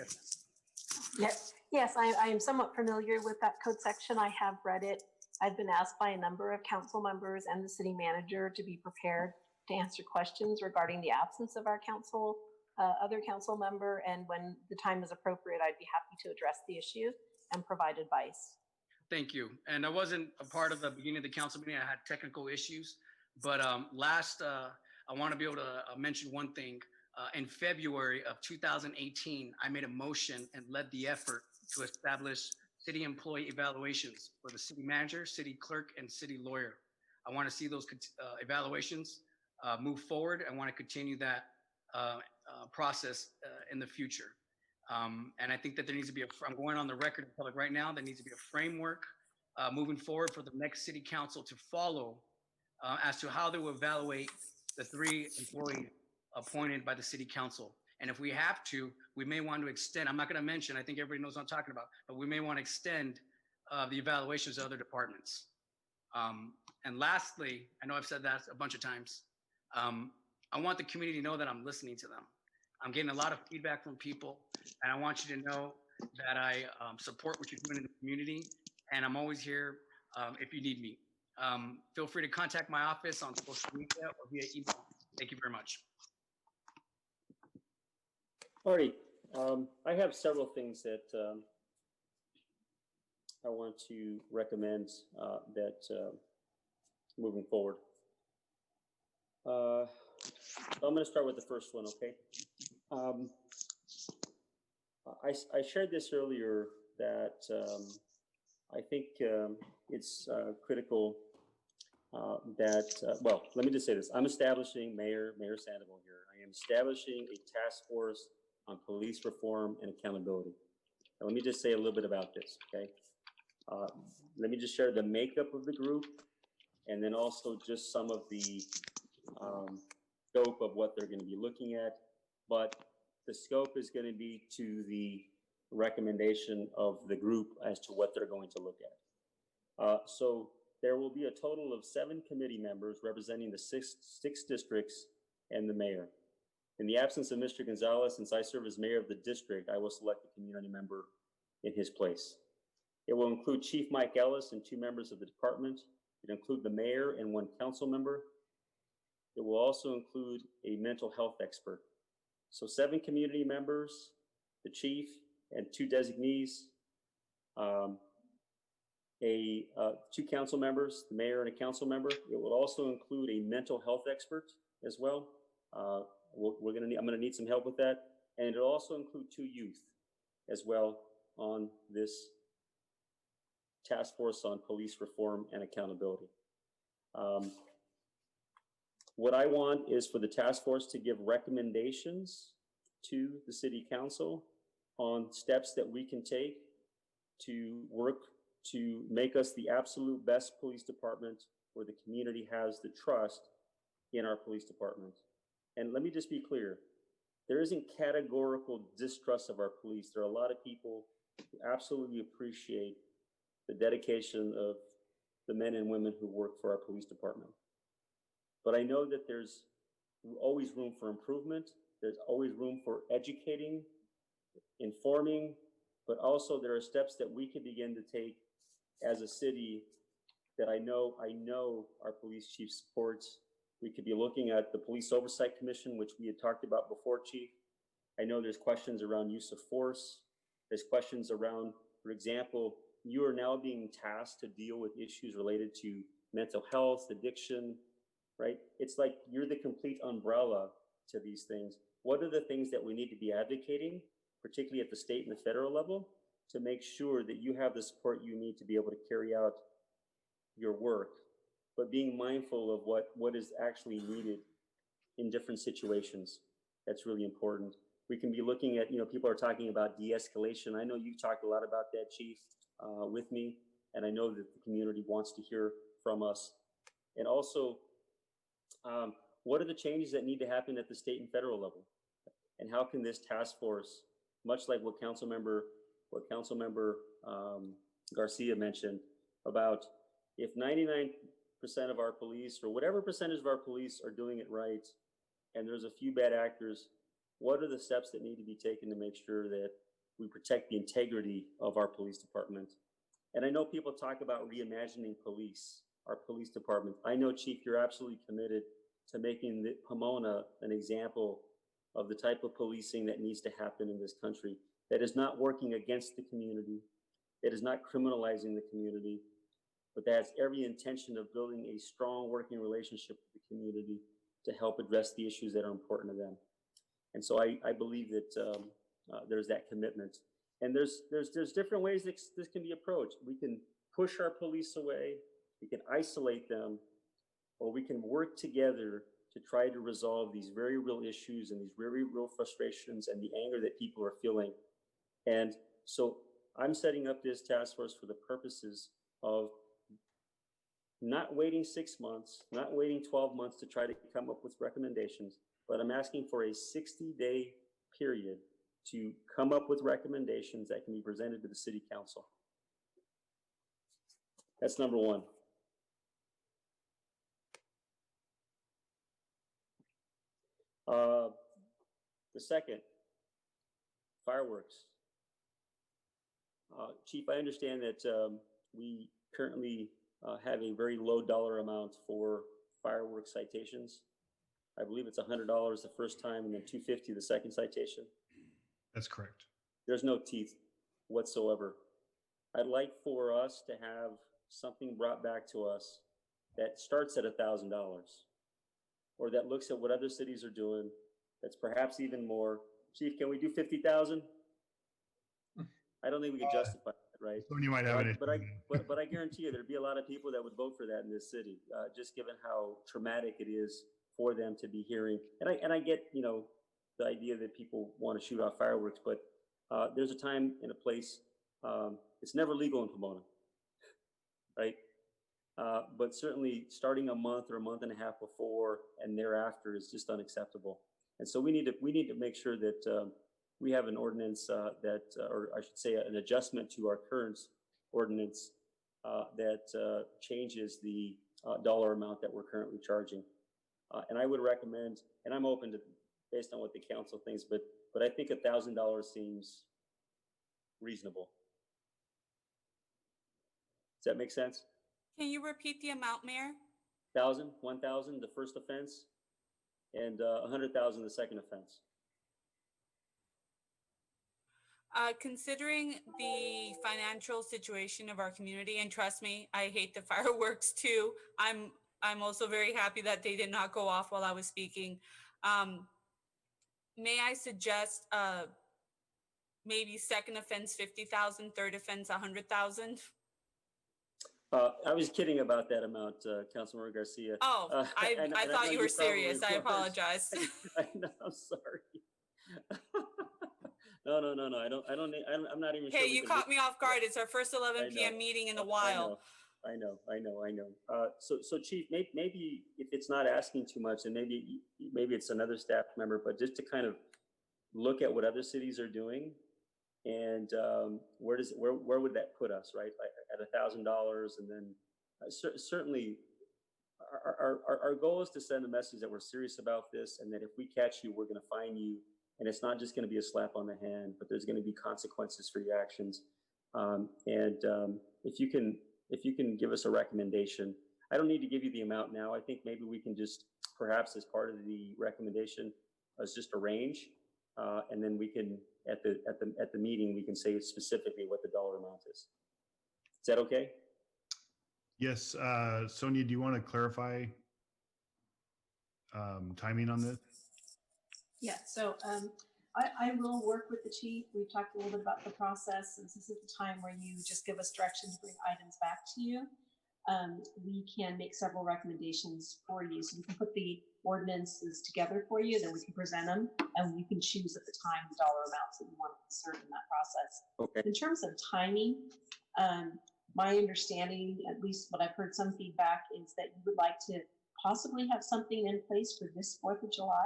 S3: Yes, I am somewhat familiar with that code section. I have read it. I've been asked by a number of council members and the city manager to be prepared to answer questions regarding the absence of our other council member. And when the time is appropriate, I'd be happy to address the issue and provide advice.
S12: Thank you. And I wasn't a part of the beginning of the council meeting. I had technical issues. But I want to be able to mention one thing. In February of 2018, I made a motion and led the effort to establish city employee evaluations for the city manager, city clerk, and city lawyer. I want to see those evaluations move forward. I want to continue that process in the future. And I think that there needs to be I'm going on the record in public right now, there needs to be a framework moving forward for the next city council to follow as to how they will evaluate the 3 employees appointed by the city council. And if we have to, we may want to extend, I'm not going to mention, I think everybody knows what I'm talking about, but we may want to extend the evaluations to other departments. And lastly, I know I've said that a bunch of times, I want the community to know that I'm listening to them. I'm getting a lot of feedback from people, and I want you to know that I support what you're doing in the community, and I'm always here if you need me. Feel free to contact my office on social media or via email. Thank you very much.
S1: Alrighty, I have several things that I want to recommend that moving forward. I'm going to start with the first one, okay? I shared this earlier that I think it's critical well, let me just say this. I'm establishing, Mayor Sandoval here, I am establishing a task force on police reform and accountability. Now, let me just say a little bit about this, okay? Let me just share the makeup of the group and then also just some of the scope of what they're going to be looking at. But the scope is going to be to the recommendation of the group as to what they're going to look at. So there will be a total of 7 committee members representing the six districts and the mayor. In the absence of Mr. Gonzalez, since I serve as mayor of the district, I will select a community member in his place. It will include Chief Mike Ellis and 2 members of the department. It will include the mayor and 1 council member. It will also include a mental health expert. So 7 community members, the chief, and 2 designees, 2 council members, the mayor and a council member. It will also include a mental health expert as well. I'm going to need some help with that. And it'll also include 2 youth as well on this task force on police reform and accountability. What I want is for the task force to give recommendations to the city council on steps that we can take to work to make us the absolute best police department where the community has the trust in our police department. And let me just be clear, there isn't categorical distrust of our police. There are a lot of people who absolutely appreciate the dedication of the men and women who work for our police department. But I know that there's always room for improvement. There's always room for educating, informing, but also there are steps that we can begin to take as a city that I know our police chief supports. We could be looking at the Police Oversight Commission, which we had talked about before, Chief. I know there's questions around use of force. There's questions around, for example, you are now being tasked to deal with issues related to mental health, addiction, right? It's like you're the complete umbrella to these things. What are the things that we need to be advocating, particularly at the state and the federal level, to make sure that you have the support you need to be able to carry out your work, but being mindful of what is actually needed in different situations? That's really important. We can be looking at, people are talking about de-escalation. I know you talked a lot about that, Chief, with me, and I know that the community wants to hear from us. And also, what are the changes that need to happen at the state and federal level? And how can this task force, much like what Councilmember Garcia mentioned about, if 99% of our police, or whatever percentage of our police, are doing it right, and there's a few bad actors, what are the steps that need to be taken to make sure that we protect the integrity of our police department? And I know people talk about reimagining our police department. I know, Chief, you're absolutely committed to making Pomona an example of the type of policing that needs to happen in this country, that is not working against the community, that is not criminalizing the community, but that has every intention of building a strong working relationship with the community to help address the issues that are important to them. And so I believe that there's that commitment. And there's different ways that this can be approached. We can push our police away, we can isolate them, or we can work together to try to resolve these very real issues and these very real frustrations and the anger that people are feeling. And so I'm setting up this task force for the purposes of not waiting 6 months, not waiting 12 months to try to come up with recommendations, but I'm asking for a 60-day period to come up with recommendations that can be presented to the City Council. That's number one. The second, fireworks. Chief, I understand that we currently have a very low dollar amount for fireworks citations. I believe it's $100 the first time and then $250 the second citation.
S18: That's correct.
S1: There's no teeth whatsoever. I'd like for us to have something brought back to us that starts at $1,000, or that looks at what other cities are doing, that's perhaps even more. Chief, can we do 50,000? I don't think we can justify that, right?
S18: So you might have it.
S1: But I guarantee you there'd be a lot of people that would vote for that in this city, just given how traumatic it is for them to be hearing. And I get, the idea that people want to shoot off fireworks, but there's a time and a place. It's never legal in Pomona, right? But certainly starting a month or a month and a half before and thereafter is just unacceptable. And so we need to make sure that we have an ordinance or I should say an adjustment to our current ordinance that changes the dollar amount that we're currently charging. And I would recommend, and I'm open to, based on what the council thinks, but I think $1,000 seems reasonable. Does that make sense?
S7: Can you repeat the amount, Mayor?
S1: 1,000 the first offense, and 100,000 the second offense.
S7: Considering the financial situation of our community, and trust me, I hate the fireworks too. I'm also very happy that they did not go off while I was speaking. May I suggest maybe second offense 50,000, third offense 100,000?
S1: I was kidding about that amount, Councilmember Garcia.
S7: Oh, I thought you were serious. I apologize.
S1: I know, I'm sorry. No. I'm not even sure.
S7: Hey, you caught me off guard. It's our first 11 p.m. meeting in a while.
S1: I know. So Chief, maybe if it's not asking too much, and maybe it's another staff member, but just to kind of look at what other cities are doing, and where would that put us, right? Like at $1,000, and then certainly our goal is to send a message that we're serious about this, and that if we catch you, we're going to fine you, and it's not just going to be a slap on the hand, but there's going to be consequences for your actions. If you can give us a recommendation, I don't need to give you the amount now. I think maybe we can just, perhaps as part of the recommendation, as just a range, And then we can, at the meeting, we can say specifically what the dollar amount is. Is that okay?
S18: Yes, Sonia, do you want to clarify timing on this?
S3: Yeah, so I will work with the chief. We've talked a little bit about the process, since this is the time where you just give us direction to bring items back to you. We can make several recommendations for you. So we can put the ordinances together for you, then we can present them, and you can choose at the time the dollar amounts that you want to insert in that process.
S1: Okay.
S3: In terms of timing, my understanding, at least what I've heard some feedback, is that you would like to possibly have something in place for this 4th of July,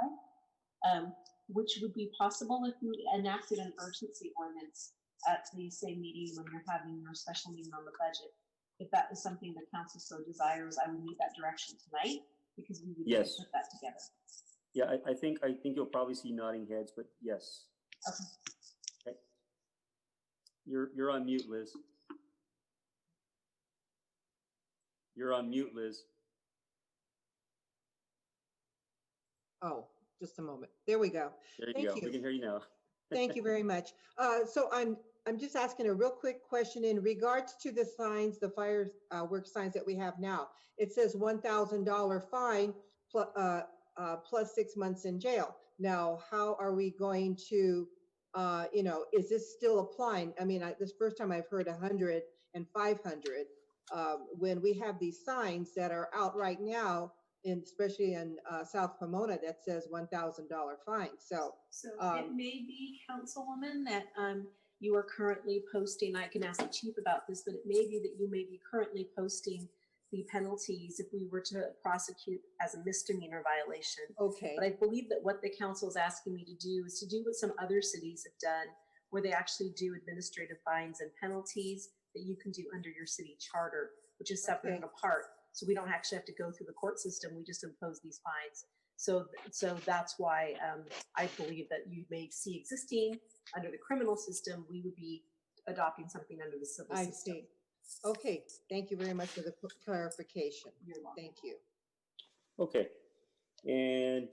S3: which would be possible if you enacted an urgency ordinance at the same meeting when you're having your special meeting on the budget. If that is something the council so desires, I would need that direction tonight, because we would need to put that together.
S1: Yeah, I think you'll probably see nodding heads, but yes.
S3: Okay.
S1: Okay. You're on mute, Liz. You're on mute, Liz.
S2: Oh, just a moment. There we go.
S1: There you
S2: Thank
S1: go.
S2: you.
S1: We can hear you now.
S2: Thank you very much. So I'm just asking a real quick question in regards to the signs, the fire work signs that we have now. It says $1,000 fine plus 6 months in jail. Now, how are we going to, is this still applying? I mean, this first time I've heard 100 and 500. When we have these signs that are out right now, especially in South Pomona, that says $1,000 fine. So
S3: it may be, Councilwoman, that you are currently posting, I can ask the chief about this, but it may be that you may be currently posting the penalties if we were to prosecute as a misdemeanor violation.
S2: Okay.
S3: But I believe that what the council is asking me to do is to do what some other cities have done, where they actually do administrative fines and penalties that you can do under your city charter, which is separate and apart. So we don't actually have to go through the court system. We just impose these fines. So that's why I believe that you may see existing under the criminal system, we would be adopting something under the civil system.
S2: I see. Okay, thank you very much for the clarification.
S3: You're welcome.
S2: Thank you.
S1: Okay. And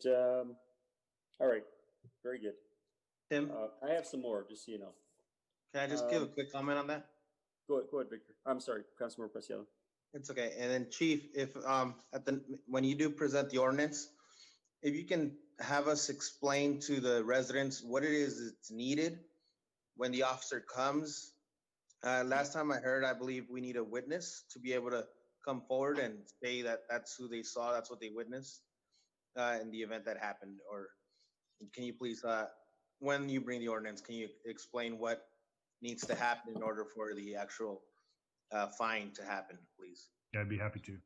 S1: all right, very good.
S9: Tim,
S1: I have some more, just so you know.
S9: can I just give a quick comment on that?
S1: Go ahead, Victor. I'm sorry, Councilmember Preciado.
S9: It's okay. And then Chief, if when you do present the ordinance, if you can have us explain to the residents what it is that's needed when the officer comes. Last time I heard, I believe we need a witness to be able to come forward and say that that's who they saw, that's what they witnessed in the event that happened. Or can you please, when you bring the ordinance, can you explain what needs to happen in order for the actual fine to happen, please?
S18: Yeah, I'd be happy to.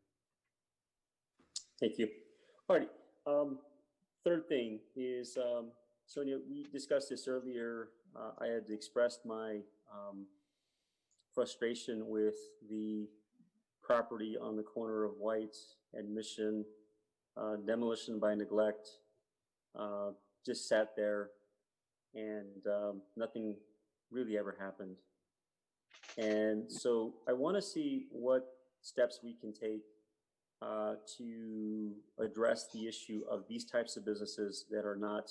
S1: Thank you. All right. Third thing is, Sonia, we discussed this earlier. I had expressed my frustration with the property on the corner of White and Mission, demolition by neglect, just sat there and nothing really ever happened. And so I want to see what steps we can take to address the issue of these types of businesses that are not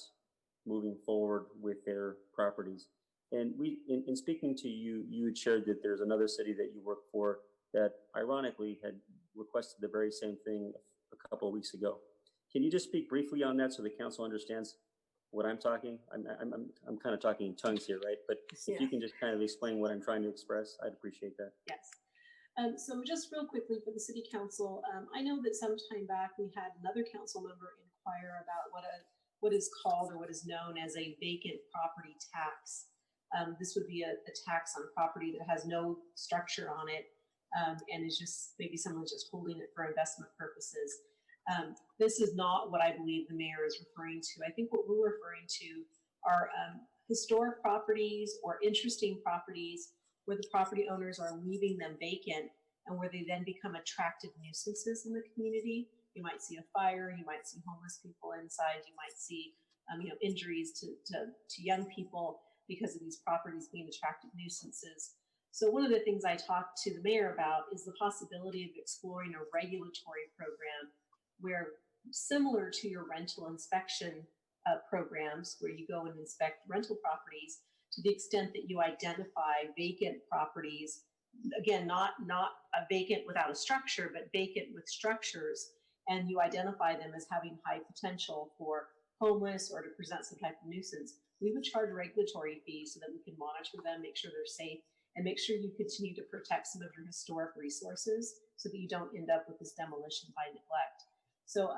S1: moving forward with their properties. And we, in speaking to you, you had shared that there's another city that you work for that ironically had requested the very same thing a couple of weeks ago. Can you just speak briefly on that so the council understands what I'm talking? I'm kind of talking in tongues here, right? But if you can just kind of explain what I'm trying to express, I'd appreciate that.
S3: Yes. So just real quickly for the city council, I know that some time back we had another council member inquire about what is called or what is known as a vacant property tax. This would be a tax on property that has no structure on it and is just maybe someone's just holding it for investment purposes. This is not what I believe the mayor is referring to. I think what we're referring to are historic properties or interesting properties where the property owners are leaving them vacant and where they then become attractive nuisances in the community. You might see a fire, you might see homeless people inside, you might see injuries to young people because of these properties being attractive nuisances. So one of the things I talked to the mayor about is the possibility of exploring a regulatory program where, similar to your rental inspection programs where you go and inspect rental properties, to the extent that you identify vacant properties, again, not a vacant without a structure, but vacant with structures, and you identify them as having high potential for homeless or to present some type of nuisance, we would charge regulatory fees so that we can monitor them, make sure they're safe, and make sure you continue to protect some of your historic resources so that you don't end up with this demolition by neglect. So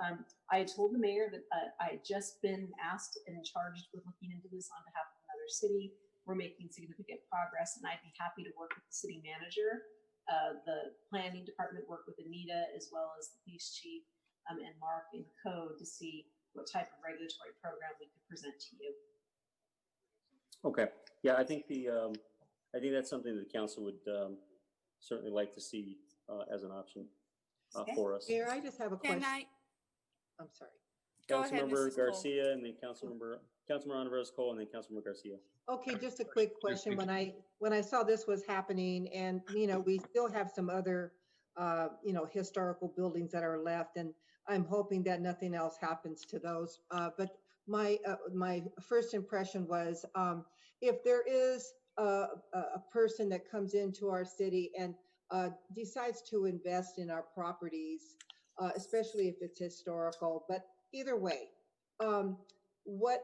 S3: I told the mayor that I had just been asked and charged with looking into this on behalf of another city. We're making significant progress, and I'd be happy to work with the city manager, the planning department, work with Anita, as well as the police chief and Mark in code to see what type of regulatory program we could present to you.
S1: Okay, yeah, I think that's something that the council would certainly like to see as an option for us.
S2: Mayor, I just have a question. I'm sorry.
S7: Go ahead,
S1: Councilmember
S7: Mrs. Cole.
S1: Garcia, and then Councilmember Rivera Cole, and then Councilmember Garcia.
S2: Okay, just a quick question. When I saw this was happening, and we still have some other historical buildings that are left, and I'm hoping that nothing else happens to those. But my first impression was, if there is a person that comes into our city and decides to invest in our properties, especially if it's historical, but either way, what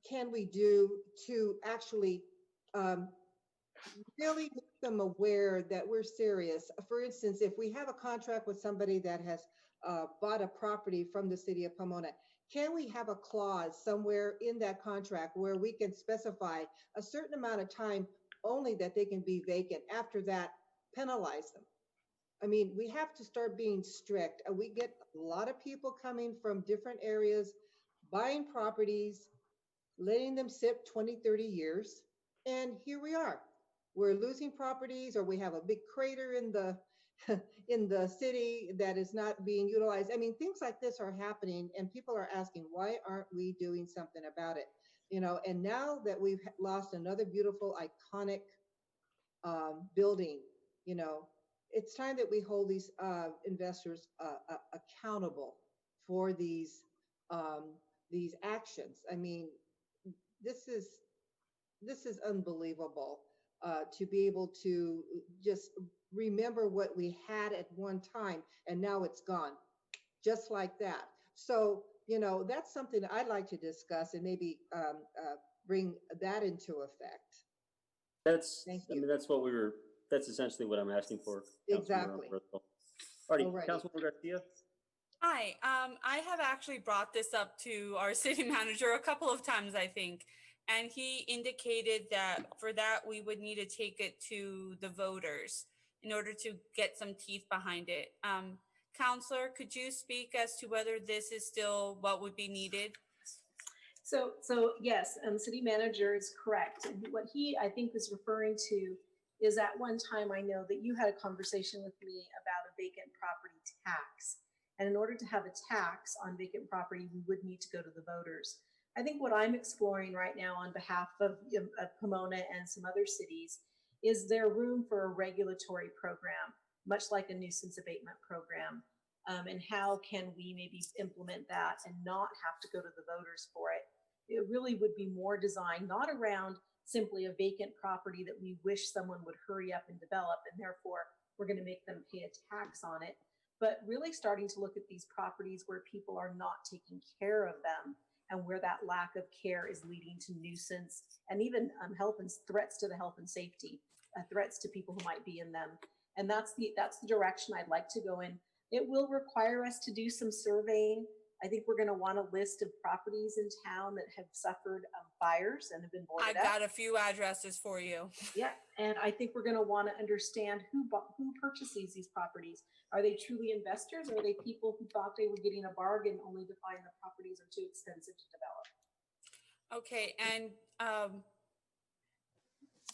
S2: can we do to actually really make them aware that we're serious? For instance, if we have a contract with somebody that has bought a property from the city of Pomona, can we have a clause somewhere in that contract where we can specify a certain amount of time only that they can be vacant? After that, penalize them. I mean, we have to start being strict. We get a lot of people coming from different areas, buying properties, letting them sit 20, 30 years. And here we are. We're losing properties, or we have a big crater in the in the city that is not being utilized. I mean, things like this are happening, and people are asking, why aren't we doing something about it? And now that we've lost another beautiful, iconic building, it's time that we hold these investors accountable for these actions. I mean, this is unbelievable to be able to just remember what we had at one time, and now it's gone, just like that. So, that's something that I'd like to discuss and maybe bring that into effect.
S1: That's essentially what I'm asking for.
S2: Exactly.
S1: Alrighty, Councilmember Garcia.
S7: Hi, I have actually brought this up to our city manager a couple of times, I think, and he indicated that for that we would need to take it to the voters in order to get some teeth behind it. Counselor, could you speak as to whether this is still what would be needed?
S3: So yes, city manager is correct. And what he, I think, is referring to is at one time, I know that you had a conversation with me about a vacant property tax. And in order to have a tax on vacant property, we would need to go to the voters. I think what I'm exploring right now on behalf of Pomona and some other cities is there room for a regulatory program, much like a nuisance abatement program? And how can we maybe implement that and not have to go to the voters for it? It really would be more designed, not around simply a vacant property that we wish someone would hurry up and develop, and therefore we're going to make them pay a tax on it, but really starting to look at these properties where people are not taking care of them and where that lack of care is leading to nuisance and even health and threats to the health and safety, threats to people who might be in them. And that's the direction I'd like to go in. It will require us to do some surveying. I think we're going to want a list of properties in town that have suffered fires and have been boarded up.
S7: I've got a few addresses for you.
S3: Yeah, and I think we're going to want to understand who purchases these properties. Are they truly investors, or are they people who thought they were getting a bargain only to find the properties are too expensive to develop?
S7: Okay, and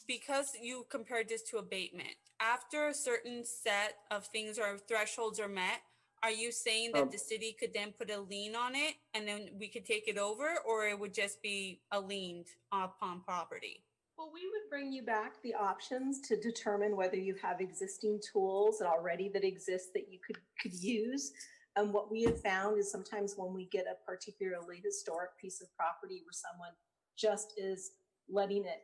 S7: because you compared this to abatement, after a certain set of things or thresholds are met, are you saying that the city could then put a lien on it and then we could take it over, or it would just be a lien upon property?
S3: Well, we would bring you back the options to determine whether you have existing tools already that exist that you could use. And what we have found is sometimes when we get a particularly historic piece of property where someone just is letting it,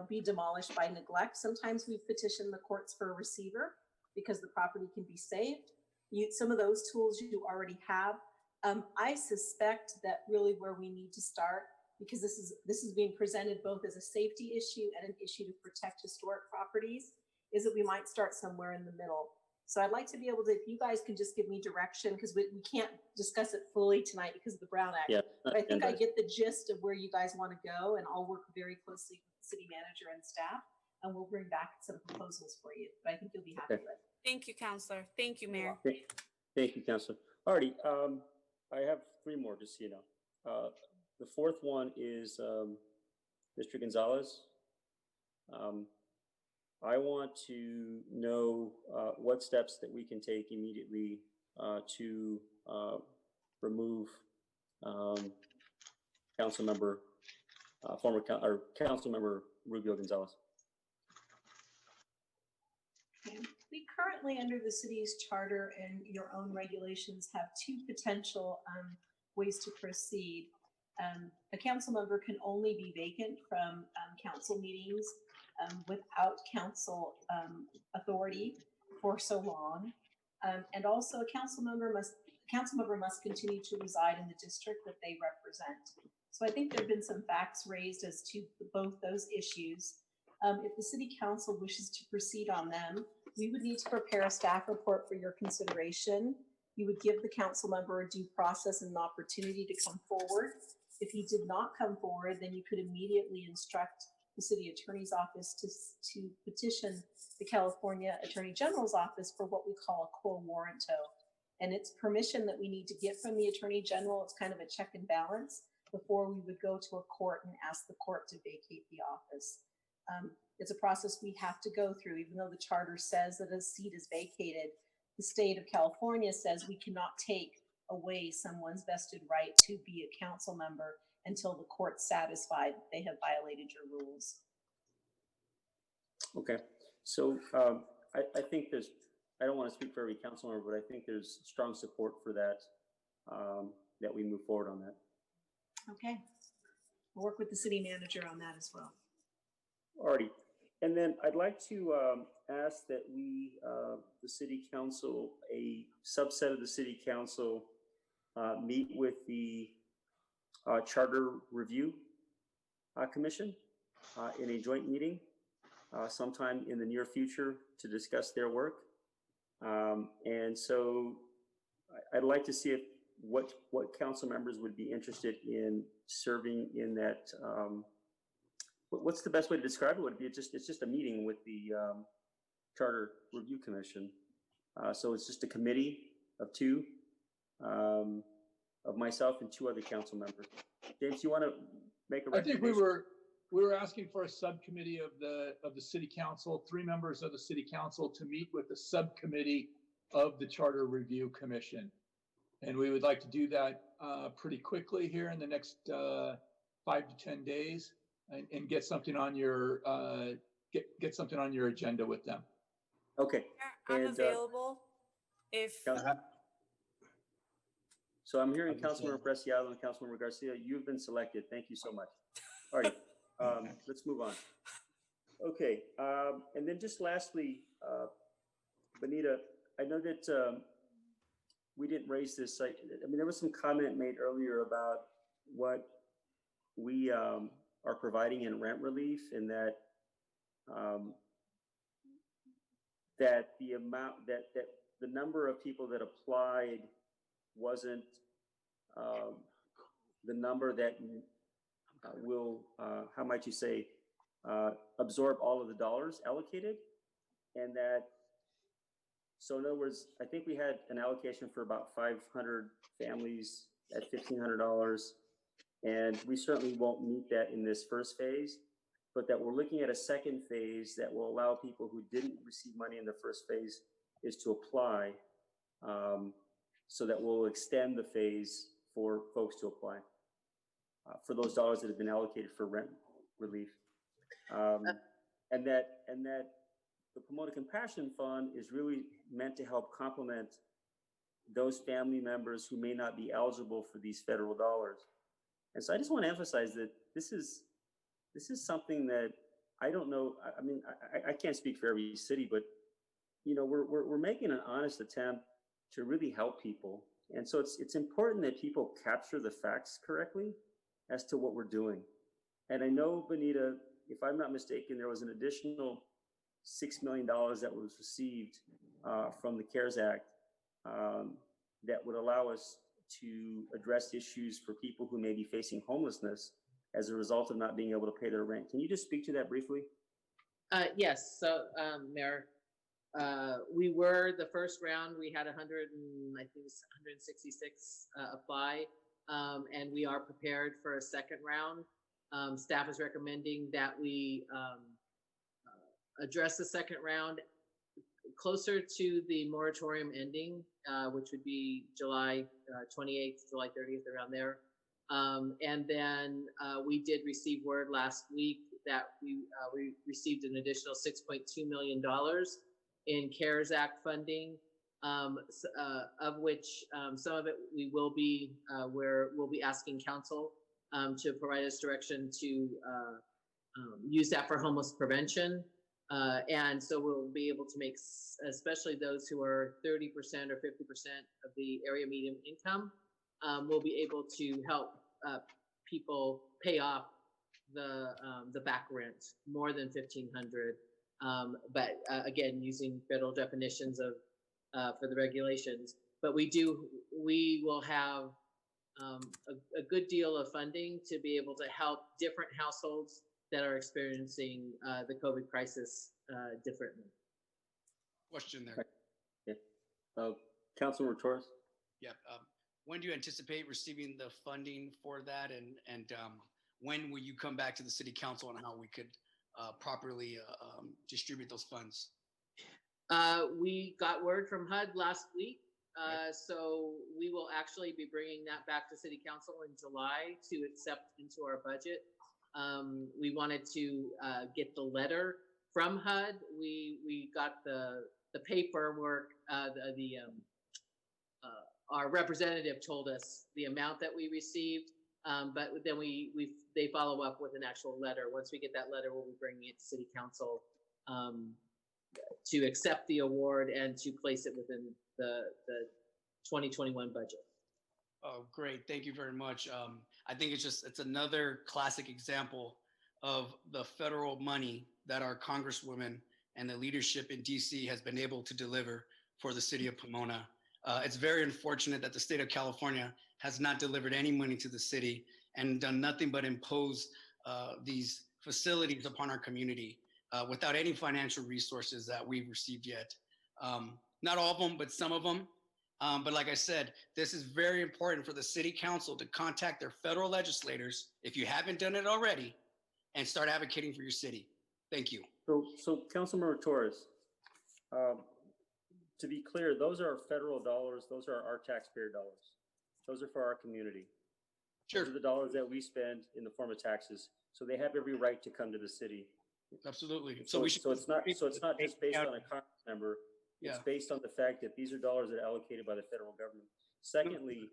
S3: be demolished by neglect, sometimes we petition the courts for a receiver because the property can be saved. Some of those tools you already have. I suspect that really where we need to start, because this is being presented both as a safety issue and an issue to protect historic properties, is that we might start somewhere in the middle. So I'd like to be able to, if you guys can just give me direction, because we can't discuss it fully tonight because of the Brown Act.
S1: Yeah,
S3: but I think I get the gist of where you guys want to go, and I'll work very closely with the city manager and staff, and we'll bring back some proposals for you. But I think you'll be happy with.
S7: Thank you, Counselor. Thank you, Mayor.
S1: Thank you, Counselor. Alrighty, I have 3 more, just so you know. The 4th one is Mr. Gonzalez. I want to know what steps that we can take immediately to remove Councilmember Councilmember Rubio Gonzalez.
S3: We currently, under the city's charter and your own regulations, have 2 potential ways to proceed. A council member can only be vacant from council meetings without council authority for so long. And also a council member must continue to reside in the district that they represent. So I think there have been some facts raised as to both those issues. If the city council wishes to proceed on them, we would need to prepare a staff report for your consideration. You would give the council member a due process and an opportunity to come forward. If he did not come forward, then you could immediately instruct the city attorney's office to petition the California Attorney General's office for what we call a quo warranto. And it's permission that we need to get from the Attorney General. It's kind of a check and balance before we would go to a court and ask the court to vacate the office. It's a process we have to go through, even though the charter says that a seat is vacated. The state of California says we cannot take away someone's vested right to be a council member until the court's satisfied they have violated your rules.
S1: Okay, so I think there's, I don't want to speak for every council member, but I think there's strong support for that, that we move forward on that.
S3: Okay, we'll work with the city manager on that as well.
S1: Alrighty, and then I'd like to ask that we, the city council, a subset of the city council, meet with the Charter Review Commission in a joint meeting sometime in the near future to discuss their work. And so I'd like to see if what council members would be interested in serving in that. What's the best way to describe it? Would it be it's just a meeting with the Charter Review Commission. So it's just a committee of 2, of myself and 2 other council members. James, you want to make a recommendation?
S11: I think we were asking for a subcommittee of the city council, 3 members of the city council to meet with the subcommittee of the Charter Review Commission. And we would like to do that pretty quickly here in the next 5 to 10 days and get something on your get something on your agenda with them.
S1: Okay.
S7: I'm available if.
S1: So I'm hearing Councilmember Preciado and Councilmember Garcia. You've been selected. Thank you so much. All right, let's move on. Okay, and then just lastly, Benita, I know that we didn't raise this. I mean, there was some comment made earlier about what we are providing in rent relief, and that that the amount that the number of people that applied wasn't the number that will, how might you say, absorb all of the dollars allocated. And that, so in other words, I think we had an allocation for about 500 families at $1,500. And we certainly won't meet that in this first phase, but that we're looking at a second phase that will allow people who didn't receive money in the first phase is to apply, so that we'll extend the phase for folks to apply for those dollars that have been allocated for rent relief. And that the Pomona Compassion Fund is really meant to help complement those family members who may not be eligible for these federal dollars. And so I just want to emphasize that this is something that I don't know. I mean, I can't speak for every city, but you know, we're making an honest attempt to really help people. And so it's important that people capture the facts correctly as to what we're doing. And I know, Benita, if I'm not mistaken, there was an additional $6 million that was received from the CARES Act that would allow us to address issues for people who may be facing homelessness as a result of not being able to pay their rent. Can you just speak to that briefly?
S17: Yes. So, Mayor, we were the first round. We had 166 apply, and we are prepared for a second round. Staff is recommending that we address the second round closer to the moratorium ending, which would be July 28th, July 30th, around there. And then we did receive word last week that we received an additional $6.2 million in CARES Act funding, of which some of it we'll be asking council to provide us direction to use that for homeless prevention. And so we'll be able to make, especially those who are 30% or 50% of the area median income, we'll be able to help people pay off the back rent more than $1,500. But again, using federal definitions of for the regulations. But we will have a good deal of funding to be able to help different households that are experiencing the COVID crisis differently.
S12: Question there.
S1: Yeah. Councilor Torres?
S12: Yeah. When do you anticipate receiving the funding for that? And when will you come back to the city council on how we could properly distribute those funds?
S17: We got word from HUD last week. So we will actually be bringing that back to city council in July to accept into our budget. We wanted to get the letter from HUD. We got the paperwork. Our representative told us the amount that we received, but then they follow up with an actual letter. Once we get that letter, we'll be bringing it to city council to accept the award and to place it within the 2021 budget.
S12: Oh, great. Thank you very much. I think it's another classic example of the federal money that our congresswoman and the leadership in DC has been able to deliver for the city of Pomona. It's very unfortunate that the state of California has not delivered any money to the city and done nothing but impose these facilities upon our community without any financial resources that we've received yet. Not all of them, but some of them. But like I said, this is very important for the city council to contact their federal legislators, if you haven't done it already, and start advocating for your city. Thank you.
S1: So Councilmember Torres, to be clear, those are federal dollars. Those are our taxpayer dollars. Those are for our community.
S12: Sure.
S1: Those are the dollars that we spend in the form of taxes. So they have every right to come to the city.
S12: Absolutely.
S1: So it's not just based on a Congress member. It's based on the fact that these are dollars that are allocated by the federal government. Secondly,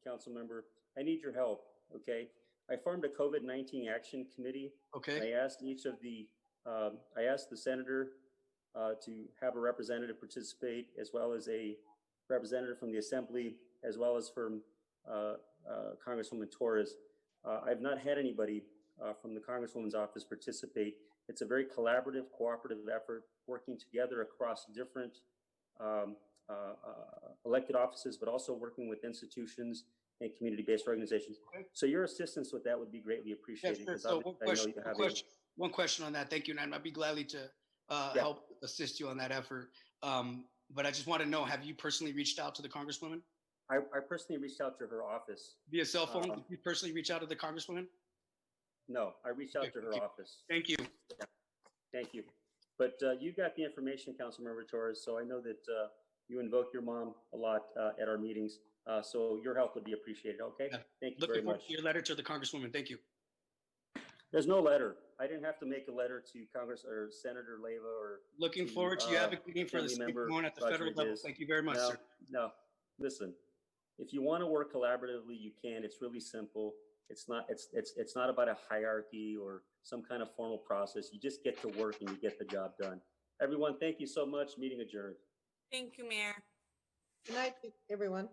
S1: council member, I need your help. Okay. I formed a COVID-19 action committee.
S12: Okay.
S1: And I asked I asked the senator to have a representative participate, as well as a representative from the assembly, as well as from Congresswoman Torres. I've not had anybody from the Congresswoman's office participate. It's a very collaborative, cooperative effort, working together across different elected offices, but also working with institutions and community-based organizations. Okay. So your assistance with that would be greatly appreciated.
S12: Yes, so one question on that. Thank you, and I'd be gladly to help assist you on that effort. But I just want to know, have you personally reached out to the Congresswoman?
S1: I personally reached out to her office.
S12: Via cell phone? Did you personally reach out to the Congresswoman?
S1: No, I reached out to her office.
S12: Thank you.
S1: Yeah. Thank you. But you got the information, Councilmember Torres, so I know that you invoke your mom a lot at our meetings. So your help would be appreciated, okay?
S12: Yeah.
S1: Thank you
S12: Looking
S1: very
S12: forward
S1: much.
S12: to your letter to the Congresswoman. Thank you.
S1: There's no letter. I didn't have to make a letter to Congress or Senator Leyva or.
S12: Looking forward to you advocating for the city of Pomona at the federal level. Thank you very much, sir.
S1: No, listen, if you want to work collaboratively, you can. It's really simple. It's not about a hierarchy or some kind of formal process. You just get to work and you get the job done. Everyone, thank you so much. Meeting adjourned.
S7: Thank you, Mayor.
S2: Good night, everyone.